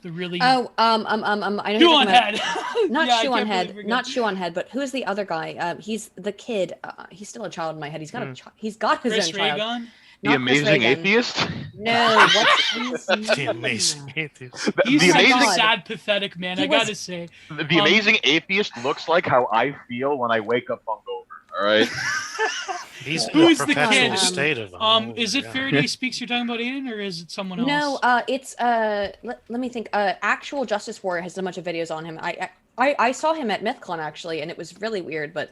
really Oh, I know. who Shoe you're on talking about. head. Not Yeah, I shoe on can't head, believe we not got- shoe on head, but who's the other guy? He's the kid. He's still a child in my head. He's got he's got his Chris own child. Reagan. The Not Chris amazing Reagan. atheist. No, what's his The name? amazing atheist. He's The Oh my such a amazing God. sad, pathetic man. He I was- gotta say. the amazing atheist looks like how I feel when I wake up hungover. All right. He's in Who a is the perpetual kid? state of Is it yeah. Faraday Speaks you're talking about, Aiden, or is it someone else? No, it's let me think. Actual Justice Warrior has a bunch of videos on him. I saw him at MythCon actually, and it was really weird. But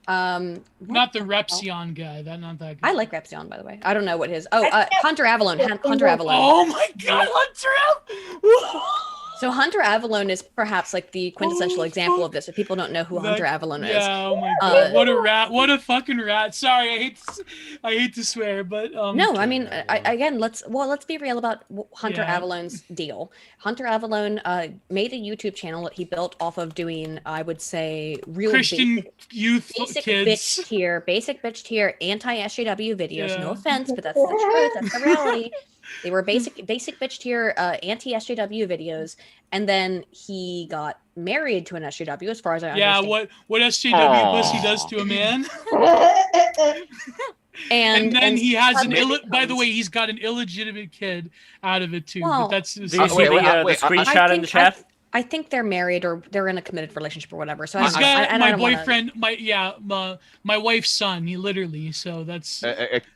Not the Repsion guy. Not that guy. I like Repsion, by the way. I don't know what his. Hunter Avalon. Hunter Avalon. Oh my God, Hunter! So Hunter Avalon is perhaps like the quintessential example of this. If people don't know who Hunter Avalon is, Yeah. Oh my God. What a rat! What a fucking rat! Sorry, I hate to swear, but no, I mean, again, let's be real about Hunter Yeah. Avalon's deal. Hunter Avalon made a YouTube channel that he built off of doing, I would say, real Christian youth basic kids. bitch tier, anti SJW videos. Yeah. No offense, but that's the truth. That's the reality. They were basic bitch tier anti SJW videos, and then he got married to an SJW, as far as I Yeah, understand. what SJW pussy Aw. does to a man. And then he has had an maybe by the comes- way, he's got an illegitimate kid out of it too. Well, but that's Do you see wait, the, wait, the wait, screenshot in the chat? I think they're married or they're in a committed relationship or whatever. So he's I don't know. got I my don't wanna- boyfriend, my wife's son. He literally. So that's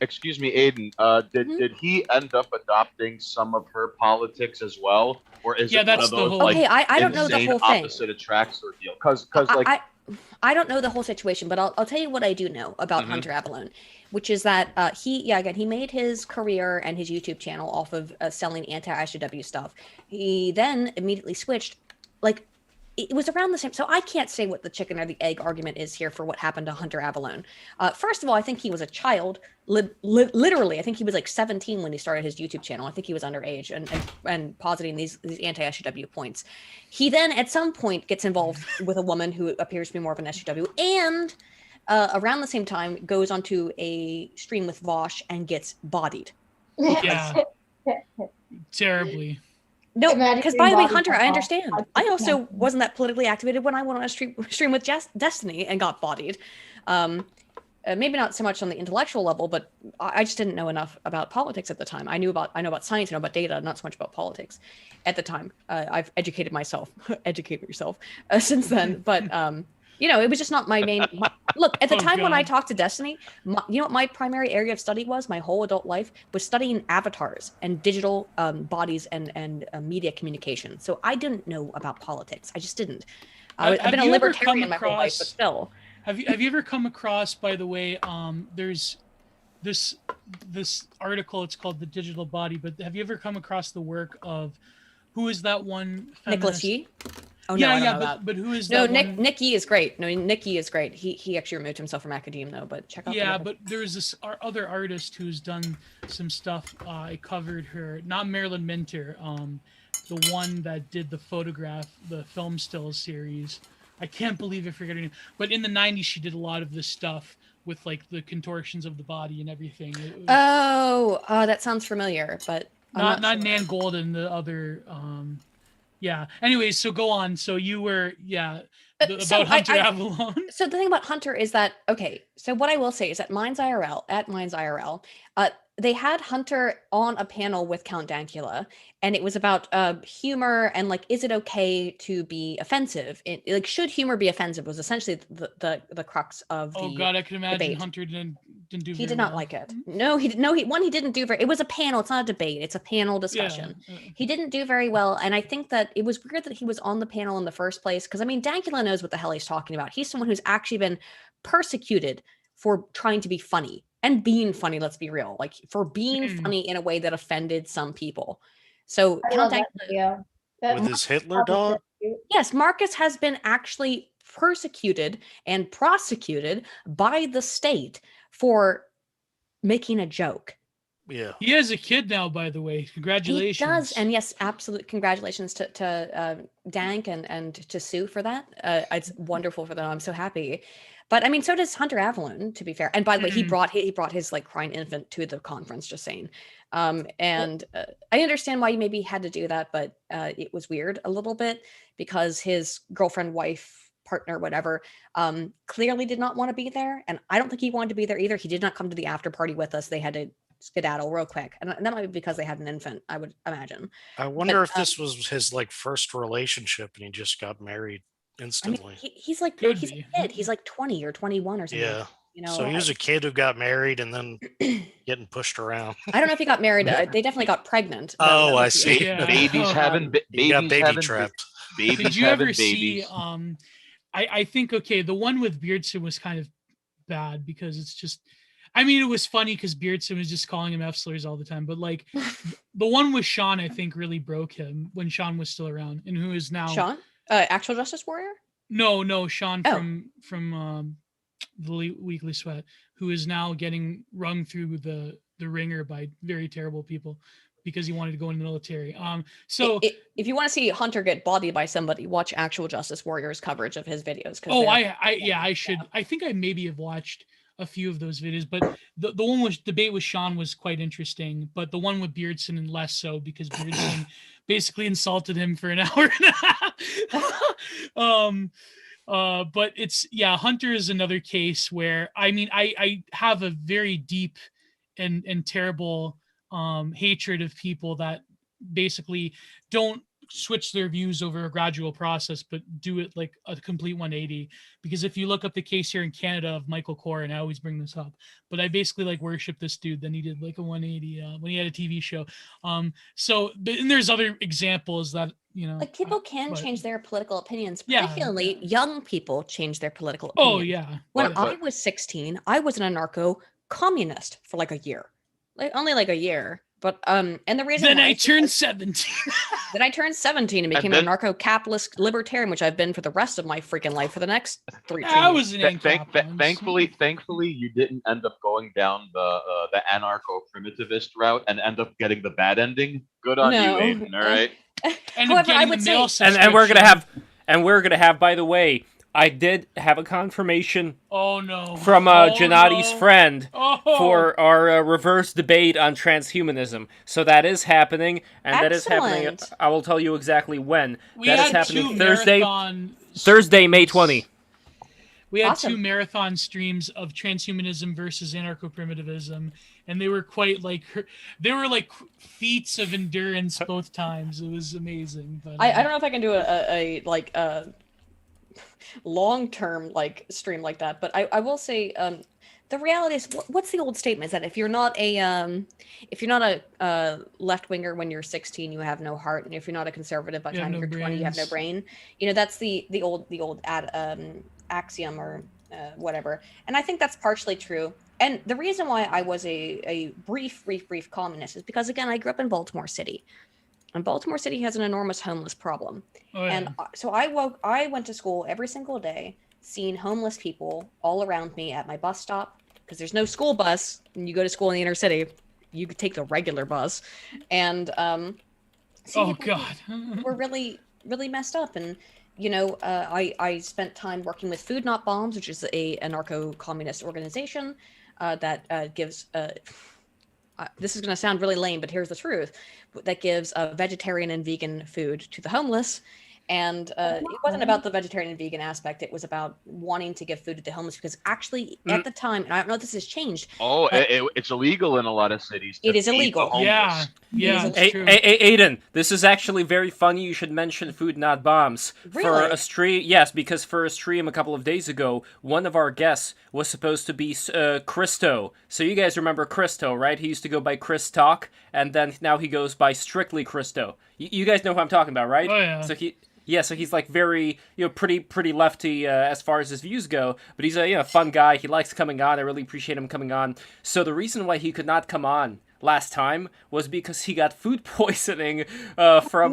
Excuse me, Aiden. Mhm. Did he end up adopting some of her politics as well, or is Yeah, it one that's of the those whole- like Okay, I don't know the insane whole thing. opposite attracts ordeal? Because like I don't know the whole situation, but I'll tell you what I do know about Mhm. Hunter Avalon, which is that he made his career and his YouTube channel off of selling anti-ICW stuff. He then immediately switched, like, it was around the same. So I can't say what the chicken or the egg argument is here for what happened to Hunter Avalon. First of all, I think he was a child. Literally, I think he was like 17 when he started his YouTube channel. I think he was underage and positing these anti-SJW points. He then at some point gets involved with a woman who appears to be more of an SJW, and around the same time goes onto a stream with Vosh and gets bodied. yeah, terribly. No, Imagine because being by the way, bodied Hunter, by I Vosh. understand. I also wasn't that politically activated when I went on a stream with Destiny and got bodied. Maybe not so much on the intellectual level, but I just didn't know enough about politics at the time. I know about science, I know about data, not so much about politics at the time. I've educated myself, educate yourself since then. But it was just not my main. Look, at the Oh, time when I God. talked to Destiny, what my primary area of study was, my whole adult life, was studying avatars and digital bodies and media communication. So I didn't know about politics. I just didn't. I've been a you ever libertarian come my whole life, but across- still. Have you ever come across, by the way, there's this article, it's called The Digital Body, but have you ever come across the work of who is that one Nicholas feminist? Yee? Oh, yeah, no, I don't yeah, know but, that. but who is No, that one? Nick Yee is great. No, Nick Yee is great. He actually removed himself from academia, though, but check out Yeah, the but there's this other artist who's done some stuff. I covered her, not Marilyn Minter, the one that did the film stills series. I can't believe I forget her name. But in the 90s, she did a lot of this stuff with like the contortions of the body and everything. Oh, that sounds familiar, but I'm not sure. Nan Golden, the other. Yeah. Anyways, so go on. So you were So about Hunter Avalon. So the thing about Hunter is that, okay, so what I will say is that Minds IRL, they had Hunter on a panel with Count Dankula, and it was about humor and like, is it okay to be offensive? Like, should humor be offensive was essentially the crux of the Oh God, I can imagine debate. Hunter didn't do. He very did not well. like it. No, he didn't do very. It was a panel. It's not a debate. It's a panel discussion. Yeah. He didn't do very well, and I think that it was weird that he was on the panel in the first place. Because I mean, Dankula knows what the hell he's talking about. He's someone who's actually been persecuted for trying to be funny and being funny. Let's be real, like for being funny in a way that offended some people. So I Count love that Dankula, video. That With his Hitler dog? yes, Marcus has been actually persecuted and prosecuted by the state for making a joke. Yeah. He has a kid now, by the way. Congratulations. He does, and yes, absolute congratulations to Dank and to Sue for that. It's wonderful for them. I'm so happy. But I mean, so does Hunter Avalon, to be fair. And by the way, he brought his like crying infant to the conference. Just saying. And I understand why you maybe had to do that, but it was weird a little bit because his girlfriend, wife, partner, whatever, clearly did not want to be there, and I don't think he wanted to be there either. He did not come to the after party with us. They had to skedaddle real quick, and that might be because they had an infant, I would imagine. I wonder if this was his like first relationship and he just got married I mean, instantly. he's like Could he's be. a kid. He's like 20 or 21 or something. Yeah. You know, So he was a kid who got married and then getting pushed around. I don't know if he got married. They definitely got pregnant. Oh, I was the see. issue. Yeah. babies having He got babies baby having trapped. babies Did you having ever see? babies. I think the one with Beardson was kind of bad because it's just. I mean, it was funny because Beardson was just calling him F slurs all the time, but like the one with Sean, I think really broke him when Sean was still around, and who is now Sean, actual Justice Warrior. No, Sean Oh. from the Weekly Sweat, who is now getting rung through the ringer by very terrible people because he wanted to go in the military. So If you want to see Hunter get bodied by somebody, watch Actual Justice Warrior's coverage of his videos. I should. I think I maybe have watched a few of those videos, but the one with debate with Sean was quite interesting, but the one with Beardson and less so because Beardson basically insulted him for an hour and a half. But it's Hunter is another case where I have a very deep and terrible hatred of people that basically don't switch their views over a gradual process, but do it like a complete 180. Because if you look up the case here in Canada of Michael Corr, and I always bring this up, but I basically like worship this dude. Then he did like a 180 when he had a TV show. And there's other examples that like people can change their political opinions. Yeah, Particularly young people change their political Oh opinions. yeah. When But- I was 16, I was an anarcho-communist for like a year, only like a year. But and the reason Then why I is turned because- 17. Then I turned 17 and And became then- an anarcho-capitalist libertarian, which I've been for the rest of my freaking life for the next 3 I years. was an ANCAP once. Thankfully, you didn't end up going down the anarcho-primitivist route and end up getting the bad ending. Good on No. you, Aiden. All right. And However, I getting would the mail say- And we're gonna subscription. have, by the way, I did have a confirmation Oh no. from Gennadi's no. friend Oh. for our reverse debate on transhumanism. So that is happening, and that is happening. Excellent. I will tell you exactly when. We That is had happening two Thursday, marathon May 20. We had Awesome. 2 marathon streams of transhumanism versus anarcho-primitivism, and they were quite like feats of endurance both times. It was amazing. But I don't know if I can do a long-term like stream like that, but I will say the reality is what's the old statement is that if you're not a left winger when you're 16 you have no heart, and if you're not a conservative by the You have time no you're 20 you have no brains. brain. That's the old axiom or whatever, and I think that's partially true. And the reason why I was a brief communist is because again I grew up in Baltimore City, and Baltimore City has an enormous homeless problem. Oh, yeah. And so I went to school every single day, seeing homeless people all around me at my bus stop, because there's no school bus and you go to school in the inner city. You could take the regular bus. And seeing Oh people God. who were really, really messed up. And, I spent time working with Food Not Bombs, which is a anarcho-communist organization that gives... this is going to sound really lame, but here's the truth. That gives vegetarian and vegan food to the homeless. And it wasn't about the vegetarian and vegan aspect. It was about wanting to give food to the homeless because actually at the time, and I don't know if this has changed. Oh, but it's illegal in a lot of cities. to It is feed the illegal. homeless. Yeah, It is it's true. Aiden, this is actually very funny. You should mention Food Not Bombs. For Really? a stream, yes, because for a stream a couple of days ago, one of our guests was supposed to be Christo. So you guys remember Christo, right? He used to go by Chris Talk, and then now he goes by strictly Christo. You guys know who I'm talking about, right? Oh, yeah. So he's like very, pretty lefty as far as his views go, but he's a fun guy. He likes coming on. I really appreciate him coming on. So the reason why he could not come on last time was because he got food poisoning from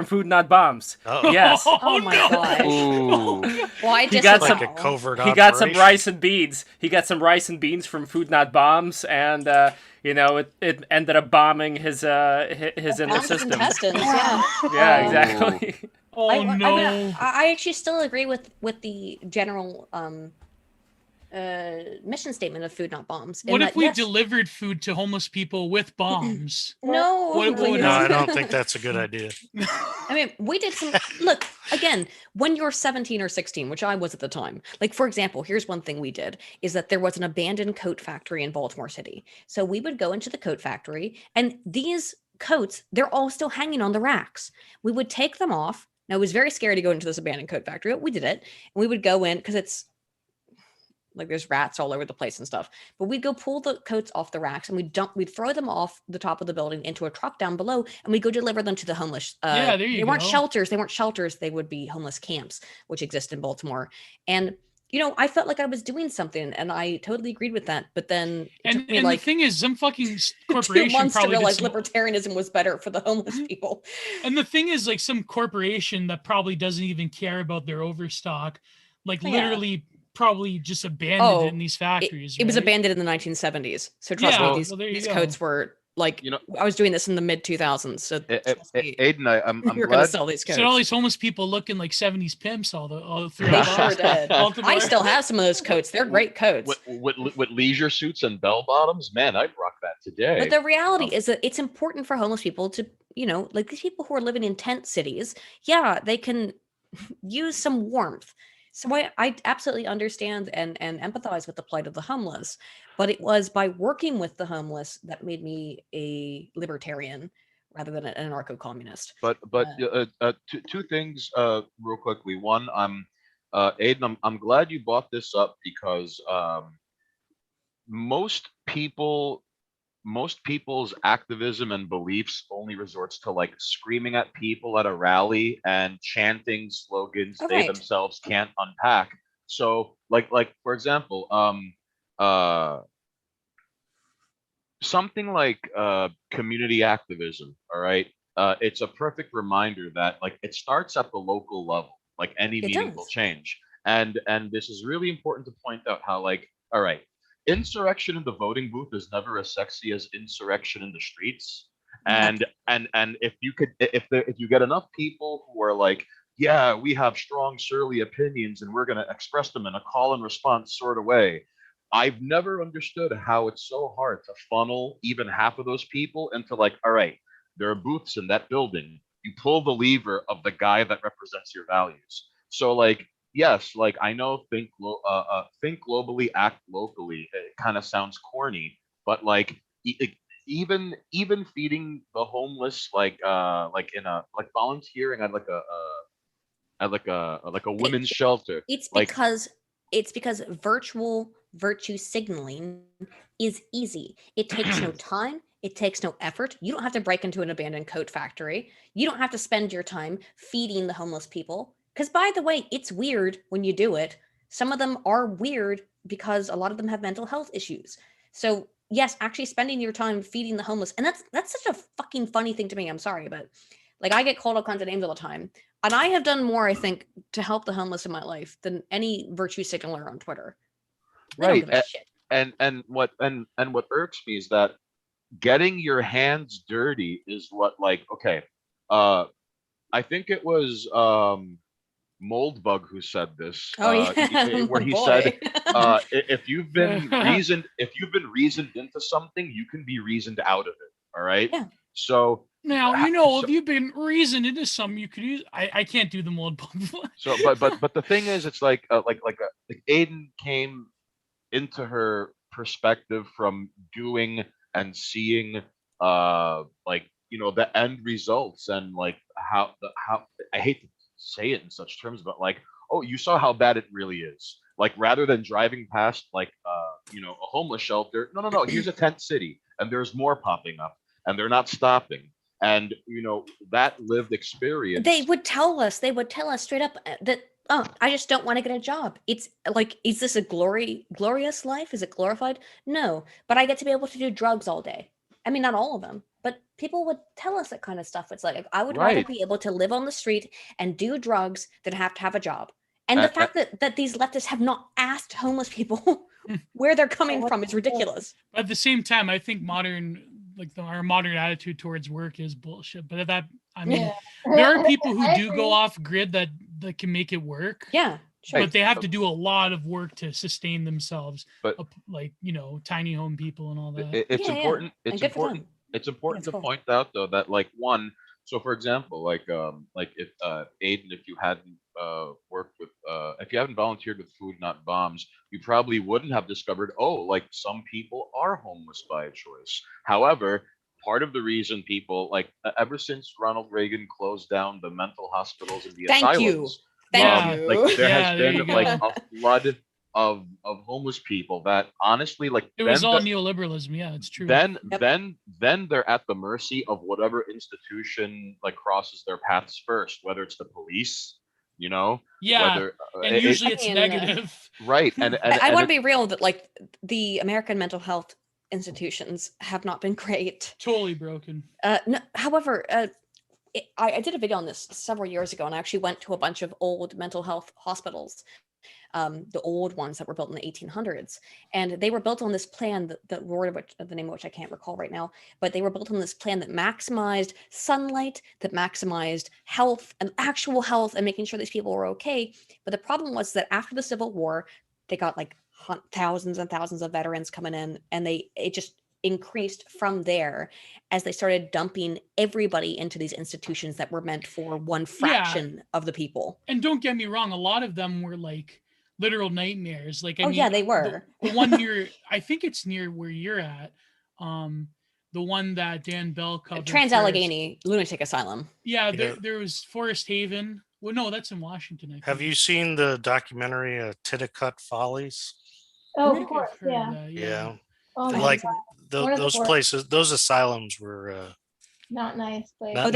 Food Not Bombs. Uh-oh. Yes. Oh my gosh. Ooh. Well, I He got disavow. Like a covert He got some operation. rice and beans. He got some rice and beans from Food Not Bombs, and it ended up bombing his inner Bombs his system. intestines, yeah. Yeah, exactly. Oh no. I actually still agree with the general mission statement of Food Not Bombs. in What that, if we yes, delivered food to homeless people with bombs? No. What would No, I happen? don't think that's a good idea. I mean, we did some. Look, again, when you're 17 or 16, which I was at the time, like, for example, here's one thing we did is that there was an abandoned coat factory in Baltimore City. So we would go into the coat factory, and these coats, they're all still hanging on the racks. We would take them off. Now, it was very scary to go into this abandoned coat factory, but we did it. And we would go in because it's like there's rats all over the place and stuff. But we'd go pull the coats off the racks and we'd throw them off the top of the building into a truck down below, and we'd go deliver them to the homeless. Yeah, there you They weren't go. shelters. They weren't shelters. They would be homeless camps, which exist in Baltimore. And I felt like I was doing something, and I totally agreed with that. But then it took me And like the thing is, some fucking 2 corporation months to probably did realize some, libertarianism was better for the homeless people. and the thing is, like, some corporation that probably doesn't even care about their overstock, like, Yeah. literally probably just abandoned Oh, it in these factories. It was right? abandoned in the 1970s. So trust Yeah, me, well, there you these go. coats were like You know, I was doing this in the mid 2000s. So trust me, Aiden, I'm you're gonna glad. sell these So all coats. these homeless people looking like 70s pimps all They throughout sure did. all through I the- still have some of those coats. They're great coats. With leisure suits and bell bottoms, man, I'd rock that today. But the reality Um, is that it's important for homeless people to, like these people who are living in tent cities, yeah, they can use some warmth. So I absolutely understand and empathize with the plight of the homeless. But it was by working with the homeless that made me a libertarian rather than an anarcho-communist. but two things real quickly. One, Aiden, I'm glad you brought this up because most people most people's activism and beliefs only resorts to like screaming at people at a rally and chanting slogans Oh, they right. themselves can't unpack. So like for example, uh something like community activism, all right? It's a perfect reminder that like it starts at the local level, like any It meaningful does. change. And this is really important to point out how like, all right, insurrection in the voting booth is never as sexy as insurrection in the streets. Yep. And if you could if you get enough people who are like, yeah, we have strong surly opinions and we're going to express them in a call and response sort of way. I've never understood how it's so hard to funnel even half of those people into like, all right, there are booths in that building. You pull the lever of the guy that represents your values. So like, yes, like I know think globally, act locally. It kind of sounds corny, but like even feeding the homeless, like in a like volunteering at like a Okay, women's shelter, It's like because virtual virtue signaling is easy. It takes no time, it takes no effort. You don't have to break into an abandoned coat factory. You don't have to spend your time feeding the homeless people. Because by the way, it's weird when you do it. Some of them are weird because a lot of them have mental health issues. So yes, actually spending your time feeding the homeless, and that's such a fucking funny thing to me. I'm sorry, but like I get called all kinds of names all the time. And I have done more, I think, to help the homeless in my life than any virtue signaler on Twitter. They don't right. give a shit. And what irks me is that getting your hands dirty is what like okay, uh I think it was Moldbug who said this, Oh yeah, where my he said, boy. if you've been reasoned into something, you can be reasoned out of it. All right. Yeah. So, Now, so if you've been reasoned into something, you could use. I can't do the mold pump. but the thing is, it's like Aiden came into her perspective from doing and seeing like the end results and like how I hate to say it in such terms, but like, oh, you saw how bad it really is. Like rather than driving past like a homeless shelter, no, here's a tent city and there's more popping up and they're not stopping. And that lived experience. They would tell us straight up that, oh, I just don't want to get a job. It's like, is this a glorious life? Is it glorified? No, but I get to be able to do drugs all day. I mean, not all of them, but people would tell us that kind of stuff. It's like, I would rather Right. be able to live on the street and do drugs than have to have a job. And the A- a- fact that these leftists have not asked homeless people where they're coming from is ridiculous. At the same time, I think our modern attitude towards work is bullshit. But I mean, Yeah. there are people who I do agree. go off grid that can make it work. Yeah, sure. But they have to do a lot of work to sustain themselves. But- like tiny home people and all that. It's Yeah, yeah. important. And It's good for important. them. It's important That's to cool. point out though that like one. So for example, like if Aiden, if you hadn't worked with if you haven't volunteered with Food Not Bombs, you probably wouldn't have discovered, oh, like some people are homeless by a choice. However, part of the reason people like ever since Ronald Reagan closed down the mental hospitals and the Thank you. asylums, Thank you. like there Yeah, has there been you like go. a flood of homeless people that honestly like It was then all the- neoliberalism. Yeah, it's true. then Yep. then they're at the mercy of whatever institution like crosses their paths first, whether it's the police, yeah, whether and usually it's mean, negative. right and I want to be real that like the American mental health institutions have not been great. Totally broken. No, however, I did a video on this several years ago, and I actually went to a bunch of old mental health hospitals, the old ones that were built in the 1800s, and they were built on this plan. The word of which, the name of which I can't recall right now, but they were built on this plan that maximized sunlight, that maximized health and actual health, and making sure these people were okay. But the problem was that after the Civil War, they got like thousands and thousands of veterans coming in, and it just increased from there as they started dumping everybody into these institutions that were meant for one fraction of the people. And don't get me wrong, a lot of them were like literal nightmares. Like, I mean, yeah, they were. The one near, I think it's near where you're at. The one that Dan Bell covered. Trans-Allegheny Lunatic Asylum. Yeah, there was Forest Haven. Well, no, that's in Washington. I think. Have you seen the documentary Titicut Follies? Oh, I of think I've course, heard yeah. of that, Yeah. Oh my Like God. tho- One of the those worst. places, those asylums were Not nice, please. Not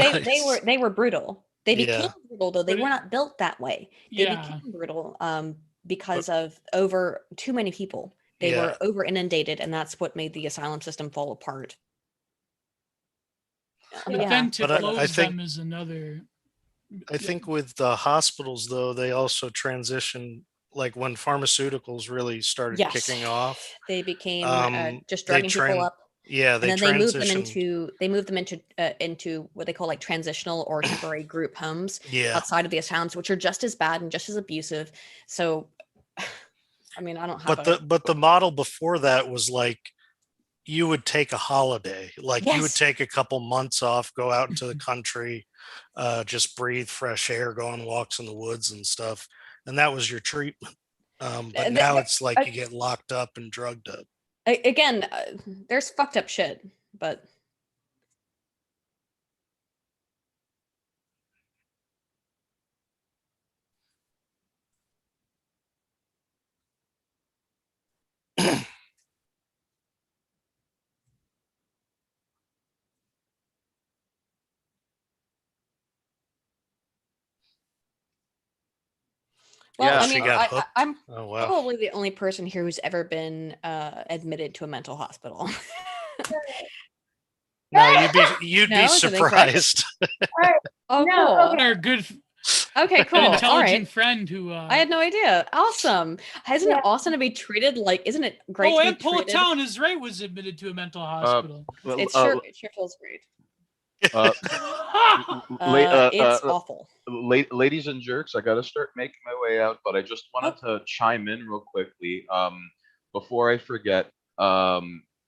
They were brutal. They Yeah. became brutal, though. They But were not built that way. They Yeah. became brutal because of over too many people. They Yeah. were over inundated, and that's what made the asylum system fall apart. But Yeah. then to But I close think- them is another. I think with the hospitals though, they also transitioned like when pharmaceuticals really started Yes. kicking off. They became just they drugging people up. Yeah, And then they moved them transitioned. into what they call like transitional or temporary group homes Yeah. outside of the asylums, which are just as bad and just as abusive. So, I mean, I don't have But the model before that was like you would take a holiday, like you would Yes. take a couple months off, go out into the country, just breathe fresh air, go on walks in the woods and stuff, and that was your treatment. But now it's like you get locked up and drugged up. again, there's fucked up shit, but well, Yeah, I she mean, got hooked. I'm Oh wow. probably the only person here who's ever been admitted to a mental hospital. No, you'd No, be is it incorrect? surprised. Oh, No, cool. okay. Our good, Okay, cool. an All intelligent right. friend who. I had no idea. Awesome. Isn't Yeah. it awesome to be treated like? Isn't it great Oh, to and be treated? Town is right. Was admitted to a mental hospital. Well, It sure feels great. uh, It's awful. ladies and jerks, I gotta start making my way out, but I just wanted to chime in real quickly. Before I forget,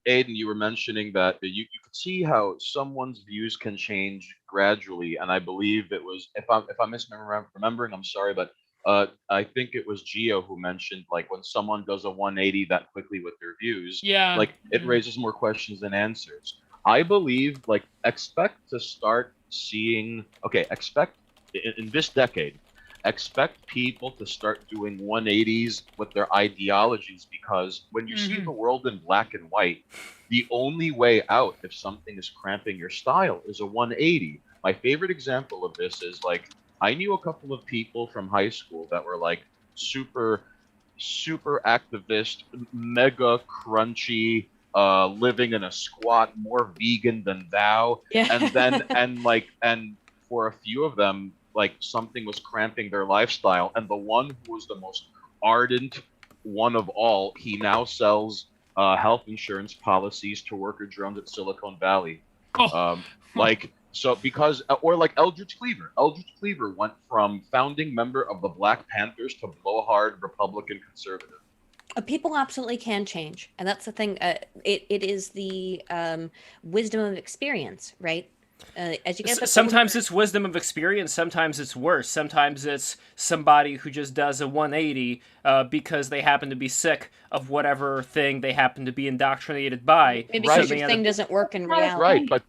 Aiden, you were mentioning that you could see how someone's views can change gradually, and I believe it was if I'm misremembering, I'm sorry, but I think it was Gio who mentioned like when someone does a 180 that quickly with their views, Yeah. like it yeah. raises more questions than answers. I believe like expect to start seeing expect in this decade, expect people to start doing 180s with their ideologies because when you see Mhm. the world in black and white, the only way out if something is cramping your style is a 180. My favorite example of this is like I knew a couple of people from high school that were like super activist, mega crunchy, living in a squat, more vegan than thou. Yeah. And then and for a few of them, like something was cramping their lifestyle. And the one who was the most ardent one of all, he now sells health insurance policies to worker drones at Silicon Valley. Oh. So because or like Eldridge Cleaver went from founding member of the Black Panthers to blowhard Republican conservative. People absolutely can change, and that's the thing. It is the wisdom of experience, right? As you get a bit Sometimes older- it's wisdom of experience. Sometimes it's worse. Sometimes it's somebody who just does a 180 because they happen to be sick of whatever thing they happen to be indoctrinated by. maybe Right. because So your they thing end up- doesn't work in Right. reality. Right,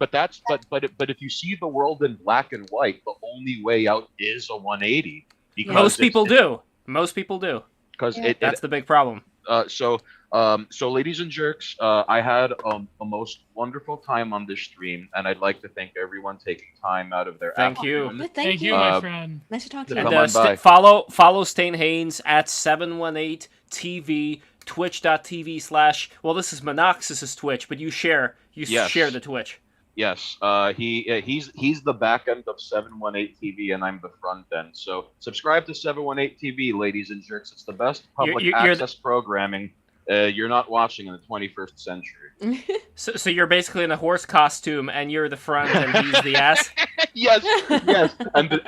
but if you see the world in black and white, the only way out is a 180. Because Most people do. Most people do. Because Yeah. That's the big problem. So ladies and jerks, I had a most wonderful time on this stream, and I'd like to thank everyone taking time out of their Thank you. afternoon. Well, Thank you, my friend. Nice to talk to Yeah. you. And Come on by. follow Stain Haynes at 718 TV, twitch.tv/. Well, this is Monoxis's Twitch, but you share Yes. share the Twitch. Yes, he's the back end of 718 TV, and I'm the front end. So subscribe to 718 TV, ladies and jerks. It's the best public You're access programming you're not watching in the 21st century. so you're basically in a horse costume, and you're the front, and he's the ass. Yes, yes, and the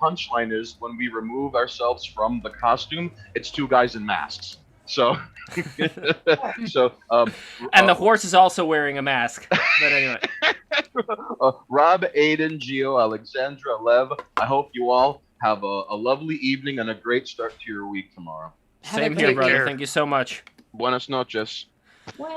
punchline is when we remove ourselves from the costume, it's two guys in masks. So, And the horse is also wearing a mask. But anyway. Rob, Aydin, Gio, Alexandra, Lev, I hope you all have a lovely evening and a great start to your week tomorrow. Have a Same great here, brother. week. Thank you so much. Buenas noches.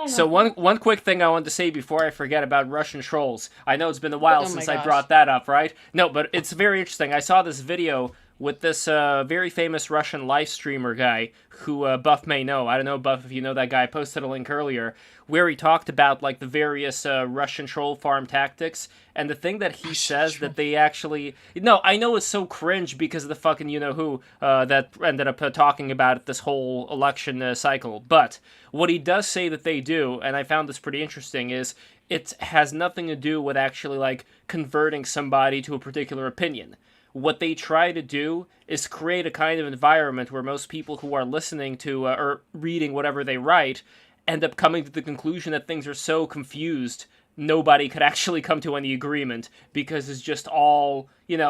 So one quick thing I wanted to say before I forget about Russian trolls. I know it's been a while Oh my since I gosh. brought that up, right? No, but it's very interesting. I saw this video with this very famous Russian live streamer guy who Buff may know. I don't know, Buff, if you know that guy. I posted a link earlier where he talked about like the various Russian troll farm tactics. And the thing that he says that they actually... No, I know it's so cringe because of the fucking you-know-who that ended up talking about it this whole election cycle. But what he does say that they do, and I found this pretty interesting, is it has nothing to do with actually like converting somebody to a particular opinion. What they try to do is create a kind of environment where most people who are listening to or reading whatever they write end up coming to the conclusion that things are so confused nobody could actually come to any agreement because it's just all, they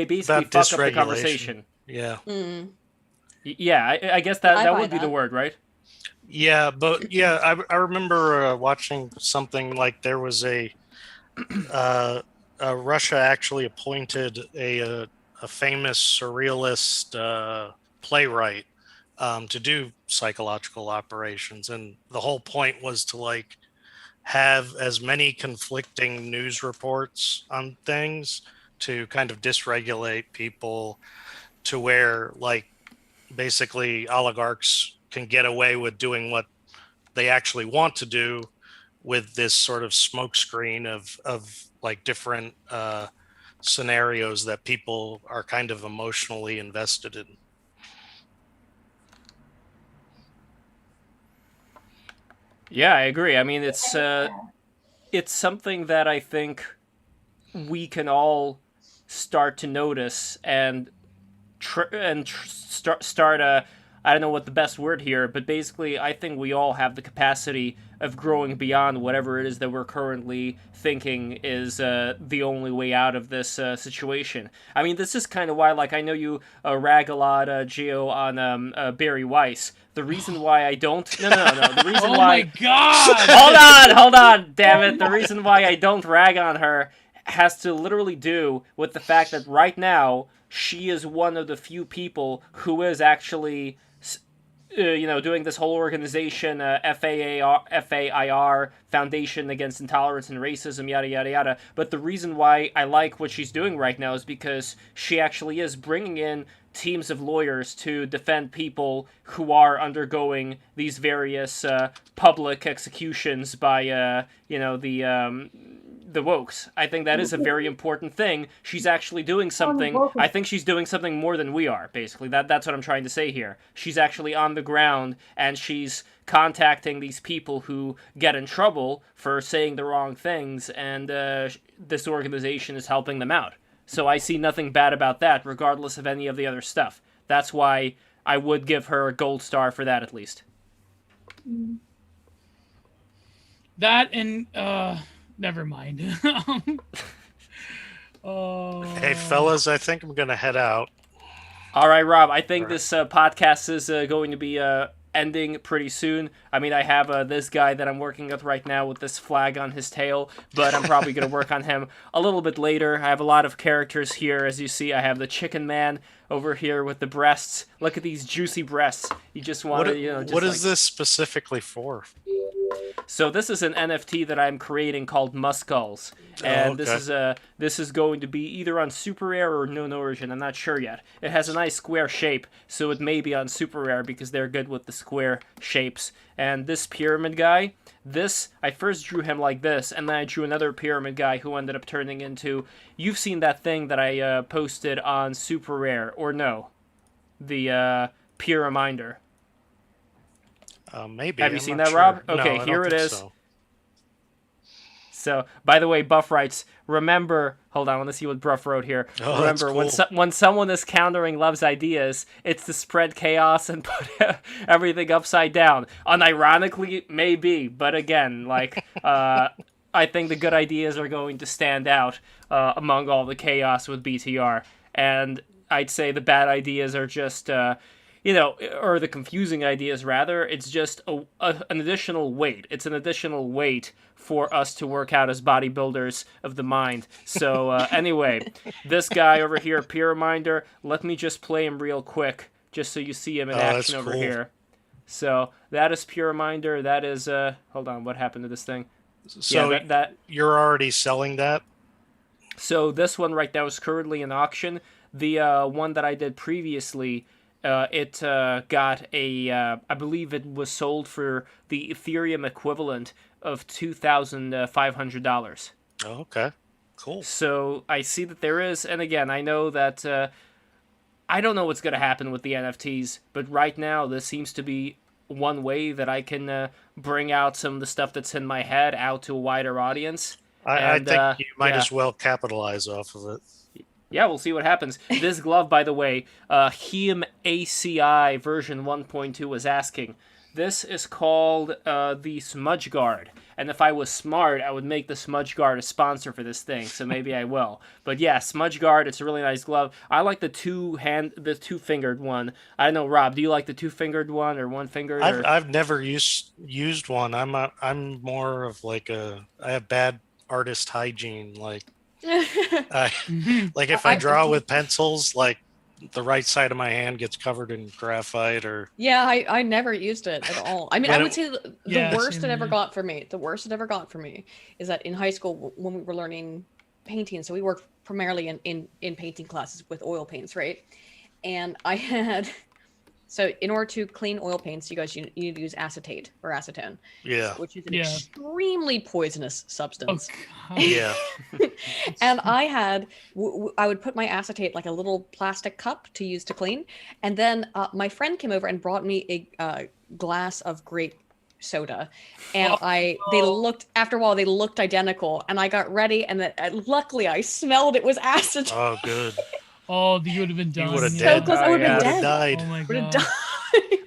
basically About fuck up the dysregulation. conversation. Yeah. Yeah, I guess I that buy would be the that. word, right? Yeah, but yeah, I remember watching something like there was Russia actually appointed a famous surrealist playwright to do psychological operations, and the whole point was to like have as many conflicting news reports on things to kind of dysregulate people to where like basically oligarchs can get away with doing what they actually want to do with this sort of smokescreen of like different scenarios that people are kind of emotionally invested in. Yeah, I agree. I mean, it's something that I think we can all start to notice and start I don't know what the best word here, but basically I think we all have the capacity of growing beyond whatever it is that we're currently thinking is the only way out of this situation. I mean, this is kind of why, like, I know you rag a lot, Gio, on Barry Weiss. The reason why I don't... No. The reason Oh why... my god! Hold on, damn it. The reason why I don't rag on her has to literally do with the fact that right now she is one of the few people who is actually... doing this whole organization, FAIR, Foundation Against Intolerance and Racism, yada, yada, yada. But the reason why I like what she's doing right now is because she actually is bringing in teams of lawyers to defend people who are undergoing these various public executions by, the wokes. I think that is a very important thing. She's actually doing something. I think she's doing something more than we are, basically. That's what I'm trying to say here. She's actually on the ground, and she's contacting these people who get in trouble for saying the wrong things, and this organization is helping them out. So I see nothing bad about that, regardless of any of the other stuff. That's why I would give her a gold star for that, at least. That and never mind. Hey, fellas, I think I'm going to head out. All right, Rob, I think this podcast is going to be ending pretty soon. I mean, I have this guy that I'm working with right now with this flag on his tail, but I'm probably going to work on him a little bit later. I have a lot of characters here. As you see, I have the chicken man over here with the breasts. Look at these juicy breasts. You just want to, What is this specifically for? So this is an NFT that I'm creating called Muskulls, and this is going to be either on Super Rare or Known Origin. I'm not sure yet. It has a nice square shape, so it may be on Super Rare because they're good with the square shapes. And this pyramid guy, I first drew him like this, and then I drew another pyramid guy who ended up turning into... You've seen that thing that I posted on Super Rare, or no? The Pyraminder. Maybe. Have you I'm seen not that, sure. Rob? No, Okay, I don't here it think is. so. So, by the way, Buff writes, remember, hold on, I want to see what Buff wrote here. Oh, that's Remember, cool. when someone is countering Love's ideas, it's to spread chaos and put everything upside down. Unironically, maybe, but again, like, I think the good ideas are going to stand out among all the chaos with BTR. And I'd say the bad ideas are just, or the confusing ideas, rather. It's just an additional weight. It's an additional weight for us to work out as bodybuilders of the mind. So anyway, this guy over here, Peer Reminder, let me just play him real quick, just so you see him in action over cool. here. So that is Peer Reminder. That is, hold on, what happened to this thing? So yeah, that you're already selling that? So this one right now is currently in auction. The one that I did previously, it got I believe it was sold for the Ethereum equivalent of $2,500. Oh, okay, cool. So I see that there is, and again, I know that I don't know what's going to happen with the NFTs, but right now this seems to be one way that I can bring out some of the stuff that's in my head out to a wider audience. I And, think you might yeah. as well capitalize off of it. Yeah, we'll see what happens. This glove, by the way, Heme ACI version 1.2 was asking. This is called the Smudge Guard. And if I was smart, I would make the Smudge Guard a sponsor for this thing, so maybe I will. But yeah, Smudge Guard, it's a really nice glove. I like the two-fingered one. I don't know, Rob, do you like the two-fingered one or one-fingered? I've never used one. I'm more of like I have bad artist hygiene. Like if I draw with pencils, like the right side of my hand gets covered in graphite or Yeah, I never used it at all. I mean, I would say the Yeah, worst same it ever here. got for me, is that in high school when we were learning painting, so we worked primarily in painting classes with oil paints, right? And I had, so in order to clean oil paints, you guys, you need to use acetate or acetone, yeah, which is an Yeah. extremely poisonous Oh, substance. God. yeah. And I had, I would put my acetate like a little plastic cup to use to clean. And then my friend came over and brought me a glass of grape soda. And they looked, after a while, they looked identical. And I got ready, and then luckily I smelled it was acetone. Oh, good. Oh, you would have been done. You would have So dead. close, I would've been You dead. died. Oh my Would have god. died.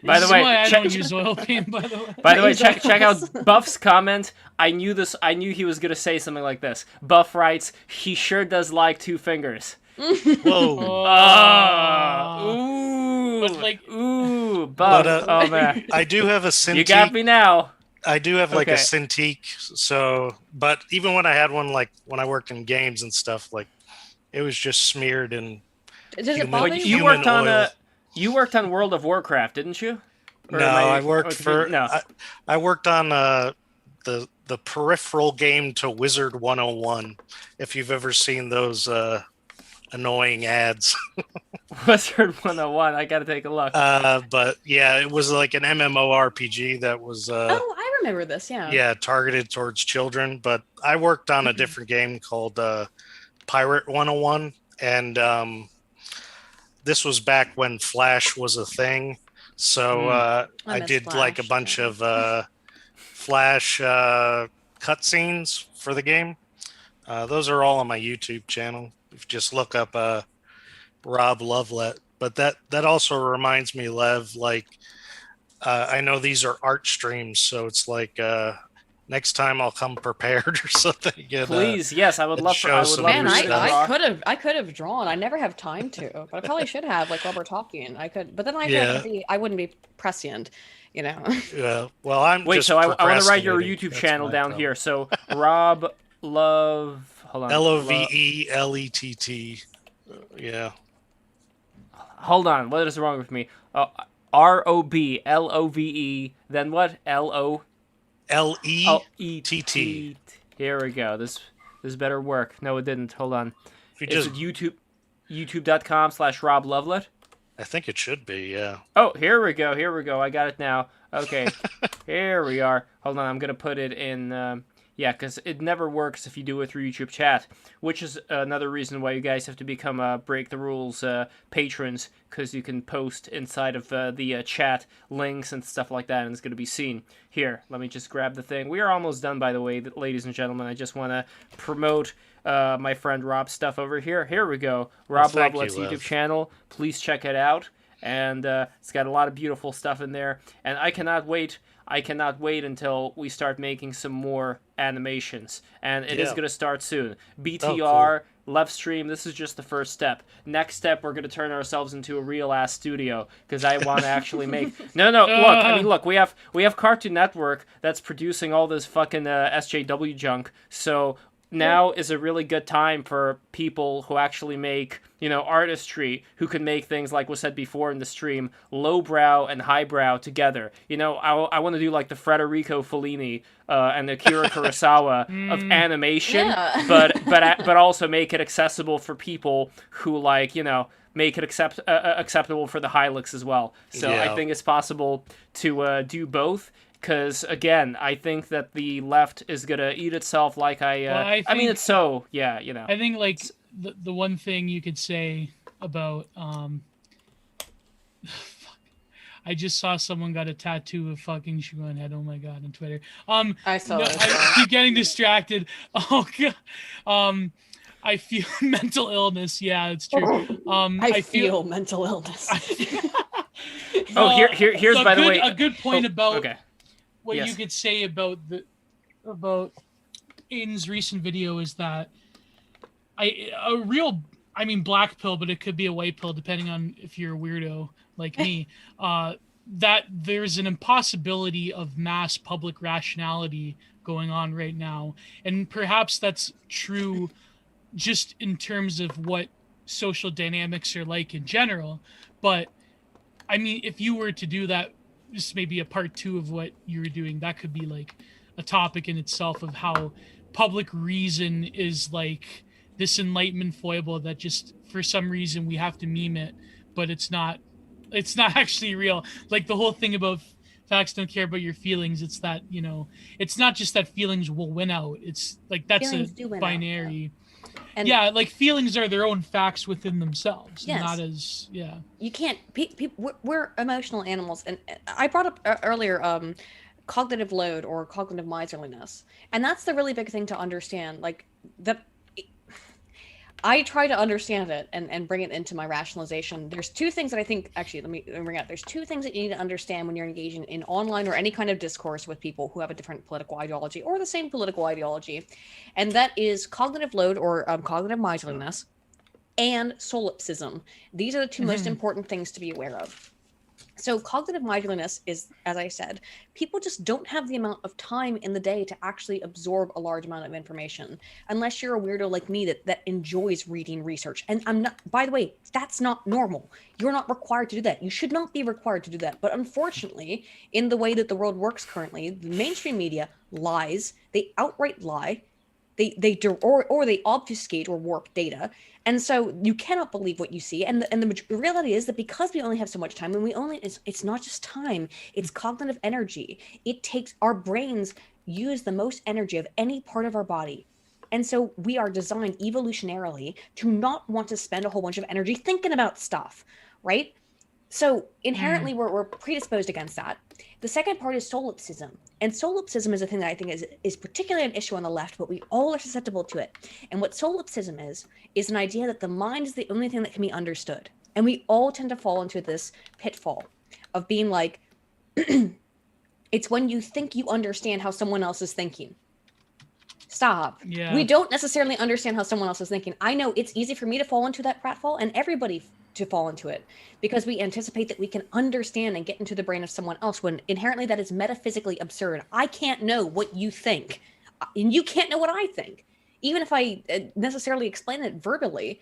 By the This is way, why I check- don't use oil paint. By the way. By the way, Use check out oils. Buff's comment. I knew this. I knew he was gonna say something like this. Buff writes, "He sure does like two fingers." Whoa. Oh, ooh, But, like- ooh, Buff. But, oh man, I do have a Cintiq. you got me now. I do have like a Okay. Cintiq. So, but even when I had one, like when I worked in games and stuff, like it was just smeared in. Does it Human- bother But you? you worked Human on oil. You worked on World of Warcraft, didn't you? Or No, am I worked or- for. no. I worked on the peripheral game to Wizard 101. If you've ever seen those annoying ads. Wizard 101. I gotta take a look. But yeah, it was like an MMORPG that was Oh, I remember this. Yeah. targeted towards children. But I worked on a Mm-hmm. different game called Pirate 101, and this was back when Flash was a thing. So I I miss did like a Flash, bunch yeah. of Flash cutscenes for the game. Those are all on my YouTube channel. If you just look up Rob Lovelet. But that also reminds me, Lev, like I know these are art streams, so it's like next time I'll come prepared or something. And, Please, yes, I would and love. show I would some love Man, new to I, see stuff. the draw. I could have drawn. I never have time to, but I probably should have. Like while we're talking, I could. But then I wouldn't be prescient, you know. Yeah. Well, I'm Wait, just so I want to write your procrastinating. YouTube That's channel my down problem. here. So Rob Love. Hold on. LOVELETT. Yeah. Hold on. What is wrong with me? ROBLOVE. Then what? LETT. Here we go. This better work. No, it didn't. Hold on. If you Is just, it YouTube.com/Rob Lovelet? I think it should be. Yeah. Oh, here we go. I got it now. Okay. Here we are. Hold on. I'm going to put it in Yeah, because it never works if you do it through YouTube chat, which is another reason why you guys have to become Break the Rules patrons, because you can post inside of the chat links and stuff like that, and it's going to be seen. Here, let me just grab the thing. We are almost done, by the way, ladies and gentlemen. I just want to promote my friend Rob's stuff over here. Here we go. Rob thank you, Lovelet's YouTube Lev. channel. Please check it out. And it's got a lot of beautiful stuff in there. And I cannot wait until we start making some more animations. And it is Yeah. going to start soon. BTR, LEVSTREAM, this is just the first step. Next step, we're going to turn ourselves into a real-ass studio, because I want to actually make... No, look, we have Cartoon Network that's producing all this fucking SJW junk, so... Now is a really good time for people who actually make, artistry, who can make things, like was said before in the stream, lowbrow and highbrow together. I want to do like the Federico Fellini and the Akira Kurosawa of animation, Yeah. but also make it accessible for people who make it acceptable for the Hilux as well. So Yeah. I think it's possible to do both. Because, again, I think that the left is going to eat itself like I mean, it's so, yeah, I think, like, the one thing you could say about... I just saw someone got a tattoo of fucking Shuan head. Oh my god, on Twitter. I saw no, it. I keep getting distracted. Oh god. I feel mental illness. Yeah, it's true. I feel mental illness. Here's by the way a good point about okay. what Yes. you could say about Aiden's recent video is that black pill, but it could be a white pill depending on if you're a weirdo like me. That there's an impossibility of mass public rationality going on right now, and perhaps that's true just in terms of what social dynamics are like in general. But I mean, if you were to do that, just maybe a part 2 of what you were doing, that could be like a topic in itself of how public reason is like this enlightenment foible that just for some reason we have to meme it, but it's not actually real. Like the whole thing about facts don't care about your feelings, it's that, it's not just that feelings will win out. It's like that's Feelings do a win out, binary. And Yeah, like feelings are their own facts within themselves, Yes. not as you can't we're emotional animals, and I brought up earlier cognitive load or cognitive miserliness, and that's the really big thing to understand. Like that, I try to understand it and bring it into my rationalization. There's two things that I think, actually, let me bring out. There's two things that you need to understand when you're engaging in online or any kind of discourse with people who have a different political ideology or the same political ideology. And that is cognitive load or cognitive miserliness and solipsism. These are the two most important things to be aware of. So cognitive miserliness is, as I said, people just don't have the amount of time in the day to actually absorb a large amount of information, unless you're a weirdo like me that enjoys reading research. And I'm not, by the way, that's not normal. You're not required to do that. You should not be required to do that. But unfortunately, in the way that the world works currently, the mainstream media lies, they outright lie, they obfuscate or warp data. And so you cannot believe what you see. And the reality is that because we only have so much time, and it's not just time, it's cognitive energy. It takes, our brains use the most energy of any part of our body. And so we are designed evolutionarily to not want to spend a whole bunch of energy thinking about stuff, right? So inherently we're predisposed against that. The second part is solipsism. And solipsism is a thing that I think is particularly an issue on the left, but we all are susceptible to it. And what solipsism is an idea that the mind is the only thing that can be understood. And we all tend to fall into this pitfall of being like, it's when you think you understand how someone else is thinking. Stop. Yeah. We don't necessarily understand how someone else is thinking. I know it's easy for me to fall into that pratfall and everybody to fall into it because we anticipate that we can understand and get into the brain of someone else when inherently that is metaphysically absurd. I can't know what you think and you can't know what I think. Even if I necessarily explain it verbally,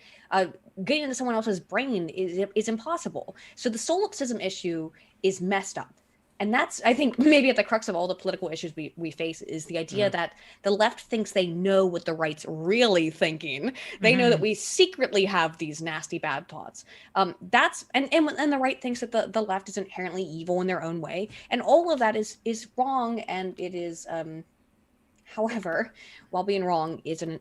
getting into someone else's brain is impossible. So the solipsism issue is messed up. And that's, I think, maybe at the crux of all the political issues we face is the idea that the left thinks they know what the right's really thinking. They know that we secretly have these nasty bad thoughts. That's and the right thinks that the left is inherently evil in their own way. And all of that is wrong, and it is However, while being wrong is an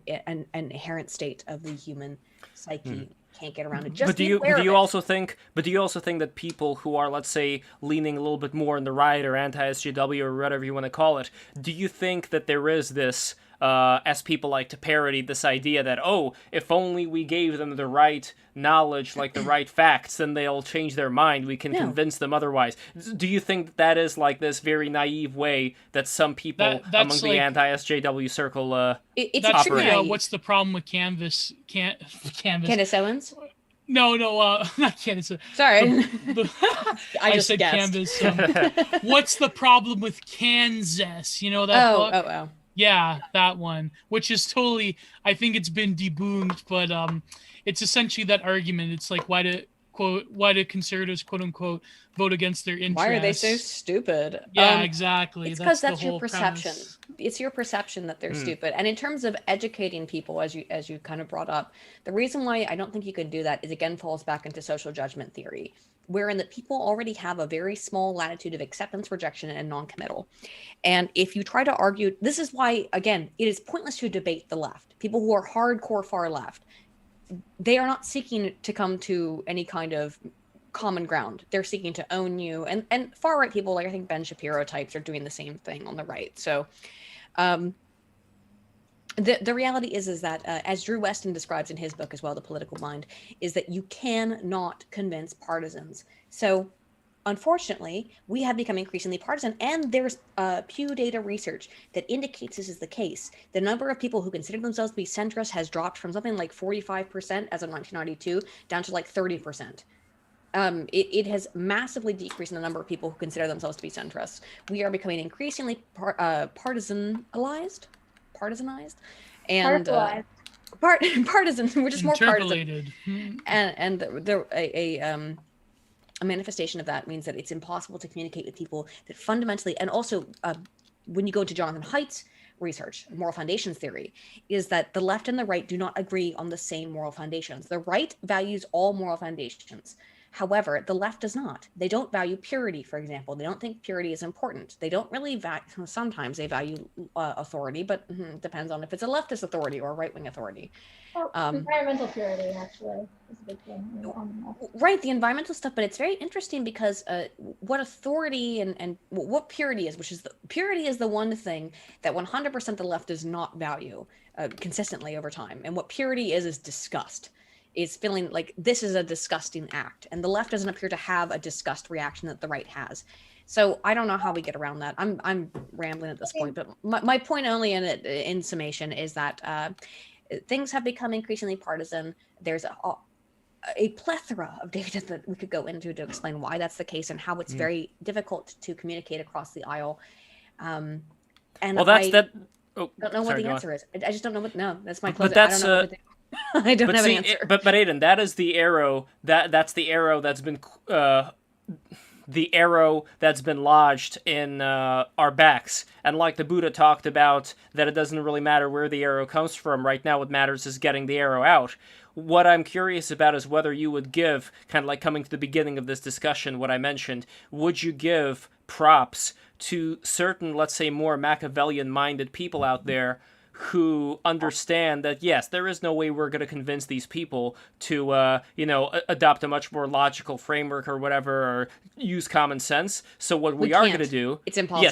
inherent state of the human psyche. Can't get around it. Just But do be you aware of it. also think that people who are, let's say, leaning a little bit more in the right or anti-SJW or whatever you want to call it, do you think that there is this, as people like to parody, this idea that, oh, if only we gave them the right knowledge, like the right facts, then they'll change their mind. We can No. convince them otherwise. Do you think that is like this very naive way that some people That's among the like- anti-SJW circle It's That's a operate? tricky. what's the problem with Canvas? Canvas. Candace Owens? No, not Canvas. Sorry. I just said guessed. Canvas. What's the problem with Kansas? You know that book? Oh. Yeah, that one, which is totally. I think it's been debunked, but it's essentially that argument. It's like why do conservatives, quote unquote, vote against their interests? Why are they so stupid? Yeah, exactly. It's because that's the your whole perception. premise. It's your perception that they're stupid. And in terms of educating people, as you kind of brought up, the reason why I don't think you could do that is again falls back into social judgment theory, wherein that people already have a very small latitude of acceptance, rejection, and non-committal. And if you try to argue, this is why, again, it is pointless to debate the left. People who are hardcore far left, they are not seeking to come to any kind of common ground. They're seeking to own you. And far right people, like I think Ben Shapiro types, are doing the same thing on the right. So the reality is that, as Drew Weston describes in his book as well, The Political Mind, is that you cannot convince partisans. So unfortunately, we have become increasingly partisan, and there's Pew data research that indicates this is the case. The number of people who consider themselves to be centrist has dropped from something like 45% as of 1992 down to like 30%. It has massively decreased in the number of people who consider themselves to be centrists. We are becoming increasingly partisanized, and partisan. We're just more partisan. Interpolated. And a manifestation of that means that it's impossible to communicate with people that fundamentally, and also when you go into Jonathan Haidt's research, moral foundations theory, is that the left and the right do not agree on the same moral foundations. The right values all moral foundations. However, the left does not. They don't value purity, for example. They don't think purity is important. They don't really sometimes they value authority, but depends on if it's a leftist authority or a right-wing authority. Well, environmental purity, actually, is a big thing. Right, the environmental stuff, but it's very interesting because what authority and what purity is, purity is the one thing that 100% the left does not value consistently over time. And what purity is disgust. Is feeling like this is a disgusting act, and the left doesn't appear to have a disgust reaction that the right has. So I don't know how we get around that. I'm rambling at this point, but my point only in summation is that things have become increasingly partisan. There's a plethora of data that we could go into to explain why that's the case and how it's very difficult to communicate across the aisle. And well, that's that. Oh, don't know what the answer is. I just don't know what. No, that's my closing. But that's I don't know what to do. I don't have an answer. But Aydin, that is the arrow that's the arrow that's been lodged in our backs. And like the Buddha talked about, that it doesn't really matter where the arrow comes from. Right now, what matters is getting the arrow out. What I'm curious about is whether you would give, kind of like coming to the beginning of this discussion, what I mentioned, would you give props to certain, let's say, more Machiavellian-minded people out there who understand that, yes, there is no way we're going to convince these people to, adopt a much more logical framework or whatever, or use common sense. So what we are going to do... It's impossible.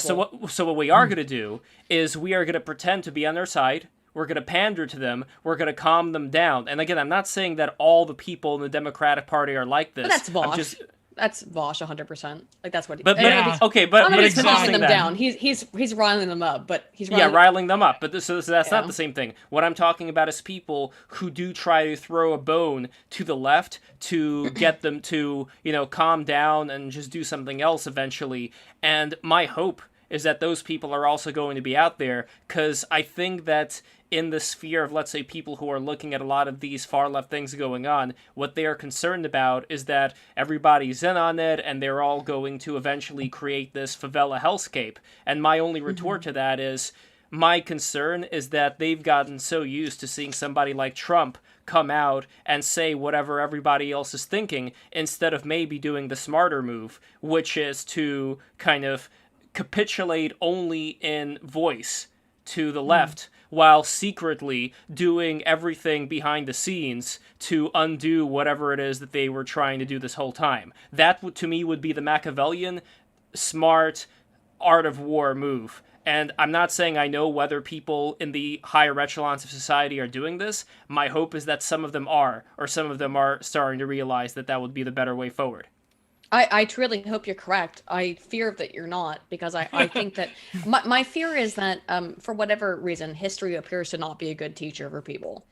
Yeah, so what we are going to do is we are going to pretend to be on their side. We're going to pander to them. We're going to calm them down. And again, I'm not saying that all the people in the Democratic Party are like this. But that's Vosh. That's Vosh 100%. Like that's what he. But calming them down. He's riling them up, but he's riling them up. But so that's not the same thing. What I'm talking about is people who do try to throw a bone to the left to get them to calm down and just do something else eventually. And my hope is that those people are also going to be out there, because I think that in the sphere of, let's say, people who are looking at a lot of these far-left things going on, what they are concerned about is that everybody's in on it, and they're all going to eventually create this favela hellscape. And my only retort to that is, my concern is that they've gotten so used to seeing somebody like Trump come out and say whatever everybody else is thinking, instead of maybe doing the smarter move, which is to kind of capitulate only in voice to the left while secretly doing everything behind the scenes to undo whatever it is that they were trying to do this whole time. That, to me, would be the Machiavellian, smart, art of war move. And I'm not saying I know whether people in the higher echelons of society are doing this. My hope is that some of them are, or some of them are starting to realize that that would be the better way forward. I truly hope you're correct. I fear that you're not, because I think that my fear is that for whatever reason, history appears to not be a good teacher for people.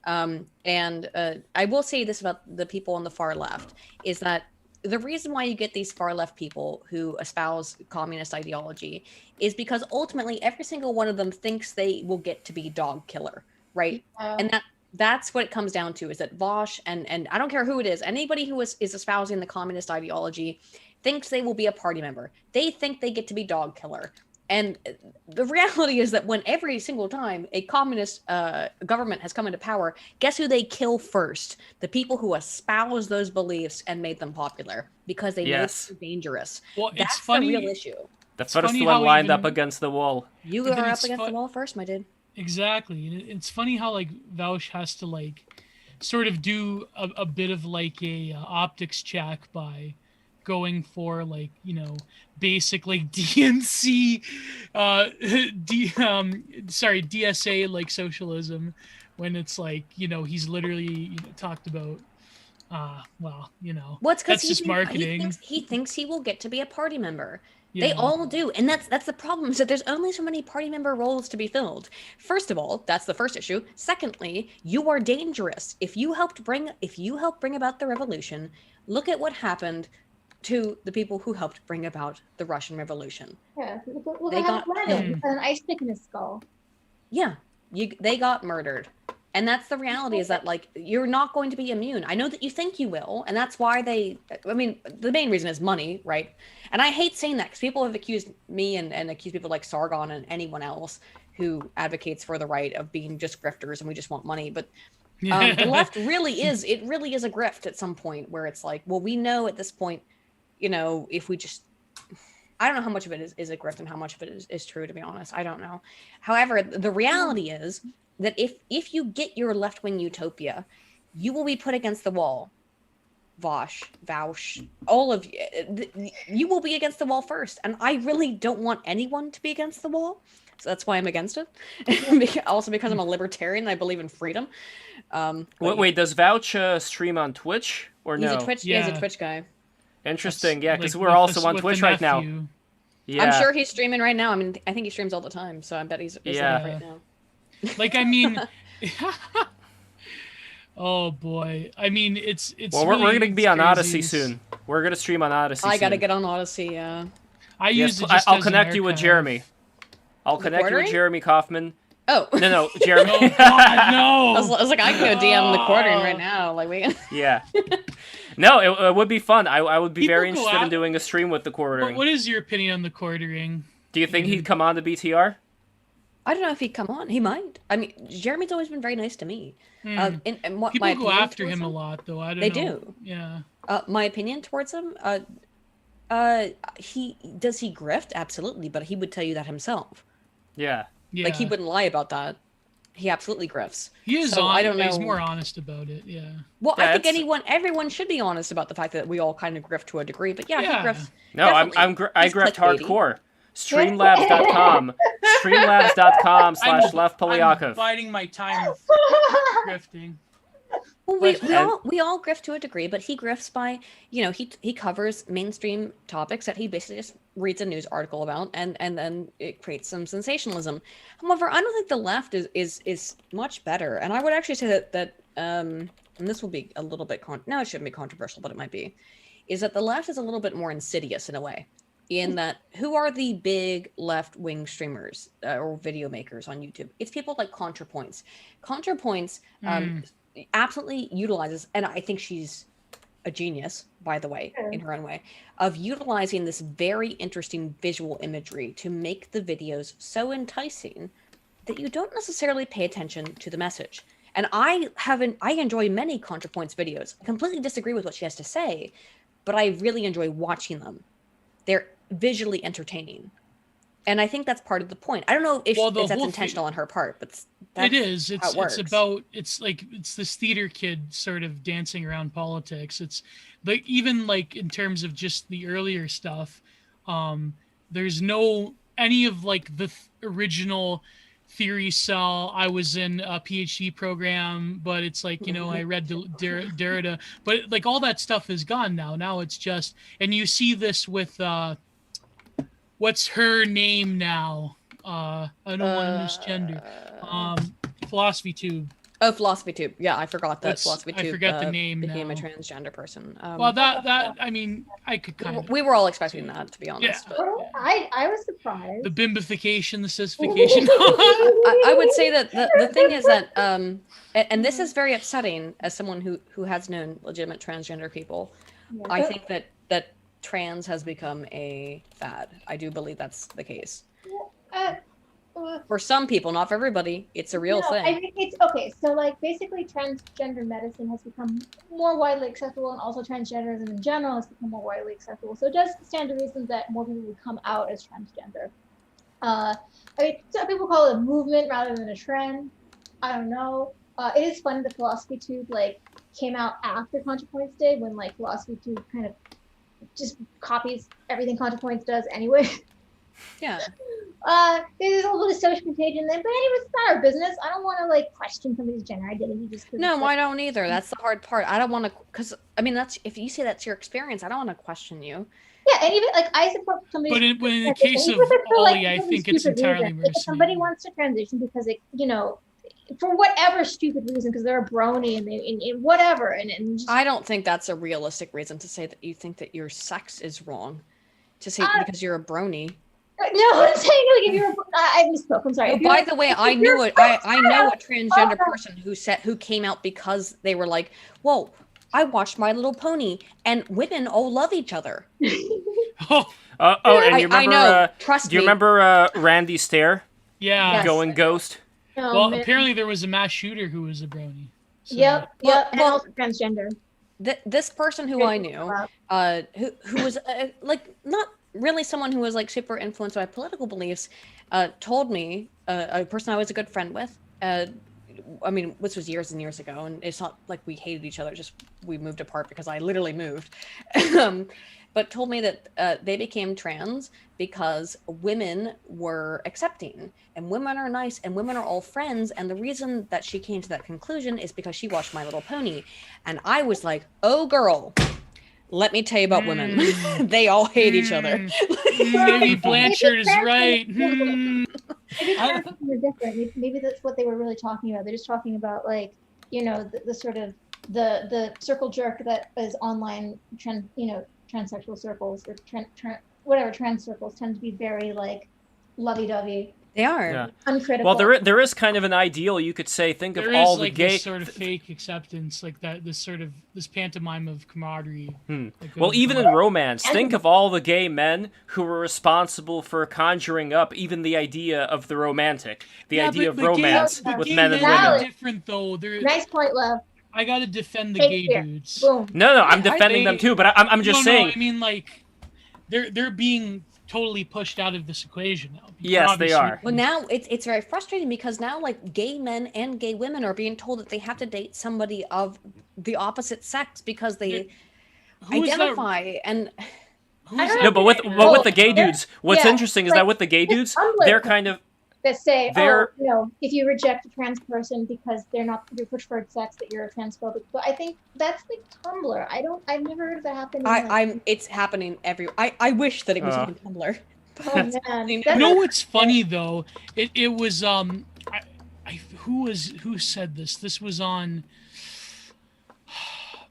And I will say this about the people on the far left, is that the reason why you get these far left people who espouse communist ideology is because ultimately every single one of them thinks they will get to be dog killer, right? And that's what it comes down to, is that Vosh and I don't care who it is, anybody who is espousing the communist ideology thinks they will be a party member. They think they get to be dog killer. And the reality is that when every single time a communist government has come into power, guess who they kill first? The people who espouse those beliefs and made them popular, because they know it's dangerous. Well, that's it's funny. the real issue. The first one lined up against the wall. You are up against the wall first, my dude. Exactly. And it's funny how like Vaush has to like sort of do a bit of like a optics check by going for like, you know, basic like DNC DSA like socialism, when it's like, you know, he's literally talked about well, you know, what's that's just marketing. He thinks he will get to be a party member. Yeah. They all do, and that's the problem, is that there's only so many party member roles to be filled. First of all, that's the first issue. Secondly, you are dangerous. If you help bring about the revolution, look at what happened to the people who helped bring about the Russian Revolution. Yeah, look at how Paladin with an ice pick in his skull. Yeah, they got murdered. And that's the reality, is that like you're not going to be immune. I know that you think you will, and that's why I mean, the main reason is money, right? And I hate saying that, because people have accused me and accused people like Sargon and anyone else who advocates for the right of being just grifters and we just want money. But the left really is a grift at some point, where it's like, well, we know at this point, you know, if we just, I don't know how much of it is a grift and how much of it is true, to be honest. I don't know. However, the reality is that if you get your left-wing utopia, you will be put against the wall. Vaush, all of you will be against the wall first. And I really don't want anyone to be against the wall. So that's why I'm against it. Also because I'm a libertarian and I believe in freedom. Wait, does Vouch stream on Twitch or no? He's a Twitch guy. Interesting, yeah, because we're also on Twitch right now. Yeah. I'm sure he's streaming right now. I mean, I think he streams all the time, so I bet he's live right now. Like, I mean, oh boy, I mean, it's. Well, really, we're gonna be on crazy. Odyssey soon. We're gonna stream on Odyssey. I gotta get on Odyssey. Yeah. I'll connect you with Jeremy. I'll connect you with Jeremy Kaufman. Oh no, Jeremy. Oh God, no. I was like, I can go DM the quartering right now. Like we. Yeah. No, it would be fun. I would be very interested in doing a stream with the quartering. What is your opinion on the quartering? Do you think he'd come on to BTR? I don't know if he'd come on. He might. I mean, Jeremy's always been very nice to me. And what People my go after him a lot, though. I don't know. They do. Yeah. My opinion towards him, he grift? Absolutely, but he would tell you that himself. Yeah. Like, he wouldn't lie about that. He absolutely grifts. He is I don't know. He's more honest about it, yeah. Well, I think everyone should be honest about the fact that we all kind of grift to a degree, but yeah. He grifts. No, I grift hardcore. Streamlabs.com. Streamlabs.com/Lev I'm biding my time with grifting. Well, we all grift to a degree, but he grifts by, you know, he covers mainstream topics that he basically just reads a news article about, and then it creates some sensationalism. However, I don't think the left is much better, and I would actually say that and this will be a little bit it shouldn't be controversial, but it might be, is that the left is a little bit more insidious in a way. In that, who are the big left-wing streamers or video makers on YouTube? It's people like ContraPoints. ContraPoints absolutely utilizes, and I think she's a genius, by the way, in her own way, of utilizing this very interesting visual imagery to make the videos so enticing that you don't necessarily pay attention to the message. And I enjoy many ContraPoints videos. I completely disagree with what she has to say, but I really enjoy watching them. They're visually entertaining. And I think that's part of the point. I don't know if Well, the that's whole intentional on her part, but that's it is. how It's it works. it's this theater kid sort of dancing around politics. It's like even like in terms of just the earlier stuff, there's no any of like the original theory cell. I was in a PhD program, but it's like, you know, I read Derrida, but like all that stuff is gone now. Now it's just, and you see this with what's her name now? I don't want to misgender. Philosophy Tube. Oh, Philosophy Tube. Yeah, I forgot that That's- Philosophy I Tube forgot the name became a now. transgender person. Well, that I mean, I could kind of we were all expecting that, to be honest. Yeah. But I was surprised. the bimbification, the sissification. I would say that the thing is that, and this is very upsetting as someone who has known legitimate transgender people. Yeah. I think that trans has become a fad. I do believe that's the case. Uh, For some people, not for everybody. It's a real no, thing. I think it's okay. So, like, basically, transgender medicine has become more widely acceptable, and also transgenderism in general has become more widely acceptable. So, it does stand to reason that more people would come out as transgender. I mean, some people call it a movement rather than a trend. I don't know. It is funny the Philosophy Tube like came out after ContraPoints did, when like Philosophy Tube kind of just copies everything ContraPoints does anyway. Yeah. There's a little bit of social contagion there, but anyway, it's not our business. I don't want to like question somebody's gender identity just because. No, I don't either. That's the hard part. I don't want to, because I mean, that's if you say that's your experience, I don't want to question you. Yeah, and even like I support somebody. But in the case of Ollie, I think it's entirely If somebody wants to transition because it, you know, for whatever stupid reason, because they're a brony and they whatever, and just, I don't think that's a realistic reason to say that you think that your sex is wrong. To say because you're a brony. No, I'm saying like if you're, I misspoke. I'm sorry. Oh, by the way, I know it. I know a transgender person who came out because they were like, "Whoa, I watched My Little Pony, and women all love each other." Oh, and you remember? I know. Trust do you me. remember Randy Stair yeah. Yes. going ghost? Oh, Well, man. apparently there was a mass shooter who was a brony. So. Yep, and well, also transgender. This person who I knew, who was like not really someone who was like super influenced by political beliefs, told me, a person I was a good friend with, I mean, this was years and years ago, and it's not like we hated each other, just we moved apart because I literally moved, but told me that they became trans because women were accepting, and women are nice, and women are all friends, and the reason that she came to that conclusion is because she watched My Little Pony, and I was like, oh girl, let me tell you about women. They all hate each other. Maybe Blanchard is right. Maybe trans people are different. Maybe that's what they were really talking about. They're just talking about like, you know, the sort of the circle jerk that is online, transsexual circles or trans circles tend to be very like lovey-dovey, They are. Yeah. uncritical. Well, there is kind of an ideal, you could say. Think of There all is the like gay. this sort of fake acceptance, like that. This pantomime of camaraderie. that Well, goes even on. in romance, think of all the gay men who were responsible for conjuring up even the idea of the romantic, the Yeah, idea but of the gay- romance the with gay men and men are women. different though. They're, Nice point, love. I gotta defend the gay Shakespeare. dudes. Boom. No, I'm Yeah, defending them too, but I'm just No, saying. I mean, like, they're being totally pushed out of this equation now. Because Yes, they obviously- are. Well, now it's very frustrating because now like gay men and gay women are being told that they have to date somebody of the opposite sex because they Who is that- identify and who I is don't that No, but with writer? the gay dudes, what's Yeah, interesting is like, that with the gay dudes, Tumblr they're kind of that say, They're- if you reject a trans person because they're not your preferred sex, that you're a transphobic. But I think that's like Tumblr. I've never heard of that happening. it's happening I wish that it was on Tumblr. Oh man, You that's You know what's funny though? It was who said this? This was on.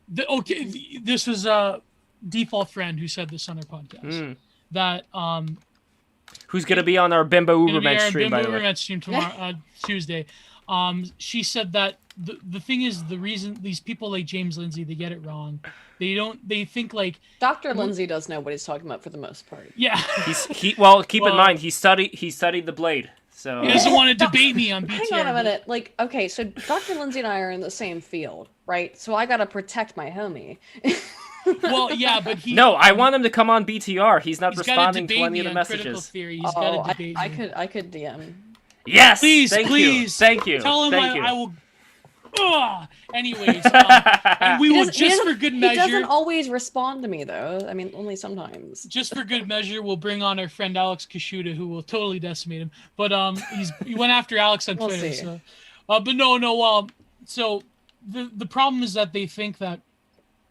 This was a default friend who said this on their podcast. That who's gonna be on our Bimbo gonna be Ubermensch our stream, by the Bimbo way. Ubermensch stream tomorrow, Tuesday. She said that the thing is the reason these people like James Lindsay, they get it wrong. They think like Dr. Lindsay does know what he's talking about for the most part. yeah. Well, keep in Well- mind he studied the blade, So He doesn't want to debate me on BTR. Hang on a minute. Like, okay, so Dr. Lindsay and I are in the same field, right? So I gotta protect my homie. Well, yeah, but he. no, I want him to come on BTR. He's not He's got to responding to debate any me of the on critical messages. theory. He's Oh, got to debate I me. could DM. Yes, Please, thank please, you, thank you, Tell him thank you. I will. Ugh. Anyways, and we He will doesn't- he just for doesn't- good He measure. doesn't always respond to me though. I mean, only sometimes. Just for good measure, we'll bring on our friend Alex Kashuda, who will totally decimate him. But he went after Alex on We'll Twitter. see. So, but no. So the problem is that they think that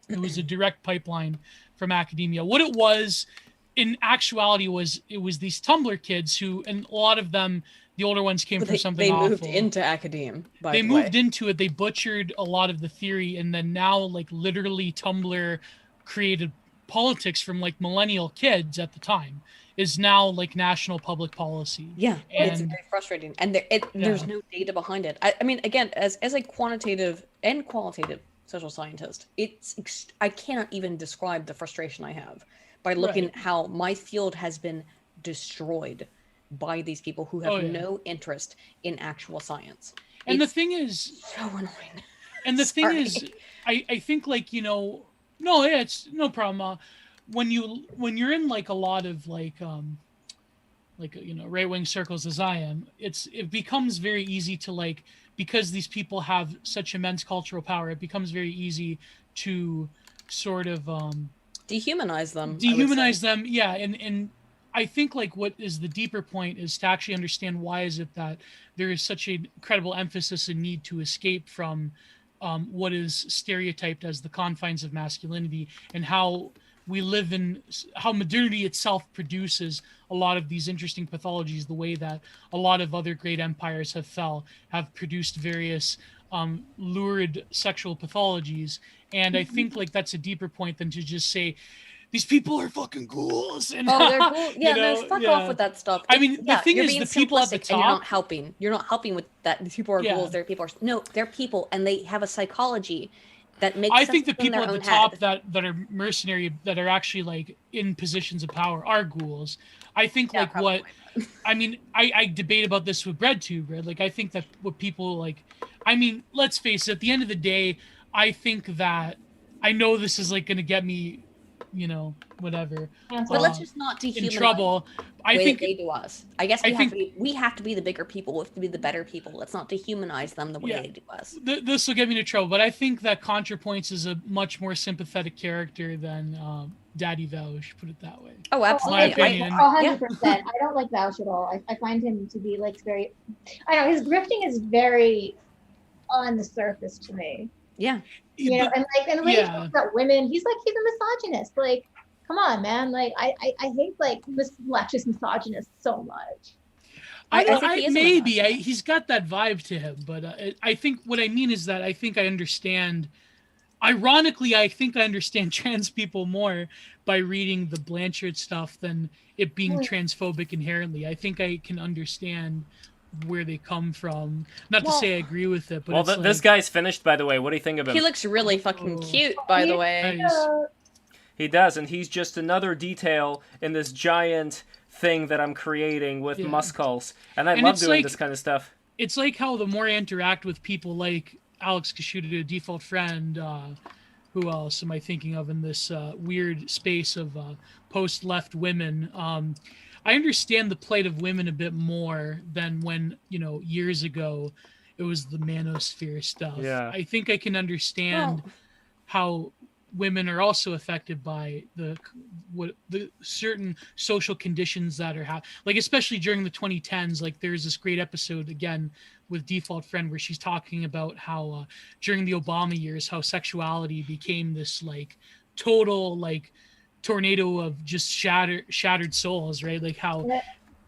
it was a direct pipeline from academia. What it was, in actuality, was these Tumblr kids who, and a lot of them, the older ones, came from something they awful. moved into academe. They moved into it. They butchered a lot of the theory, and then now, like, literally, Tumblr created politics from like millennial kids at the time is now like national public policy. Yeah, it's And very frustrating, and there's no data behind it. I mean, again, as a quantitative and qualitative social scientist, I cannot even describe the frustration I have by looking Right. at how my field has been destroyed by these people who have no interest in actual science. And It's the thing is, so annoying. and the thing Sorry. is, I think, like, you know, no, yeah, it's no problem. When you're in like a lot of like you know, right wing circles as I am, it becomes very easy to, like, because these people have such immense cultural power, it becomes very easy to sort of Dehumanize them. I would dehumanize say. them. Yeah, and I think, like, what is the deeper point is to actually understand why is it that there is such an incredible emphasis and need to escape from what is stereotyped as the confines of masculinity, and how we live in, how modernity itself produces a lot of these interesting pathologies, the way that a lot of other great empires have produced various lurid sexual pathologies. And I think, like, that's a deeper point than to just say these people are fucking ghouls. And, Oh, they're cool. Yeah, you know, fuck off with that stuff. I mean, the thing you're is, being the people at the simplistic and you're not top- helping. You're not helping with that. These people are ghouls. They're people. No, they're people, and they have a psychology that makes I sense think the in people their at the own top head. that are mercenary, that are actually like in positions of power, are ghouls. I think, like, what I mean, I debate about this with BreadTube, right? Like, I think that what people like, I mean, let's face it, at the end of the day, I think that, I know this is like going to get me, you know, whatever. But let's just not dehumanize in trouble. the I way think that they do us. I guess we I have think- to be. We have to be the bigger people. We have to be the better people. Let's not dehumanize them the way Yeah. they do us. This will get me into trouble, but I think that ContraPoints is a much more sympathetic character than Daddy Vouch, put it that way. Oh, My absolutely. opinion. 100%. I don't like Vouch at all. I find him to be like very, I don't know, his grifting is very on the surface to me. Yeah. You know, But- and like, and when he yeah. talks about women, he's a misogynist. Like, come on, man. Like, I hate like leftist misogynists so much. I think he is a maybe misogynist. he's got that vibe to him, but I think what I mean is that I think I understand. Ironically, I think I understand trans people more by reading the Blanchard stuff than it being transphobic inherently. I think I can understand where they come from. Not to Well- say I agree with it, but Well, it's like, this guy's finished, by the way. What do you think of him? He looks really fucking Oh. cute, by the way. Nice. He does, and he's just another detail in this giant thing that I'm creating with Yeah. muscles. And I And love it's doing like- this kind of stuff. It's like how the more I interact with people like Alex Kashuda, default friend, who else am I thinking of in this weird space of post-left women? I understand the plight of women a bit more than when, you know, years ago it was the manosphere stuff. Yeah. I think I can understand how women are also affected by the certain social conditions that are like, especially during the 2010s. Like, there's this great episode again with default friend where she's talking about how during the Obama years, how sexuality became this like total like tornado of just shattered souls, right? Like how Yeah.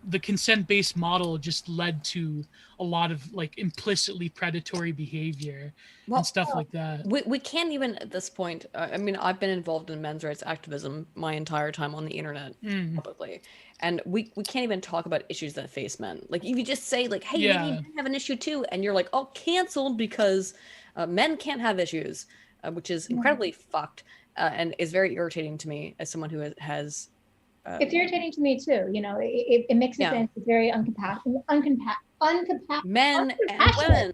the consent-based model just led to a lot of like implicitly predatory behavior Well, and stuff like that. We can't even at this point. I mean, I've been involved in men's rights activism my entire time on the internet, Mm. publicly, and we can't even talk about issues that face men. Like, if you just say like, "Hey, Yeah. maybe men have an issue too," and you're like, "Oh, canceled because men can't have issues," which is incredibly fucked and is very irritating to me as someone who has It's irritating to me too. You know, it mixes Yeah. into very uncompassionate. Men and uncompassionate. women.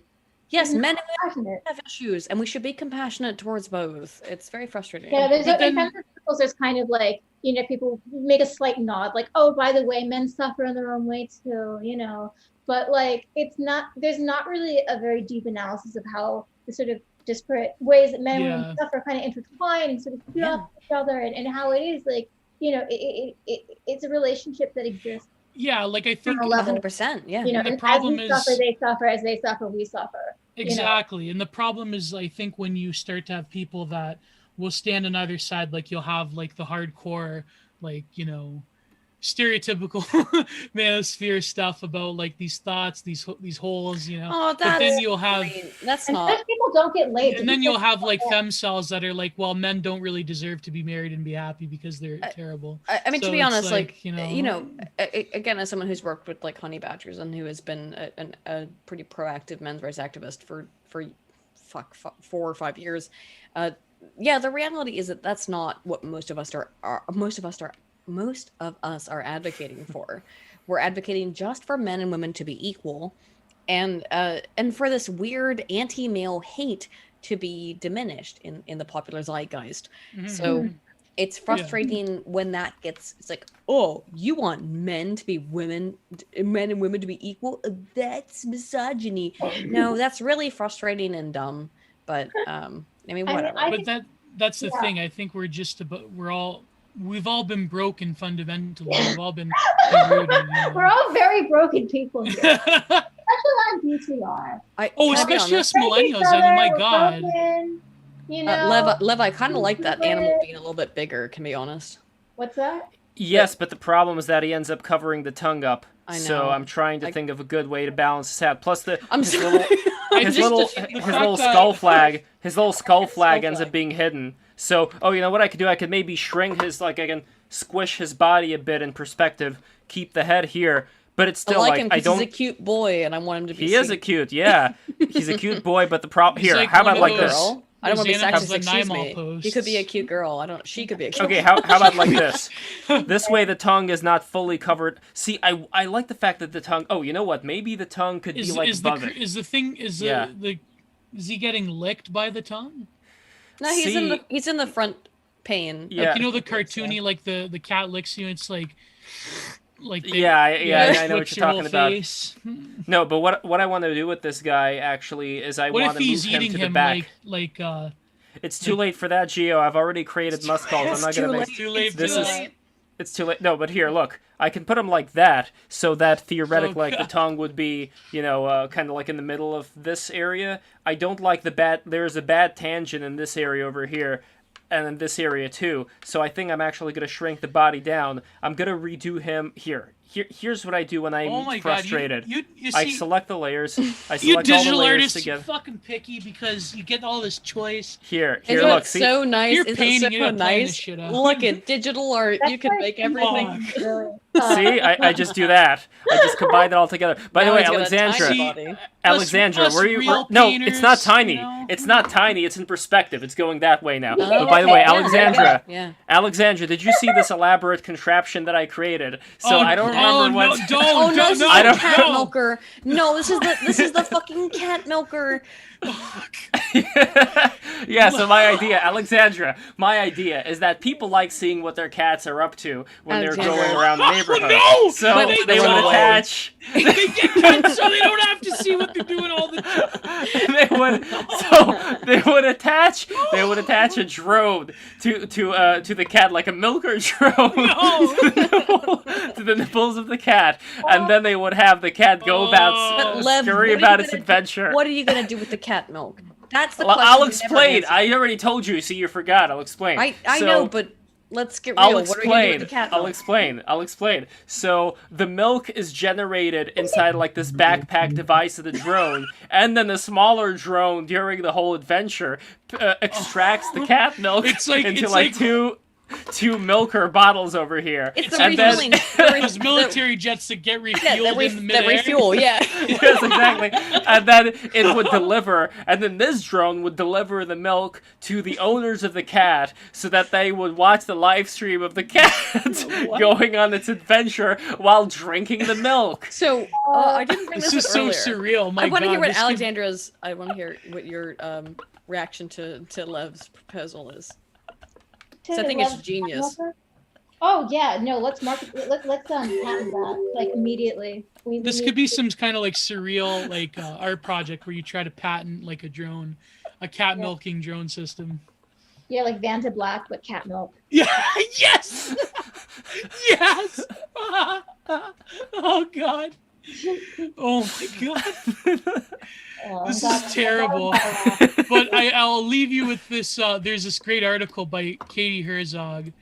Yes, It's men not and women compassionate. have issues, and we should be compassionate towards both. It's very frustrating. Yeah, there's But in then- feminist circles, there's kind of like, you know, people make a slight nod, like, oh, by the way, men suffer in their own way too, you know. But like, it's not. There's not really a very deep analysis of how the sort of disparate ways that men and Yeah. women suffer kind of intertwine and sort of feed off each other, and how it is like, you know, it's a relationship that exists Yeah, like I think on a level. 100%. Yeah. You know, The and problem as we suffer, is- they suffer. As they suffer, we suffer. exactly. And the problem is, I think when you start to have people that will stand on either side, like you'll have like the hardcore, like, you know, stereotypical manosphere stuff about like these thoughts, these holes, you know. Oh, But then that's you'll have, that's And not. those people don't get laid. and then you'll have like femcells that are like, well, men don't really deserve to be married and be happy because they're terrible. I mean, So to be it's honest, like, like, again, as someone who's worked with like honey badgers and who has been a pretty proactive men's rights activist for 4 or 5 years, yeah, the reality is that that's not what most of us are advocating for. We're advocating just for men and women to be equal, and for this weird anti-male hate to be diminished in the popular zeitgeist. So it's frustrating when that gets, it's like, oh, you want men and women to be equal? That's misogyny. No, that's really frustrating and dumb. But I mean, whatever. But that's the Yeah. thing. I think we're just about, we've all been broken fundamentally. We've all been eroded, you know. We're all very broken people here, especially on DTR. Oh, Can I be especially honest? us millennials. I mean, my We're God. broken, you know, Lev, I kind of like that animal being a little bit bigger. Can be honest. what's that? Yes, but the problem is that he ends up covering the tongue up. I So know. I'm trying to think of a good way to balance this out. Plus I'm his sorry. little I his just- little the his fact little that- skull flag ends flag. up being hidden. So you know what I could do? I could maybe shrink his, like, I can squish his body a bit in perspective, keep the head here, but it's I still like him I because don't. he's a cute boy, and I want him to be. He is a cute, yeah. He's a cute boy, but the problem He's here. like how one about of like those- this? girl. I don't want to be Those sexist. animals that Excuse Naimal me. He could be a posts. cute girl. I don't. She could be a cute. Okay, how about like this? This way the tongue is not fully covered. See, I like the fact that the tongue. Oh, you know what? Maybe the tongue could be like above it. Is Yeah. is he getting licked by the tongue? No, he's in the front pane. Yeah. Like, you know, the cartoony, like the cat licks you. It's like they- Yeah, I it know what flicks you're your talking whole about. face. No, but what I want to do with this guy actually is I What want if to move he's him eating to the him back. like It's too late for that, Gio. I've already created muscles. I'm It's not gonna too make. late. too late It's This for is- that? It's too late. No, but here, look. I can put him like that, so that theoretically, like, the God. tongue would be, you know, kind of like in the middle of this area. I don't like the bad. There's a bad tangent in this area over here, and in this area too. So I think I'm actually gonna shrink the body down. I'm gonna redo him here. Here's what I do when I'm Oh my frustrated. God! You I see, select the layers. I you select all the digital layers artists, together. you're fucking picky because you get all this choice. Here, Isn't look. it See, so nice? You're Isn't painting, it you're so not planning this nice? shit out. Look at digital art. You can That's make like- everything. Really. see, I just do that. I just combine it all together. By the Now way, he's got a tiny Alexandra. body. Alexandra, us where you? real No, painters, it's not tiny. you know? It's not tiny. It's in perspective. It's going that way now. Oh, But by the way, okay. Yeah, Alexandra, Yeah. Alexandra, did you see this elaborate contraption that I created? So I don't remember no, what. Oh no, this is I the don't cat know. milker. No, this is the fucking cat milker. Yeah, so my idea, Alexandra, my idea is that people like seeing what their cats are up to when they're Alexandra. going around the neighborhood. no! So But they they would run away. attach. They get cut so they don't have to see what they're doing all the time. they would attach a drone to the cat, like a milker drone to the nipples of the cat, and then they would have the cat go But about Lev, scurry what are about you its gonna adventure. What are you gonna do with the cat milk? That's the Well, question. I'll you never explain. answered. I already told you. See, you forgot. I'll explain. I So- know, but let's get real. I'll What are you gonna do with explain. the cat milk? I'll explain. So the milk is generated inside like this backpack device of the drone, and then the smaller drone during the whole adventure extracts the cat milk It's like- into it's like like- two 2 milker bottles over here. It's the And then- refueling. Those military jets that get refueled Yeah, in the that midair. refuel. Yeah. Yes, exactly. And then it would deliver, and then this drone would deliver the milk to the owners of the cat so that they would watch the live stream of the cat going on its adventure while drinking the milk. So I didn't bring This this is up so earlier. surreal. My I want to God, hear what this could- Alexandra's. I want to hear what your reaction to Lev's proposal is. To So I the think it's level- genius. Oh yeah, no, let's market. Let's patent that like immediately. This need could be to- some kind of like surreal like art project where you try to patent like a drone, a cat milking drone system. Yeah, like Vanta Black, but cat milk. Yeah. Yes. Yes. Oh God. Oh my God. This is terrible. But I'll leave you with this. There's this great article by Katie Herzog,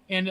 and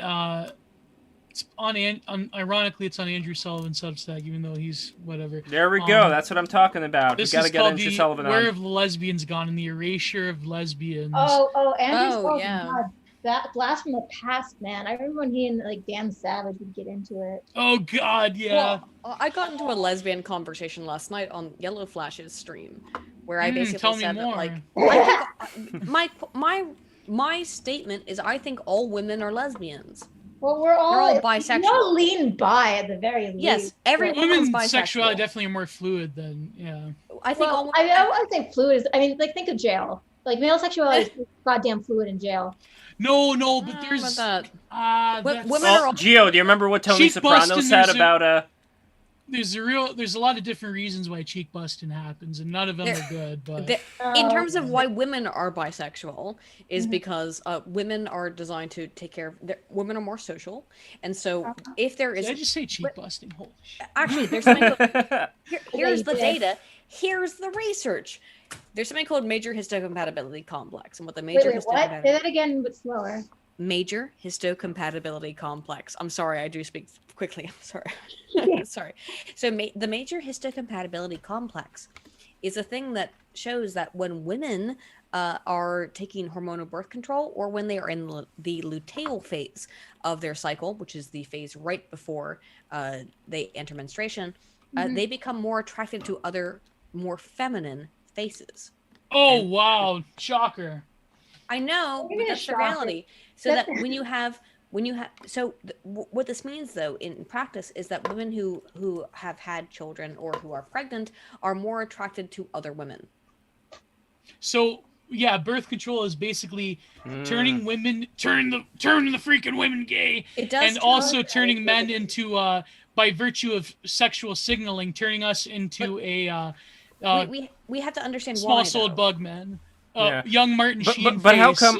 it's ironically it's on Andrew Sullivan's Substack, even though he's whatever. There we go. That's what I'm talking about. We This gotta is get called Andrew the Sullivan Where on. Have the Lesbians Gone and the Erasure of Lesbians. Andrew Sullivan, yeah. God, that blast from the past, man. I remember when he and like Dan Savage would get into it. Oh God, yeah. Well, I got into a lesbian conversation last night on Yellow Flash's stream, where I basically tell me said more. that I think my statement is I think all women are lesbians. Well, we're all all bisexual. No lean bi at the very least. Yes, every But- woman's Women's bisexual. sexuality definitely are more fluid than I think all Well, women. I think fluid is. I mean, like think of jail. Like male sexuality is goddamn fluid in jail. No, but I don't know there's about that. that's- Women are Oh, all. Gio, do you remember what Tony Cheek Soprano busting, said there's a- about there's a lot of different reasons why cheek busting happens, and none of them are good. But In terms of Oh, why women are bisexual, is Mhm. because women are designed to take care of. Women are more social, and so if there is did I just say cheek busting? Holy shit! actually there's something called, here's the Yeah. data, here's the research. There's something called major histocompatibility complex, and what the Wait, major what? Say that again, but slower. major histocompatibility complex. I'm sorry, I do speak quickly. I'm sorry. Sorry. So the major histocompatibility complex is a thing that shows that when women are taking hormonal birth control, or when they are in the luteal phase of their cycle, which is the phase right before they enter menstruation, they become more attracted to other more feminine faces. Oh wow, shocker! I know, Maybe but a that's the shocker. reality. So that That's- what this means though in practice is that women who have had children or who are pregnant are more attracted to other women. So yeah, birth control is basically turning women, turning the freaking women gay, It does and also turning men into by virtue of sexual signaling, turning us into we have to understand why, small-souled though. bug men. Yeah. Young Martin Sheen. But how face.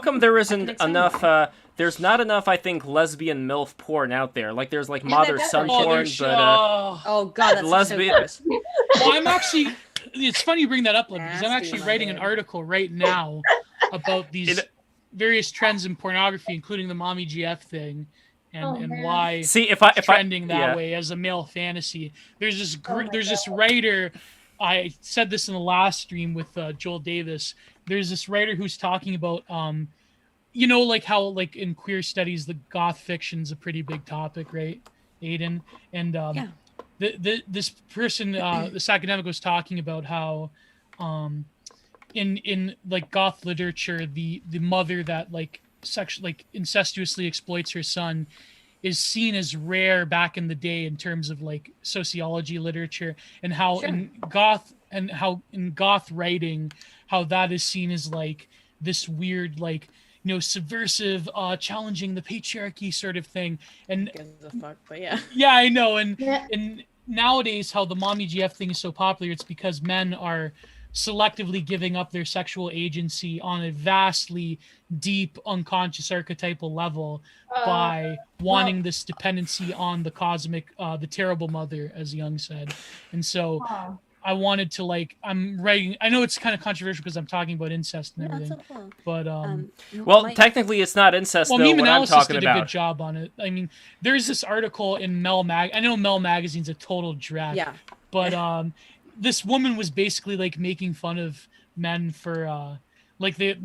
come there isn't Makes sense. enough there's not enough, I think, lesbian MILF porn out there. Like there's like Yeah, mother that's son right. Oh, porn, there's- but Oh god, that's lesbian- so gross. Well, I'm actually. It's funny you bring that up, Liv, because I'm Nasty, actually my writing an dude. article right now about these It- various trends in pornography, including the mommy GF thing, and, Oh, and man. why see if it's I trending that yeah. way as a male fantasy. There's this my there's this writer. I said this in the last stream with Joel Davis. There's this writer who's talking about like how like in queer studies the goth fiction's a pretty big topic, right, Aydin? And Yeah. this person, this academic was talking about how in like goth literature the mother that like incestuously exploits her son is seen as rare back in the day in terms of like sociology literature, and how Sure. in goth writing how that is seen as like this weird like subversive challenging the patriarchy sort of thing. And Gives a fuck, but yeah. yeah, I know. And Yeah. and nowadays how the mommy GF thing is so popular, it's because men are selectively giving up their sexual agency on a vastly deep unconscious archetypal level by wanting this dependency on the cosmic the terrible mother, as Jung said. And so Wow. I wanted to I'm writing, I know it's kind of controversial because I'm talking about incest and No, everything, that's not but Well, my- technically it's not incest well, though, Meme what I'm Analysis talking did a good about. job on it. I mean, there's this article in Mel I know Mel Magazine's a total dreck, yeah. but this woman was basically like making fun of men for Like these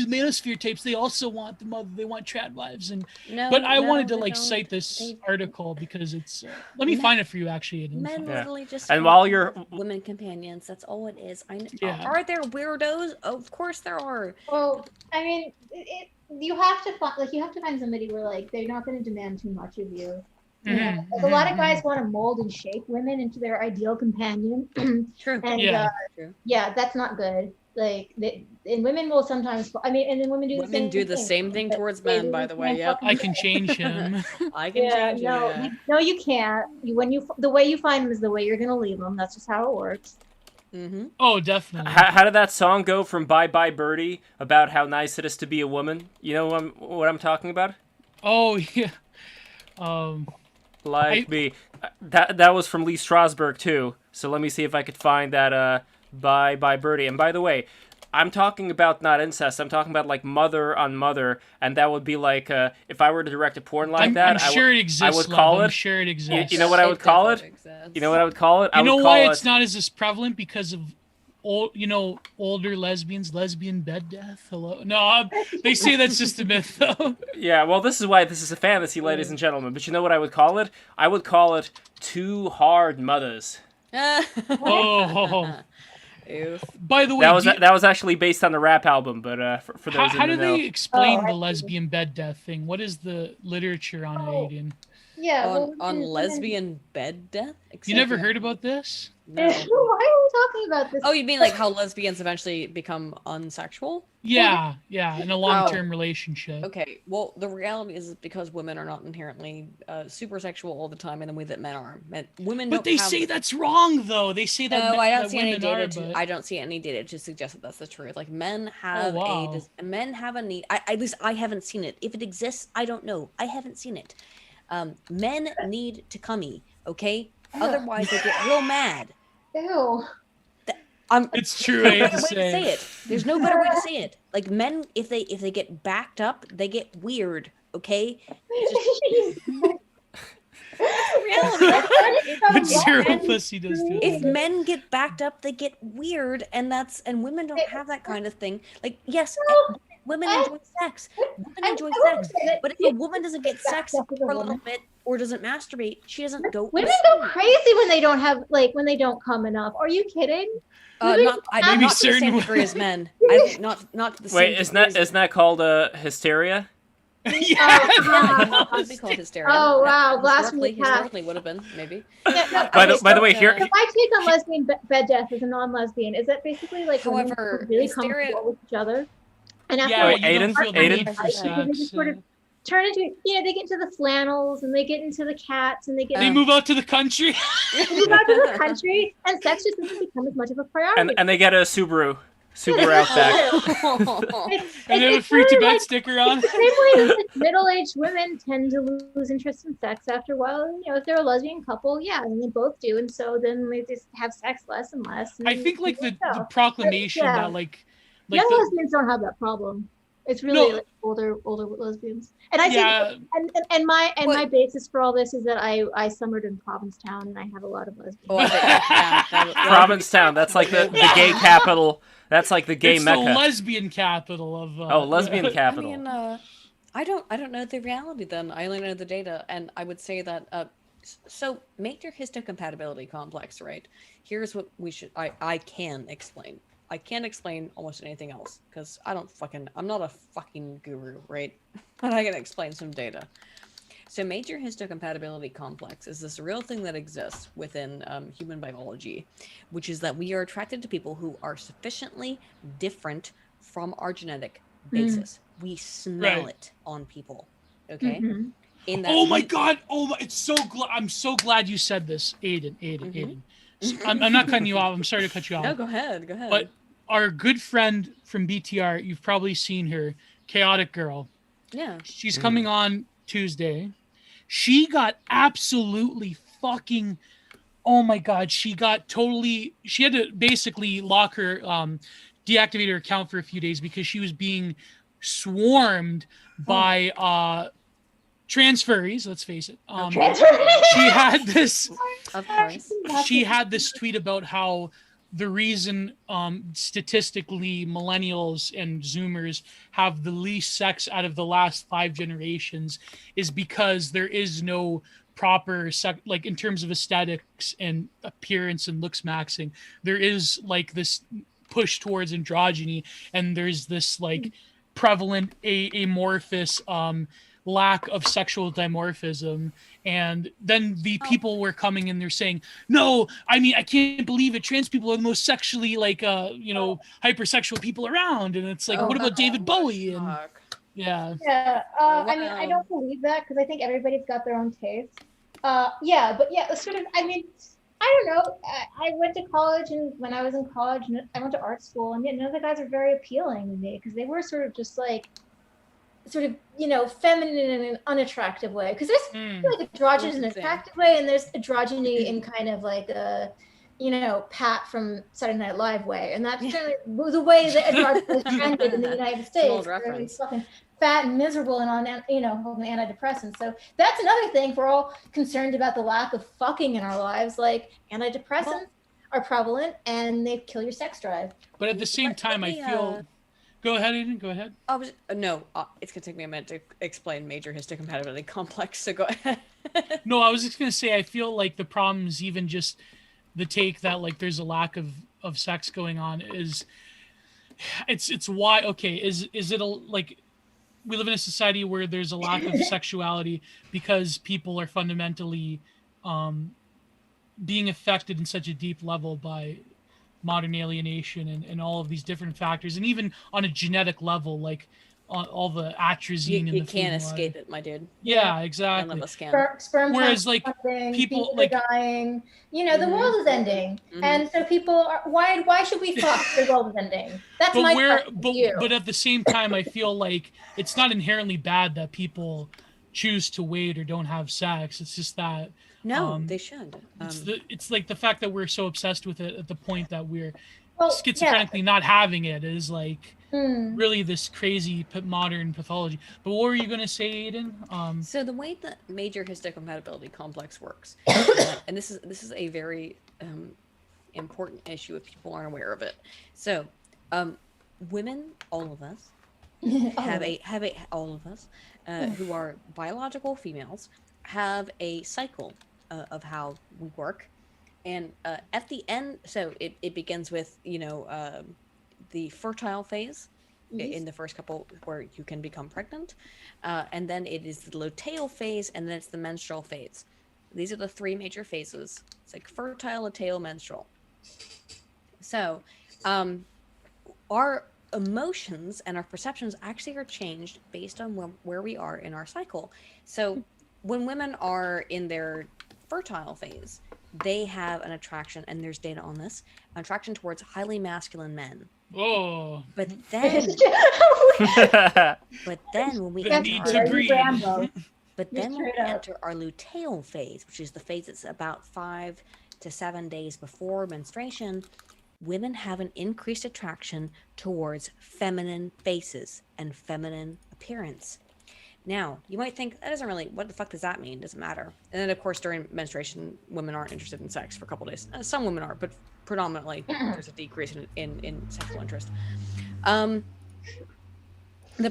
manosphere tapes, they also want the mother. They want trad wives, and No, but I no, wanted to they like don't. cite this They- article because it's. Let me Men- find it for you, actually. Aiden. Men Yeah. literally just And want while to you're- have women companions. That's all it is. Yeah. Are there weirdos? Of course there are. Well, I mean, you have to find somebody where like they're not going to demand too much of you. You know, Mhm, like a lot of mhm, guys want to mold and shape women into their ideal companion, True. and Yeah. True. yeah, that's not good. Like, and women will sometimes. I mean, and then women do the Women same. do the same thing but towards they men, do by the the way. same Yep. fucking I can thing. change him. I can Yeah, change no, it. no, you can't. The way you find them is the way you're gonna leave them. That's just how it works. Mm-hmm. Oh, definitely. How did that song go from Bye Bye Birdie about how nice it is to be a woman? You know what I'm talking about? Oh yeah. Um. Like me. That was from Lee Strasberg too. So let me see if I could find that Bye Bye Birdie. And by the way, I'm talking about not incest. I'm talking about like mother on mother, and that would be like if I were to direct a porn like I'm that. sure it exists. I would call I'm it. sure it exists. You know what I would call it? You know what I would call it? I You know would why call it's not as prevalent? Because of older lesbians, lesbian bed death. Hello, no, they say that's just a myth, though. Yeah, well, this is why this is a fantasy, ladies and gentlemen. But you know what I would call it? I would call it Two Hard Mothers. Oh, Oof. by the way, That was actually based on the rap album, but for those how in do the know. they explain Oh, the I see. lesbian bed death thing? What is the literature on it, Aiden? Yeah. On lesbian bed death? You never heard about this? No. Why are we talking about this? Oh, you mean like how lesbians eventually become unsexual? Yeah, in a long-term relationship. Okay, well, the reality is because women are not inherently super sexual all the time in the way that men are. Women But don't they have... say that's wrong, though. They say that. No, I don't that see any women data. are, but... I don't see any data to suggest that that's the truth. Like men have wow. men have a need. At least I haven't seen it. If it exists, I don't know. I haven't seen it. Men need to cummy, okay? Otherwise, they get real mad. Ew. It's true. There's I no hate better to way to say. say it. There's no better way to say it. Like men, if they get backed up, they get weird. Okay. Reality. But zero men- pussy does do If that. men get backed up, they get weird, and women don't have that kind of thing. Like yes, women enjoy sex. Women enjoy sex, but if a woman doesn't get sex for a little bit or doesn't masturbate, she doesn't go. Women go crazy when they don't have when they don't come enough. Are you kidding? Not Maybe not to the certain same degree as men. I not to the same. Wait, isn't that called hysteria? Yeah. Not to be called hysteria. Oh, wow, blasphemy Historically would have been maybe. By the way, here. So my take on lesbian bed death as a non-lesbian is that basically like women However, really hysteria- comfortable with each other, and after Yeah, a Wait, while, you Aiden? don't feel the Aiden? need for because they just sex. sort of turn into they get into the flannels and they get into the cats and they get They move out to the country. they move out to the country and sex just doesn't become as much of a priority. And they get a Subaru Outback. And they have a free Tibet sticker on. The same way that middle-aged women tend to lose interest in sex after a while. You know, if they're a lesbian couple, yeah, and they both do, and so then they just have sex less and less. I think like the proclamation Yeah. that like young the, lesbians don't have that problem. It's really No. like older lesbians. And I yeah, think and my basis for all this is that I summered in Provincetown and I have a lot of lesbians. Oh, I bet, yeah, Provincetown. That's like the gay capital. That's like the gay it's mecca. the lesbian capital of. Lesbian I capital. mean, I don't know the reality. Then I only know the data, and I would say that. So major histocompatibility complex, right? Here's what we should. I can explain. I can't explain almost anything else because I'm not a fucking guru, right? But I can explain some data. So major histocompatibility complex is this real thing that exists within human biology, which is that we are attracted to people who are sufficiently different from our genetic basis. We smell Right. it on people, okay? Mhm. In that Oh my god! It's so I'm so glad you said this, Aiden. Mhm. So, I'm not cutting you off. I'm sorry to cut you off. No, go ahead. But our good friend from BTR, you've probably seen her, Chaotic Girl. Yeah. She's coming on Tuesday. She got absolutely fucking. Oh my god! She had to basically lock her, deactivate her account for a few days because she was being swarmed by trans furries. Let's face it. She had this. Of course. She had this tweet about how the reason statistically millennials and Zoomers have the least sex out of the last 5 generations is because there is no proper like in terms of aesthetics and appearance and looks maxing. There is like this push towards androgyny, and there's this like prevalent amorphous lack of sexual dimorphism. And then the people were coming in, they're saying, no, I mean, I can't believe it, trans people are the most sexually like hypersexual people around. And it's like, what about David Bowie? And yeah, I mean, I don't believe that, because I think everybody's got their own taste. But yeah, sort of, I mean, I don't know. I went to college, and when I was in college, I went to art school, and none of the guys are very appealing to me, because they were sort of just like, feminine in an unattractive way. Because there's like androgyny in an attractive way, and there's androgyny in kind of like a, Pat from Saturday Night Live way, and that's generally the way that androgyny is trended in the United States. It's fucking fat and miserable and on antidepressants. So that's another thing. We're all concerned about the lack of fucking in our lives. Like, antidepressants are prevalent, and they kill your sex drive. But at the same time, I feel. Go ahead, Aydin. Go ahead. It's gonna take me a minute to explain major histocompatibility complex. So go ahead. No, I was just gonna say I feel like the problem is even just the take that like there's a lack of sex going on is it's why is it like we live in a society where there's a lack of sexuality because people are fundamentally being affected in such a deep level by modern alienation and all of these different factors, and even on a genetic level, like all the atrazine. You can't escape it, my dude. Yeah, exactly. Sperm Whereas like people like dying, the world is ending, and so people are why should we fuck? The world is ending. That's my question to you. But at the same time, I feel like it's not inherently bad that people choose to wait or don't have sex. It's just that they should. It's like the fact that we're so obsessed with it at the point that we're schizophrenically not having it is like really this crazy modern pathology. But what were you going to say, Aydin? So the way that major histocompatibility complex works, and this is a very important issue if people aren't aware of it. So women, all of us, all of us who are biological females have a cycle of how we work, and at the end, so it begins with the fertile phase in the first couple where you can become pregnant, and then it is the luteal phase, and then it's the menstrual phase. These are the 3 major phases. It's like fertile, luteal, menstrual. So our emotions and our perceptions actually are changed based on where we are in our cycle. So when women are in their fertile phase, they have an attraction, and there's data on this, an attraction towards highly masculine men. Oh. But then when we enter our luteal phase, which is the phase that's about 5 to 7 days before menstruation, women have an increased attraction towards feminine faces and feminine appearance. Now, you might think, that doesn't really, what the fuck does that mean? Doesn't matter. And then, of course, during menstruation, women aren't interested in sex for a couple of days. Some women are, but predominantly, there's a decrease in sexual interest. The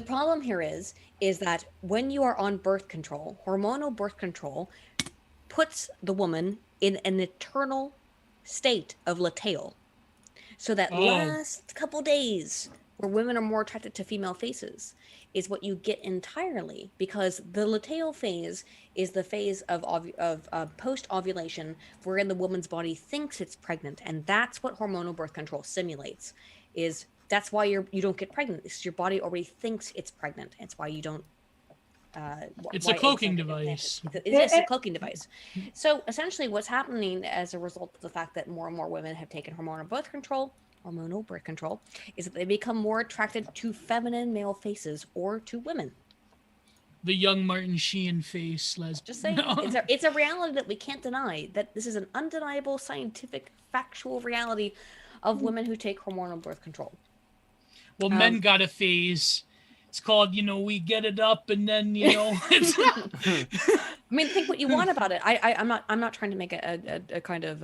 problem here is that when you are on birth control, hormonal birth control puts the woman in an eternal state of luteal. So that last couple days where women are more attracted to female faces is what you get entirely, because the luteal phase is the phase of post-ovulation, wherein the woman's body thinks it's pregnant, and that's what hormonal birth control simulates. That's why you don't get pregnant. It's your body already thinks it's pregnant. It's why you don't. It's a cloaking device. It's a cloaking device. So essentially, what's happening as a result of the fact that more and more women have taken hormonal birth control, is that they become more attracted to feminine male faces or to women. The young Martin Sheen face, lesbian. Just saying, it's a reality that we can't deny. That this is an undeniable, scientific, factual reality of women who take hormonal birth control. Well, men got a phase. It's called, we get it up, and then it's. I mean, think what you want about it. I'm not trying to make a kind of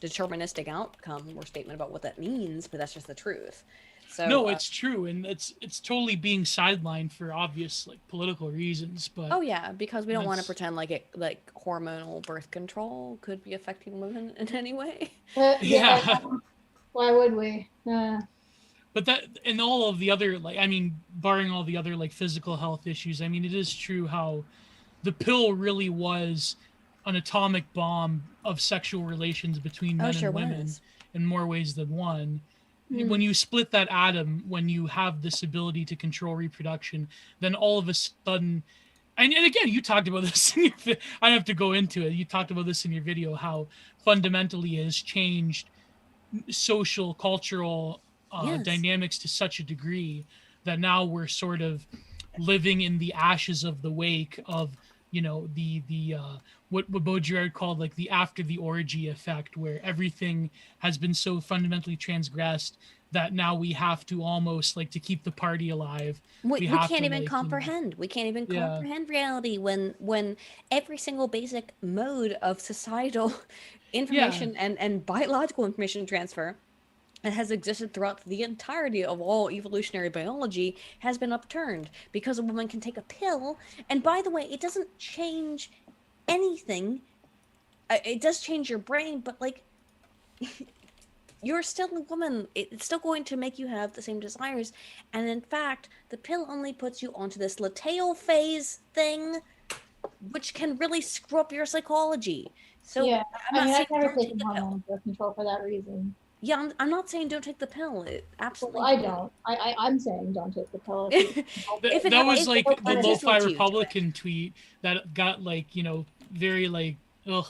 deterministic outcome or statement about what that means, but that's just the truth. So No, it's true, and it's totally being sidelined for obvious like political reasons. But oh yeah, because we don't want to That's- pretend like hormonal birth control could be affecting women in any way. Yeah. Why would we? but that and all of the other like I mean, barring all the other like physical health issues, I mean, it is true how the pill really was an atomic bomb of sexual relations between men sure and women was. in more ways than one. Hmm. When you split that atom, when you have this ability to control reproduction, then all of a sudden, and again, you talked about this in your, I don't have to go into it. You talked about this in your video, how fundamentally it has changed social, cultural Yes. dynamics to such a degree that now we're sort of living in the ashes of the wake of, you know, the what Baudrillard called like the after the orgy effect, where everything has been so fundamentally transgressed that now we have to almost like to keep the party alive. We have can't to, even like, comprehend. We can't even Yeah. comprehend reality when every single basic mode of societal information and biological information transfer that has existed throughout the entirety of all evolutionary biology has been upturned because a woman can take a pill. And by the way, it doesn't change anything. It does change your brain, but like you're still a woman. It's still going to make you have the same desires. And in fact, the pill only puts you onto this luteal phase thing, which can really screw up your psychology. So yeah, I'm not saying I've never don't take taken the pill. hormonal birth control for that reason. Yeah, I'm not saying don't take the pill. It absolutely. Well, I don't. I'm saying don't take the pill. If you- If it that was happens, like it's the medicinal lo-fi to you, do it. Republican tweet that got like, you know, very like, ugh,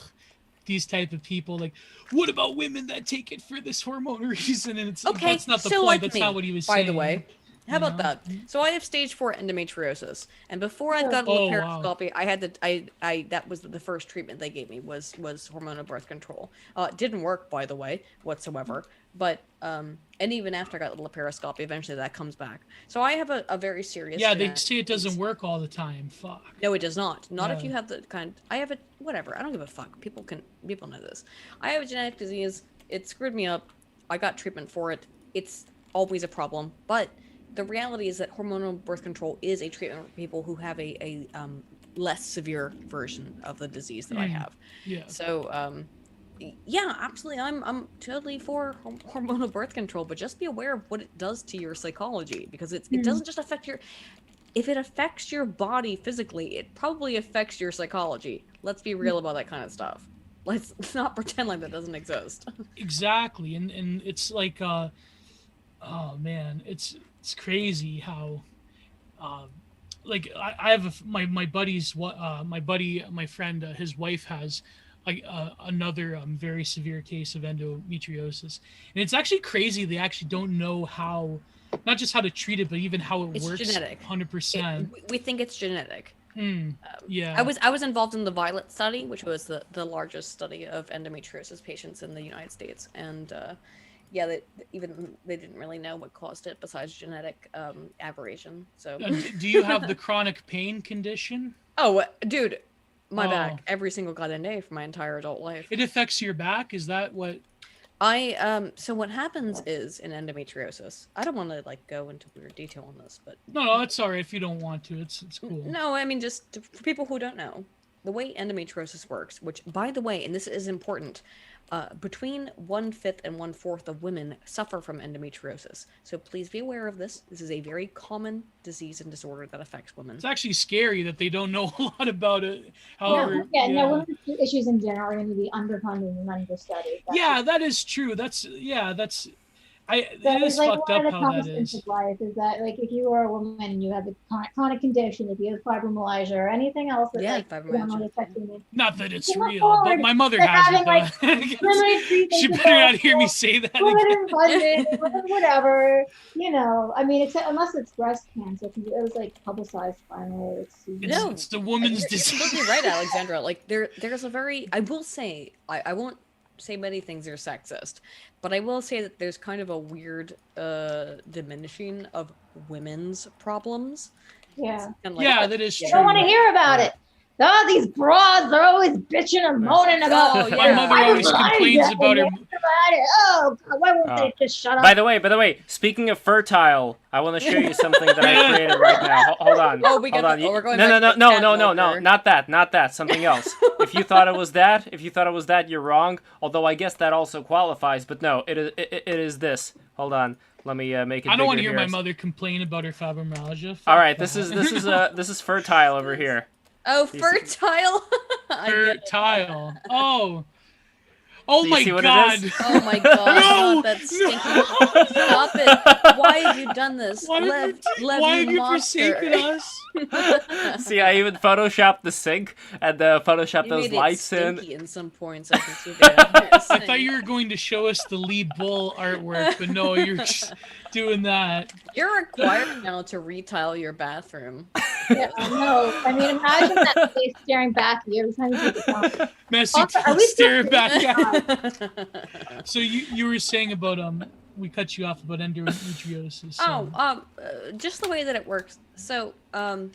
these type of people like, what about women that take it for this hormone reason? And it's Okay, that's not the so point. like That's me, not what he was by saying. the way. How about know? that? So I have stage 4 endometriosis, and before I got a Oh, wow. laparoscopy, I had to. I that was the first treatment they gave me was hormonal birth control. It didn't work, by the way, whatsoever. But and even after I got the laparoscopy, eventually that comes back. So I have a very serious. Yeah, they genetic say it doesn't disease. work all the time. Fuck. No, it does not. Not if Yeah. you have the kind. I have it. Whatever. I don't give a fuck. People know this. I have a genetic disease. It screwed me up. I got treatment for it. It's always a problem. But the reality is that hormonal birth control is a treatment for people who have a less severe version of the disease that I have. Yeah. So yeah, absolutely. I'm totally for hormonal birth control, but just be aware of what it does to your psychology, because it doesn't just affect your. If it affects your body physically, it probably affects your psychology. Let's be real about that kind of stuff. Let's not pretend like that doesn't exist. Exactly. And it's like oh man, it's crazy how like I have my buddy's my friend his wife has like another very severe case of endometriosis, and it's actually crazy they actually don't know how, not just how to treat it, but even how it It's works. genetic. 100%. We think it's genetic. Yeah. I was involved in the Violet study, which was the largest study of endometriosis patients in the United States, and yeah, they didn't really know what caused it besides genetic aberration. So, Do you have the chronic pain condition? oh, dude, my Oh. back every single goddamn day for my entire adult life. It affects your back. Is that what? So what happens is in endometriosis, I don't want to like go into weird detail on this, but No, it's all right if you don't want to. It's cool. no, I mean just for people who don't know, the way endometriosis works, which by the way, and this is important, between 1/5 and 1/4 of women suffer from endometriosis. So please be aware of this. This is a very common disease and disorder that affects women. It's actually scary that they don't know a lot about it. However, no, women's issues in general are going to be underfunded and understudied. Yeah, that is true. That's it That is is like fucked one up of the how that constants is. of life is that like if you are a woman and you have a chronic condition, if you have fibromyalgia or anything else that Yeah, like fibromyalgia. affecting you, Not that it's Come real, but forward my mother to has it. having, Though. literally treat She things better not about hear me say that again. women whatever, you know. I mean, except unless it's breast cancer, because it was like publicized finally. No, It's the woman's You're disease. completely right, Alexandra. Like there's a very, I will say, I won't say many things are sexist, but I will say that there's kind of a weird diminishing of women's problems. Yeah. And like, Yeah, that is I true. don't want to hear about it. Oh, these broads are always bitching and moaning about. Oh, My yeah. mother I always was lying complains to about her. them about it. Oh, God, why won't they just shut up? By the way, speaking of fertile, I want to show you something that I created right now. Hold on. Oh, we got Hold on. the- oh, we're going no, back no, to no, the no, cat no, no, milker. not that, something else. If you thought it was that, you're wrong. Although I guess that also qualifies, but no, it is this. Hold on. Let me make it I don't want bigger to hear here. my mother complain about her fibromyalgia. Fuck All right, that. this is fertile over here. Oh, see- fertile. I get it. fertile. Oh. Oh Do you my see what it God. is? Oh my God! No! Not that stinking. Stop it! Why have you done this? Why have Lev, you monster. forsaken us? See, I even photoshopped the sink and photoshopped You those made lights it in. stinky in some points. I can see that. I thought you were going to show us the Lee Bull artwork, but no, you're just doing that. You're required now to retile your bathroom. Yeah, no, I mean, imagine that face staring back at you every time you take a shower. Messy Also, are we still- staring back at you. So you were saying about we cut you off about endometriosis. So. Oh, just the way that it works. So, I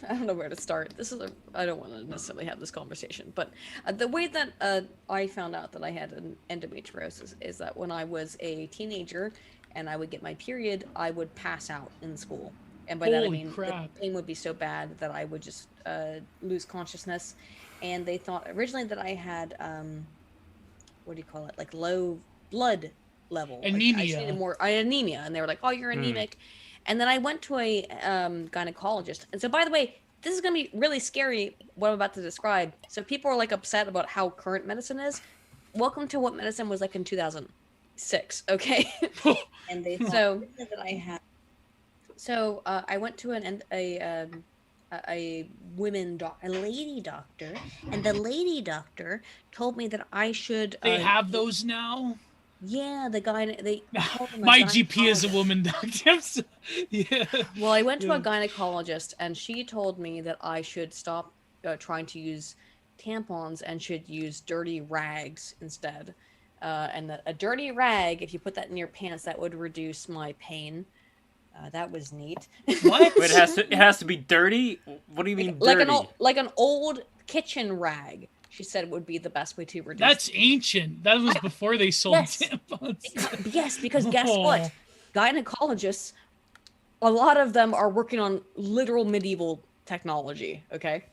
don't know where to start. I don't want to necessarily have this conversation, but the way that I found out that I had an endometriosis is that when I was a teenager and I would get my period, I would pass out in school. And by that I Holy mean crap. the pain would be so bad that I would just lose consciousness. And they thought originally that I had, what do you call it, like low blood level. Like, I just Anemia. needed more, I had anemia. And they were like, oh, you're anemic. And then I went to a gynecologist. And so, by the way, this is going to be really scary, what I'm about to describe. So people are like upset about how current medicine is. Welcome to what medicine was like in 2006, okay? And they so that I had. So I went to a lady doctor, and the lady doctor told me that I should. They have those now. Yeah, the guy. They called him a My GP is a gynecologist. woman doctor. So, yeah. Well, I went to a Yeah. gynecologist, and she told me that I should stop trying to use tampons and should use dirty rags instead. And that a dirty rag, if you put that in your pants, that would reduce my pain. That was neat. What? But it has to be dirty. What do you mean dirty? like an old kitchen rag. She said would be the best way to reduce. That's ancient. That was before they sold Yes. tampons. Yes, because guess Oh. what? Gynecologists, a lot of them are working on literal medieval technology. Okay.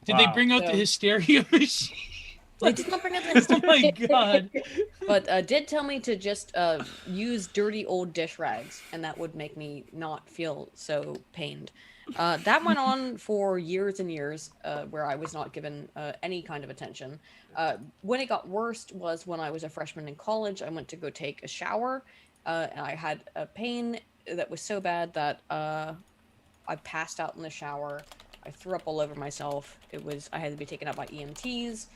Did they Wow. bring out the So- hysteria machine? They did not bring up this. Oh my God. But did tell me to just use dirty old dish rags, and that would make me not feel so pained. That went on for years and years, where I was not given any kind of attention. When it got worse was when I was a freshman in college. I went to go take a shower, and I had a pain that was so bad that I passed out in the shower. I threw up all over myself. I had to be taken out by EMTs.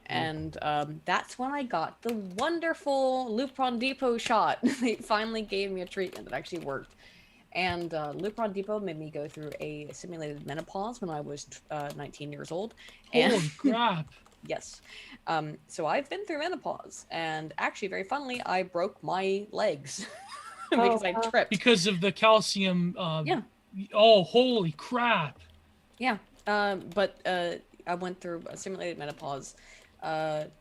And that's when I got the wonderful Lupron Depot shot. They finally gave me a treatment that actually worked. And Lupron Depot made me go through a simulated menopause when I was 19 years old. And Holy crap. yes. So I've been through menopause. And actually, very funnily, I broke my legs because I wow. tripped. Because of the calcium. Yeah. Oh, holy crap. Yeah. But I went through a simulated menopause.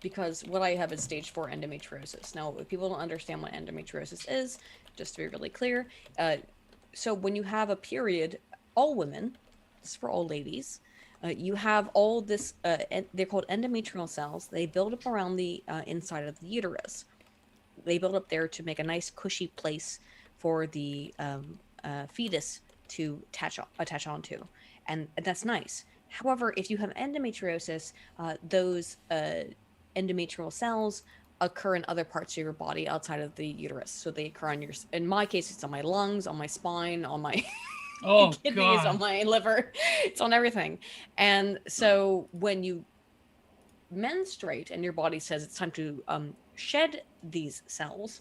Because what I have is stage 4 endometriosis. Now, if people don't understand what endometriosis is, just to be really clear, so when you have a period, all women, this is for all ladies, you have all this, they're called endometrial cells. They build up around the inside of the uterus. They build up there to make a nice cushy place for the fetus to attach onto. And that's nice. However, if you have endometriosis, those endometrial cells occur in other parts of your body outside of the uterus. So they occur on in my case, it's on my lungs, on my spine, on my Oh, kidneys, God. on my liver. It's on everything. And so when you menstruate and your body says it's time to shed these cells,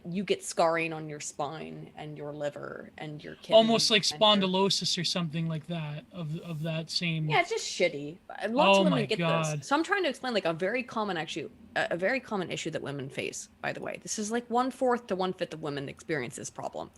you get scarring on your spine and your liver and your kidneys. Almost like and your- spondylosis or something like that of that same. Yeah, it's just shitty. Lots Oh of my women get God. this. So I'm trying to explain like a very common issue that women face, by the way. This is like 1/4 to 1/5 of women experience this problem.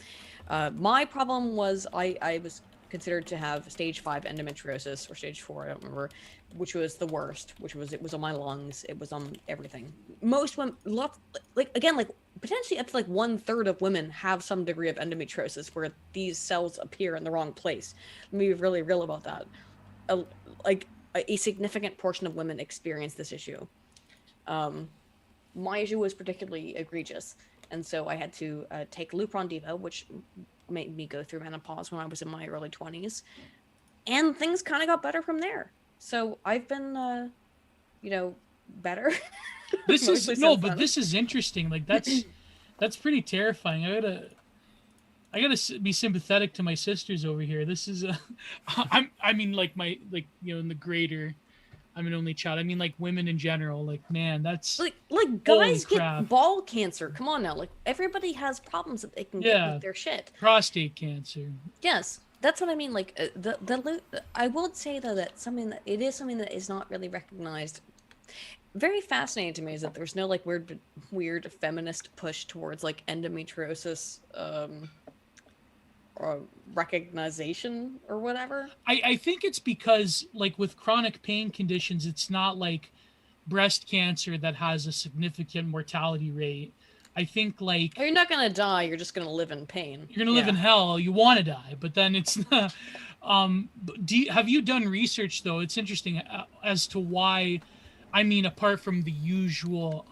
My problem was I was considered to have stage 5 endometriosis or stage 4, I don't remember, which was the worst. It was on my lungs, it was on everything. Most women, potentially up to like 1/3 of women have some degree of endometriosis where these cells appear in the wrong place. Let me be really real about that. A significant portion of women experience this issue. My issue was particularly egregious, and so I had to take Lupron Diva, which made me go through menopause when I was in my early 20s, and things kind of got better from there. So I've been, better. This is Mostly no, since but then. this is interesting. Like that's pretty terrifying. I gotta be sympathetic to my sisters over here. This is in the greater. I'm an only child. I mean, like women in general. Like, man, that's like Holy guys crap. get ball cancer. Come on now, like everybody has problems that they can get with their shit. prostate cancer. Yes, that's what I mean. Like I would say though that it is something that is not really recognized. Very fascinating to me is that there's no like weird feminist push towards like endometriosis or recognition or whatever. I think it's because like with chronic pain conditions, it's not like breast cancer that has a significant mortality rate. I think like You're not gonna die. You're just gonna live in pain. you're gonna live in hell. You want to die, but then it's not. Have you done research though? It's interesting as to why. I mean, apart from the usual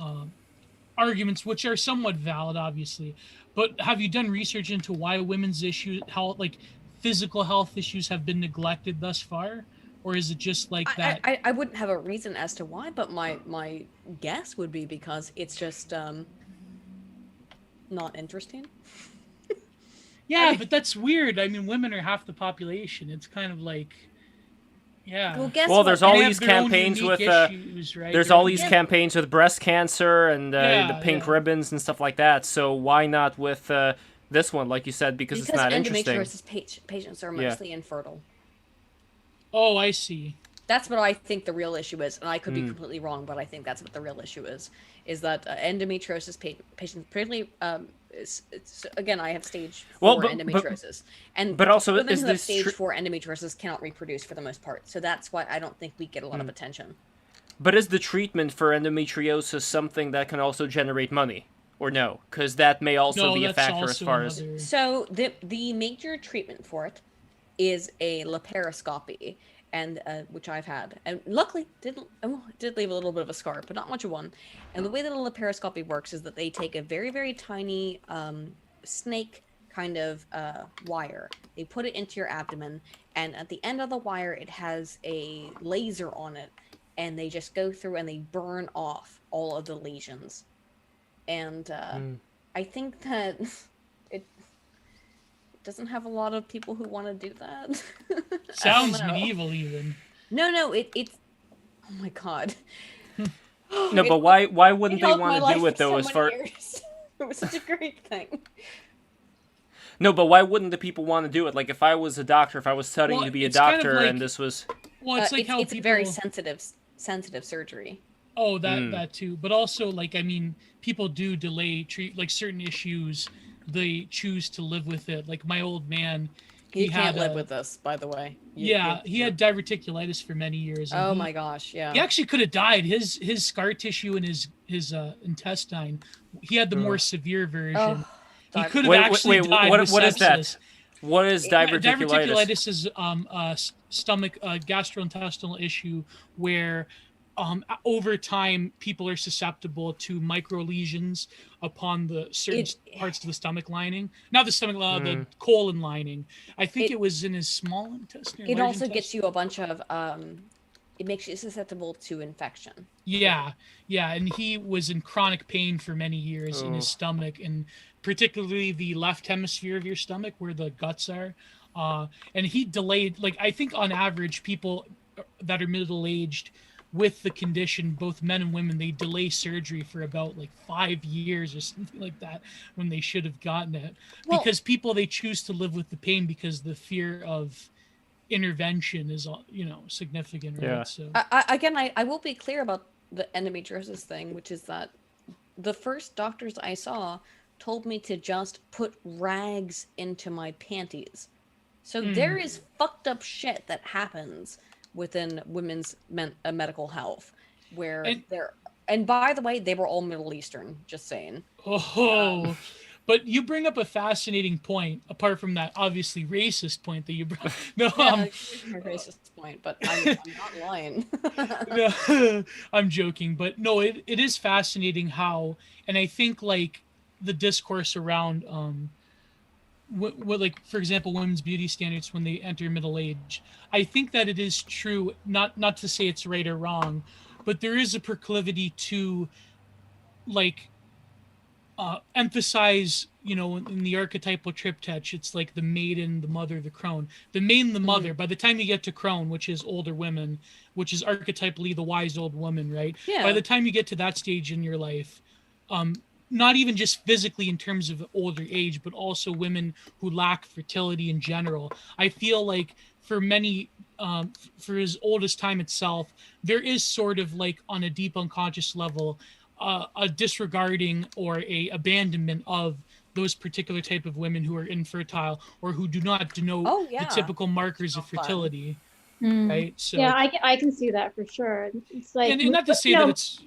arguments, which are somewhat valid, obviously, but have you done research into why women's issues, how like physical health issues, have been neglected thus far, or is it just like that? I wouldn't have a reason as to why, but my guess would be because it's just not interesting. Yeah, but that's weird. I mean, women are half the population. It's kind of like, yeah. Well, guess Well, what? there's They all have these their own campaigns unique with issues, right? there's Their all own- these campaigns with breast cancer and the Yeah, pink yeah. ribbons and stuff like that. So why not with this one, like you said, because it's not interesting. endometriosis patients are Yeah. mostly infertile. Oh, I see. That's what I think the real issue is, and I could be completely wrong, but I think that's what the real issue is that endometriosis patients, particularly, again, I have stage 4 Well, but- endometriosis, and but also women is who have this stage 4 endometriosis cannot reproduce for the most part, so that's why I don't think we get a lot of attention. But is the treatment for endometriosis something that can also generate money, or no? Because that may also No, be a that's factor as also far as. another- So the major treatment for it is a laparoscopy, and which I've had, and luckily did leave a little bit of a scar, but not much of one. And the way that a laparoscopy works is that they take a very, very tiny snake kind of wire. They put it into your abdomen, and at the end of the wire, it has a laser on it, and they just go through and they burn off all of the lesions. And I think that it doesn't have a lot of people who want to do that. Sounds I don't know. medieval, even. No, it's. Oh my god. No, but why wouldn't It they helped my want to life do it for though? so As many far years. It was such a great thing. no, but why wouldn't the people want to do it? Like if I was a doctor, if I was studying Well, to be a it's kind of doctor, like- and this was. Well, it's like how it's people. very sensitive surgery. Oh, that too. But also, like, I mean, people do delay treat like certain issues. They choose to live with it. Like my old man, He can't had live a- with us, by the way. he had diverticulitis for many years. and Oh he- my gosh, yeah. He actually could have died. His scar tissue in his intestine. He had the more severe version. Oh, He dive- could have Wait, actually died. what with is that? sepsis. What is diverticulitis? Diverticulitis is stomach gastrointestinal issue where over time people are susceptible to micro lesions upon the certain parts of the stomach lining. Not the stomach, the colon lining. I think it was in his small intestine. or It large also gets intestine. you a bunch of it makes you susceptible to infection. Yeah, and he was in chronic pain for many years in his stomach, and particularly the left hemisphere of your stomach where the guts are. And he delayed, like, I think on average, people that are middle-aged with the condition, both men and women, they delay surgery for about like 5 years or something like that when they should have gotten it. Well- Because people, they choose to live with the pain because the fear of intervention is, significant, right? Yeah. So I will be clear about the endometriosis thing, which is that the first doctors I saw told me to just put rags into my panties So there is fucked up shit that happens within women's medical health, where they're. And by the way, they were all Middle Eastern. Just saying. Oh, but you bring up a fascinating point. Apart from that, obviously racist point that you brought. No, Yeah, a racist point, but I'm not lying. no, I'm joking, but no, it is fascinating how, and I think like the discourse around what like for example women's beauty standards when they enter middle age. I think that it is true, not to say it's right or wrong, but there is a proclivity to like emphasize, in the archetypal triptych, it's like the maiden, the mother, the crone. The maiden, the mother. By the time you get to crone, which is older women, which is archetypally the wise old woman, right? Yeah. By the time you get to that stage in your life, not even just physically in terms of older age, but also women who lack fertility in general. I feel like for many, for as old as time itself, there is sort of like on a deep unconscious level, a disregarding or a abandonment of those particular type of women who are infertile or who do not denote the typical markers of fertility. Right. So yeah, I can see that for sure. It's like, and not to say that it's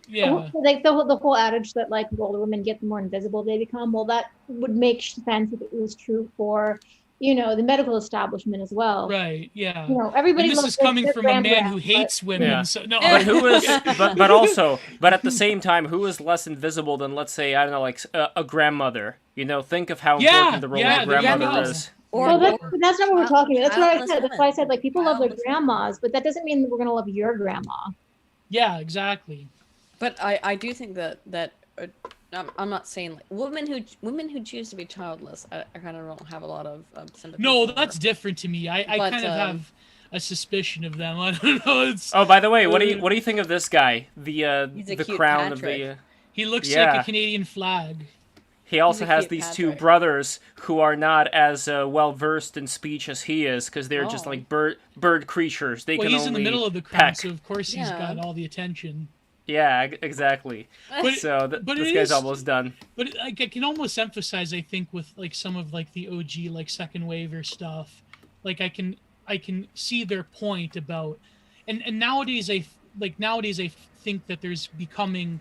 like the whole adage that like the older women get, the more invisible they become. Well, that would make sense if it was true for the medical establishment as well. Right. Yeah. Everybody. And this is coming from a man who hates women. Yeah. So no. But who is? but at the same time, who is less invisible than, let's say, I don't know, like a grandmother? Think of how important the role of grandmother is. Well, that's not what we're talking about. That's what I said. That's why I said like people love their grandmas, but that doesn't mean that we're gonna love your grandma. Yeah, exactly. But I do think that I'm not saying like women who choose to be childless. I kind of don't have a lot of sympathy. No, that's different to me. I kind of have a suspicion of them. I don't know. Oh, by the way, what do you think of this guy? The crown Patrick. of the. He looks like a Canadian flag. He also has these two brothers who are not as well versed in speech as he is, because they're just like bird creatures. They can he's only in the middle of the crown, peck. so of course he's got all the attention. Yeah, exactly. But this guy's almost done. But I can almost emphasize, I think, with like some of like the OG like second waver stuff, like I can see their point about, and nowadays I think that there's becoming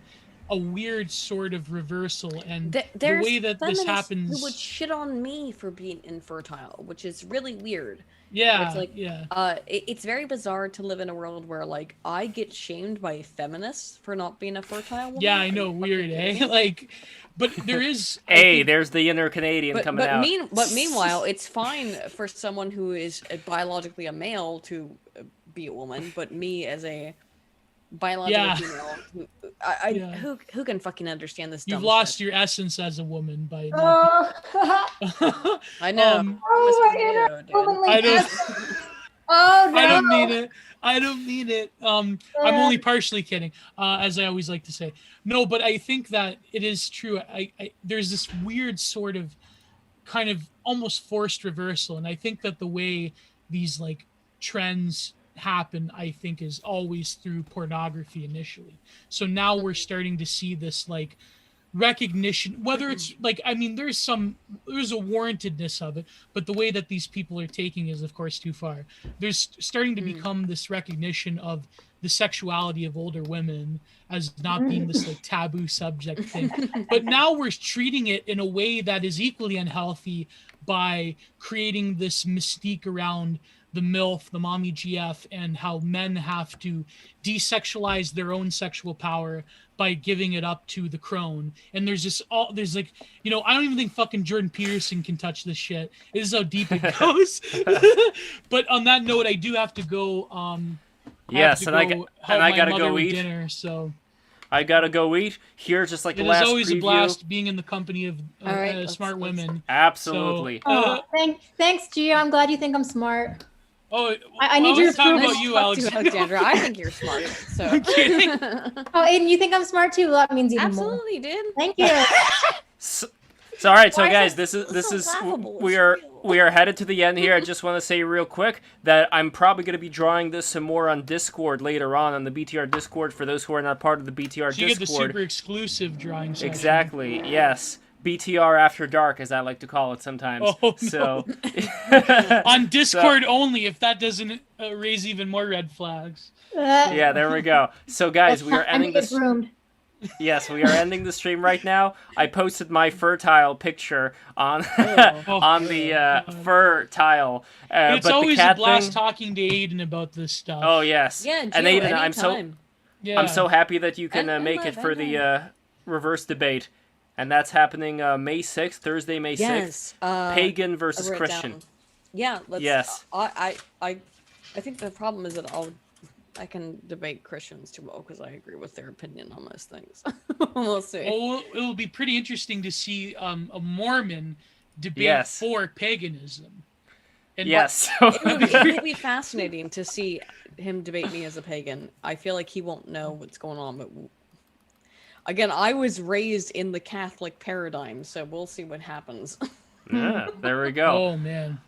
a weird sort of reversal, and the way that this happens. Who would shit on me for being infertile, which is really weird. Yeah, it's like, yeah. It's very bizarre to live in a world where like I get shamed by feminists for not being a fertile woman. Yeah, I know, weird, eh? Like, but there is. There's the inner Canadian coming out. Meanwhile, it's fine for someone who is biologically a male to be a woman, but me as a biological female, who can fucking understand this? You've lost your essence as a woman by. I know. I don't mean it. I don't mean it. I'm only partially kidding, as I always like to say. No, but I think that it is true. There's this weird sort of, kind of almost forced reversal, and I think that the way these like trends happen, I think, is always through pornography initially. So now we're starting to see this like recognition, whether it's like, I mean, there's a warrantedness of it, but the way that these people are taking is of course too far. There's starting to become this recognition of the sexuality of older women as not being this like taboo subject thing. But now we're treating it in a way that is equally unhealthy by creating this mystique around the MILF, the mommy GF, and how men have to desexualize their own sexual power by giving it up to the crone. And there's like, I don't even think fucking Jordan Peterson can touch this shit. This is how deep it goes. But on that note, I do have to go. I gotta go eat dinner. So I gotta go eat. Here's just like the last. It is always preview. a blast being in the company of smart women. Absolutely. So, thanks, Gio. I'm glad you think I'm smart. Oh, I need your talking approval. about you, Alexandra. I think you're smart. So. I'm kidding. Aiden, you think I'm smart too? Well, that means even more. Absolutely, dude. Thank you. So all right, so guys, this is we are headed to the end here. I just want to say real quick that I'm probably going to be drawing this some more on Discord later on the BTR Discord for those who are not part of the BTR Discord. You get the super exclusive drawing session. Exactly. Yes. BTR after dark, as I like to call it sometimes. Oh, no. So On Discord only, if that doesn't raise even more red flags. yeah, there we go. So guys, we are I ending get this. groomed. Yes, we are ending the stream right now. I posted my fur tile picture on Oh. on the fur tile. But it's but always the cat a blast thing, talking to Aiden about this stuff. Oh yes. Yeah, and Gio, Aiden, anytime. Yeah. I'm so happy that you can And make live, it for and the reverse debate, and that's happening May 6th, Thursday, May 6th. Yes. Pagan I versus wrote it Christian. down. Yeah. Let's. Yes. I think the problem is that I can debate Christians too well because I agree with their opinion on most things. We'll see. Oh, it'll be pretty interesting to see a Mormon debate Yes. for paganism. And Yes. It would be fascinating to see him debate me as a pagan. I feel like he won't know what's going on, but again, I was raised in the Catholic paradigm, so we'll see what happens. Yeah, there we go. Oh man.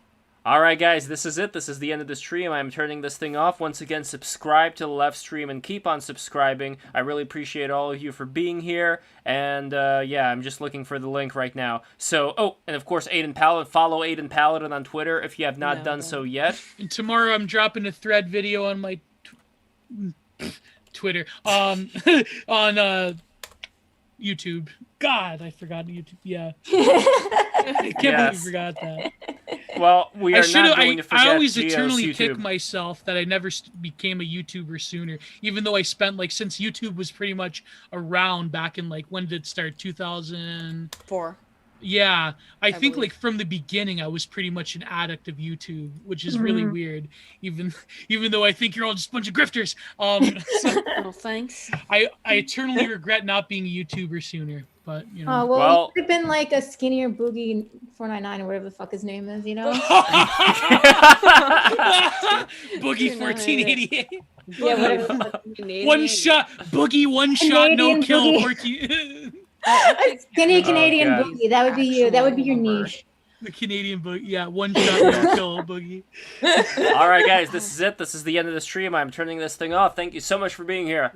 All right, guys, this is it. This is the end of the stream. I'm turning this thing off. Once again, subscribe to the Left Stream and keep on subscribing. I really appreciate all of you for being here. And, yeah, I'm just looking for the link right now. So, oh, and of course, Aydin Paladin. Follow Aydin Paladin on Twitter if you have not done so yet. And tomorrow I'm dropping a thread video on my Twitter. On YouTube. God, I forgot YouTube. Yeah. I can't believe I forgot that. Well, we are not going to forget I always Gio's eternally YouTube. kick myself that I never became a YouTuber sooner, even though I spent, like, since YouTube was pretty much around back in, like, when did it start? 2004. Yeah, I think believe. like from the beginning I was pretty much an addict of YouTube, which is really weird. Even though I think you're all just a bunch of grifters. So Well, thanks. I eternally regret not being a YouTuber sooner. But you know. Oh well, Well- he could have been like a skinnier Boogie 499 or whatever the fuck his name is, you know? Boogie 1488. Yeah, whatever. the fuck. One shot Boogie, one shot, no Canadian kill. Boogie. 14. A skinny Canadian God. Boogie. That would be you. That would be your Actual niche. The Canadian Boogie. Yeah, one shot, no kill, Boogie. All right, guys, this is it. This is the end of the stream. I'm turning this thing off. Thank you so much for being here.